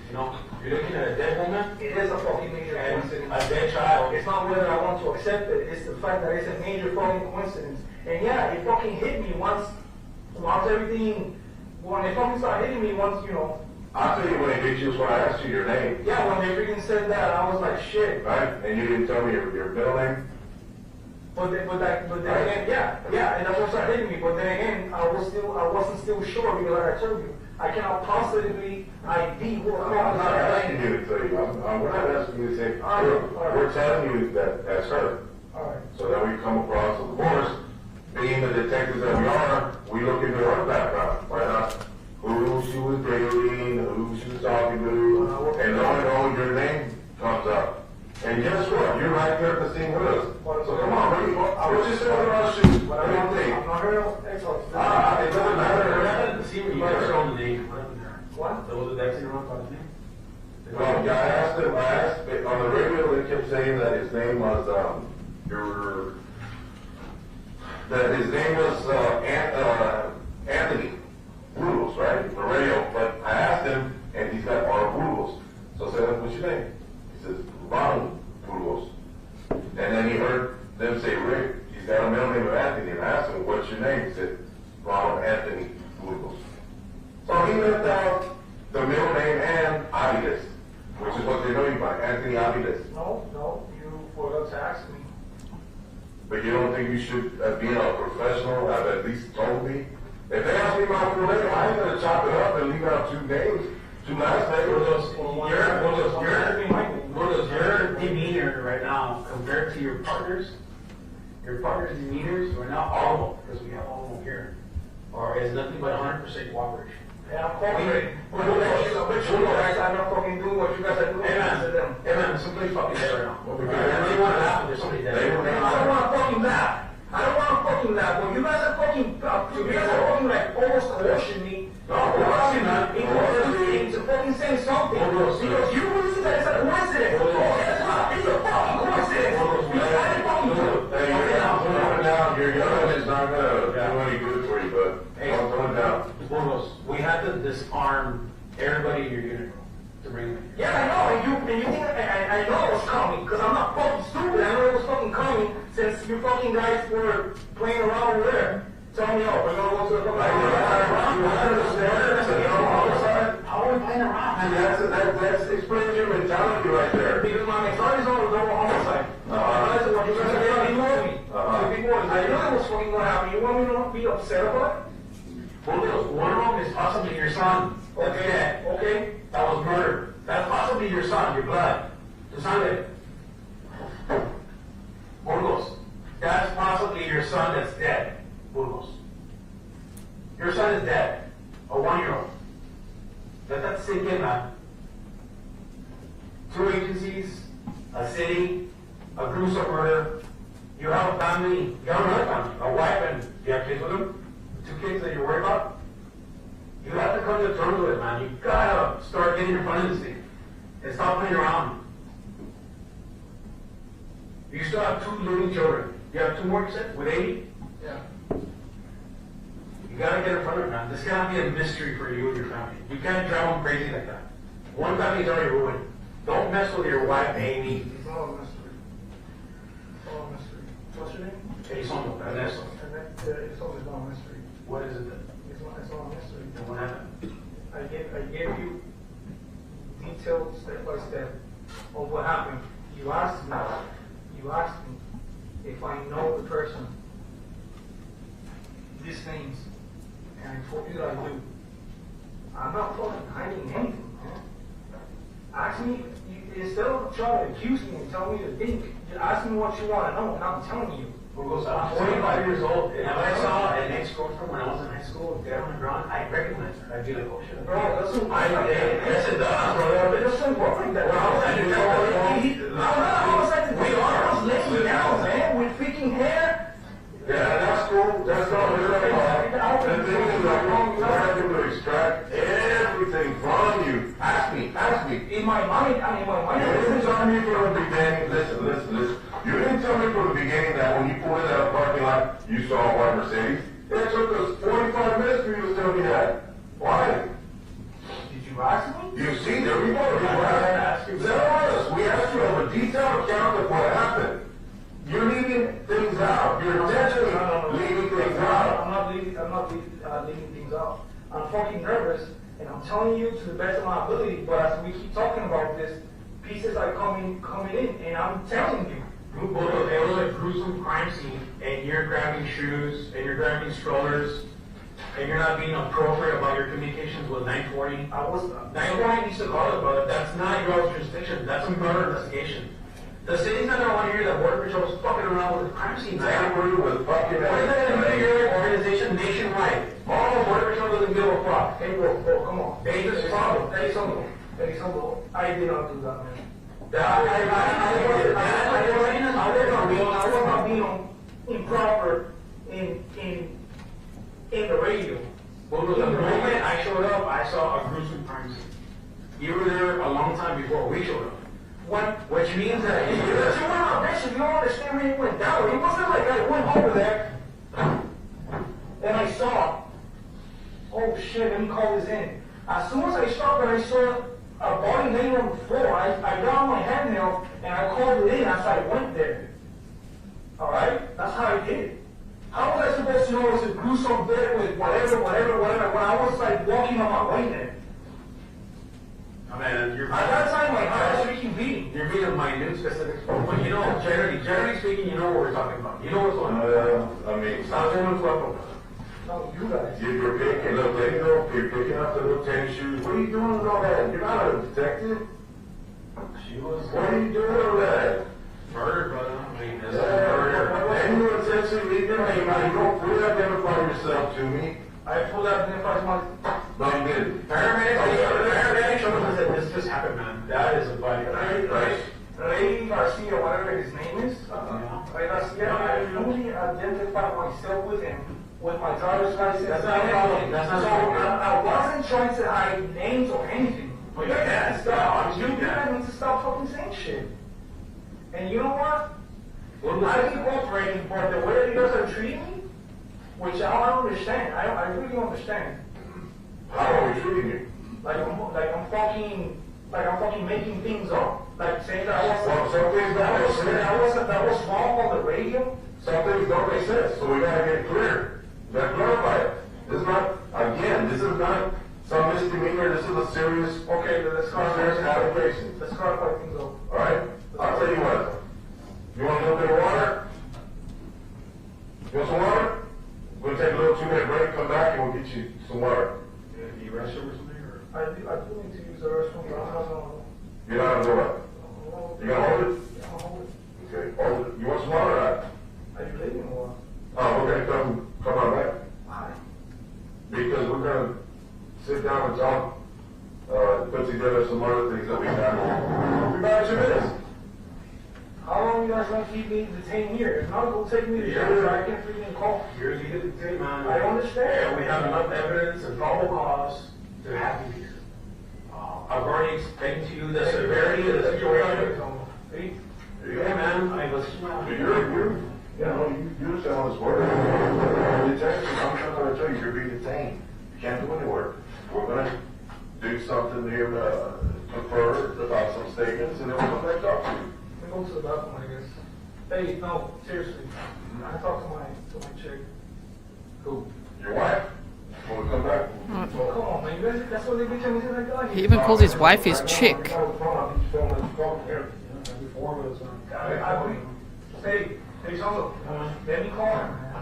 You know, you're looking at a dead woman. It is a fucking major coincidence. A dead child. It's not whether I want to accept it. It's the fact that it's a major fucking coincidence. And yeah, it fucking hit me once everything, when it fucking started hitting me once, you know. I'll tell you when it hit you is when I asked you your name. Yeah, when they freaking said that, I was like, shit. Right? And you didn't tell me your middle name? But then again, yeah, and that's what started hitting me. But then again, I wasn't still sure because like I told you, I cannot positively ID who I'm not asking you to tell you. We're not asking you to say, we're telling you that that's her. Alright. So that we come across, of course, being the detectives that we are, we look into her background, right? Who she was dating, who she was talking to, and knowing your name comes up. And guess what? You're right there at the scene with us. So come on, we're just sitting on our shoes. What do you think? I'm not here to exalt. It doesn't matter. We're to see what you guys on the name. What? There was a deputy wrong by his name? Well, yeah, I asked him, on the radio, they kept saying that his name was, Anthony Burgos, right? On the radio, but I asked him, and he's got R. Burgos. So I said, what's your name? He says, Ronald Burgos. And then he heard them say, Rick, he's got a middle name of Anthony. And I asked him, what's your name? He said, Ronald Anthony Burgos. So he left out the middle name and Aviles, which is what they know you by, Anthony Aviles. No, you forgot to ask me. But you don't think you should, being a professional, have at least told me? If they ask me my full name, I ain't gonna chop it up and leave out two names, two nice names. Your demeanor right now compared to your partner's demeanors, we're not all of them, because we have all of them here, or is nothing but 100% cooperation. Yeah, I'm cooperating. But you guys are not fucking doing what you guys are doing. Hey man, somebody's fucking dead right now. And they want to laugh, there's somebody dead. I don't want to fucking laugh. But you guys are fucking like almost coercing me. Into fucking saying something. Because you believe that it's a coincidence. It's not. It's a fucking coincidence. Because I didn't fucking do it. Hey, you're down. Your gun is not gonna do any good for you, but I'm going down. Burgos, we had to disarm everybody in your unit to bring them here. Yeah, I know, and you think I know it was coming, because I'm not fucking stupid. I know it was fucking coming since you fucking guys were playing around over there. Tell me, we're gonna go to the fucking How are we playing around? That's explaining your mentality right there. Because my mentality is on the double homicide. That's what you guys are telling me. I know it was fucking gonna happen. You want me to be upset about it? Burgos, one of them is possibly your son. Okay. That was murder. That's possibly your son, your blood. Tu sangre. Burgos, that's possibly your son that's dead. Burgos. Your son is dead. A 1-year-old. Let that sink in, man. 2 agencies, a city, a gruesome murder. You have a family, you have another family, a wife, and you have kids with them? 2 kids that you're worried about? You have to come to terms with it, man. You gotta start getting in front of this thing and stop playing around. You still have 2 living children. You have 2 more, you said, with 80? Yeah. You gotta get in front of it, man. This cannot be a mystery for you and your family. You can't drive them crazy like that. One family's already ruined. Don't mess with your wife, Amy. It's all a mystery. It's all a mystery. What's your name? It's almost Ernesto. It's always not a mystery. What is it then? It's all a mystery. And what happened? I gave you detailed step by step of what happened. You asked me if I know the person, these things, and I told you that I do. I'm not fucking hiding anything, man. Ask me, instead of trying to accuse me and tell me to think, just ask me what you want to know, and I'm telling you. Burgos, I'm 45 years old, and if I saw an ex-girlfriend when I was in high school dead on the ground, I'd recognize her. I'd be like, oh shit. Bro, that's what I did. Yes, it does, bro. It doesn't work like that. We are laying down, man, with freaking hair. Yeah, that's cool. That's not right. The thing is, we're having to extract everything from you. Ask me. In my mind. You didn't tell me from the beginning. Listen. You didn't tell me from the beginning that when you pulled into that parking lot, you saw a white Mercedes. It took us 45 minutes for you to tell me that. Why? Did you ask me? You see, there we go. We asked you of a detailed account of what happened. You're leaving things out. You're intentionally leaving things out. I'm not leaving things out. I'm fucking nervous, and I'm telling you to the best of my ability. But as we keep talking about this, pieces are coming in, and I'm telling you. It was a gruesome crime scene, and you're grabbing shoes, and you're grabbing strollers, and you're not being appropriate about your communications with 940. 940 needs to call it, brother. That's not your jurisdiction. That's a murder investigation. The city's not going to want to hear that Border Patrol is fucking around with the crime scenes. I agree with fucking. What is that going to do to your organization nationwide? All Border Patrol doesn't give a fuck. Hey, bro, come on. They just problem. Hey, something. I did not do that, man. I was not being improper in the radio. Well, the moment I showed up, I saw a gruesome crime scene. You were there a long time before we showed up. Which means that You don't understand when it went down. It wasn't like I went over there and I saw, oh shit, let me call this in. As soon as I stopped and I saw a body laying on the floor, I got on my handheld and I called it in as I went there. Alright? That's how I did it. How was I supposed to know it was a gruesome bit with whatever, when I was like walking on my way there? I mean, At that time, my heart was freaking beating. you're being minute specifics, but you know, generally speaking, you know what we're talking about. You know what's going on. I mean, Stop doing what's No, you guys. you're picking up the little tennis shoes. What are you doing with all that? You're not a detective. What are you doing with that? Murder, brother. I mean, that's Murder. murder. And you intentionally leave your name out. You don't fully identify yourself to me. I fully identified my. No, you didn't. Paramedic showed up and said, this just happened, man. That is a body. Ray Garcia, whatever his name is. Ray Garcia, I fully identified myself with him with my driver's license. That's not a problem. That's not a problem. I wasn't trying to hide names or anything. Well, you can't. Stop. You guys need to stop fucking saying shit. And you know what? I've been cooperating, but the way that you guys are treating me, which I don't understand. I really don't understand. How are we treating you? Like I'm fucking making things up. Like saying that that was wrong on the radio. Some things don't make sense, so we gotta get clear. We gotta clarify it. This is not some misdemeanor, this is a serious, Okay, then let's serious application. Let's clarify things up. Alright? I'll tell you what. You want a little bit of water? You want some water? We'll take a little 2-minute break, come back, and we'll get you some water. You restroom or something? Or? I do need to use the restroom, but I'm not gonna. You're not gonna do it? You gonna hold it? Yeah, I'll hold it. Okay, hold it. You want some water or not? Are you leaving or? Oh, okay, come on back. Why? Because we're gonna sit down and talk, put together some other things that we got. We got 2 minutes. How long you guys gonna keep me detained here? If not, go take me to jail so I can freaking call. You're legal to take, man. I understand. Yeah, we have enough evidence and probable cause to have you here. I've already explained to you the severity of the situation. Yeah, man, I was. You understand how this works. Detention, I'm not gonna tell you, you're being detained. You can't do any work. We're gonna do something here, confer about some statements, and then we'll come back and talk to you. Let me go to the bathroom, I guess. Hey, no, seriously. I talked to my chick. Who? Your wife? When we come back. Well, come on, man. You guys, that's what they be telling me like that. He even calls his wife his chick. Hey, Sosa, let me call her, man.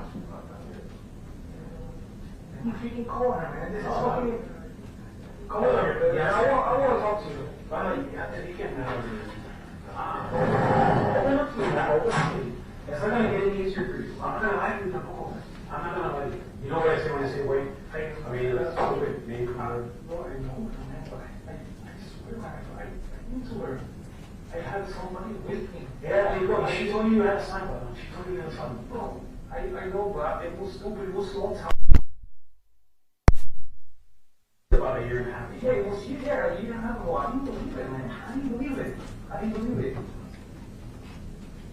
Let me freaking call her, man. This is fucking. Come on, man. I want to talk to you. You can't manage this. Open up to me, man. Open up to me. It's not going to get any easier for you. I'm not going to lie to you. I'm not going to lie to you. You know what I say when I say wait? I mean, that's stupid. Maybe come out of. No, I know, man. But I swear, man. I swear. I had somebody with me. Yeah, look, she told you you had a sign, but she told you you had a sign. No, I know, but it was stupid. It was a long time. About a year and a half. Yeah, it was a year and a half ago. I didn't believe it, man. I didn't believe it.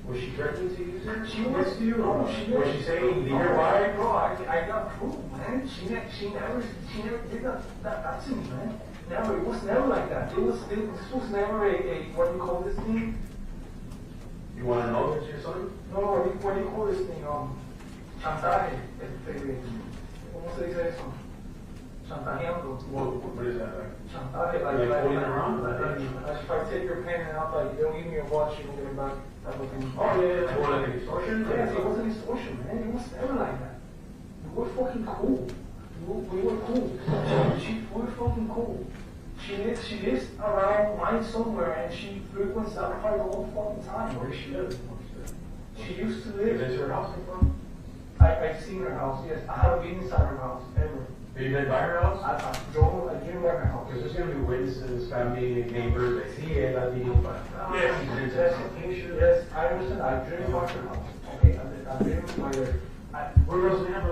Was she threatening to use it? She was, no, she was. Was she saying, leave your wife? Bro, I got proof, man. She never did that to me, man. Never. It was never like that. This was never a what do you call this thing? You want to know that your son? No, what do you call this thing? Chantaje. ¿Cómo se dice eso? Chantajeando. What is that? Chantaje, Like fooling around? If I take your pen and I'll like, you don't give me your watch, you don't give it back. Type of thing. Oh, yeah. Or like extortion? Yes, it wasn't extortion, man. It was never like that. We were fucking cool. We were cool. We were fucking cool. She lives around mine somewhere, and she frequents that part all the fucking time. Where does she live? She used to live. Is her house in front? I've seen her house, yes. I haven't been inside her house, ever. Have you been by her house? I drove, I came by her house. Because there's going to be witnesses, family, neighbors, they see it, that video, but... Yes, I understand. I've driven by her house. Okay, I've driven by her. We're supposed to have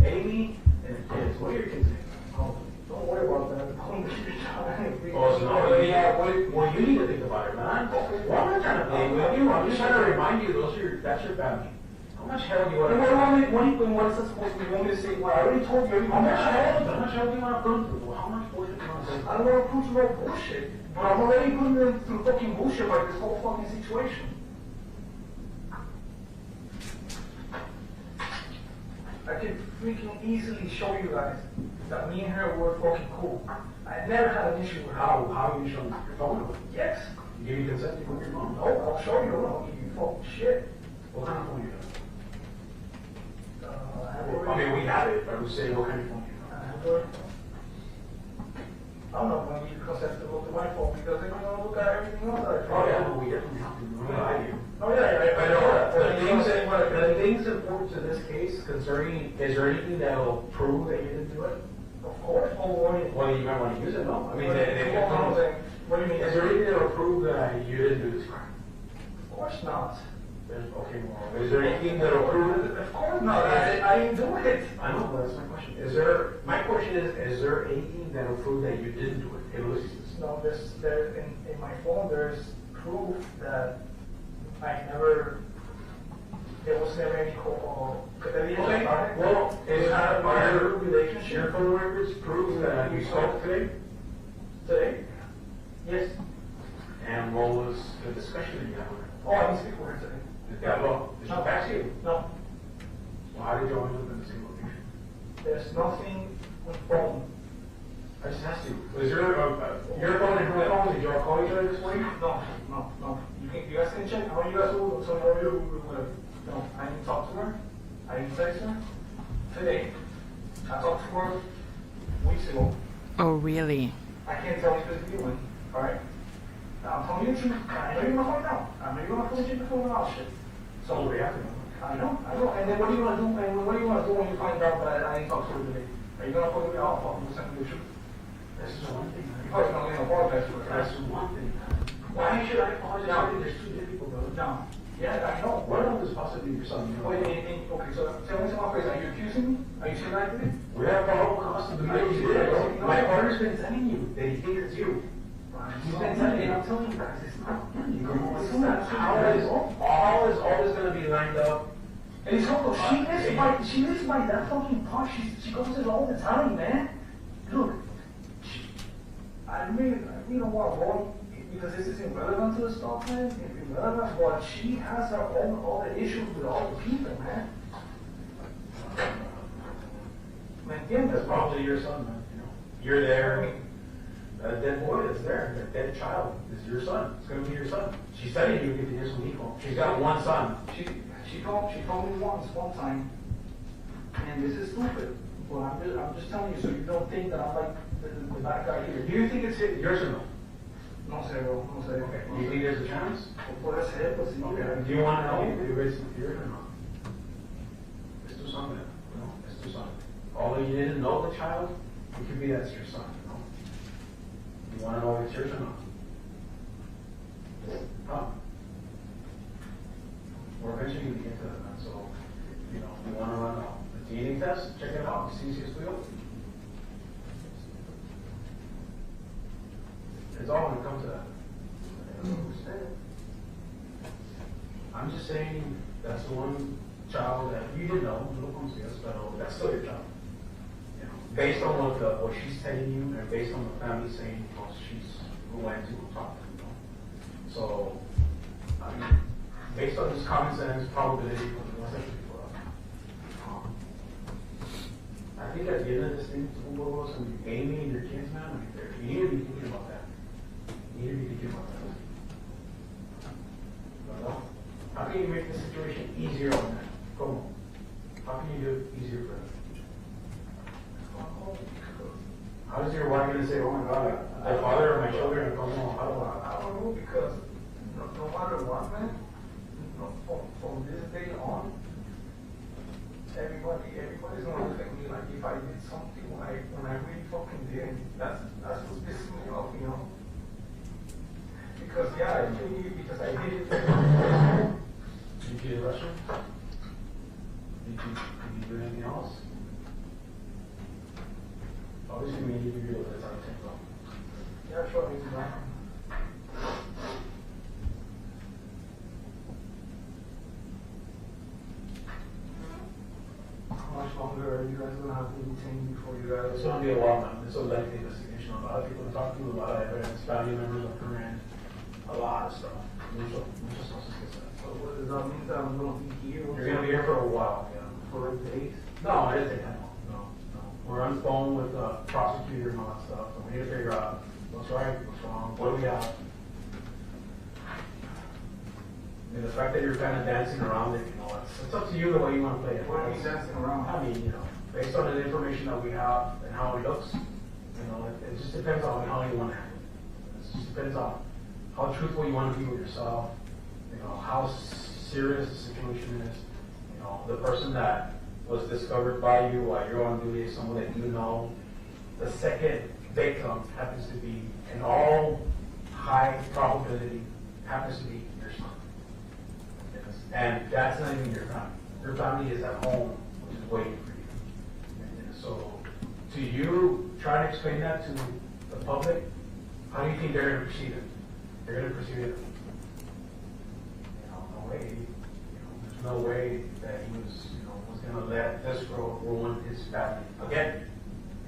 Amy and the kids. What are your kids' names? Oh, don't worry about that. Oh, so no, well, you need to think about it, man. Well, I'm not trying to play with you. I'm just trying to remind you, that's your family. How much hell do you want to... What's that supposed to be? You want me to say, well, I already told you. How much hell do you want to prove to? How much bullshit do you want to say? I don't want to prove no bullshit, but I'm already putting them through fucking bullshit by this whole fucking situation. I can freaking easily show you guys that me and her were fucking cool. I never had an issue with her. How are you showing your phone? Yes. You give me consent to put your phone? No, I'll show you. I'll give you fucking shit. What kind of phone you have? I mean, we have it, but I'm saying what kind of phone you have? I'm not going to give you consent to look at my phone because they're going to look at everything else that I Oh, yeah, no, we definitely have to. We're going to lie to you. Oh, yeah, I know that. The things important to this case concerning, is there anything that will prove that you didn't do it? Of course. Well, you might want to use it, no? I mean, what do you mean? Is there anything that will prove that you didn't do this crime? Of course not. Okay, well, is there anything that will prove it? Of course not. I didn't do it. I know, but that's my question. My question is there anything that will prove that you didn't do it? No, in my phone, there's proof that there was never any call. Okay, well, are your relationship, your phone records prove that you spoke today? Today? Yes. And what was the discussion that you had with her? Oh, I didn't speak with her today. Did she pass you? No. Well, how did you always live in the same location? There's nothing on phone. I just asked you. Was your phone and her phone? Did you all call each other this morning? No. You guys can check. How you guys will? So no, I didn't talk to her. I didn't text her. Today, I talked to her weeks ago. Oh, really? I can't tell you specifically when. All right. Now I'm telling you the truth. I know you're gonna find out. I know you're gonna put your phone out shit. So we have to know. I know. And then what do you want to do? And what do you want to do when you find out that I didn't talk to her today? Are you gonna put me out? Fucking send me the truth. This is one thing. You're probably not gonna apologize for it. That's one thing. Why should I apologize? I think there's two different people, brother. No. Yeah, I know. One of them is possibly your son. Wait, okay, so tell me some more. Are you accusing me? Are you saying that to me? We have probable cause to believe you did it. My partner's been telling you that he thinks it's you. He's been telling you. I'm telling you guys, it's not you. How is all this going to be lined up? And it's also, she lives by that fucking park. She goes there all the time, man. Look, I really don't want to go because this is irrelevant to the stuff, man. It's irrelevant, but she has her own all the issues with all the people, man. That's probably your son, man. You're there. That dead boy that's there, that dead child, is your son. It's going to be your son. She's telling you to get to hear some Nicola. She's got one son. She told me one time, and this is stupid. But I'm just telling you so you don't think that I'm like the bad guy here. Do you think it's yours or no? No sé, bro. No sé. Okay. Do you think there's a chance? Puede ser, pues sí. Okay. Do you want to know if you raised some fear or not? Es tu son, man. No, es tu son. Although you didn't know the child, it could be that's your son. You want to know if it's yours or not? Huh? We're eventually going to get to that, man. So, you want to run the DNA test? Check it out. See si es tuyo. It's all going to come to that. I'm just saying that's the one child that you didn't know, but that's still your child. Based on what she's telling you, and based on the family saying she's went to talk to you. So, I mean, based on this common sense, probability, I I think at the end of this thing, Burgos and Amy and your kids, man, like, you need to be thinking about that. You need to be thinking about that. Well, how can you make the situation easier on them? Come on. How can you do it easier for them? How is your wife going to say, oh my God, the father of my children, come on, how do I don't know, because no matter what, man, from this day on, everybody's going to look at me like if I did something when I really fucking did. That's what's pissing me off, you know? Because, yeah, because I did it. Did you get arrested? Did you do anything else? Obviously, we need to do it as I think. Yeah, sure, I mean, how much longer are you guys going to have to detain before you guys? It's going to be a while, man. It's a lengthy investigation. A lot of people to talk to, a lot of evidence, family members of Corinne, a lot of stuff. So what does that mean? That I'm going to be here? You're going to be here for a while, yeah. For days? No, I didn't say that. No. We're on the phone with the prosecutor and all that stuff. So we need to figure out what's right, what's wrong, what do we have. And the fact that you're kind of dancing around it, it's up to you the way you want to play it. What are you dancing around? I mean, based on the information that we have and how it looks, it just depends on how you want to handle it. It just depends on how truthful you want to be with yourself, how serious the situation is, the person that was discovered by you while you're on duty is someone that you know. The second victim happens to be, in all high probability, happens to be your son. And that's not even your family. Your family is at home, which is waiting for you. So, to you, try to explain that to the public, how do you think they're going to perceive it? They're going to perceive it, no way. There's no way that he was going to let this girl ruin his family. Again,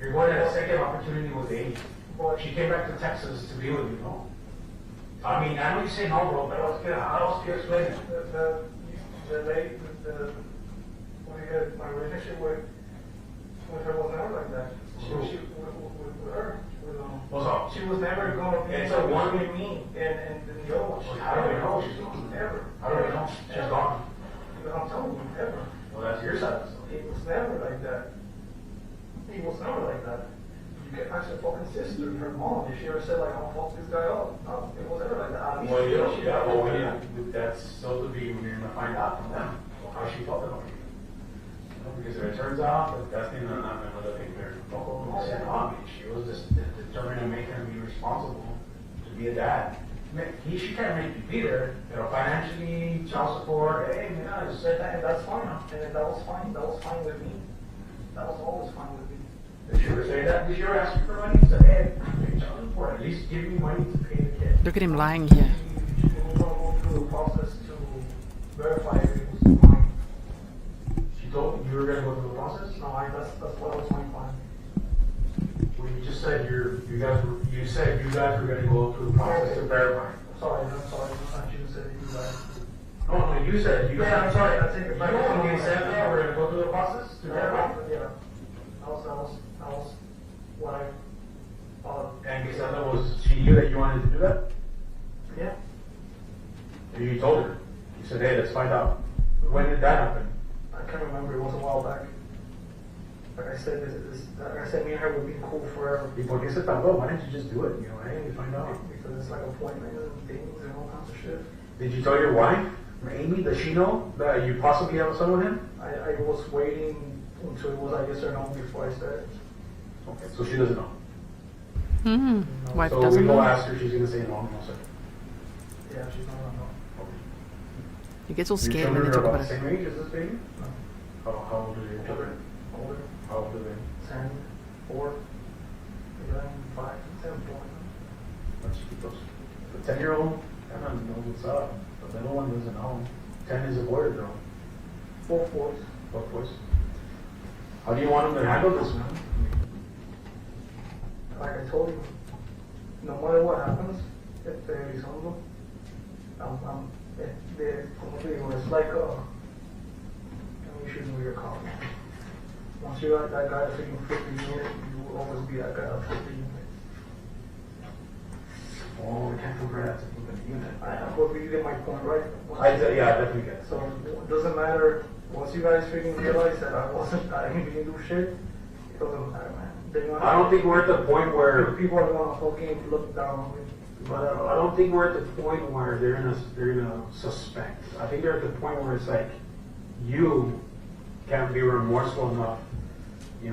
you're going to have a second opportunity with Amy. She came back to Texas to be with you, no? I mean, I know you say no, bro, but how else do you explain it? My relationship with her was never like that. With her. What's up? She was never going to be one with me and the other one. How do we know? She's gone. Never. How do we know? She's gone. I'm telling you, never. Well, that's your side. It was never like that. It was never like that. You can ask your fucking sister, her mom, if she ever said, like, I'll fuck this guy up. No, it was never like that. I mean, that's still to be, we're going to find out from them how she felt about you. Because if it turns out that that's not going to look at her, she was just determined to make him be responsible to be a dad. She can't make you be there, financially, child support, hey, man, I just said that, and that's fine. And that was fine. That was fine with me. That was always fine with me. Did you ever say that? Did you ever ask me for money? She said, hey, pay child support. At least give me money to pay the kid. Look at him lying here. She was going to go through the process to verify if it was mine. She told me you were going to go through the process? No, that's what I was trying to find. Well, you just said you guys were going to go through the process to verify. I'm sorry. I shouldn't say you guys. No, you said. I'm sorry. I take it back. You said that we're going to go through the process to verify? Yeah. That was what I thought. And Grizelda, was she knew that you wanted to do that? Yeah. You told her. You said, hey, let's find out. When did that happen? I can't remember. It was a while back. Like I said, me and her would be cool forever. Why didn't you just do it? Hey, find out. Because it's like appointments and things and all kinds of shit. Did you tell your wife, Amy, does she know that you possibly have a son with him? I was waiting until it was, I guess, or no before I said it. Okay, so she doesn't know. Wife so doesn't we know. will ask her, she's going to say no, sir. Yeah, she's not going to know. Okay. He gets all Your scared when they children talk are about about the it. same age as this baby? No. How old are your children? Older. How old are they? 10, 4, 11, 5, 7, 4. Let's keep those. The 10-year-old, that one knows what's up. The little one doesn't know. 10 is a boy or girl? 4 boys. 4 boys. How do you want them to handle this, man? Like I told you, no matter what happens, it's humble. It's like you should know your call. No Once you're that guy that freaking flipped the unit, you will always be that guy that flipped the unit. Oh, we can't compare that to flipping the unit. I hope you get my point, right? Yeah, I definitely get it. So it doesn't matter. Once you guys freaking realize that I didn't do shit, it doesn't matter, man. I don't think we're at the point where people are gonna fucking look down on me. But I don't think we're at the point where they're gonna suspect. I think they're at the point where it's like you can't be remorseful enough,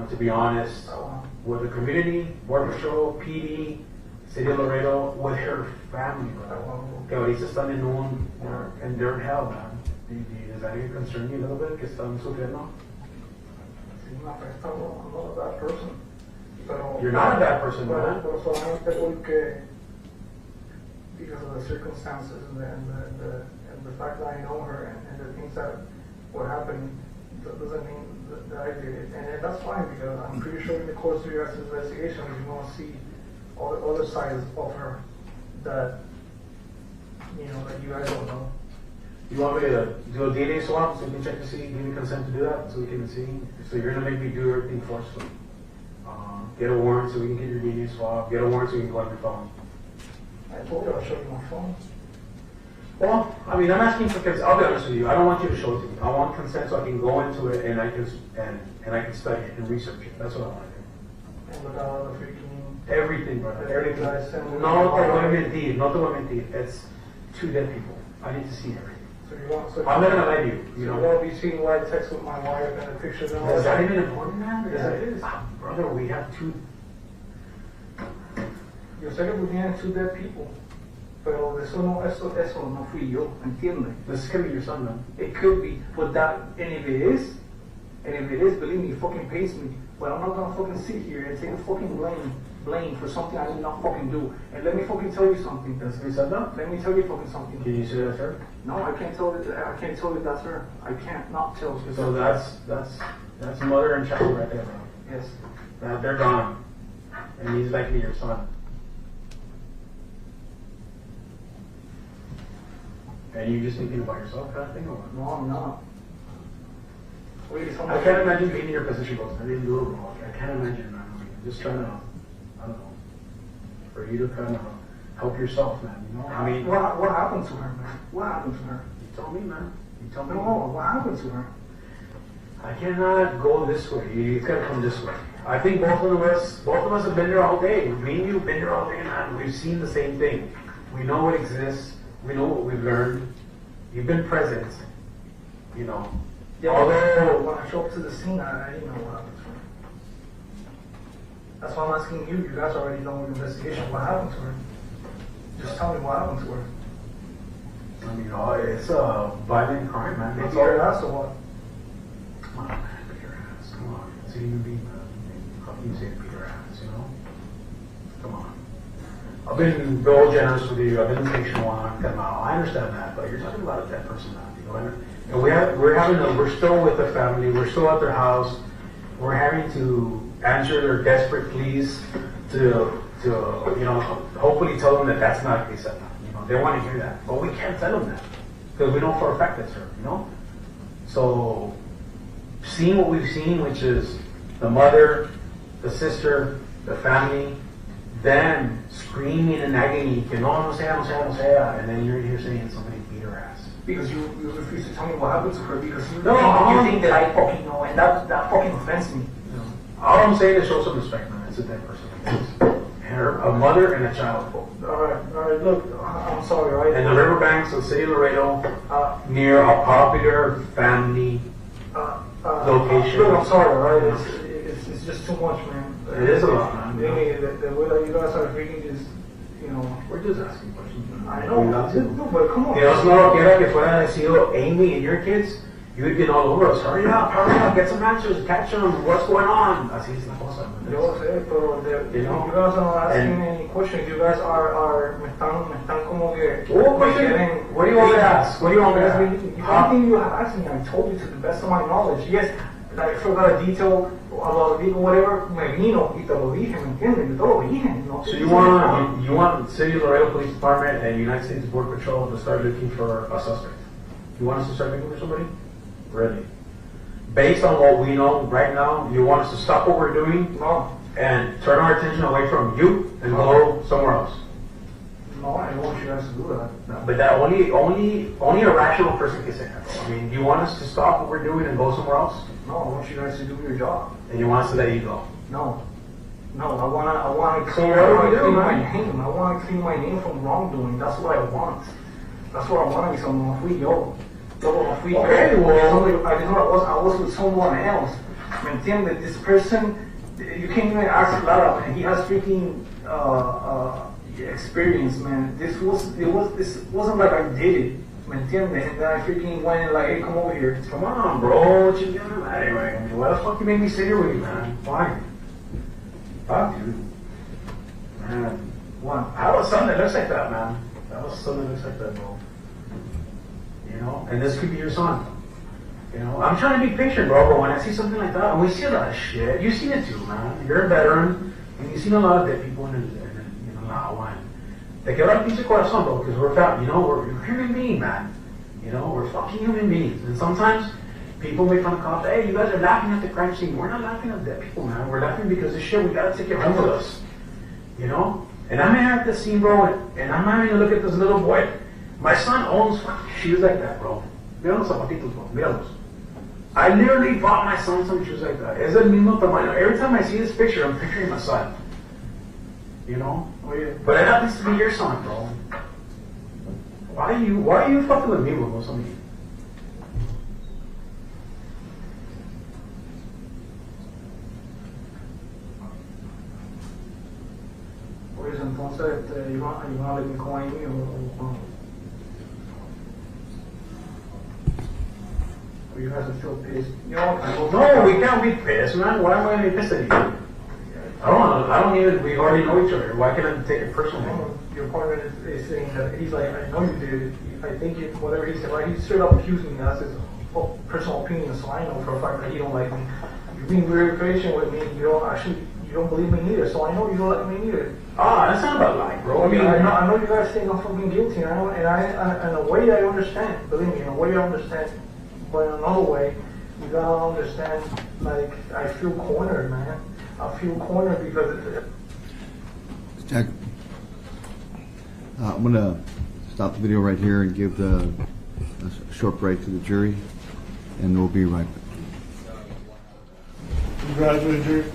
to be honest with the community, Border Patrol, PD, City of Laredo, with her family. Que ahorita están and they're in hell, man. Does that even concern you a little bit? Que están sufriendo? I'm not a bad person. You're not a bad person, man. Pero solamente porque because of the circumstances and the fact that I know her and the things that were happening doesn't mean that I did it. And that's fine because I'm pretty sure in the course of your guys' investigation you're going to see all the other sides of her that that you guys don't know. You want me to do a DNA swab so we can check to see, give me consent to do that so we can see? So you're going to make me do everything forcefully. Get a warrant so we can get your DNA swab. Get a warrant so we can go on your phone. I told you I'll show you my phone. Well, I'm asking for consent. I'll be honest with you. I don't want you to show it to me. I want consent so I can go into it and I can study it and research it. That's what I want to do. And look at all the freaking everything, brother. Everything that I sent. No te voy a mentir. No te voy a mentir. It's 2 dead people. I need to see everything. I'm not gonna lie to you. You want to be seeing white text with my wife and a picture of them. Is that even important, man? Yes, it is. Brother, we have 2. Yo sé que tú tienes 2 dead people, pero eso no fui yo, ¿entiendes? This could be your son, man. It could be, but that, and if it is, believe me, it fucking pays me. But I'm not gonna fucking sit here and take the fucking blame for something I did not fucking do. And let me fucking tell you something. That's Grizelda? Let me tell you fucking something. Can you say that's her? No, I can't tell you that's her. I can't not tell you. So that's mother and child right there, bro. Yes. They're gone. And he's likely your son. And you just thinking about yourself kind of thing or what? No, I'm not. I can't imagine being in your position, boss. I didn't do it wrong. I can't imagine, man. I'm just trying to, I don't know, for you to kind of help yourself, man. I mean, what happened to her, man? What happened to her? You tell me, man. You tell me. No, what happened to her? I cannot go this way. It's gotta come this way. I think both of us have been there all day. Me and you have been there all day, man. We've seen the same thing. We know what exists. We know what we've learned. You've been present. Yeah, although when I show up to the scene, I didn't know what happened to her. That's why I'm asking you. You guys already done with the investigation. What happened to her? Just tell me what happened to her. I mean, it's a violent crime, man. It's your ass or what? Come on, man. Beat your ass. Come on. It's a human being, man. How can you say beat your ass, Come on. I've been real generous with you. I've been intentional on it. I understand that, but you're talking about a dead person now. And we're still with the family. We're still at their house. We're having to answer their desperate pleas to hopefully tell them that that's not what they said. They want to hear that, but we can't tell them that because we know for a fact that's her. So seeing what we've seen, which is the mother, the sister, the family, them screaming in agony, no sea, and then you're here saying somebody beat her ass. Because you refuse to tell me what happened to her because you think that I fucking know, and that fucking offends me. All I'm saying is show some respect, man. It's a dead person. A mother and a child. All right, look, I'm sorry, right? And the riverbanks of the city of Laredo, near a popular family location. Look, I'm sorry, right? It's just too much, man. It is a lot, man. The way that you guys are freaking just, We're just asking questions, man. I know, but come on. Que fuera sido Amy and your kids, you would get all over us. Hurry up, get some answers, catch them, what's going on? Así es la cosa, man. Yo sé, pero you guys are not asking any questions. You guys me están como que... What do you want me to ask? What do you want me to ask? Anything you have asked me, I told you to the best of my knowledge. Yes, I forgot a detail about the whatever, me vino y te lo dije, ¿me entiendes? Yo te lo dije. No, so you want the City of Laredo Police Department and United States Border Patrol to start looking for a suspect? You want us to start looking for somebody? Really? based on what we know right now, you want us to stop what we're doing No. and turn our attention away from you and go somewhere else. No, I don't want you guys to do that. No, but that only a rational person can say that. I mean, you want us to stop what we're doing and go somewhere else? No, I want you guys to do your job. And you want us to let you go? No. No, I want to So clean, what do we do, my man? name. I want to clean my name from wrongdoing. That's what I want. That's what I want to be someone. Fui yo. Todo fui yo. Okay, well. I know I was with someone else. ¿Me entiendes? This person, you can't even ask Lara, man. He has freaking experience, man. This wasn't like I did it. ¿Me entiendes? And then I freaking went and like, hey, come over here. Come on, bro. What you doing? Anyway, why the fuck you make me sit here with you, man? Fine. Fuck you. Man. One. I have a son that looks like that, man. I have a son that looks like that, bro. You know? And this could be your son. You know? I'm trying to be patient, bro, but when I see something like that, and we see a lot of shit, you've seen it too, man. You're a veteran, and you've seen a lot of dead people in the you know, Hawaiian. Te quebra el pinche corazón, bro, because we're, you know, we're human beings, man. You know, we're fucking human beings. And sometimes people make fun of cops. Hey, you guys are laughing at the crime scene. We're not laughing at dead people, man. We're laughing because this shit, we gotta take it home with us. You know? And I'm here at the scene, bro, and I'm having a look at this little boy. My son owns fucking shoes like that, bro. Mira los zapatitos, bro. Míralos. I literally bought my son some shoes like that. Es el mismo tamaño. Every time I see this picture, I'm picturing my son. You know? But it happens to be your son, bro. Why are you fucking with me, bro? Something. Pues entonces, iban a hablar con ahí or you guys are still pissed. You know, No, we can't be pissed, man. Why am I gonna be pissed at you? I don't even, we already know each other. Why can't I take it personally? your partner is saying that he's like, I know you did it. I think it, whatever he said, right? He straight up accused me. That's his personal opinion, so I know for a fact that he don't like me. You're being very patient with me. You don't believe me neither, so I know you don't like me neither. That's not about lying, bro. I mean, I know you guys think I'm fucking guilty, and in a way I understand. Believe me, in a way I understand. But in another way, you gotta understand, like, I feel cornered, man. I feel cornered because Jack, I'm going to stop the video right here and give a short break to the jury, and we'll be right back. Congratulations, jury.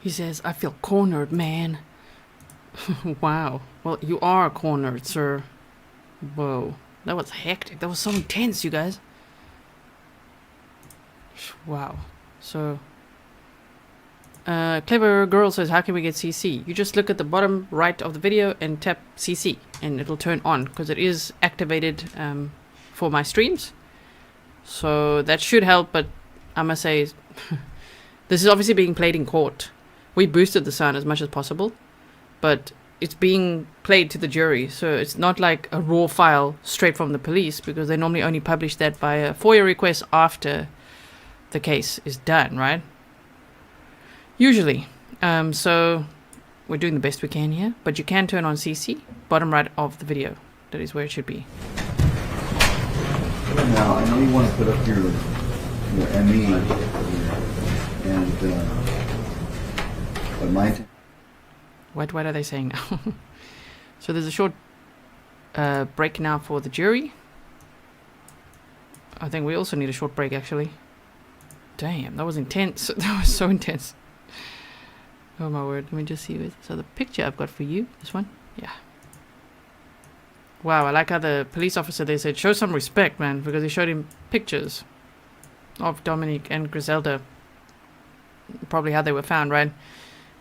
He says, I feel cornered, man. Wow. Well, you are cornered, sir. Whoa. That was hectic. That was so intense, you guys. Wow. So, Clever Girl says, how can we get CC? You just look at the bottom right of the video and tap CC, and it'll turn on, because it is activated for my streams. So that should help, but I must say, this is obviously being played in court. We boosted the sound as much as possible, but it's being played to the jury, so it's not like a raw file straight from the police, because they normally only publish that by a FOIA request after the case is done, right? Usually. So we're doing the best we can here, but you can turn on CC, bottom right of the video. That is where it should be. Now, I know you want to put up your ME, and but my What are they saying now? So there's a short break now for the jury. I think we also need a short break, actually. Damn, that was intense. That was so intense. Oh my word. Let me just see. So the picture I've got for you, this one? Yeah. Wow, I like how the police officer, they said, show some respect, man, because he showed him pictures of Dominic and Grizelda. Probably how they were found, right?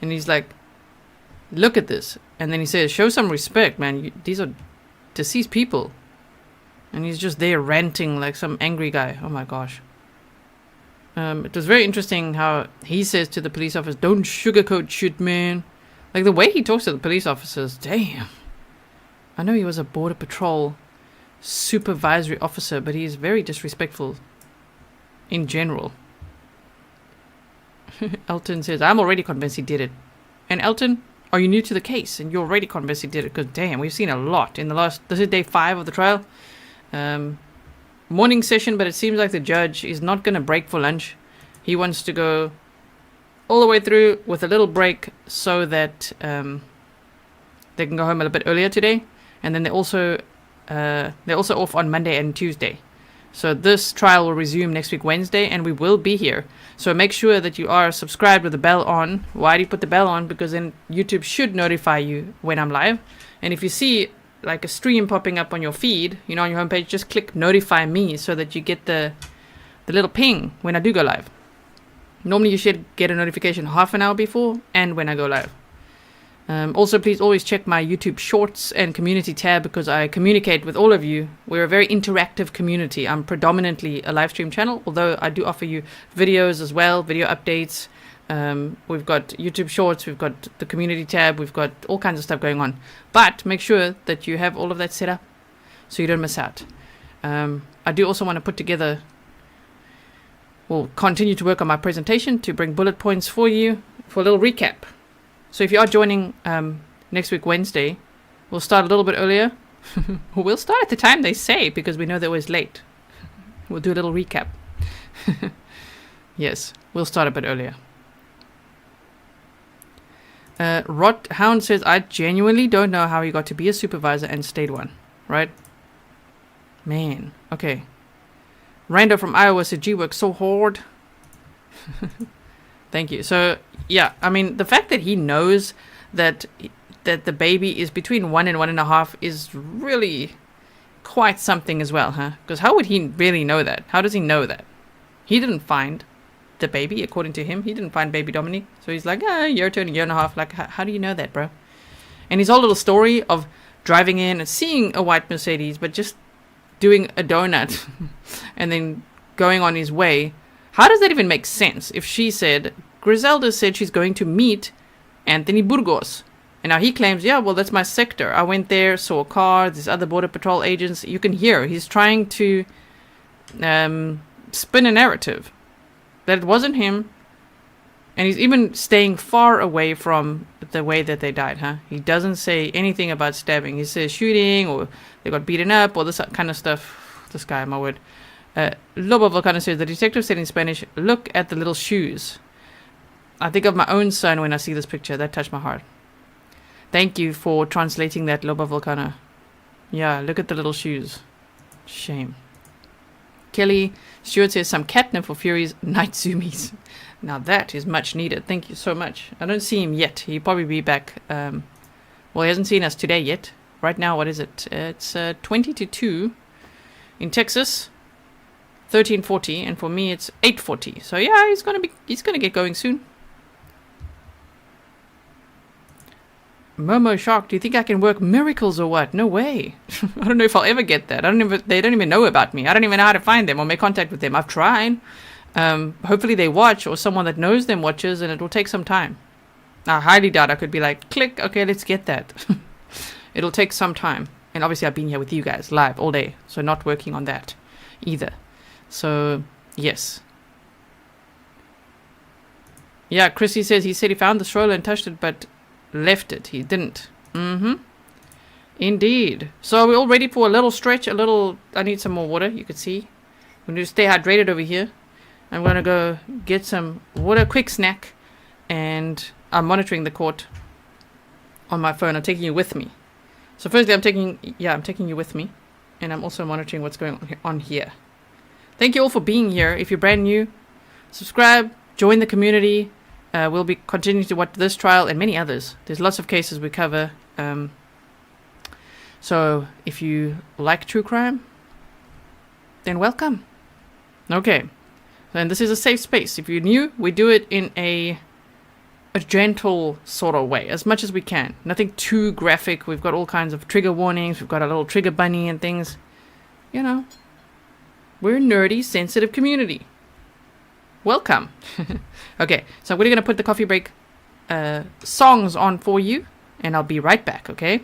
And he's like, look at this. And then he says, show some respect, man. These are deceased people. And he's just there ranting like some angry guy. Oh my gosh. It was very interesting how he says to the police officer, don't sugarcoat shit, man. Like the way he talks to the police officers, damn. I know he was a border patrol supervisory officer, but he's very disrespectful in general. Elton says, I'm already convinced he did it. And Elton, are you new to the case? And you're already convinced he did it? Because damn, we've seen a lot in the last, this is day 5 of the trial. morning session, but it seems like the judge is not going to break for lunch. He wants to go all the way through with a little break so that they can go home a little bit earlier today. And then they're also off on Monday and Tuesday. So this trial will resume next week, Wednesday, and we will be here. So make sure that you are subscribed with the bell on. Why do you put the bell on? Because then YouTube should notify you when I'm live. And if you see like a stream popping up on your feed, on your homepage, just click notify me so that you get the little ping when I do go live. Normally you should get a notification half an hour before and when I go live. Also, please always check my YouTube Shorts and Community tab because I communicate with all of you. We're a very interactive community. I'm predominantly a live stream channel, although I do offer you videos as well, video updates. We've got YouTube Shorts, we've got the Community tab, we've got all kinds of stuff going on. But make sure that you have all of that set up so you don't miss out. I do also want to put together, continue to work on my presentation to bring bullet points for you for a little recap. So if you are joining next week, Wednesday, we'll start a little bit earlier. We'll start at the time they say because we know they're always late. We'll do a little recap. Yes, we'll start a bit earlier. Rot Hound says, I genuinely don't know how he got to be a supervisor and stayed one. Right? Man. Okay. Rando from Iowa said, G works so hard. Thank you. So, yeah, I mean, the fact that he knows that the baby is between 1 and 1.5 is really quite something as well, huh? Because how would he really know that? How does he know that? He didn't find the baby, according to him. He didn't find baby Dominic. So he's like, year to a year and a half. Like, how do you know that, bro? And his whole little story of driving in and seeing a white Mercedes, but just doing a donut and then going on his way. How does that even make sense if she said, Grizelda said she's going to meet Anthony Burgos. And now he claims, that's my sector. I went there, saw a car, there's other Border Patrol agents. You can hear he's trying to spin a narrative that it wasn't him. And he's even staying far away from the way that they died, huh? He doesn't say anything about stabbing. He says shooting or they got beaten up or this kind of stuff. This guy, my word. Lobo Volcano says, the detective said in Spanish, look at the little shoes. I think of my own son when I see this picture. That touched my heart. Thank you for translating that, Lobo Volcano. Yeah, look at the little shoes. Shame. Kelly Stewart says, some catnip for Fury's night zoomies. Now that is much needed. Thank you so much. I don't see him yet. He'll probably be back. He hasn't seen us today yet. Right now, what is it? It's 20 to 2 in Texas. 13:40, and for me it's 8:40. So yeah, he's gonna get going soon. Momo Shark, do you think I can work miracles or what? No way. I don't know if I'll ever get that. They don't even know about me. I don't even know how to find them or make contact with them. I've tried. Hopefully they watch or someone that knows them watches, and it will take some time. I highly doubt I could be like, click, okay, let's get that. It'll take some time. And obviously I've been here with you guys live all day, so not working on that either. So, yes. Yeah, Chrissy says he said he found the stroller and touched it, but left it. He didn't. Indeed. So are we all ready for a little stretch? I need some more water, you could see. I'm going to stay hydrated over here. I'm going to go get some water, quick snack, and I'm monitoring the court on my phone. I'm taking you with me. So firstly, I'm taking you with me, and I'm also monitoring what's going on here. Thank you all for being here. If you're brand new, subscribe, join the community. We'll be continuing to watch this trial and many others. There's lots of cases we cover. So if you like true crime, then welcome. Okay. And this is a safe space. If you're new, we do it in a gentle sort of way, as much as we can. Nothing too graphic. We've got all kinds of trigger warnings. We've got a little trigger bunny and things. We're a nerdy, sensitive community. Welcome. Okay, so we're going to put the coffee break songs on for you, and I'll be right back, okay?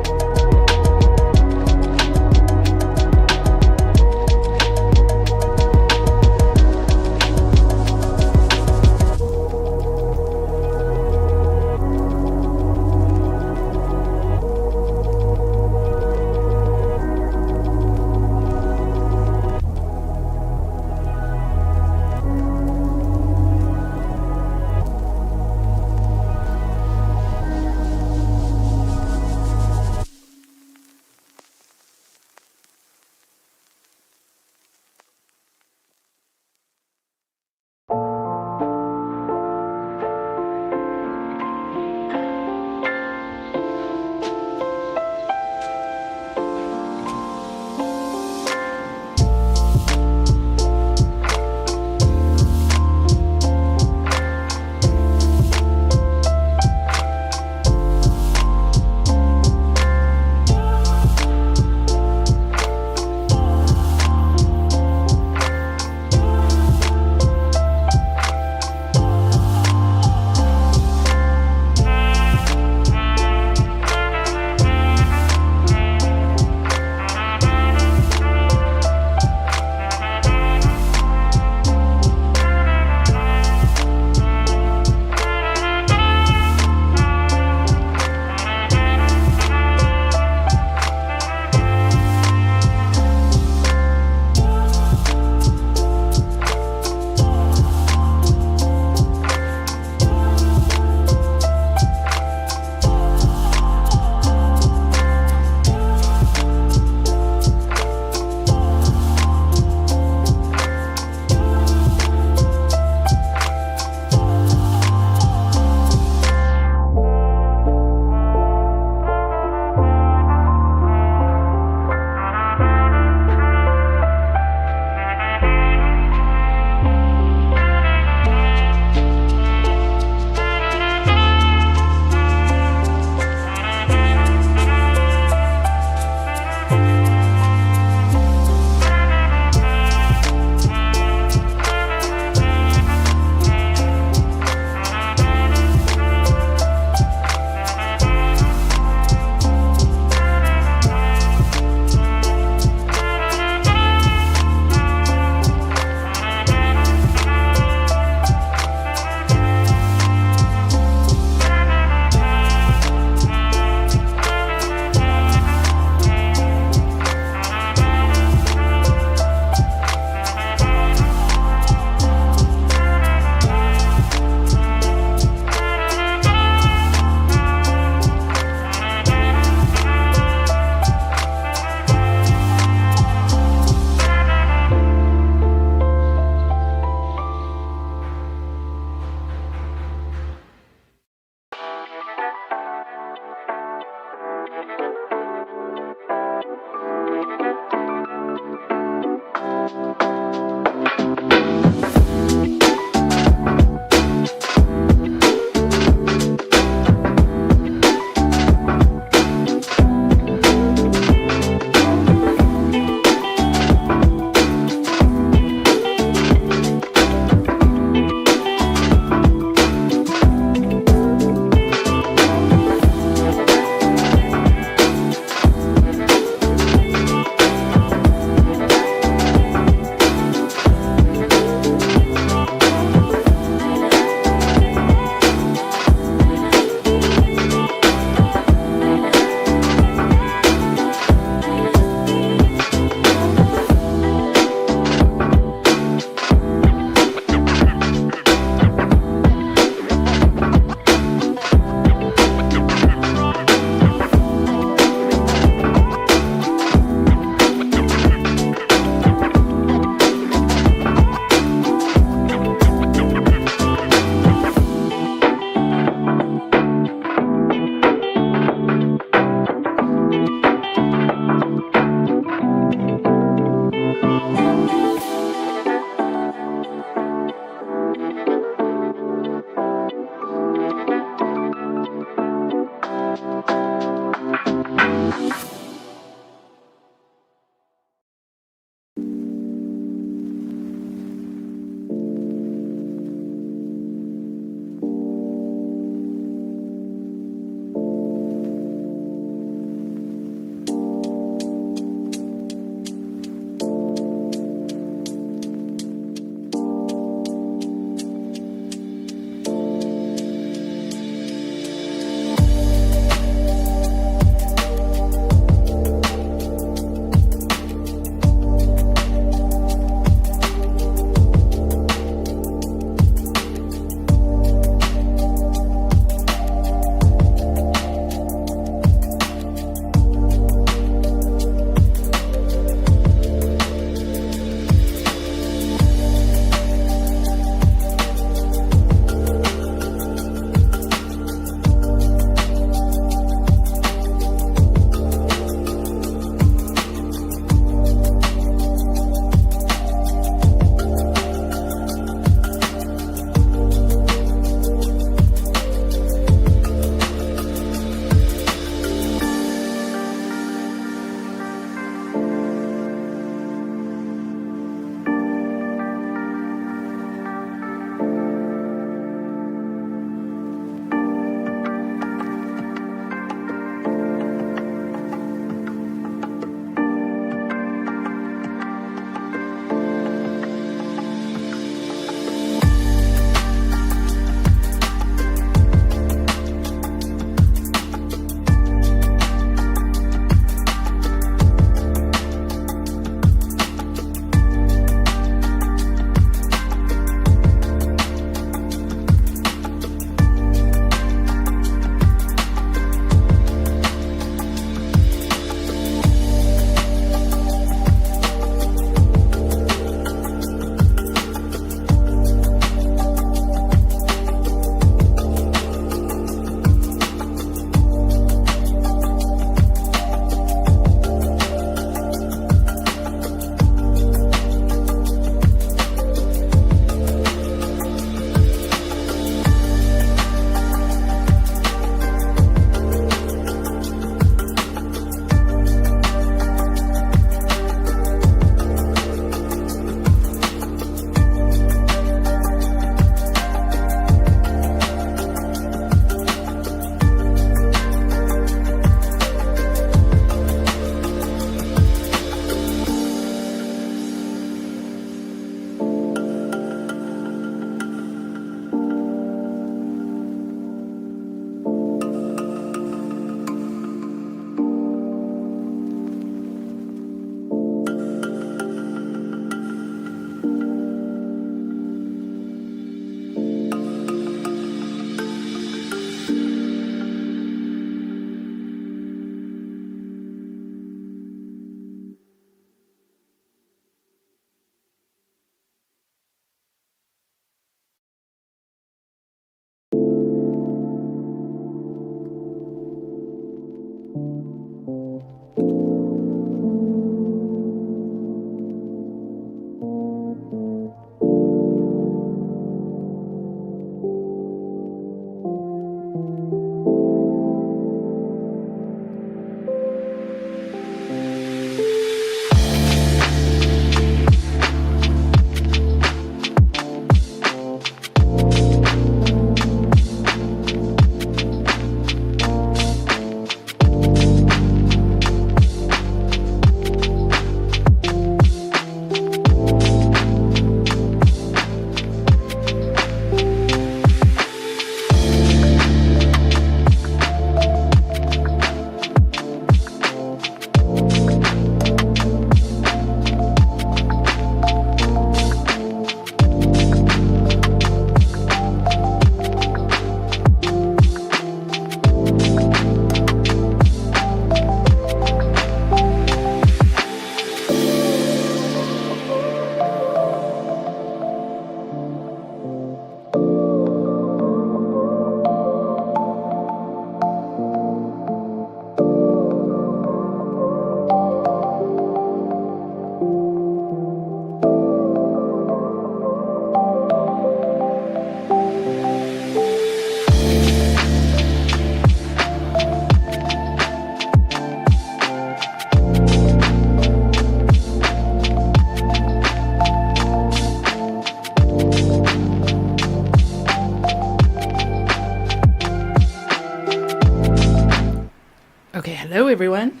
Okay, hello everyone.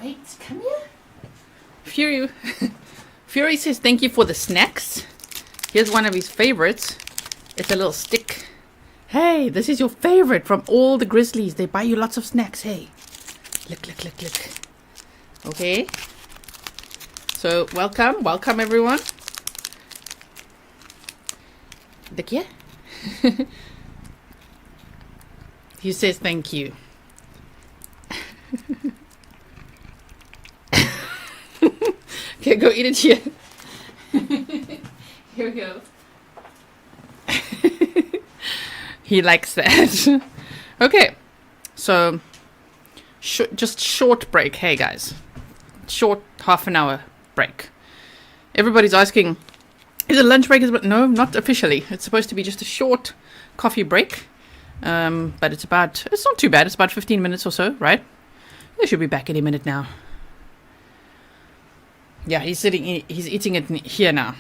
Wait, come here. Fury says thank you for the snacks. Here's one of his favorites. It's a little stick. Hey, this is your favorite from all the Grizzlies. They buy you lots of snacks. Hey, look. Okay. So welcome everyone. Look here. He says thank you. Okay, go eat it here. Here we go. He likes that. Okay, so just short break. Hey guys, short half an hour break. Everybody's asking, is it lunch break? No, not officially. It's supposed to be just a short coffee break. But it's not too bad. It's about 15 minutes or so, right? They should be back any minute now. Yeah, he's eating it here now.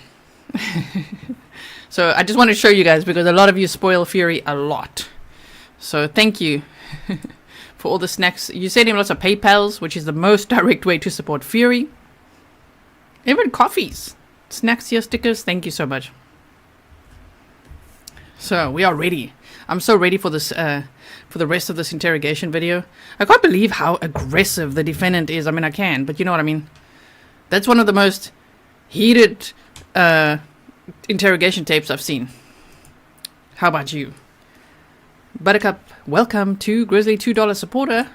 So I just want to show you guys because a lot of you spoil Fury a lot. So thank you for all the snacks. You send him lots of PayPals, which is the most direct way to support Fury. Even coffees, snacks here, stickers. Thank you so much. So we are ready. I'm so ready for this, for the rest of this interrogation video. I can't believe how aggressive the defendant is. I mean, I can, but you know what I mean. That's one of the most heated interrogation tapes I've seen. How about you? Buttercup, welcome to Grizzly $2 supporter.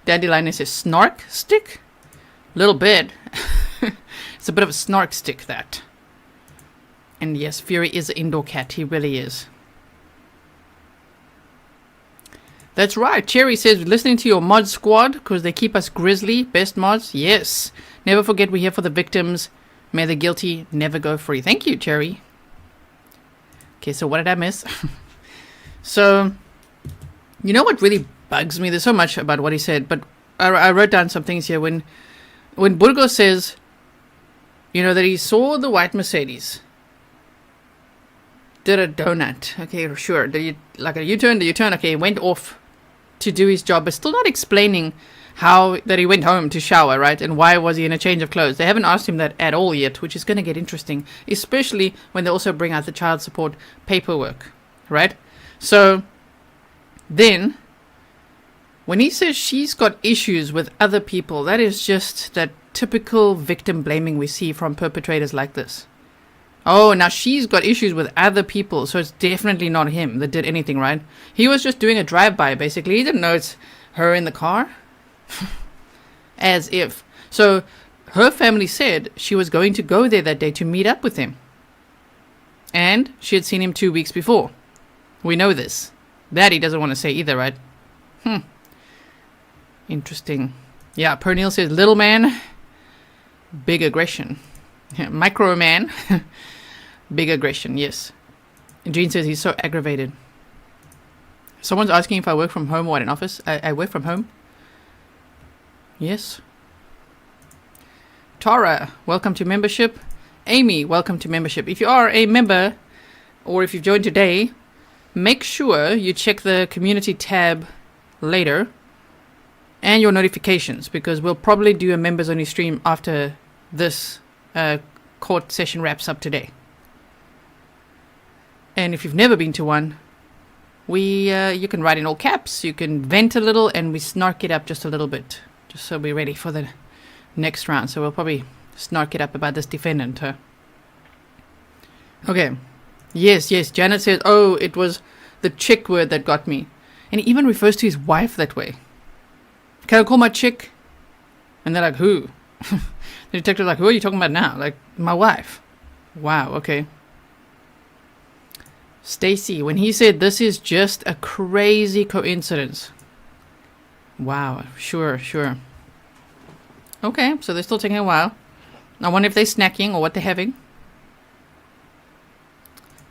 Dandelion says snark stick? Little bit. It's a bit of a snark stick, that. And yes, Fury is an indoor cat. He really is. That's right. Cherry says, listening to your mod squad because they keep us Grizzly. Best mods. Yes. Never forget we're here for the victims. May the guilty never go free. Thank you, Cherry. Okay, so what did I miss? So, you know what really bugs me? There's so much about what he said, but I wrote down some things here. When Burgos says, you know, that he saw the white Mercedes, did a donut. Okay, sure. Like a U-turn, okay, went off to do his job, but still not explaining how that he went home to shower, right? And why was he in a change of clothes? They haven't asked him that at all yet, which is going to get interesting, especially when they also bring out the child support paperwork, right? So then when he says she's got issues with other people, that is just that typical victim blaming we see from perpetrators like this. Oh, now she's got issues with other people, so it's definitely not him that did anything, right? He was just doing a drive-by, basically. He didn't know it's her in the car. As if. So her family said she was going to go there that day to meet up with him. And she had seen him 2 weeks before. We know this. That he doesn't want to say either, right? Interesting. Yeah, Pernil says, little man, big aggression. Micro man. Big aggression, yes. And Jean says he's so aggravated. Someone's asking if I work from home or at an office. I work from home. Yes. Tara, welcome to membership. Amy, welcome to membership. If you are a member or if you've joined today, make sure you check the community tab later and your notifications because we'll probably do a members only stream after this court session wraps up today. And if you've never been to one, you can write in all caps, you can vent a little, and we snark it up just a little bit, just so we're ready for the next round. So we'll probably snark it up about this defendant. Okay. Yes. Janet says, oh, it was the chick word that got me. And he even refers to his wife that way. Can I call my chick? And they're like, who? The detective's like, who are you talking about now? Like, my wife. Wow, okay. Stacy, when he said this is just a crazy coincidence. Wow, sure. Okay, so they're still taking a while. I wonder if they're snacking or what they're having.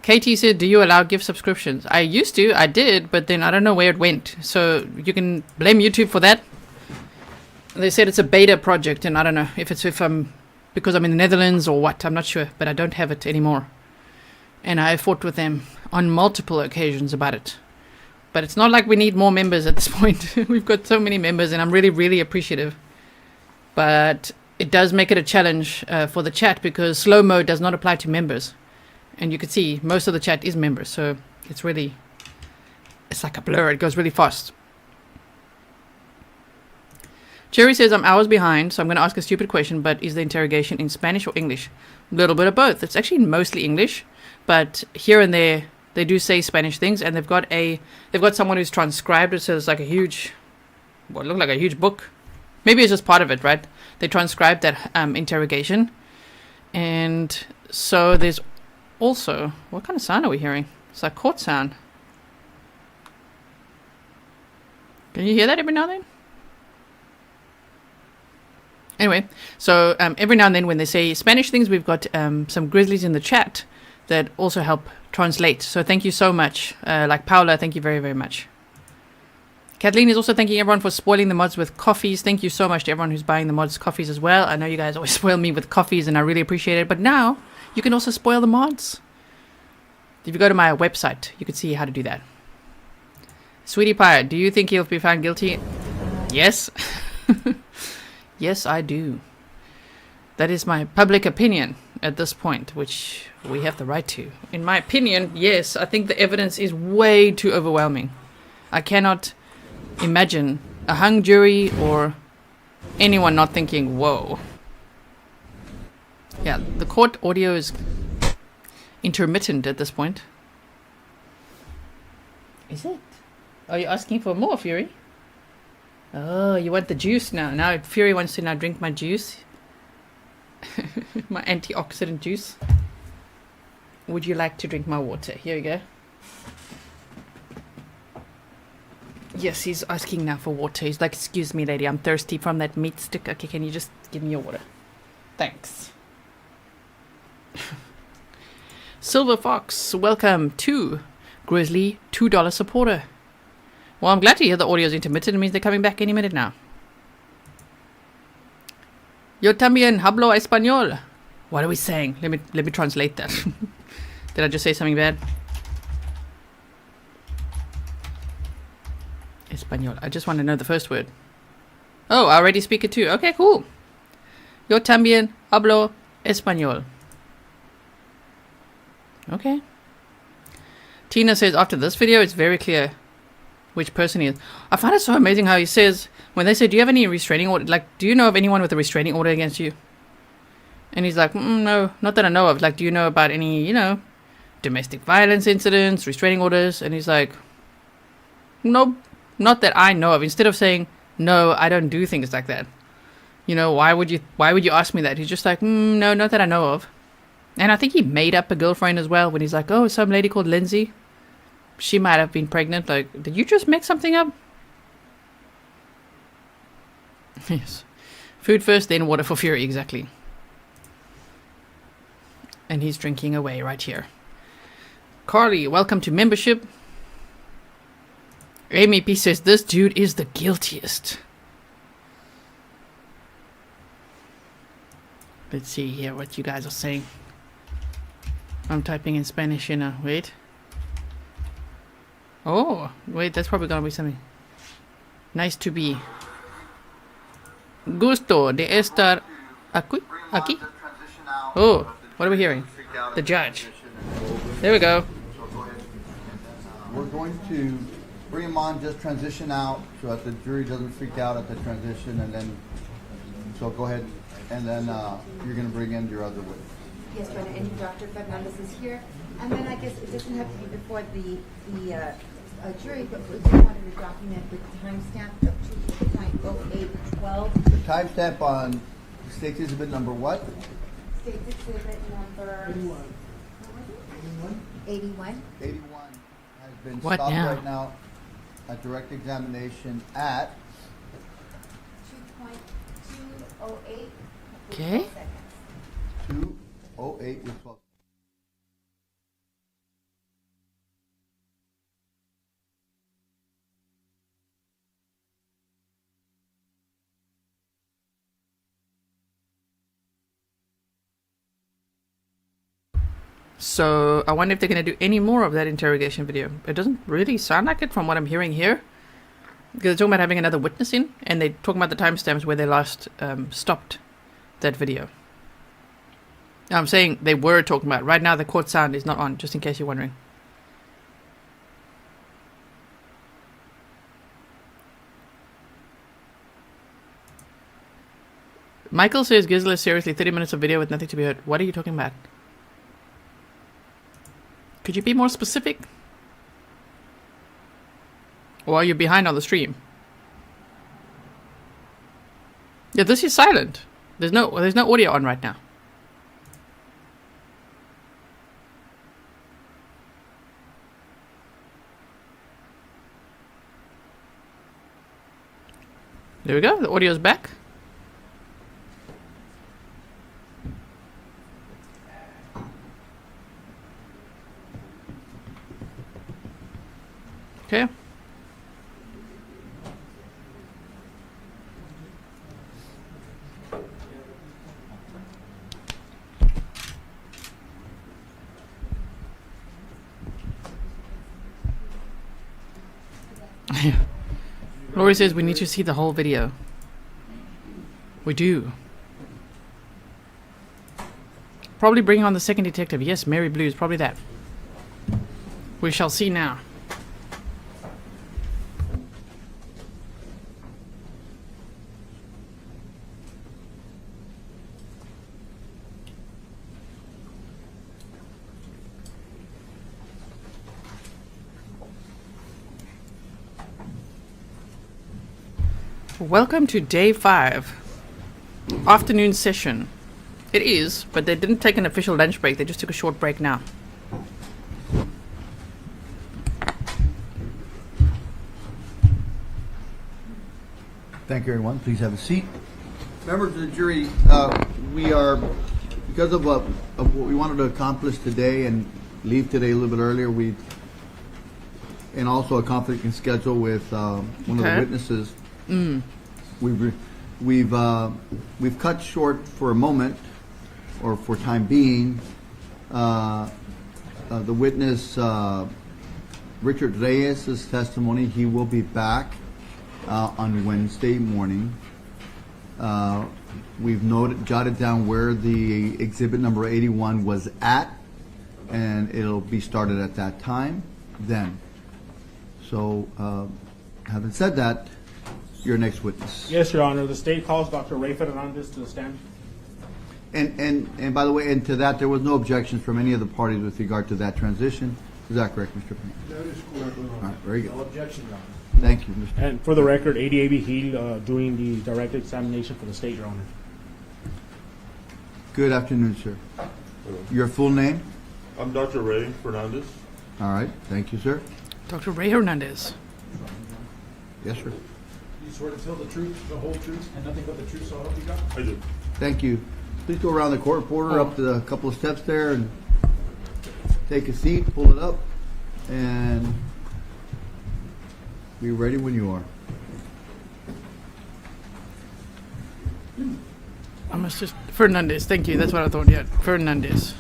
Katie said, do you allow gift subscriptions? I used to, I did, but then I don't know where it went. So you can blame YouTube for that. They said it's a beta project, and I don't know because I'm in the Netherlands or what. I'm not sure, but I don't have it anymore. And I fought with them on multiple occasions about it. But it's not like we need more members at this point. We've got so many members, and I'm really, really appreciative. But it does make it a challenge for the chat, because slow mode does not apply to members. And you can see most of the chat is members, so it's like a blur. It goes really fast. Jerry says, I'm hours behind, so I'm going to ask a stupid question, but is the interrogation in Spanish or English? A little bit of both. It's actually mostly English, but here and there they do say Spanish things, and they've got someone who's transcribed it, so it's like a huge, what looked like a huge book. Maybe it's just part of it, right? They transcribed that interrogation. And so there's also, what kind of sound are we hearing? It's like court sound. Can you hear that every now and then? Anyway, so every now and then when they say Spanish things, we've got some Grizzlies in the chat that also help translate. So thank you so much. Like Paula, thank you very, very much. Kathleen is also thanking everyone for spoiling the mods with coffees. Thank you so much to everyone who's buying the mods coffees as well. I know you guys always spoil me with coffees, and I really appreciate it. But now you can also spoil the mods. If you go to my website, you can see how to do that. Sweetie Pie, do you think he'll be found guilty? Yes. Yes, I do. That is my public opinion at this point, which we have the right to. In my opinion, yes, I think the evidence is way too overwhelming. I cannot imagine a hung jury or anyone not thinking, whoa. Yeah, the court audio is intermittent at this point. Is it? Are you asking for more, Fury? Oh, you want the juice now. Now Fury wants to now drink my juice. My antioxidant juice. Would you like to drink my water? Here you go. Yes, he's asking now for water. He's like, excuse me, lady, I'm thirsty from that meat stick. Okay, can you just give me your water? Thanks. Silver Fox, welcome to Grizzly $2 supporter. Well, I'm glad to hear the audio is intermittent. It means they're coming back any minute now. Yo también hablo español. What are we saying? Let me translate that. Did I just say something bad? Español. I just want to know the first word. Oh, I already speak it too. Okay, cool. Yo también hablo español. Okay. Tina says, after this video, it's very clear which person he is. I find it so amazing how he says, when they say, do you have any restraining order? Like, do you know of anyone with a restraining order against you? And he's like, no, not that I know of. Like, do you know about any, domestic violence incidents, restraining orders? And he's like, nope, not that I know of. Instead of saying, no, I don't do things like that. Why would you ask me that? He's just like, no, not that I know of. And I think he made up a girlfriend as well when he's like, oh, some lady called Lindsay. She might have been pregnant. Like, did you just make something up? Yes. Food first, then water for Fury, exactly. And he's drinking away right here. Carly, welcome to membership. Amy P says, this dude is the guiltiest. Let's see here what you guys are saying. I'm typing in Spanish, wait. Oh, wait, that's probably gonna be something. Nice to be. Gusto de estar aquí. Oh, what are we hearing? The judge. There we go. We're going to bring him on, just transition out so that the jury doesn't freak out at the transition, and then, so go ahead, and then you're going to bring in your other witness. Yes, Your Honor, and Dr. Fernandez is here. And then I guess it doesn't have to be before the jury, but we just wanted to document the timestamp of 2.0812. The timestamp on State's Exhibit number what? State's Exhibit number 81. 81 has been What stopped now? right now at direct examination at 2.208. Okay. 2:08 with 12. So I wonder if they're going to do any more of that interrogation video. It doesn't really sound like it from what I'm hearing here. Because they're talking about having another witness in, and they're talking about the timestamps where they last stopped that video. Now, I'm saying they were talking about. Right now, the court sound is not on, just in case you're wondering. Michael says, Grizzly, seriously, 30 minutes of video with nothing to be heard. What are you talking about? Could you be more specific? Or are you behind on the stream? Yeah, this is silent. There's no audio on right now. There we go. The audio's back. Okay. Lori says we need to see the whole video. We do. Probably bring on the second detective. Yes, Mary Blues, probably that. We shall see now. Welcome to day 5, afternoon session. It is, but they didn't take an official lunch break. They just took a short break now. Thank you, everyone. Please have a seat. Members of the jury, we are, because of what we wanted to accomplish today and leave today a little bit earlier, and also a conflict in schedule with one of the witnesses. We've cut short for a moment, or for time being, the witness Richard Reyes' testimony. He will be back on Wednesday morning. We've jotted down where the exhibit number 81 was at, and it'll be started at that time then. So, having said that, your next witness. Yes, Your Honor. The state calls Dr. Ray Fernandez to the stand. And by the way, and to that, there was no objections from any of the parties with regard to that transition. Is that correct, Mr. Pena? That is correct, Your Honor. All right, very good. No objection, Your Honor. Thank you, Mr. And for the record, ADAB Heel doing the direct examination for the state, Your Honor. Good afternoon, sir. Your full name? I'm Dr. Ray Fernandez. All right, thank you, sir. Dr. Ray Hernandez. Yes, sir. You swear to tell the truth, the whole truth, and nothing but the truth, so help you God? I do. Thank you. Please go around the court reporter up to a couple of steps there and take a seat, pull it up, and be ready when you are. I must just... Fernandez, thank you. That's what I thought. Yeah, Fernandez.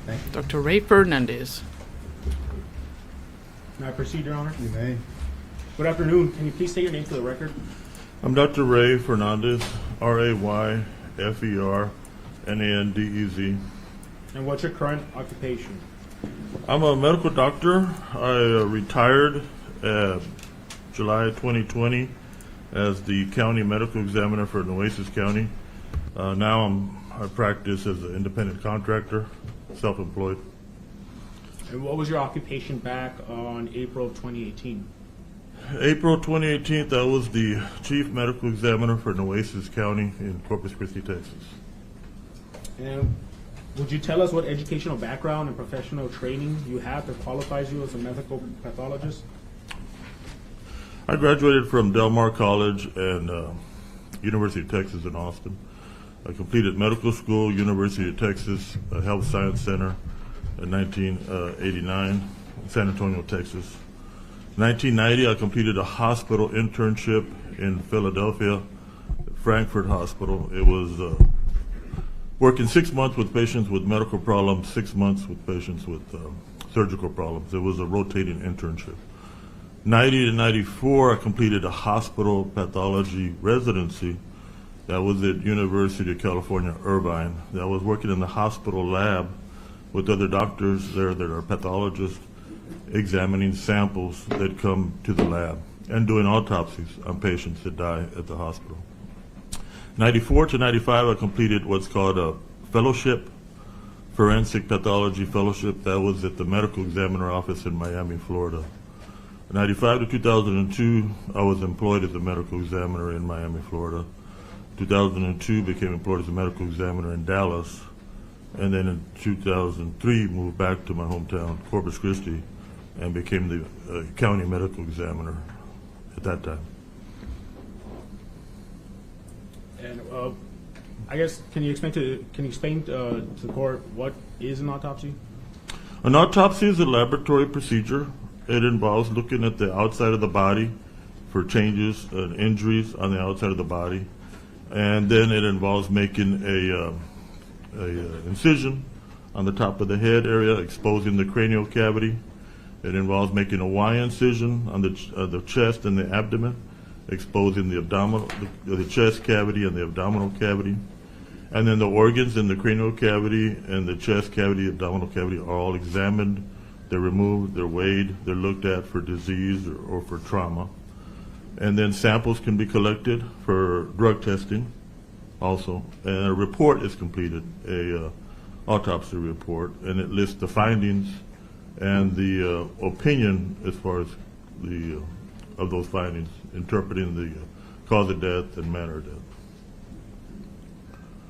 Thank you. Dr. Ray Fernandez. May I proceed, Your Honor? You may. Good afternoon. Can you please state your name for the record? I'm Dr. Ray Fernandez, R-A-Y-F-E-R-N-A-N-D-E-Z. And what's your current occupation? I'm a medical doctor. I retired July 2020 as the county medical examiner for Nueces County. Now I practice as an independent contractor, self-employed. And what was your occupation back on April of 2018? April 2018, I was the chief medical examiner for Nueces County in Corpus Christi, Texas. And would you tell us what educational background and professional training you have that qualifies you as a medical pathologist? I graduated from Del Mar College and University of Texas in Austin. I completed medical school, University of Texas Health Science Center in 1989 in San Antonio, Texas. In 1990, I completed a hospital internship in Philadelphia, Frankfurt Hospital. It was working 6 months with patients with medical problems, 6 months with patients with surgical problems. It was a rotating internship. 90 to 94, I completed a hospital pathology residency. That was at University of California, Irvine. That was working in the hospital lab with other doctors there that are pathologists, examining samples that come to the lab and doing autopsies on patients that die at the hospital. 94 to 95, I completed what's called a fellowship, forensic pathology fellowship. That was at the medical examiner office in Miami, Florida. 95 to 2002, I was employed as a medical examiner in Miami, Florida. 2002, became employed as a medical examiner in Dallas. And then in 2003, moved back to my hometown, Corpus Christi, and became the county medical examiner at that time. And I guess, can you explain to the court what is an autopsy? An autopsy is a laboratory procedure. It involves looking at the outside of the body for changes and injuries on the outside of the body, and then it involves making a incision on the top of the head area, exposing the cranial cavity. It involves making a Y incision on the chest and the abdomen, exposing the chest cavity and the abdominal cavity. And then the organs in the cranial cavity and the chest cavity, abdominal cavity are all examined. They're removed, they're weighed, they're looked at for disease or for trauma. And then samples can be collected for drug testing also. And a report is completed, a autopsy report, and it lists the findings and the opinion as far as of those findings, interpreting the cause of death and manner of death.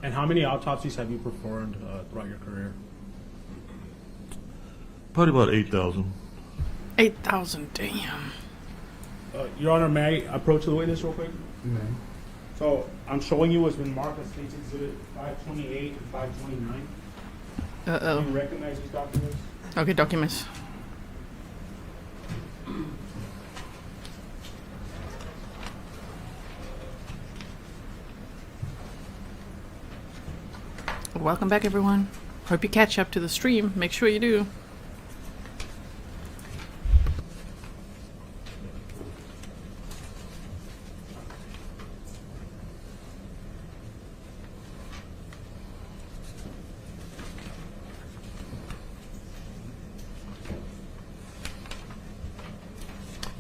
And how many autopsies have you performed throughout your career? Probably about 8,000. 8,000, damn. Your Honor, may I approach the witness real quick? So I'm showing you what's been marked as State's Exhibit 528 and 529. Uh-oh. Do you recognize these documents? Okay, documents. Welcome back, everyone. Hope you catch up to the stream. Make sure you do.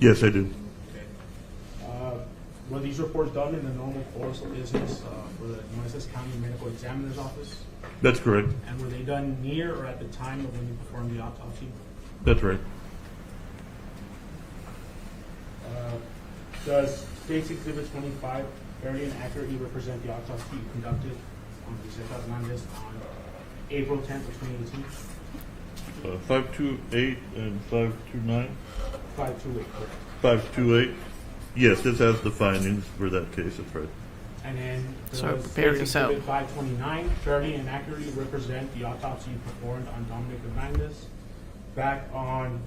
Yes, I do. Okay. Were these reports done in the normal course of business for the Nueces County Medical Examiner's Office? That's correct. And were they done near or at the time of when you performed the autopsy? That's right. Does State's Exhibit 25 fairly and accurately represent the autopsy you conducted on Grizelda Hernandez on April 10th of 2018? 528 and 529? 528, correct. 528. Yes, this has the findings for that case. That's right. And then So does prepare State's yourself. Exhibit 529 fairly and accurately represent the autopsy you performed on Dominic Hernandez back on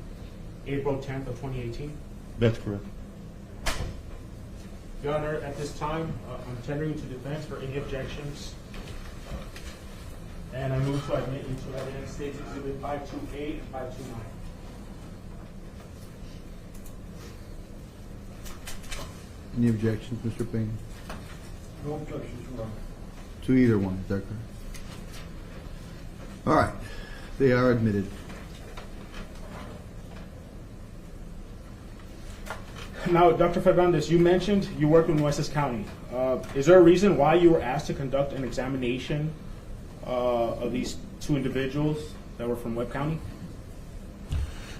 April 10th of 2018? That's correct. Your Honor, at this time, I'm tendering to defense for any objections. And I move to admit into evidence State's Exhibit 528 and 529. Any objections, Mr. Pena? No objections, Your Honor. To either one, is that correct? All right, they are admitted. Now, Dr. Fernandez, you mentioned you worked in Nueces County. Is there a reason why you were asked to conduct an examination of these two individuals that were from Webb County?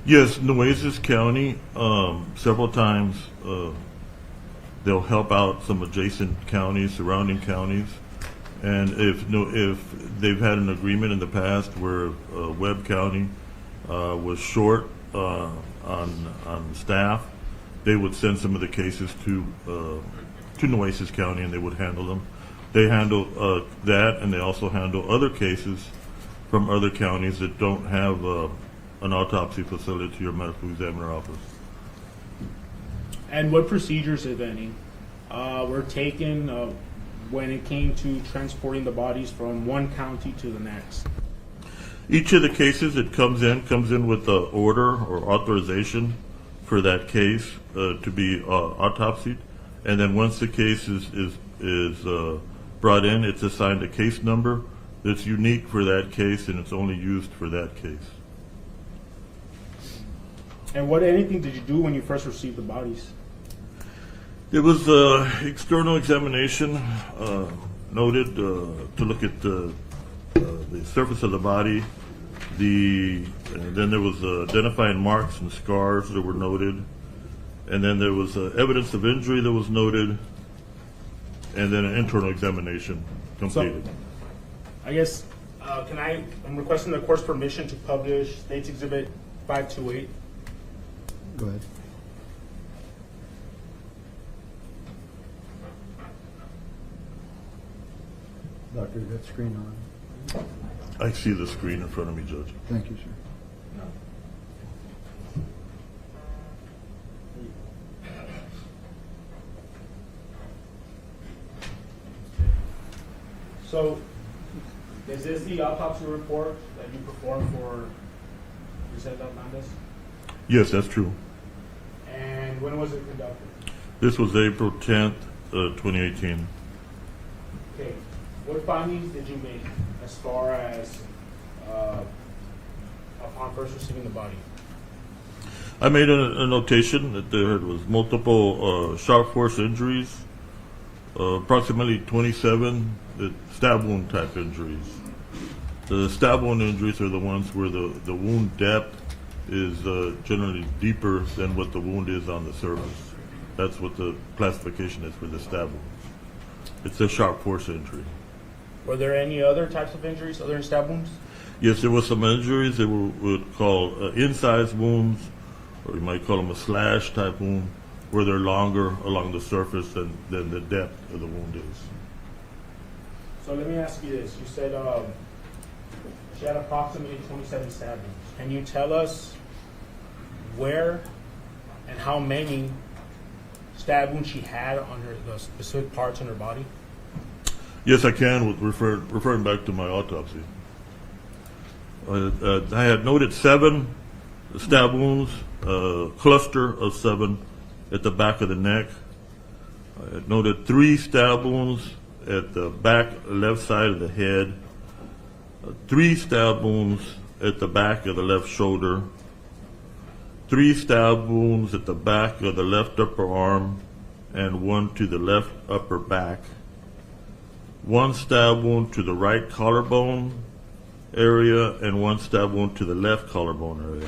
Yes, Nueces County, several times they'll help out some adjacent counties, surrounding counties. And if they've had an agreement in the past where Webb County was short on staff, they would send some of the cases to Nueces County and they would handle them. They handle that, and they also handle other cases from other counties that don't have an autopsy facility or medical examiner office. And what procedures, if any, were taken when it came to transporting the bodies from one county to the next? Each of the cases that comes in with the order or authorization for that case to be autopsied, and then once the case is brought in, it's assigned a case number that's unique for that case, and it's only used for that case. And what anything did you do when you first received the bodies? It was external examination noted to look at the surface of the body. And then there was identifying marks and scars that were noted, and then there was evidence of injury that was noted, and then an internal examination completed. So, I guess, I'm requesting the court's permission to publish State's Exhibit 528. Go ahead. Doctor, is that screen on? I see the screen in front of me, Judge. Thank you, sir. So, is this the autopsy report that you performed for Grizelda Hernandez? Yes, that's true. And when was it conducted? This was April 10th, 2018. Okay. What findings did you make as far as upon first receiving the body? I made a notation that there was multiple sharp force injuries, approximately 27 stab wound type injuries. The stab wound injuries are the ones where the wound depth is generally deeper than what the wound is on the surface. That's what the classification is for the stab wound. It's a sharp force injury. Were there any other types of injuries other than stab wounds? Yes, there were some injuries that we would call incise wounds, or you might call them a slash type wound, where they're longer along the surface than the depth of the wound is. So let me ask you this. You said she had approximately 27 stab wounds. Can you tell us where and how many stab wounds she had on the specific parts on her body? Yes, I can, referring back to my autopsy. I had noted 7 stab wounds, cluster of 7 at the back of the neck. I had noted 3 stab wounds at the back left side of the head, 3 stab wounds at the back of the left shoulder, 3 stab wounds at the back of the left upper arm, and 1 to the left upper back, 1 stab wound to the right collarbone area, and 1 stab wound to the left collarbone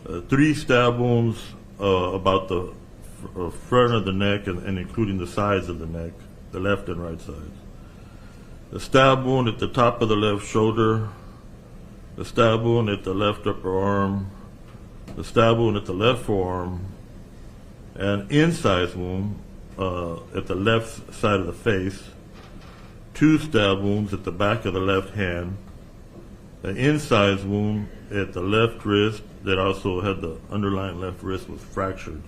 area. 3 stab wounds about the front of the neck and including the sides of the neck, the left and right sides. A stab wound at the top of the left shoulder, a stab wound at the left upper arm, a stab wound at the left forearm, an incise wound at the left side of the face, 2 stab wounds at the back of the left hand, an incise wound at the left wrist that also had the underlying left wrist was fractured,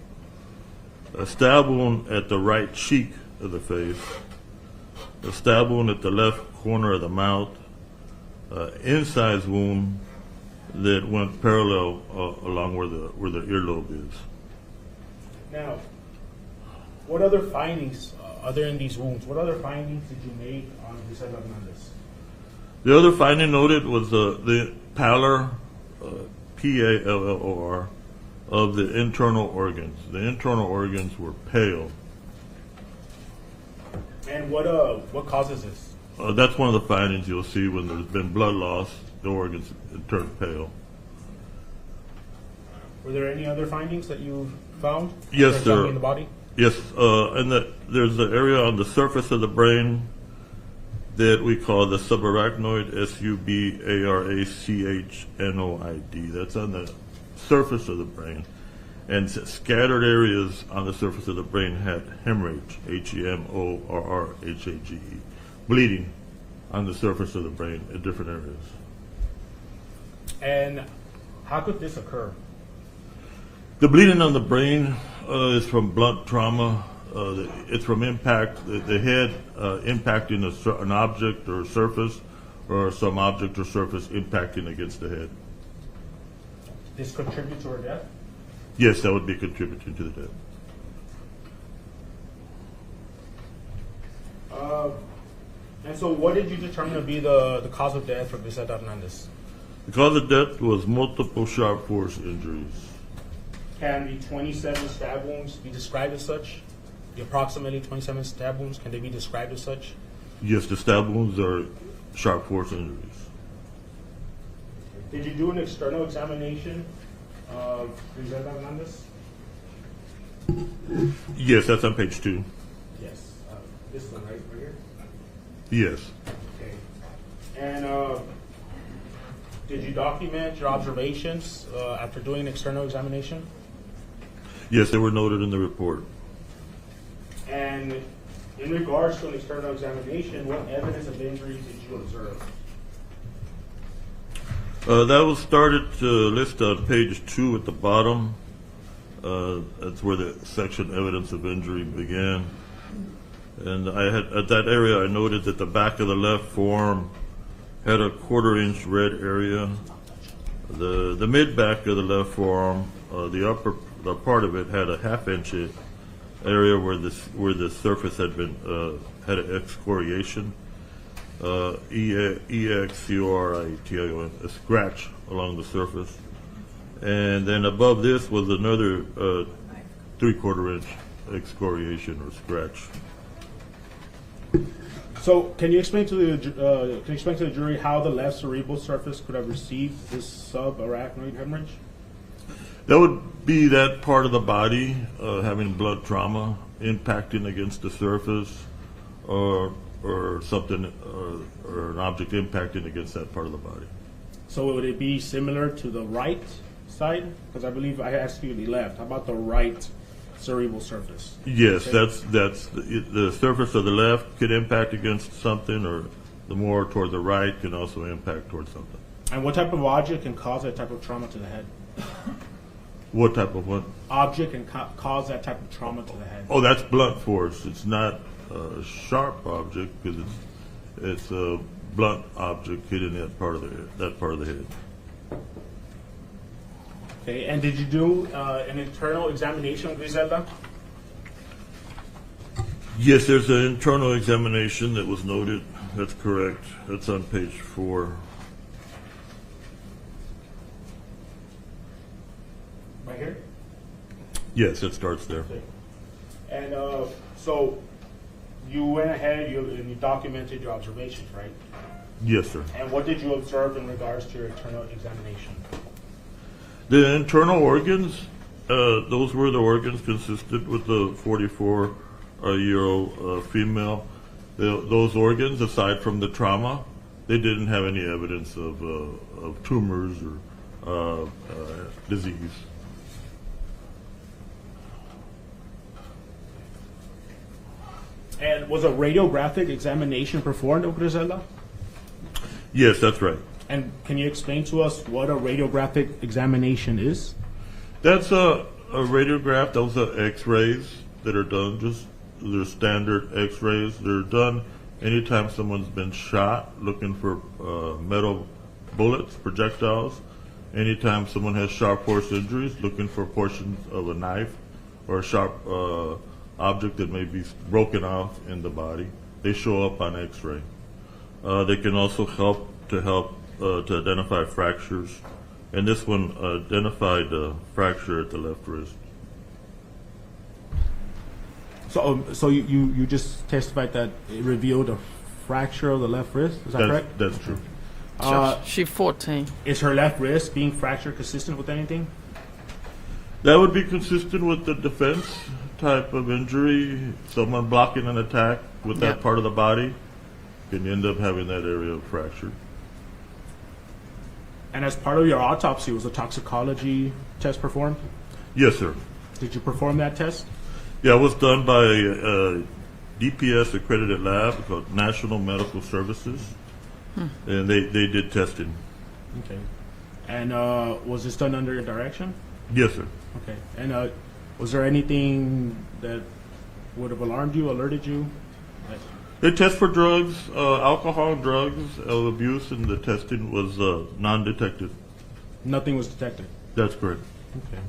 a stab wound at the right cheek of the face, a stab wound at the left corner of the mouth, incise wound that went parallel along where the earlobe is. Now, what other findings, other than these wounds, what other findings did you make on Grizelda Hernandez? The other finding noted was the pallor, P-A-L-L-O-R, of the internal organs. The internal organs were pale. And what causes this? That's one of the findings you'll see when there's been blood loss, the organs turn pale. Were there any other findings that you found? Yes, sir. In the body? Yes, and there's the area on the surface of the brain that we call the subarachnoid, S-U-B-A-R-A-C-H-N-O-I-D. That's on the surface of the brain. And scattered areas on the surface of the brain had hemorrhage, H-E-M-O-R-R-H-A-G-E, bleeding on the surface of the brain in different areas. And how could this occur? The bleeding on the brain is from blunt trauma it's from impact, the head impacting an object or surface, or some object or surface impacting against the head. This contribute to her death? Yes, that would be contributing to the death. And so what did you determine to be the cause of death for Grizelda Hernandez? The cause of death was multiple sharp force injuries. Can the 27 stab wounds be described as such? The approximately 27 stab wounds, can they be described as such? Yes, the stab wounds are sharp force injuries. Did you do an external examination of Grizelda Hernandez? Yes, that's on page 2. Yes. This one right here? Yes. Okay. And did you document your observations after doing an external examination? Yes, they were noted in the report. And in regards to an external examination, what evidence of injuries did you observe? That was started to list on page 2 at the bottom. That's where the section evidence of injury began. And I had, at that area, I noted that the back of the left forearm had a 1/4 inch red area. The mid back of the left forearm, the part of it had a 1/2 inch area where the surface had been had an excoriation, EXCORITION, a scratch along the surface, and then above this was another 3/4 inch excoriation or scratch. So, can you explain to the jury how the left cerebral surface could have received this subarachnoid hemorrhage? That would be that part of the body having blood trauma impacting against the surface, or something, or an object impacting against that part of the body. So, would it be similar to the right side? Because I believe I asked you the left. How about the right cerebral surface? Yes, that's the surface of the left could impact against something, or the more toward the right can also impact towards something. And what type of object can cause that type of trauma to the head? What type of what? Object can cause that type of trauma to the head. Oh, that's blunt force. It's not a sharp object because it's a blunt object hitting that part of the head. Okay, and did you do an internal examination of Grizelda? Yes, there's an internal examination that was noted. That's correct. That's on page 4. Right here? Yes, it starts there. Okay. And so you went ahead and you documented your observations, right? Yes, sir. And what did you observe in regards to your internal examination? The internal organs, those were the organs consistent with the 44-year-old female. Those organs, aside from the trauma, they didn't have any evidence of tumors or disease. And was a radiographic examination performed of Grizelda? Yes, that's right. And can you explain to us what a radiographic examination is? That's a radiograph. Those are X-rays that are done. They're standard X-rays. They're done anytime someone's been shot, looking for metal bullets, projectiles. Anytime someone has sharp force injuries, looking for portions of a knife or a sharp object that may be broken off in the body. They show up on X-ray. They can also help to identify fractures, and this one identified a fracture at the left wrist. So you just testified that it revealed a fracture of the left wrist. Is that correct? That's true. She's 14. Is her left wrist being fractured consistent with anything? That would be consistent with the defense type of injury. Someone blocking an attack with that part of the body can end up having that area fractured. And as part of your autopsy, was a toxicology test performed? Yes, sir. Did you perform that test? Yeah, it was done by a DPS accredited lab called National Medical Services, and they did testing. Okay. And was this done under your direction? Yes, sir. Okay. And was there anything that would have alarmed you, alerted you? They test for drugs, alcohol and drugs, abuse, and the testing was non-detected. Nothing was detected. That's correct. Okay.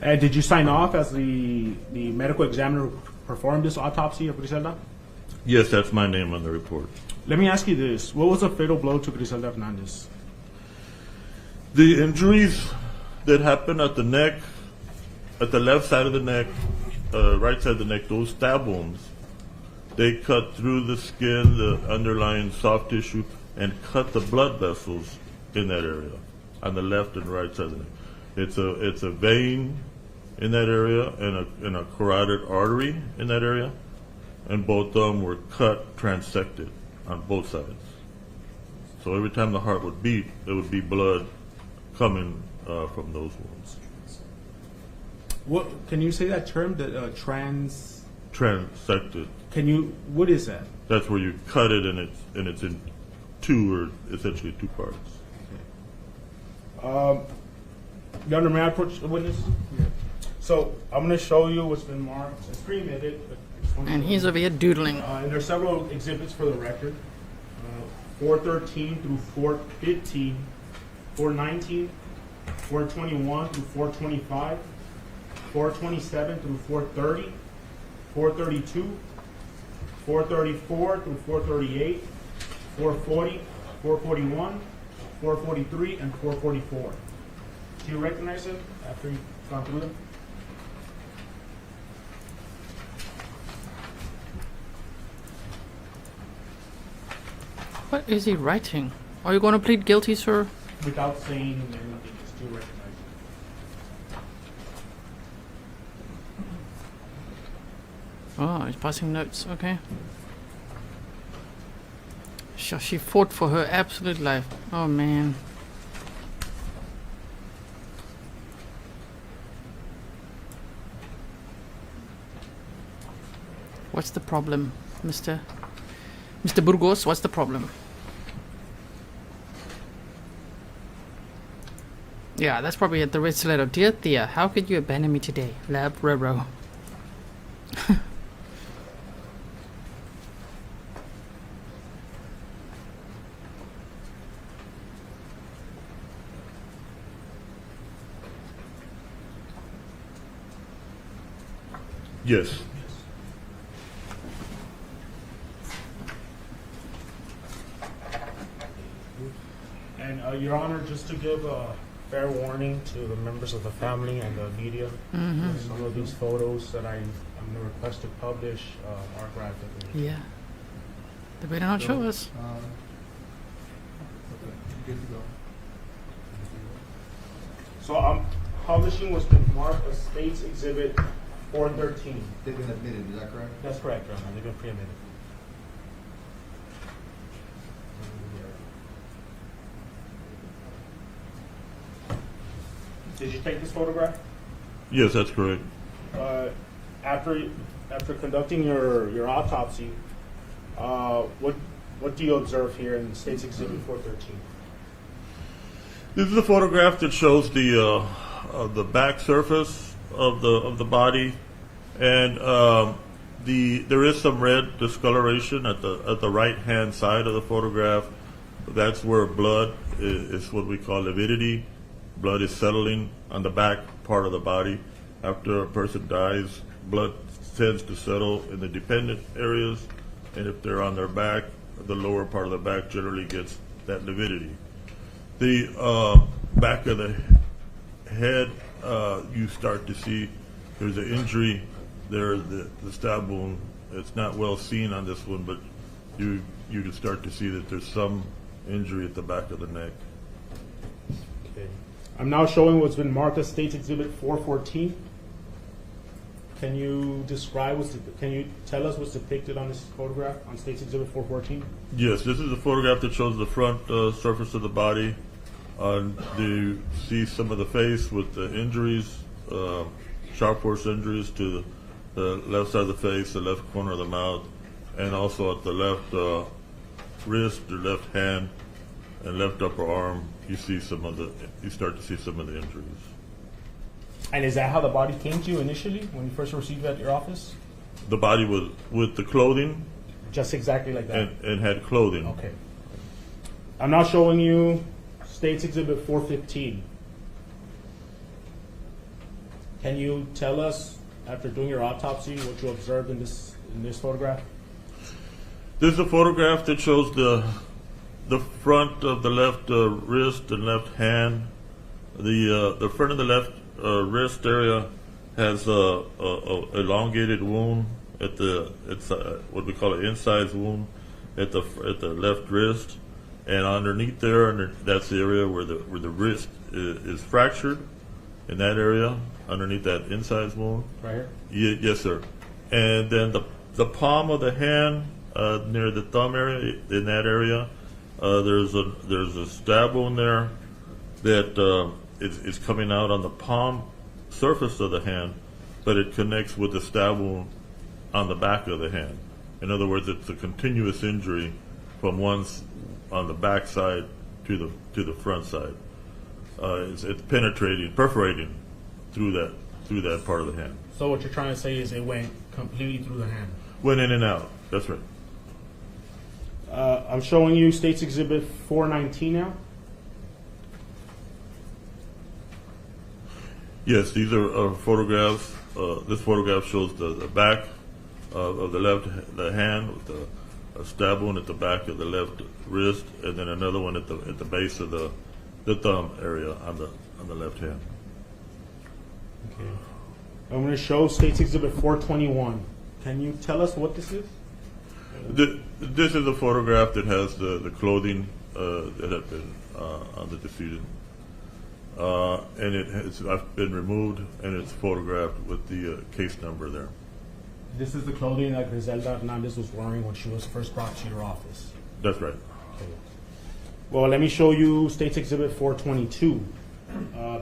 And did you sign off as the medical examiner who performed this autopsy of Grizelda? Yes, that's my name on the report. Let me ask you this. What was the fatal blow to Grizelda Hernandez? The injuries that happened at the neck, at the left side of the neck, right side of the neck, those stab wounds, they cut through the skin, the underlying soft tissue, and cut the blood vessels in that area, on the left and right side of the neck. It's a vein in that area and a carotid artery in that area, and both of them were cut, transected on both sides. So every time the heart would beat, there would be blood coming from those wounds. What can you say that term? That Transected. What is that? That's where you cut it and it's in two, or essentially two parts. Your Honor, may I approach the witness? Yeah. So I'm going to show you what's been marked. It's pre-admitted. And he's over here doodling. And there are several exhibits for the record. 413 through 415, 419, 421 through 425, 427 through 430, 432, 434 through 438, 440, 441, 443, and 444. Do you recognize it after you've gone through them? What is he writing? Are you going to plead guilty, sir? Without saying anything, just do you recognize it? Oh, he's passing notes. Okay. She fought for her absolute life. Oh, man. What's the problem, Mr. Burgos? What's the problem? Yeah, that's probably at the red stiletto. Dear Thea, how could you abandon me today? Lab Roro. Yes. And Your Honor, just to give a fair warning to the members of the family and the media, some of these photos that I'm going to request to publish are graphic. Yeah. They better not show us. Good to go. So I'm publishing what's been marked as State's Exhibit 413. They've been admitted, is that correct? That's correct, Your Honor. They've been pre-admitted. Did you take this photograph? Yes, that's correct. After conducting your autopsy, what do you observe here in State's Exhibit 413? This is a photograph that shows the back surface of the body, and there is some red discoloration at the right hand side of the photograph. That's where blood is what we call lividity. Blood is settling on the back part of the body. After a person dies, blood tends to settle in the dependent areas, and if they're on their back, the lower part of the back generally gets that lividity. The back of the head, you start to see there's an injury there, the stab wound. It's not well seen on this one, but you can start to see that there's some injury at the back of the neck. Okay. I'm now showing what's been marked as State's Exhibit 414. Can you can you tell us what's depicted on this photograph on State's Exhibit 414? Yes, this is a photograph that shows the front surface of the body. You see some of the face with the injuries, sharp force injuries to the left side of the face, the left corner of the mouth, and also at the left wrist, or left hand, and left upper arm. You start to see some of the injuries. And is that how the body came to you initially when you first received it at your office? The body was with the clothing. Just exactly like that. And had clothing. Okay. I'm now showing you State's Exhibit 415. Can you tell us, after doing your autopsy, what you observed in this photograph? This is a photograph that shows the front of the left wrist and left hand. The front of the left wrist area has a elongated wound it's what we call an incised wound at the left wrist, and underneath there, that's the area where the wrist is fractured. In that area, underneath that incised wound. Right here. Yes, sir. And then the palm of the hand near the thumb area, in that area, there's a stab wound there that is coming out on the palm surface of the hand, but it connects with the stab wound on the back of the hand. In other words, it's a continuous injury from on the back side to the front side. It's perforating through that part of the hand. So what you're trying to say is it went completely through the hand? Went in and out. That's right. I'm showing you State's Exhibit 419 now. Yes, these are photographs. This photograph shows the back of the hand with a stab wound at the back of the left wrist, and then another one at the base of the thumb area on the left hand. Okay. I'm going to show State's Exhibit 421. Can you tell us what this is? This is a photograph that has the clothing that had been on the decedent. And it has been removed, and it's photographed with the case number there. This is the clothing that Grizelda Hernandez was wearing when she was first brought to your office? That's right. Okay. Well, let me show you State's Exhibit 422.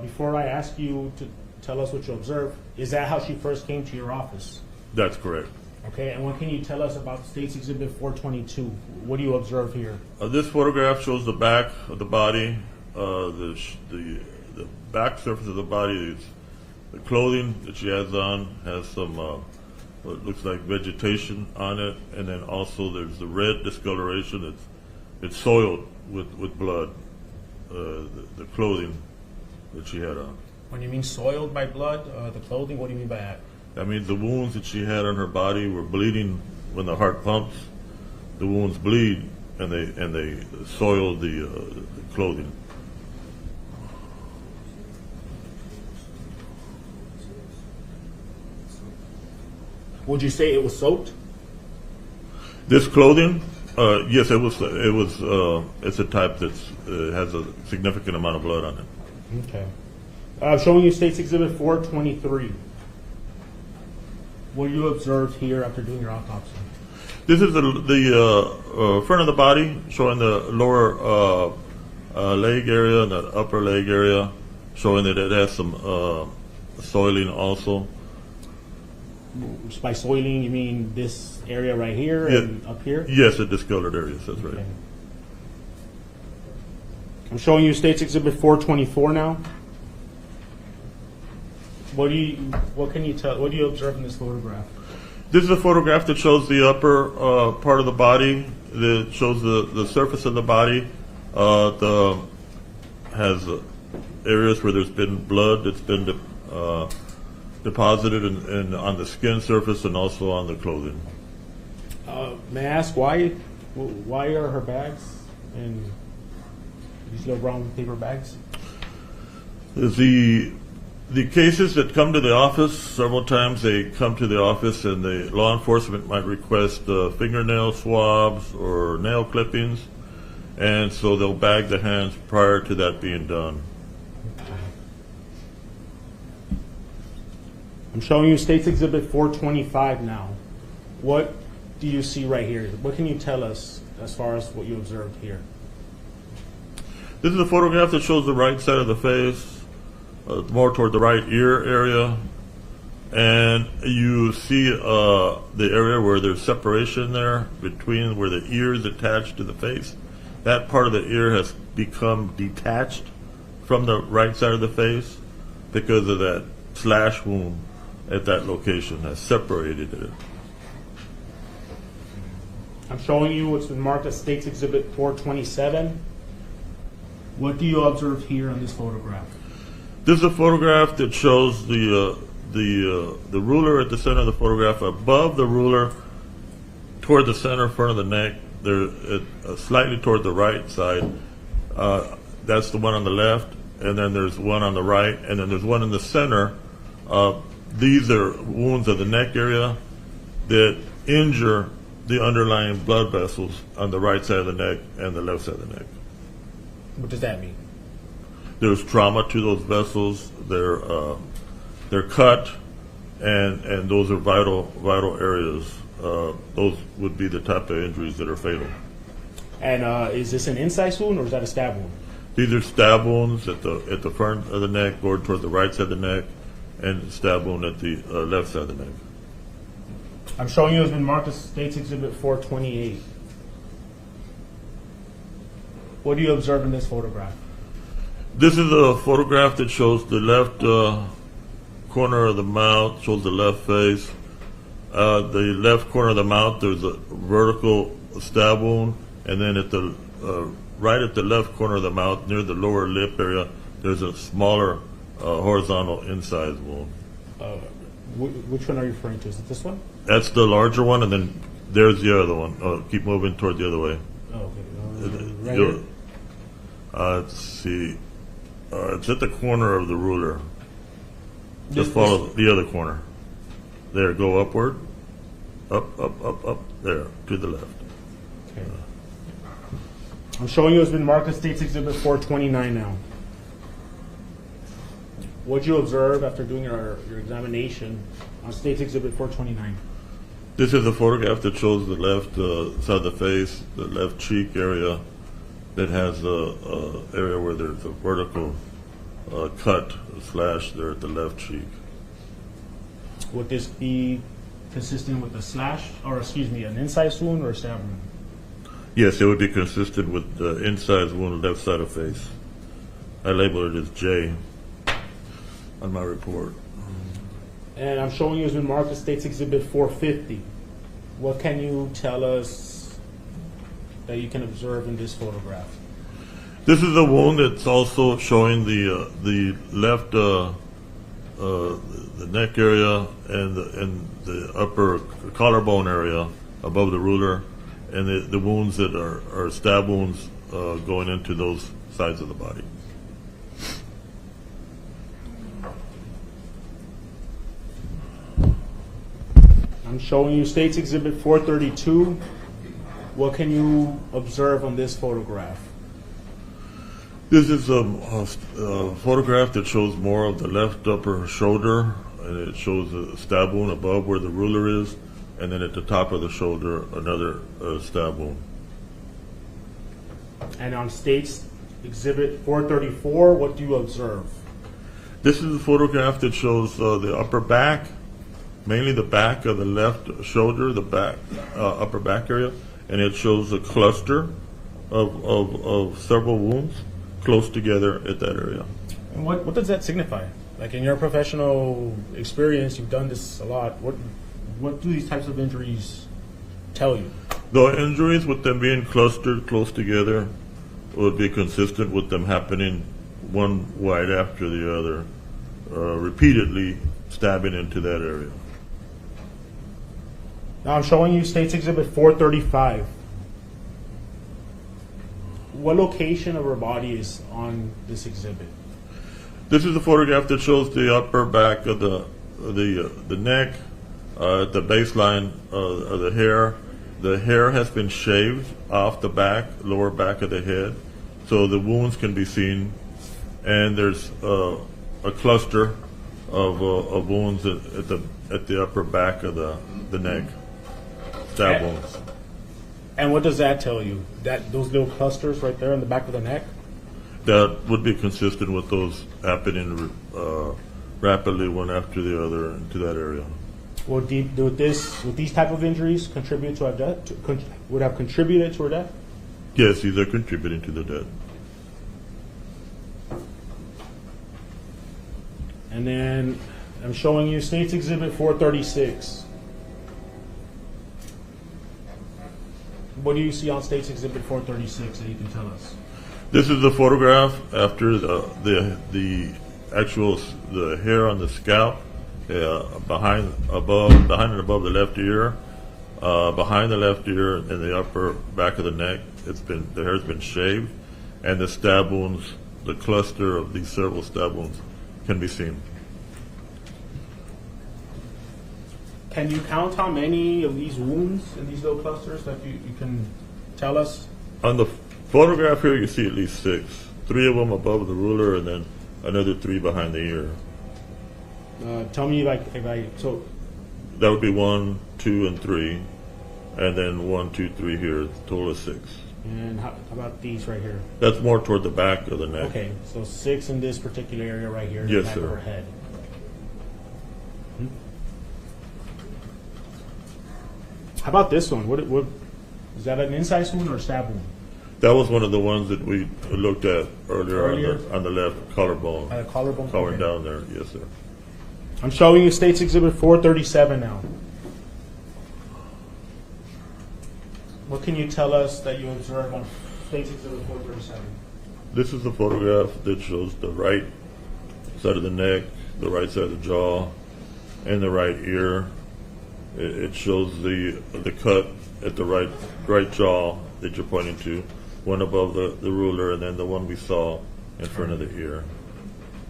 Before I ask you to tell us what you observed, is that how she first came to your office? That's correct. Okay, and what can you tell us about State's Exhibit 422? What do you observe here? This photograph shows the back of the body. The back surface of the body is the clothing that she has on has some what looks like vegetation on it, and then also there's the red discoloration. It's soiled with blood. The clothing that she had on. When you mean soiled by blood, the clothing, what do you mean by that? That means the wounds that she had on her body were bleeding. When the heart pumps, the wounds bleed, and they soiled the clothing. Would you say it was soaked? This clothing, yes, it was. It's a type that has a significant amount of blood on it. Okay. I'm showing you State's Exhibit 423. What you observed here after doing your autopsy? This is the front of the body, showing the lower leg area and the upper leg area, showing that it has some soiling also. By soiling, you mean this area right here and up here? Yes, the discolored areas, that's right. Okay. I'm showing you State's Exhibit 424 now. What can you tell? What do you observe in this photograph? This is a photograph that shows the upper part of the body. That shows the surface of the body. Has areas where there's been blood that's been deposited on the skin surface and also on the clothing. May I ask why are her bags and these little brown paper bags? The cases that come to the office, several times they come to the office and the law enforcement might request fingernail swabs or nail clippings, and so they'll bag the hands prior to that being done. I'm showing you State's Exhibit 425 now. What do you see right here? What can you tell us as far as what you observed here? This is a photograph that shows the right side of the face, more toward the right ear area, and you see the area where there's separation there between where the ear is attached to the face. That part of the ear has become detached from the right side of the face because of that slash wound at that location has separated it. I'm showing you what's been marked as State's Exhibit 427. What do you observe here on this photograph? This is a photograph that shows the ruler at the center of the photograph. Above the ruler, toward the center front of the neck, there slightly toward the right side. That's the one on the left, and then there's one on the right, and then there's one in the center. These are wounds of the neck area that injure the underlying blood vessels on the right side of the neck and the left side of the neck. What does that mean? There's trauma to those vessels. They're cut, and those are vital areas. Those would be the type of injuries that are fatal. And is this an incise wound or is that a stab wound? These are stab wounds at the front of the neck, going toward the right side of the neck, and stab wound at the left side of the neck. I'm showing you has been marked as State's Exhibit 428. What do you observe in this photograph? This is a photograph that shows the left corner of the mouth, shows the left face. The left corner of the mouth, there's a vertical stab wound, and then at the right at the left corner of the mouth, near the lower lip area, there's a smaller horizontal incise wound. Which one are you referring to? Is it this one? That's the larger one, and then there's the other one. Keep moving toward the other way. Oh, okay. Right here? Let's see. It's at the corner of the ruler. Just follow the other corner. There, go upward. Up, there, to the left. Okay. I'm showing you has been marked as State's Exhibit 429 now. What did you observe after doing your examination on State's Exhibit 429? This is a photograph that shows the left side of the face, the left cheek area that has a area where there's a vertical cut, a slash there at the left cheek. Would this be consistent with a slash, or excuse me, an incise wound or a stab wound? Yes, it would be consistent with the incise wound, left side of face. I labeled it as J on my report. And I'm showing you has been marked as State's Exhibit 450. What can you tell us that you can observe in this photograph? This is a wound that's also showing the left the neck area and the upper collarbone area above the ruler, and the wounds that are stab wounds going into those sides of the body. I'm showing you State's Exhibit 432. What can you observe on this photograph? This is a photograph that shows more of the left upper shoulder, and it shows a stab wound above where the ruler is, and then at the top of the shoulder, another stab wound. And on State's Exhibit 434, what do you observe? This is a photograph that shows the upper back, mainly the back of the left shoulder, the back upper back area, and it shows a cluster of several wounds close together at that area. And what does that signify? Like in your professional experience, you've done this a lot. What do these types of injuries tell you? The injuries with them being clustered close together would be consistent with them happening one right after the other, repeatedly stabbing into that area. Now I'm showing you State's Exhibit 435. What location of her body is on this exhibit? This is a photograph that shows the upper back of the neck, at the baseline of the hair. The hair has been shaved off the back, lower back of the head, so the wounds can be seen. And there's a cluster of wounds at the upper back of the neck, stab wounds. And what does that tell you? That those little clusters right there in the back of the neck? That would be consistent with those happening rapidly one after the other into that area. Would these type of injuries contribute to her death? Would have contributed to her death? Yes, these are contributing to the death. And then I'm showing you State's Exhibit 436. what do you see on State's Exhibit 436 that you can tell us? This is the photograph after the actual the hair on the scalp, behind and above the left ear, behind the left ear and the upper back of the neck. The hair's been shaved, and the stab wounds, the cluster of these several stab wounds, can be seen. Can you count how many of these wounds in these little clusters that you can tell us? On the photograph here, you see at least 6. 3 of them above the ruler, and then another 3 behind the ear. Tell me so. That would be 1, 2, and 3, and then 1, 2, 3 here. Total of 6. And how about these right here? That's more toward the back of the neck. Okay, so 6 in this particular area right here. Yes, the back sir. Of her head. How about this one? What is that, an incise wound or a stab wound? That was one of the ones that we looked at earlier? On the left collarbone. Collarbone? Going Okay. down there, yes, sir. I'm showing you State's Exhibit 437 now. What can you tell us that you observed on State's Exhibit 437? This is the photograph that shows the right side of the neck, the right side of the jaw, and the right ear. It shows the cut at the right jaw that you're pointing to, one above the ruler, and then the one we saw in front of the ear.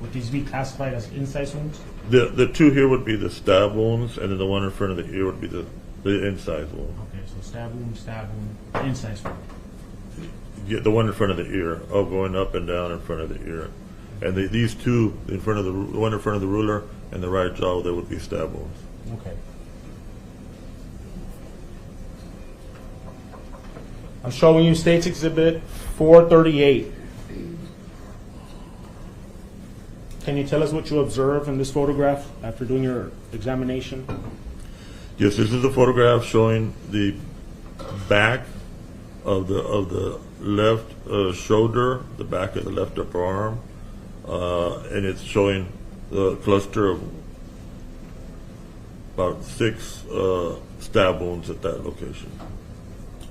Would these be classified as incise wounds? The 2 here would be the stab wounds, and then the one in front of the ear would be the incise wound. Okay, so stab wound, incise wound. Yeah, the one in front of the ear, going up and down in front of the ear. And these 2, in front of the one in front of the ruler and the right jaw, there would be stab wounds. Okay. I'm showing you State's Exhibit 438. Can you tell us what you observed in this photograph after doing your examination? Yes, this is a photograph showing the back of the left shoulder, the back of the left upper arm, and it's showing the cluster of about 6 stab wounds at that location.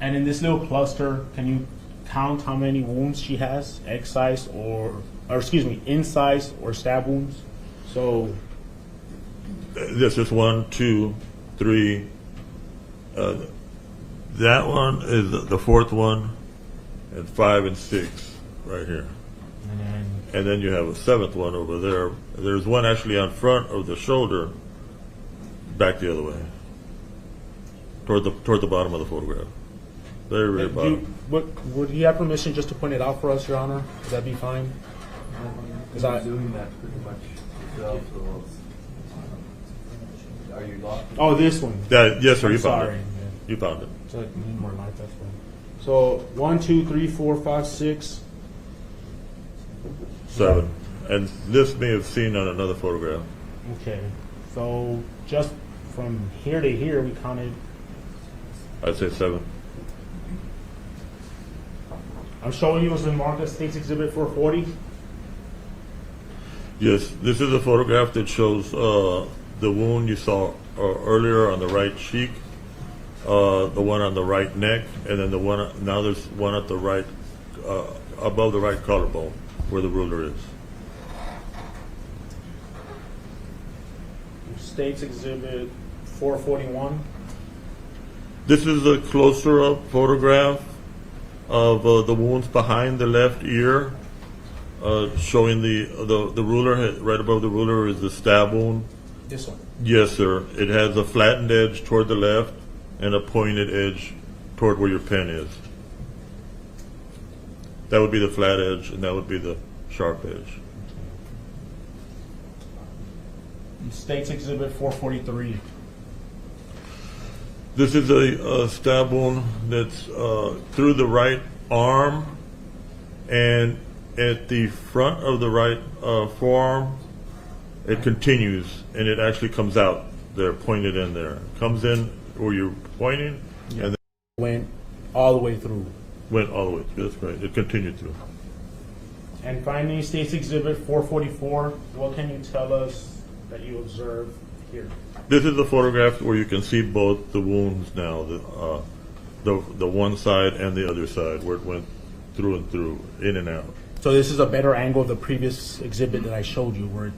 And in this little cluster, can you count how many wounds she has, incise or stab wounds? So this is 1, 2, 3. That one is the 4th one, and 5 and 6 right here. And then you have a 7th one over there. There's one actually on front of the shoulder, back the other way, toward the bottom of the photograph. Very bottom. Would you have permission just to point it out for us, Your Honor? Would that be fine? Doing that pretty much yourself. Are you locked? Oh, this one. Yes, sir. You found Sorry. it. You found it. So I need more light. That's fine. So 1, 2, 3, 4, 5, 6. 7. And this may have seen on another photograph. Okay. So just from here to here, we counted. I'd say 7. I'm showing you was in marked as State's Exhibit 440. Yes, this is a photograph that shows the wound you saw earlier on the right cheek, the one on the right neck, and then now there's one at the right, above the right collarbone, where the ruler is. State's Exhibit 441. This is a closer up photograph of the wounds behind the left ear, showing the ruler. Right above the ruler is the stab wound. This one? Yes, sir. It has a flattened edge toward the left and a pointed edge toward where your pen is. That would be the flat edge, and that would be the sharp edge. State's Exhibit 443. This is a stab wound that's through the right arm, and at the front of the right forearm, it continues, and it actually comes out there, pointed in there. Comes in where you're pointing, and then went all the way through. Went all the way through, that's right. It continued through. And finally, State's Exhibit 444. What can you tell us that you observed here? This is the photograph where you can see both the wounds now. the one side and the other side, where it went through and through, in and out. So this is a better angle of the previous exhibit that I showed you, where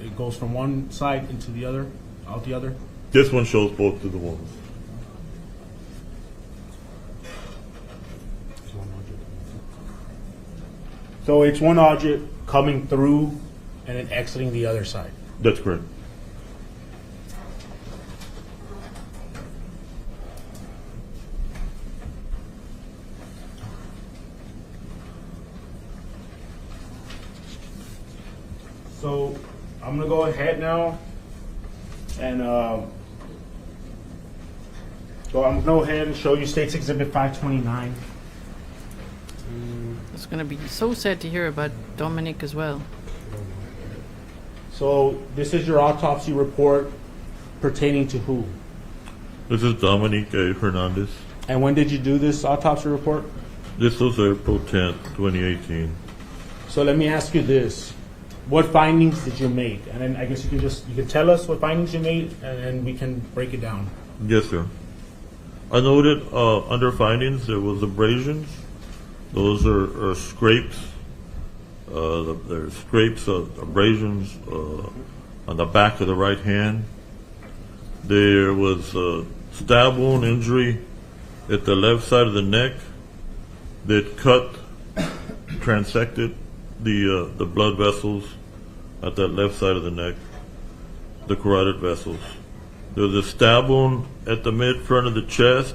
it goes from one side into the other, out the other? This one shows both of the wounds. So it's one object coming through and then exiting the other side. That's correct. So I'm going to go ahead now and I'm going to go ahead and show you State's Exhibit 529. It's going to be so sad to hear about Dominic as well. So this is your autopsy report pertaining to who? This is Dominic Hernandez. And when did you do this autopsy report? This was April 10th, 2018. So let me ask you this. What findings did you make? And then I guess you can tell us what findings you made, and then we can break it down. Yes, sir. I noted under findings there was abrasions. Those are scrapes. There's scrapes, abrasions on the back of the right hand. There was a stab wound injury at the left side of the neck that transected the blood vessels at that left side of the neck, the carotid vessels. There was a stab wound at the mid front of the chest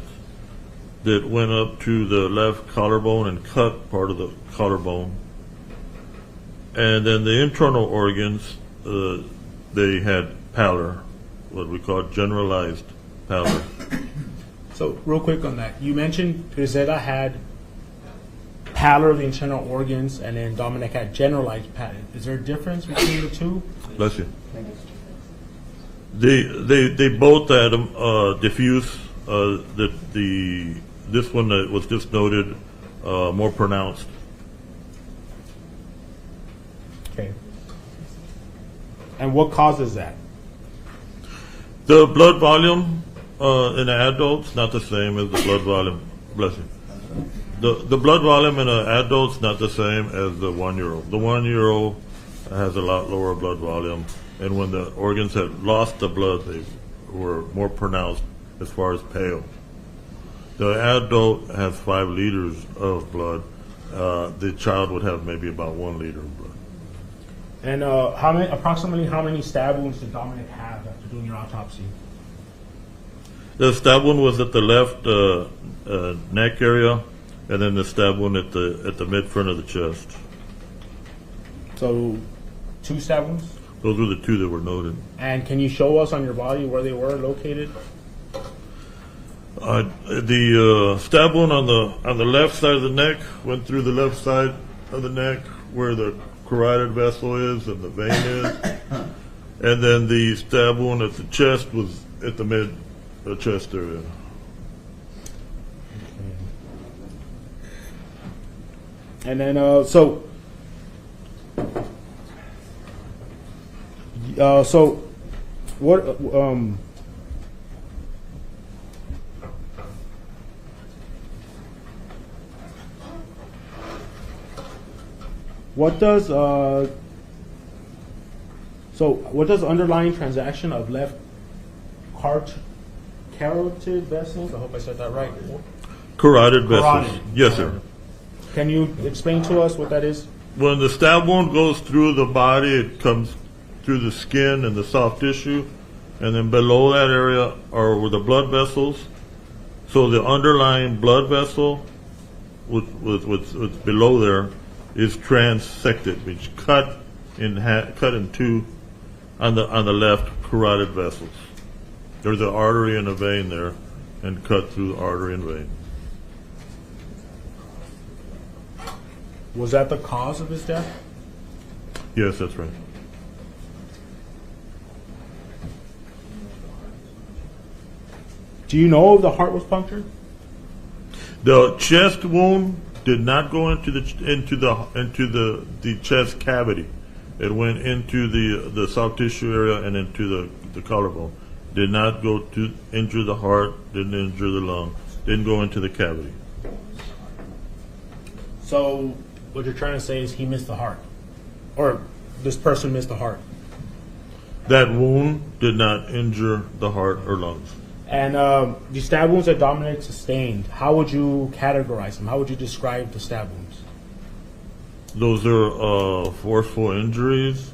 that went up to the left collarbone and cut part of the collarbone. And then the internal organs, they had pallor, what we call generalized pallor. So real quick on that, you mentioned Grizelda had pallor of the internal organs, and then Dominic had generalized pallor. Is there a difference between the two? Bless you. They both had diffuse. This one that was just noted more pronounced. Okay. And what causes that? The blood volume in adults not the same as the blood volume. Bless you. The blood volume in an adult is not the same as the 1-year-old. The 1-year-old has a lot lower blood volume, and when the organs had lost the blood, they were more pronounced as far as pale. The adult has 5 liters of blood. The child would have maybe about 1 liter of blood. And approximately how many stab wounds did Dominic have after doing your autopsy? The stab wound was at the left neck area, and then the stab wound at the mid front of the chest. So 2 stab wounds? Those were the 2 that were noted. And can you show us on your body where they were located? The stab wound on the left side of the neck went through the left side of the neck where the carotid vessel is and the vein is. And then the stab wound at the chest was at the mid chest area. And then, so what, what does underlying transaction of left carotid vessels, I hope I said that right. Carotid vessels. Yes, sir. Can you explain to us what that is? When the stab wound goes through the body, it comes through the skin and the soft tissue, and then below that area are the blood vessels. So the underlying blood vessel, what's below there, is transected, which cut in 2 on the left carotid vessels. There's an artery and a vein there, and cut through the artery and vein. Was that the cause of his death? Yes, that's right. Do you know if the heart was punctured? The chest wound did not go into the chest cavity. It went into the soft tissue area and into the collarbone. Did not go to injure the heart. Didn't injure the lung. didn't go into the cavity. So what you're trying to say is he missed the heart, or this person missed the heart. That wound did not injure the heart or lungs. And the stab wounds that Dominic sustained, how would you categorize them? How would you describe the stab wounds? Those are forceful injuries,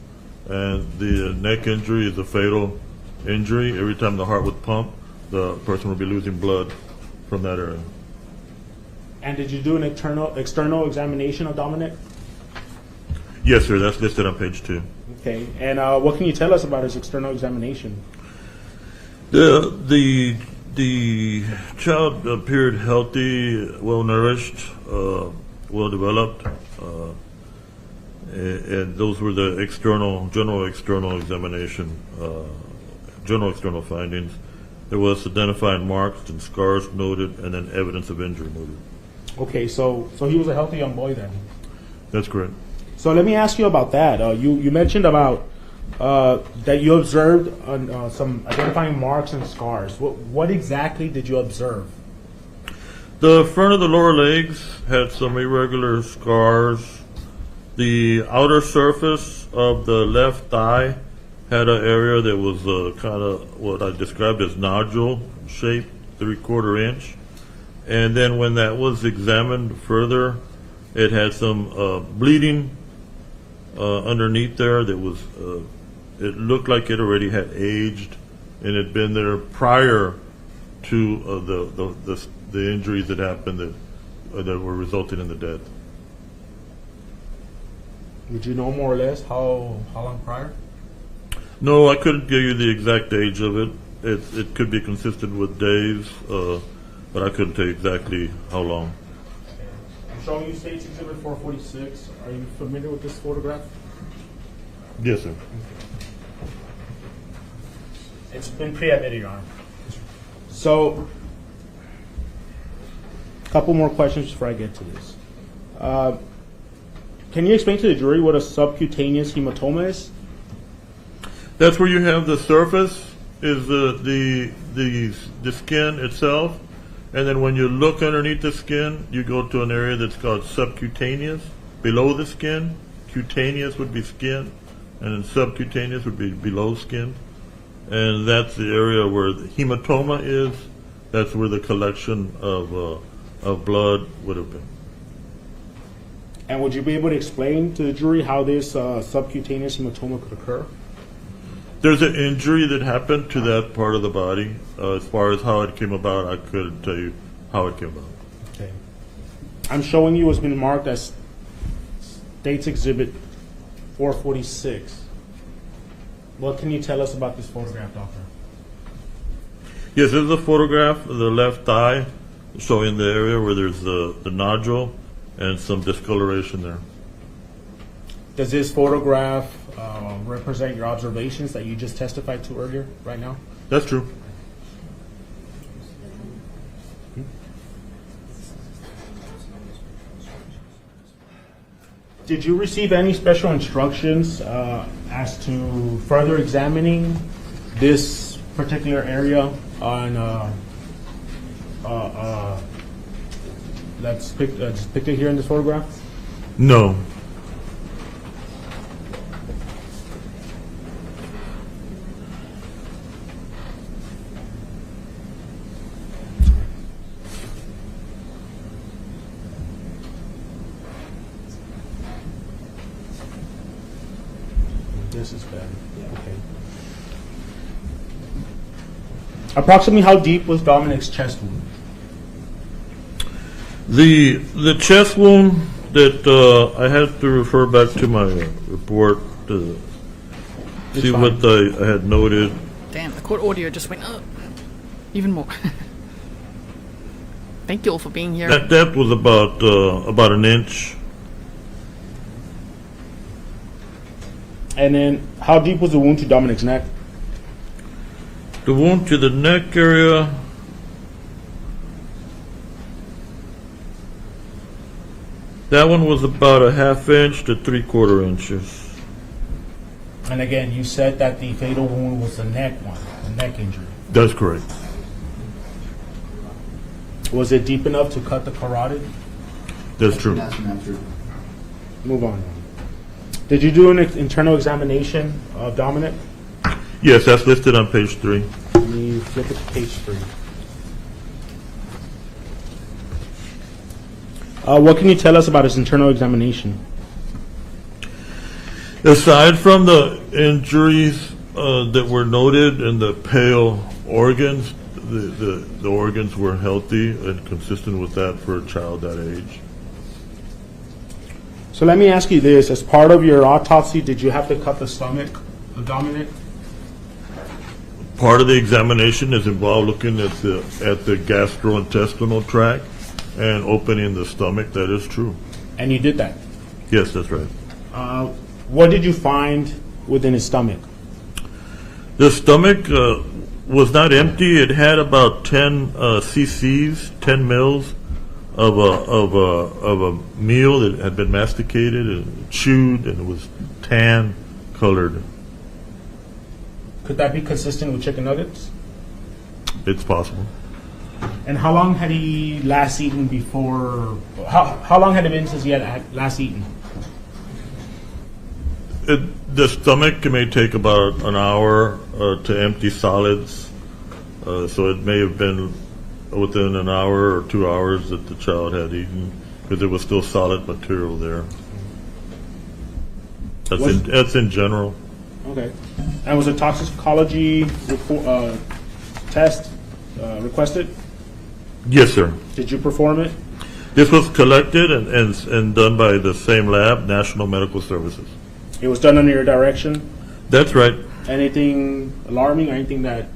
and the neck injury is a fatal injury. Every time the heart would pump, the person would be losing blood from that area. And did you do an external examination of Dominic? Yes, sir. That's listed on page 2. Okay. And what can you tell us about his external examination? The child appeared healthy, well nourished, well developed, and those were the general external examination, general external findings. There was identifying marks and scars noted, and then evidence of injury noted. Okay, so he was a healthy young boy then. That's correct. So let me ask you about that. You mentioned about that you observed some identifying marks and scars. What exactly did you observe? The front of the lower legs had some irregular scars. The outer surface of the left thigh had an area that was kind of what I described as nodule shaped, 3/4 inch. And then when that was examined further, it had some bleeding underneath there that was, it looked like it already had aged and had been there prior to the injuries that happened that were resulting in the death. Would you know more or less how long prior? No, I couldn't give you the exact age of it. It could be consistent with days, but I couldn't tell you exactly how long. I'm showing you State's Exhibit 446. Are you familiar with this photograph? Yes, sir. It's been pre-admitted, Your Honor. So, a couple more questions before I get to this. Can you explain to the jury what a subcutaneous hematoma is? That's where you have the surface is the skin itself, and then when you look underneath the skin, you go to an area that's called subcutaneous. Below the skin, cutaneous would be skin, and then subcutaneous would be below skin. And that's the area where the hematoma is. That's where the collection of blood would have been. And would you be able to explain to the jury how this subcutaneous hematoma could occur? There's an injury that happened to that part of the body. As far as how it came about, I couldn't tell you how it came about. Okay. I'm showing you what's been marked as State's Exhibit 446. What can you tell us about this photograph, Doctor? Yes, this is a photograph of the left thigh showing the area where there's the nodule and some discoloration there. Does this photograph represent your observations that you just testified to earlier, right now? That's true. Did you receive any special instructions as to further examining this particular area on that's depicted here in this photograph? No. This is bad. Okay. Approximately how deep was Dominic's chest wound? The chest wound that I had to refer back to my report to see what I had noted. Damn, the court audio just went up even more. Thank you all for being here. That depth was about an inch. And then, how deep was the wound to Dominic's neck? The wound to the neck area, that one was about a 1/2 inch to 3/4 inches. And again, you said that the fatal wound was the neck one, the neck injury. That's correct. Was it deep enough to cut the carotid? That's true. That's an answer. Move on. Did you do an internal examination of Dominic? Yes, that's listed on page 3. Let me flip it to page 3. What can you tell us about his internal examination? Aside from the injuries that were noted in the pale organs, the organs were healthy and consistent with that for a child that age. So let me ask you this. As part of your autopsy, did you have to cut the stomach of Dominic? Part of the examination is involved looking at the gastrointestinal tract and opening the stomach. That is true. And you did that? Yes, that's right. What did you find within his stomach? The stomach was not empty. It had about 10 cc's, 10 mils of a meal that had been masticated and chewed, and it was tan colored. Could that be consistent with chicken nuggets? It's possible. And how long had he last eaten before? How long had it been since he had last eaten? The stomach may take about an hour to empty solids, so it may have been within an hour or 2 hours that the child had eaten, because there was still solid material there. That's in general. Okay. And was a toxicology test requested? Yes, sir. Did you perform it? This was collected and done by the same lab, National Medical Services. It was done under your direction? That's right. Anything alarming? Anything that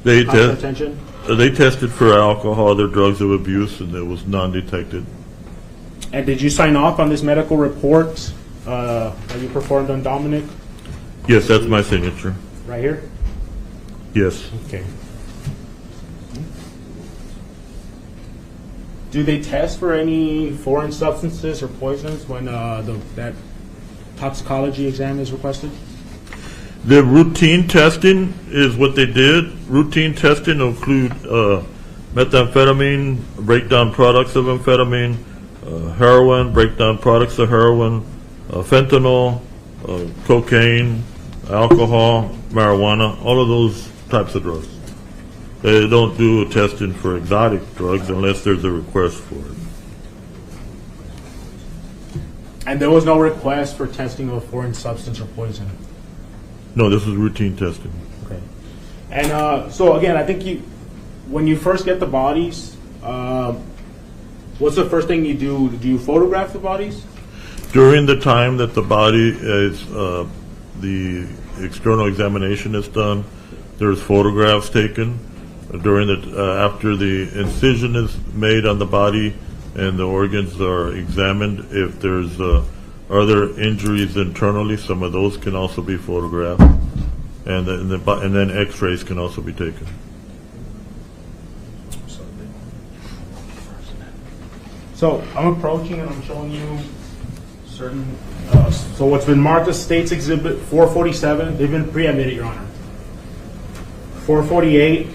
They caught your attention? They tested for alcohol, other drugs of abuse, and it was non-detected. And did you sign off on this medical report that you performed on Dominic? Yes, that's my signature. Right here? Yes. Okay. Do they test for any foreign substances or poisons when that toxicology exam is requested? The routine testing is what they did. Routine testing include methamphetamine, breakdown products of amphetamine, heroin, breakdown products of heroin, fentanyl, cocaine, alcohol, marijuana, all of those types of drugs. They don't do testing for exotic drugs unless there's a request for it. And there was no request for testing of a foreign substance or poison? No, this is routine testing. Okay. And so again, I think when you first get the bodies, what's the first thing you do? Do you photograph the bodies? During the time that the body is, the external examination is done, there's photographs taken. After the incision is made on the body and the organs are examined, if there's other injuries internally, some of those can also be photographed, and then X-rays can also be taken. So I'm approaching and I'm showing you certain. So what's been marked as State's Exhibit 447, they've been pre-admitted, Your Honor. 448,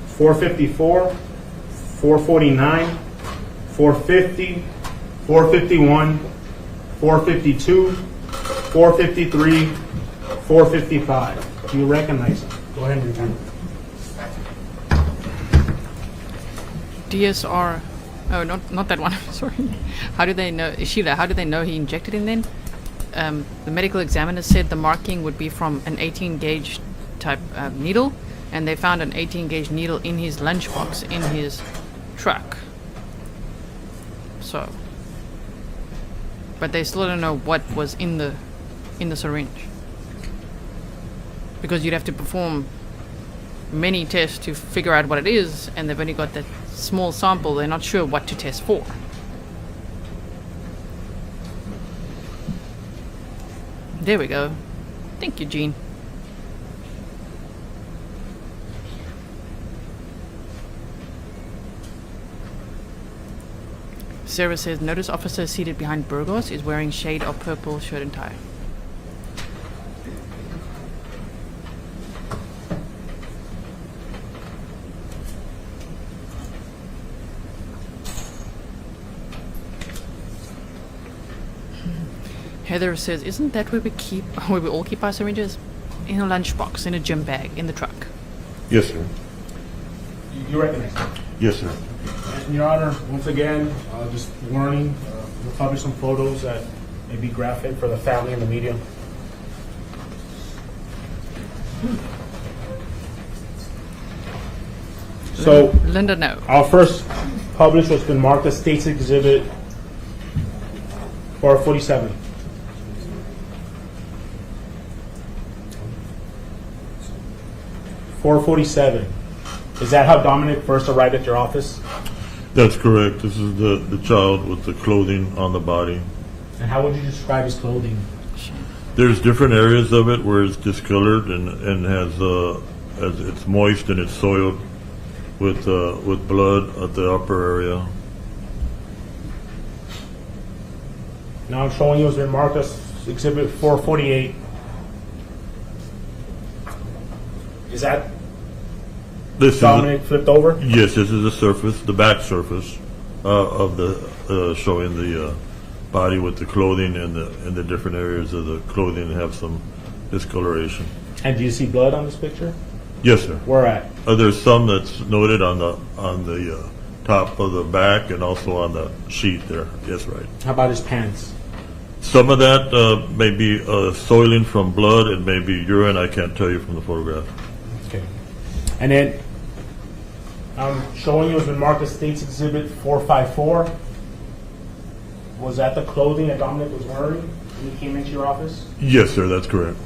454, 449, 450, 451, 452, 453, 455. Do you recognize them? Go ahead and review. DSR. Oh, not that one. Sorry. How do they know, Sheila? How do they know he injected him then? The medical examiner said the marking would be from an 18 gauge type needle, and they found an 18 gauge needle in his lunchbox in his truck. So, but they still don't know what was in the syringe, because you'd have to perform many tests to figure out what it is, and they've only got that small sample. They're not sure what to test for. There we go. Thank you, Gene. Sarah says, notice officer seated behind Burgos is wearing shade of purple shirt and tie. Heather says, isn't that where we all keep our syringes? In a lunchbox, in a gym bag, in the truck. Yes, sir. You recognize that? Yes, sir. And Your Honor, once again, just warning, we'll publish some photos that may be graphic for the family and the media. So, Linda, no. Our first published what's been marked as State's Exhibit 447. Is that how Dominic first arrived at your office? That's correct. This is the child with the clothing on the body. And how would you describe his clothing? There's different areas of it where it's discolored and has as it's moist and it's soiled with blood at the upper area. Now I'm showing you it's been marked as Exhibit 448. Is that Dominic flipped over? Yes, this is the surface, the back surface of the showing the body with the clothing and the different areas of the clothing have some discoloration. And do you see blood on this picture? Yes, sir. Where at? There's some that's noted on the top of the back and also on the sheet there. Yes, right. How about his pants? Some of that may be soiling from blood. It may be urine. I can't tell you from the photograph. Okay. And then I'm showing you it's been marked as State's Exhibit 454. Was that the clothing that Dominic was wearing when he came into your office? Yes, sir. That's correct.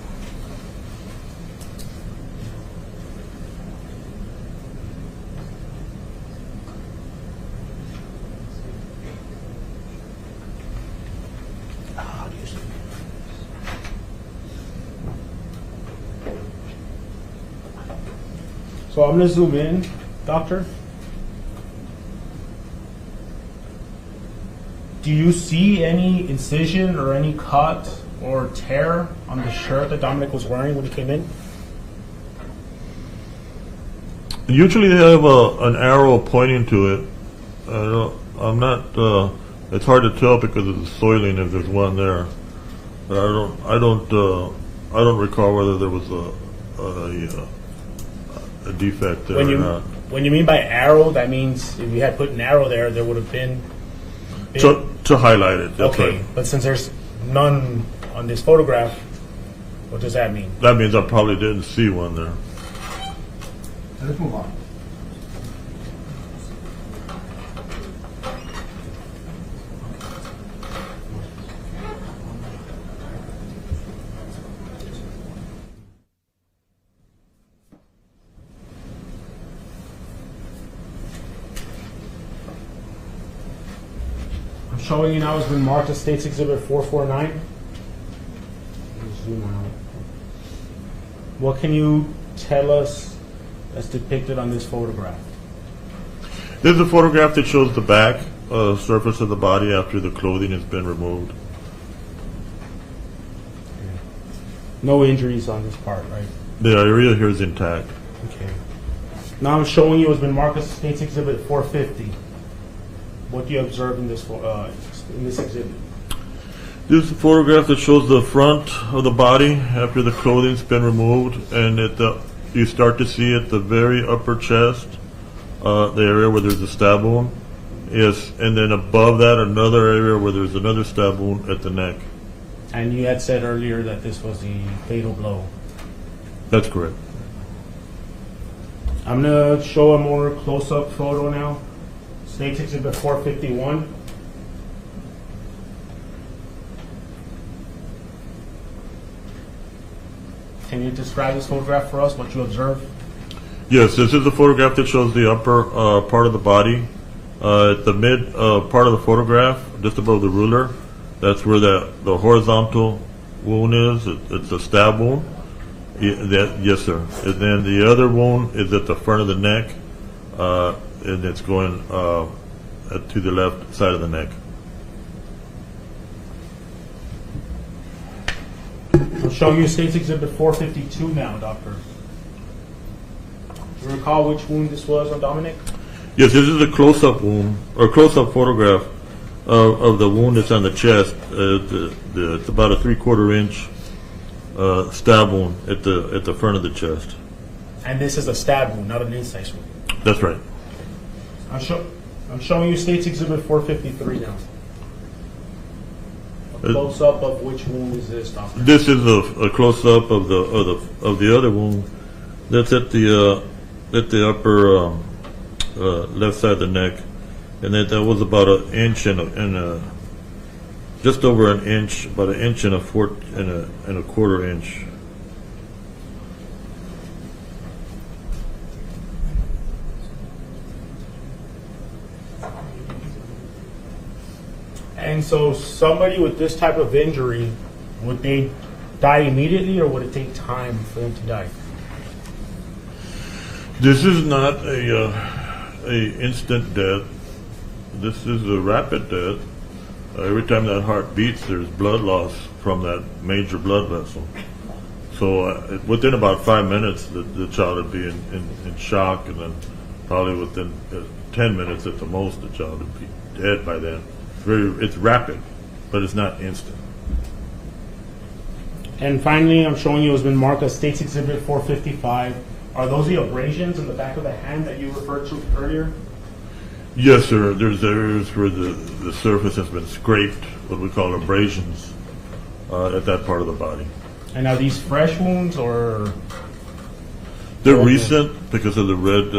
So I'm going to zoom in, Doctor. Do you see any incision or any cut or tear on the shirt that Dominic was wearing when he came in? Usually they have an arrow pointing to it. I'm not. It's hard to tell because of the soiling if there's one there. But I don't recall whether there was a defect there or not. When you mean by arrow, that means if you had put an arrow there, there would have been. To highlight it. That's okay, right. But since there's none on this photograph, what does that mean? That means I probably didn't see one there. Let's move on. Showing you now has been marked as State's Exhibit 449. Zoom out. What can you tell us that's depicted on this photograph? This is a photograph that shows the back surface of the body after the clothing has been removed. No injuries on this part, right? The area here is intact. Okay. Now I'm showing you has been marked as State's Exhibit 450. What do you observe in this exhibit? This is a photograph that shows the front of the body after the clothing's been removed, and you start to see at the very upper chest, the area where there's a stab wound. Yes, and then above that, another area where there's another stab wound at the neck. And you had said earlier that this was the fatal blow. That's correct. I'm going to show a more close-up photo now. State's Exhibit 451. Can you describe this photograph for us, what you observe? Yes, this is a photograph that shows the upper part of the body. At the mid part of the photograph, just above the ruler, that's where the horizontal wound is. It's a stab wound. Yes, sir. And then the other wound is at the front of the neck, and it's going to the left side of the neck. I'll show you State's Exhibit 452 now, Doctor. Do you recall which wound this was on Dominic? Yes, this is a close-up wound, or close-up photograph of the wound that's on the chest, it's about a 3/4 inch stab wound at the front of the chest. And this is a stab wound, not an incise wound. That's right. I'm showing you State's Exhibit 453 now. A close-up of which wound is this, Doctor? This is a close-up of the other wound. That's at the upper left side of the neck, and that was about an inch and just over an inch, about an inch and a quarter inch. And so somebody with this type of injury, would they die immediately, or would it take time for them to die? This is not a instant death. This is a rapid death. Every time that heart beats, there's blood loss from that major blood vessel. So within about 5 minutes, the child would be in shock, and then probably within 10 minutes at the most, the child would be dead by then. It's rapid, but it's not instant. And finally, I'm showing you has been marked as State's Exhibit 455. Are those the abrasions in the back of the hand that you referred to earlier? Yes, sir. There's areas where the surface has been scraped, what we call abrasions, at that part of the body. And are these fresh wounds, or? They're recent because of the red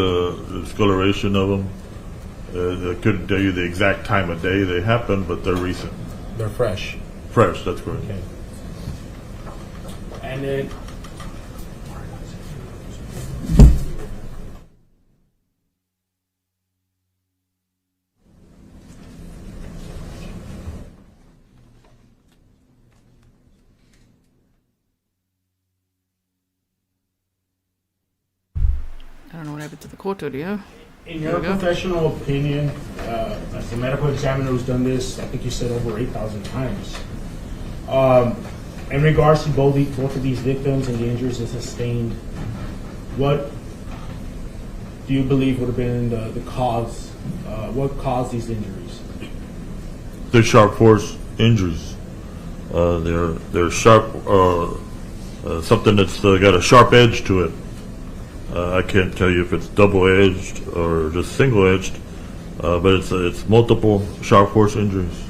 discoloration of them. I couldn't tell you the exact time of day they happened, but they're recent. They're fresh. Fresh, that's correct. Okay. And then, I don't know what happened to the court audio. in your professional opinion, as the medical examiner who's done this, I think you said over 8,000 times, in regards to both of these victims and the injuries they sustained, what do you believe would have been the cause? What caused these injuries? They're sharp force injuries. They're sharp, something that's got a sharp edge to it. I can't tell you if it's double-edged or just single-edged, but it's multiple sharp force injuries.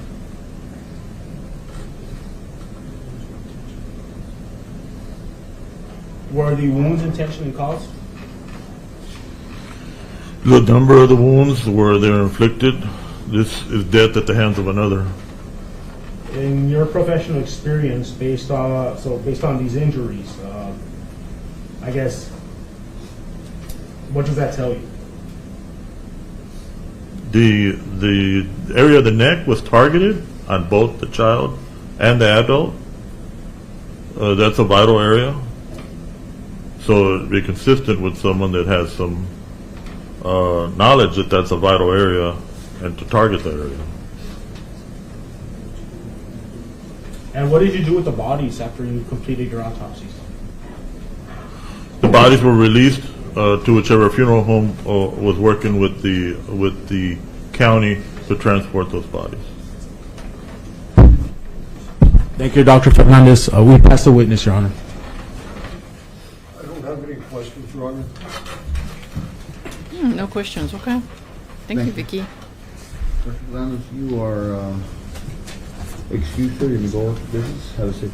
Were the wounds intentionally caused? The number of the wounds where they're inflicted, this is death at the hands of another. In your professional experience, based on these injuries, I guess, what does that tell you? The area of the neck was targeted on both the child and the adult. That's a vital area. So it'd be consistent with someone that has some knowledge that that's a vital area and to target that area. And what did you do with the bodies after you completed your autopsies? The bodies were released to whichever funeral home was working with the county to transport those bodies. Thank you, Dr. Fernandez. We pass the witness, Your Honor. I don't have any questions, Your Honor. No questions, okay. Thank you, Vicky. Dr. Alanis, you are excused, sir. You can go to business. Have a seat.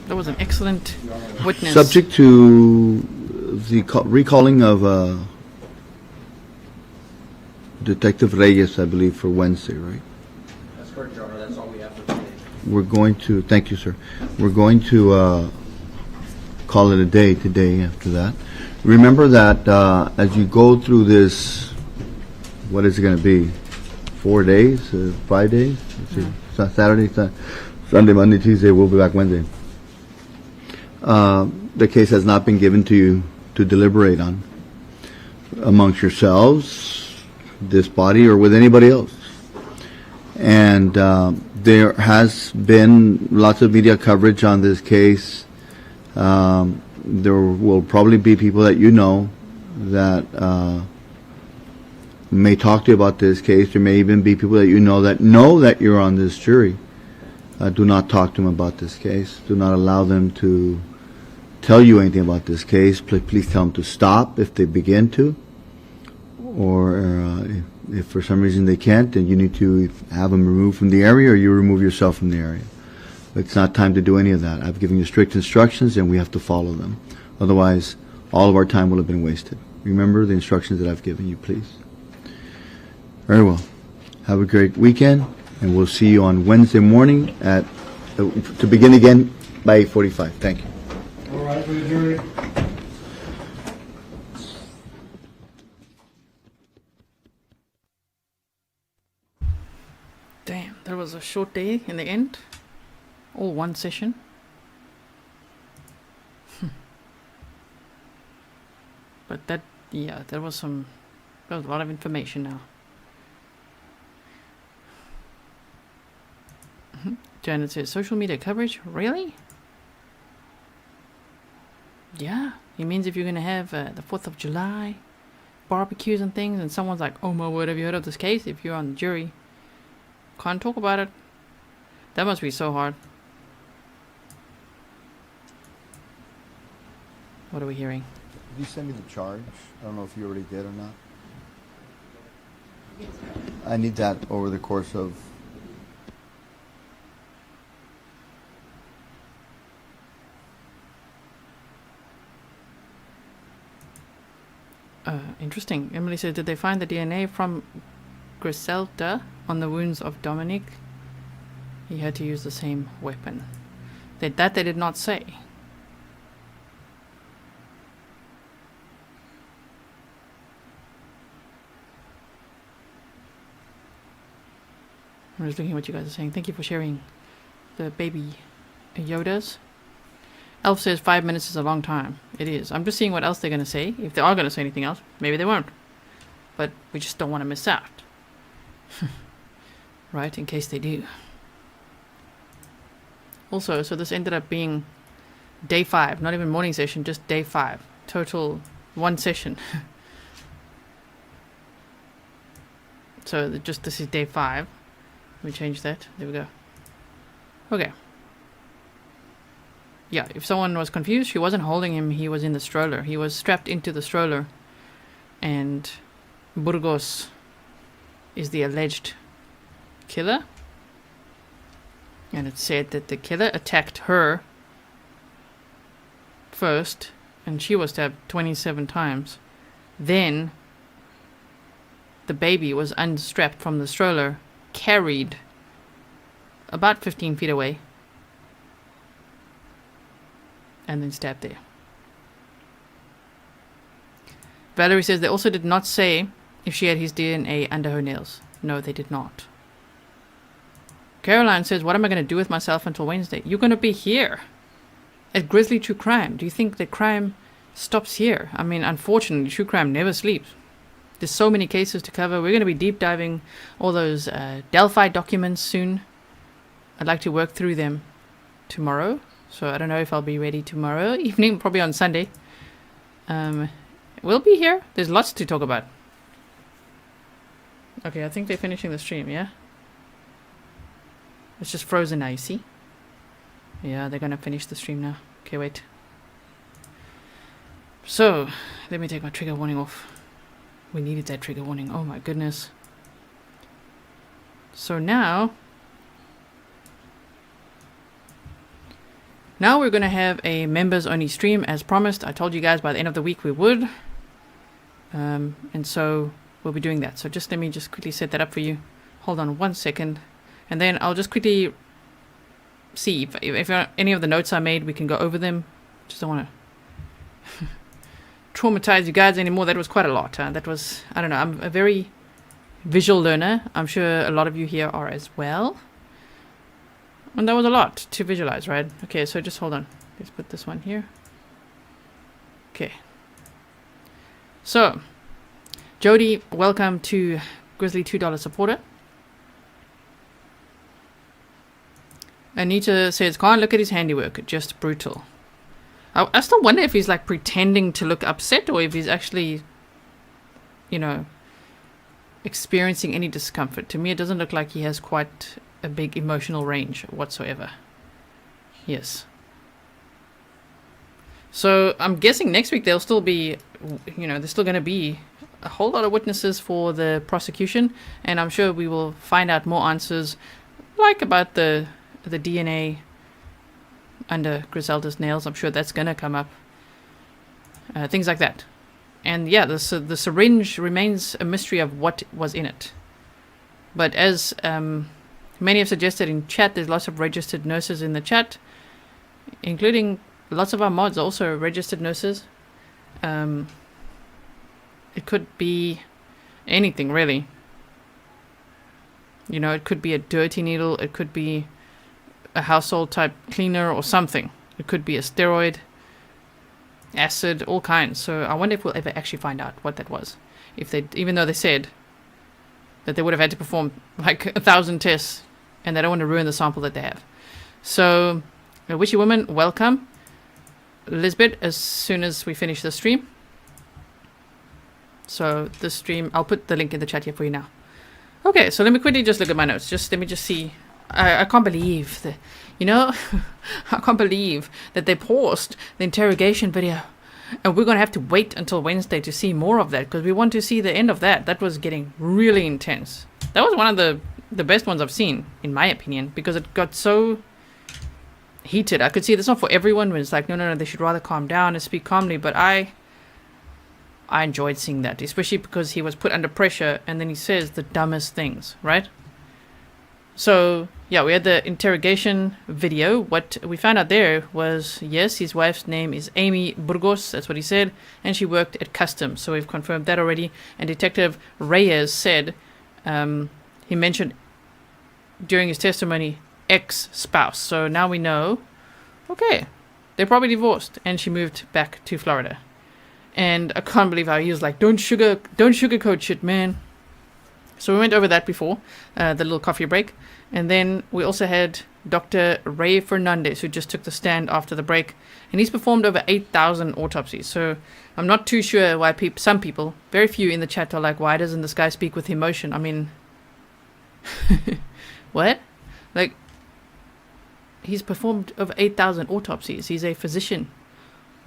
That was an excellent witness. Subject to the recalling of Detective Reyes, I believe, for Wednesday, right? That's correct, Your Honor. That's all we have for today. We're going to, thank you, sir. We're going to call it a day today after that. Remember that as you go through this, what is it going to be? 4 days? 5 days? Let's see. Saturday, Sunday, Monday, Tuesday. We'll be back Wednesday. The case has not been given to you to deliberate on amongst yourselves, this body, or with anybody else. And there has been lots of media coverage on this case. There will probably be people that you know that may talk to you about this case. There may even be people that you know that you're on this jury. Do not talk to them about this case. Do not allow them to tell you anything about this case. Please tell them to stop if they begin to, or if for some reason they can't, then you need to have them removed from the area, or you remove yourself from the area. It's not time to do any of that. I've given you strict instructions, and we have to follow them. Otherwise, all of our time will have been wasted. Remember the instructions that I've given you, please. Very well. Have a great weekend, and we'll see you on Wednesday morning to begin again by 8:45. Thank you. All right, for the jury. Damn, that was a short day in the end. All one session. But that was a lot of information now. Janet says, social media coverage? Really? Yeah. It means if you're going to have the 4th of July barbecues and things, and someone's like, oh my word, have you heard of this case? If you're on the jury, can't talk about it. That must be so hard. What are we hearing? Did you send me the charge? I don't know if you already did or not. I need that over the course of... Interesting. Emily said, did they find the DNA from Grizelda on the wounds of Dominic? He had to use the same weapon. That they did not say. I'm just looking at what you guys are saying. Thank you for sharing the baby Yodas. Elf says 5 minutes is a long time. It is. I'm just seeing what else they're going to say. If they are going to say anything else, maybe they won't. But we just don't want to miss out. Right, in case they do. Also, so this ended up being day 5. Not even morning session, just day 5. Total 1 session. So this is day 5. Let me change that. There we go. Okay. Yeah, if someone was confused, she wasn't holding him, he was in the stroller. He was strapped into the stroller. And Burgos is the alleged killer. And it said that the killer attacked her first, and she was stabbed 27 times. Then the baby was unstrapped from the stroller, carried about 15 feet away, and then stabbed there. Valerie says they also did not say if she had his DNA under her nails. No, they did not. Caroline says, what am I going to do with myself until Wednesday? You're going to be here at Grizzly True Crime. Do you think that crime stops here? I mean, unfortunately, true crime never sleeps. There's so many cases to cover. We're going to be deep diving all those Delphi documents soon. I'd like to work through them tomorrow. So I don't know if I'll be ready tomorrow evening, probably on Sunday. We'll be here. There's lots to talk about. Okay, I think they're finishing the stream, yeah? It's just frozen now, you see? Yeah, they're gonna finish the stream now. Okay, wait. So, let me take my trigger warning off. We needed that trigger warning. Oh my goodness. So now we're going to have a members only stream as promised. I told you guys by the end of the week we would. And so we'll be doing that. So let me quickly set that up for you. Hold on 1 second. And then I'll just quickly see if any of the notes I made, we can go over them. Just don't want to traumatize you guys anymore. That was quite a lot. That was, I don't know, I'm a very visual learner. I'm sure a lot of you here are as well. And that was a lot to visualize, right? Okay, so just hold on. Let's put this one here. Okay. So, Jody, welcome to Grizzly $2 supporter. Anita says, can't look at his handiwork, just brutal. I still wonder if he's like pretending to look upset or if he's actually, experiencing any discomfort. To me, it doesn't look like he has quite a big emotional range whatsoever. Yes. So I'm guessing next week there'll still be, there's still going to be a whole lot of witnesses for the prosecution, and I'm sure we will find out more answers, like about the DNA under Grizelda's nails. I'm sure that's going to come up. Things like that. And yeah, the syringe remains a mystery of what was in it. But as many have suggested in chat, there's lots of registered nurses in the chat, including lots of our mods, also registered nurses. It could be anything, really. It could be a dirty needle. It could be a household type cleaner or something. It could be a steroid, acid, all kinds. So I wonder if we'll ever actually find out what that was. Even though they said that they would have had to perform like 1,000 tests, and they don't want to ruin the sample that they have. So, Wishy Woman, welcome. Lisbeth, as soon as we finish the stream. So this stream, I'll put the link in the chat here for you now. Okay, so let me quickly just look at my notes. Let me just see. I can't believe that, I can't believe that they paused the interrogation video. And we're going to have to wait until Wednesday to see more of that, because we want to see the end of that. That was getting really intense. That was one of the best ones I've seen, in my opinion, because it got so heated. I could see that's not for everyone, when it's like, no, they should rather calm down and speak calmly. But I enjoyed seeing that, especially because he was put under pressure and then he says the dumbest things, right? So, yeah, we had the interrogation video. What we found out there was, yes, his wife's name is Amy Burgos. That's what he said. And she worked at Customs. So we've confirmed that already. And Detective Reyes said, he mentioned during his testimony, ex-spouse. So now we know, okay, they're probably divorced. And she moved back to Florida. And I can't believe how he was like, don't sugarcoat shit, man. So we went over that before, the little coffee break. And then we also had Dr. Fernandez, who just took the stand after the break. And he's performed over 8,000 autopsies. So I'm not too sure why some people, very few in the chat, are like, why doesn't this guy speak with emotion? I mean, what? Like, he's performed over 8,000 autopsies. He's a physician.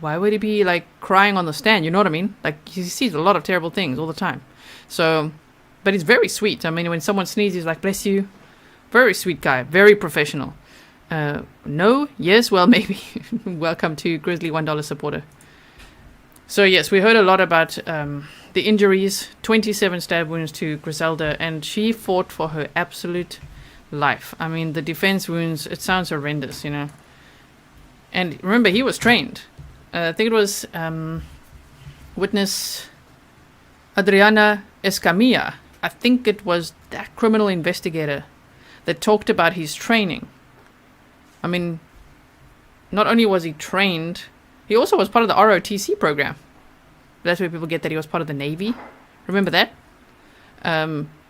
Why would he be, like, crying on the stand? You know what I mean? Like, he sees a lot of terrible things all the time. So, but he's very sweet. I mean, when someone sneezes, he's like, bless you. Very sweet guy. Very professional. No? Yes? Well, maybe. Welcome to Grizzly $1 supporter. So, yes, we heard a lot about the injuries. 27 stab wounds to Grizelda. And she fought for her absolute life. I mean, the defense wounds, it sounds horrendous, And remember, he was trained. I think it was witness Adriana Escamilla. I think it was that criminal investigator that talked about his training. I mean, not only was he trained, he also was part of the ROTC program. That's where people get that he was part of the Navy. Remember that?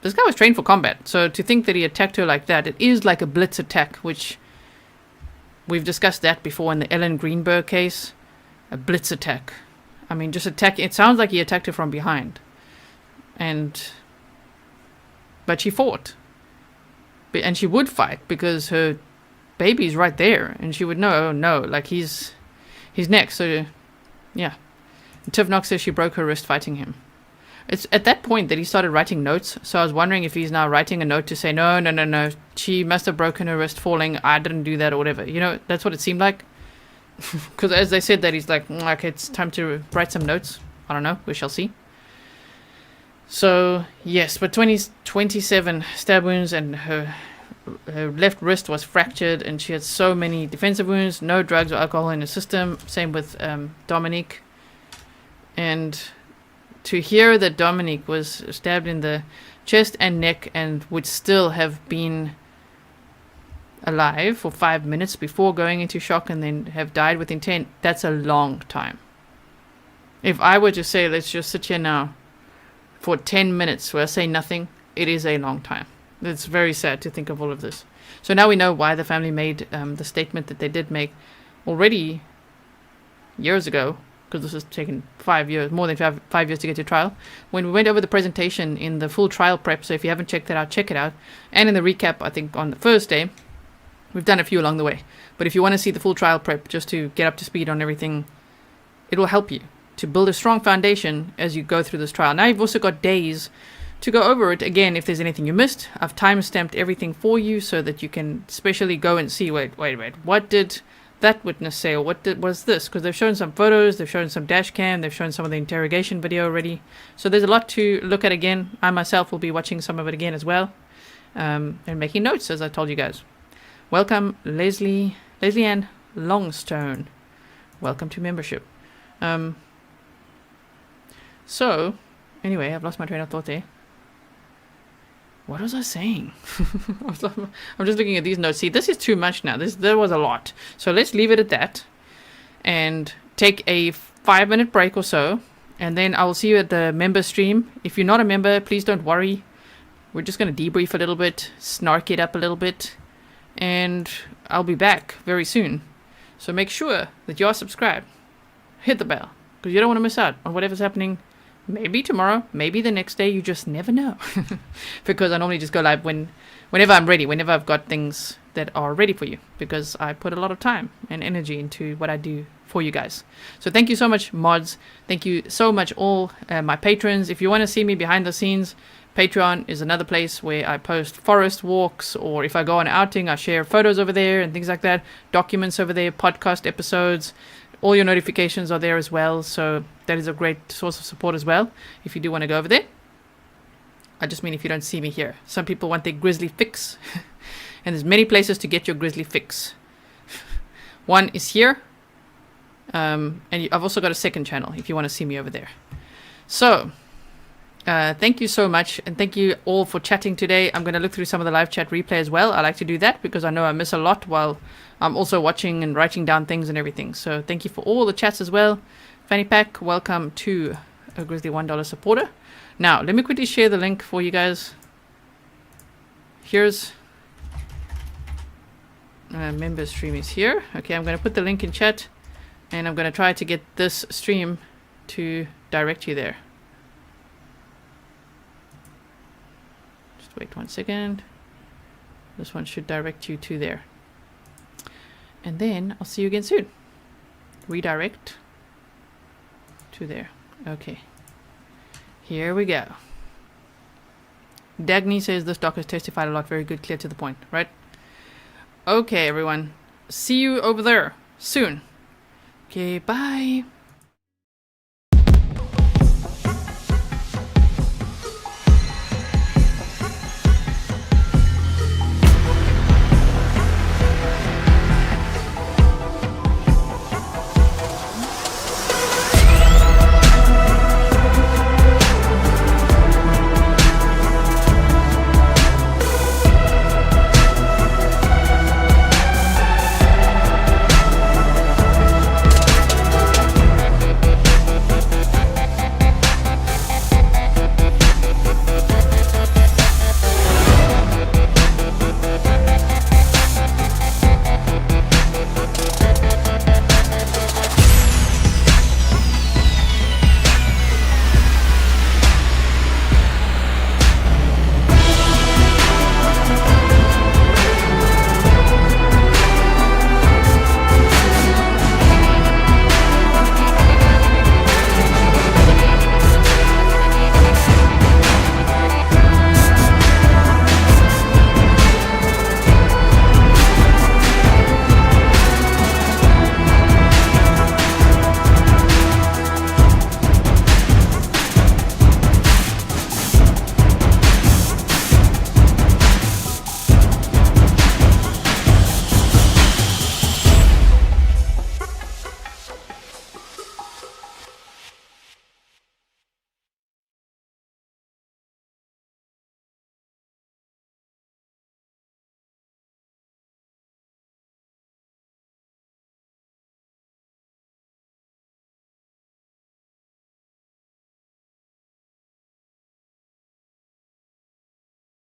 This guy was trained for combat. So to think that he attacked her like that, it is like a blitz attack, which we've discussed that before in the Ellen Greenberg case. A blitz attack. I mean, just attack. It sounds like he attacked her from behind. But she fought. And she would fight because her baby's right there. And she would know, oh no, like he's next. So, yeah. And Tiff Knox says she broke her wrist fighting him. It's at that point that he started writing notes. So I was wondering if he's now writing a note to say, no. She must have broken her wrist falling. I didn't do that or whatever. That's what it seemed like. Because as they said that, he's like, okay, it's time to write some notes. I don't know. We shall see. So, yes, but 27 stab wounds and her left wrist was fractured and she had so many defensive wounds, no drugs or alcohol in her system. Same with Dominic. And to hear that Dominic was stabbed in the chest and neck and would still have been alive for 5 minutes before going into shock and then have died within 10, that's a long time. If I were to say, let's just sit here now for 10 minutes where I say nothing, it is a long time. It's very sad to think of all of this. So now we know why the family made the statement that they did make. Already, years ago, because this has taken 5 years, more than 5 years to get to trial, when we went over the presentation in the full trial prep. So if you haven't checked that out, check it out. And in the recap, I think on the first day, we've done a few along the way. But if you want to see the full trial prep, just to get up to speed on everything, it will help you to build a strong foundation as you go through this trial. Now you've also got days to go over it again. If there's anything you missed, I've time-stamped everything for you so that you can especially go and see, wait, what did that witness say, or what was this? Because they've shown some photos, they've shown some dash cam, they've shown some of the interrogation video already. So there's a lot to look at again. I myself will be watching some of it again as well, and making notes, as I told you guys. Welcome, Leslie Ann Longstone. Welcome to membership. So, anyway, I've lost my train of thought there. What was I saying? I'm just looking at these notes. See, this is too much now. There was a lot. So let's leave it at that and take a 5-minute break or so. And then I will see you at the member stream. If you're not a member, please don't worry. We're just going to debrief a little bit, snark it up a little bit. And I'll be back very soon. So make sure that you are subscribed. Hit the bell, because you don't want to miss out on whatever's happening. Maybe tomorrow, maybe the next day, you just never know. Because I normally just go live whenever I'm ready, whenever I've got things that are ready for you, because I put a lot of time and energy into what I do for you guys. So thank you so much, mods. Thank you so much, all my patrons. If you want to see me behind the scenes, Patreon is another place where I post forest walks, or if I go on outing, I share photos over there and things like that, documents over there, podcast episodes. All your notifications are there as well, so that is a great source of support as well, if you do want to go over there. I just mean if you don't see me here. Some people want their Grizzly fix, and there's many places to get your Grizzly fix. One is here, and I've also got a second channel if you want to see me over there. So, thank you so much, and thank you all for chatting today. I'm going to look through some of the live chat replay as well. I like to do that because I know I miss a lot while I'm also watching and writing down things and everything. So thank you for all the chats as well. Fanny Pack, welcome to a Grizzly $1 supporter. Now, let me quickly share the link for you guys. Here's member stream is here. Okay, I'm going to put the link in chat, and I'm going to try to get this stream to direct you there. Just wait 1 second. This one should direct you to there. And then I'll see you again soon. Redirect to there. Okay. Here we go. Dagny says this doc has testified a lot. Very good, clear to the point, right? Okay, everyone. See you over there soon. Okay, bye.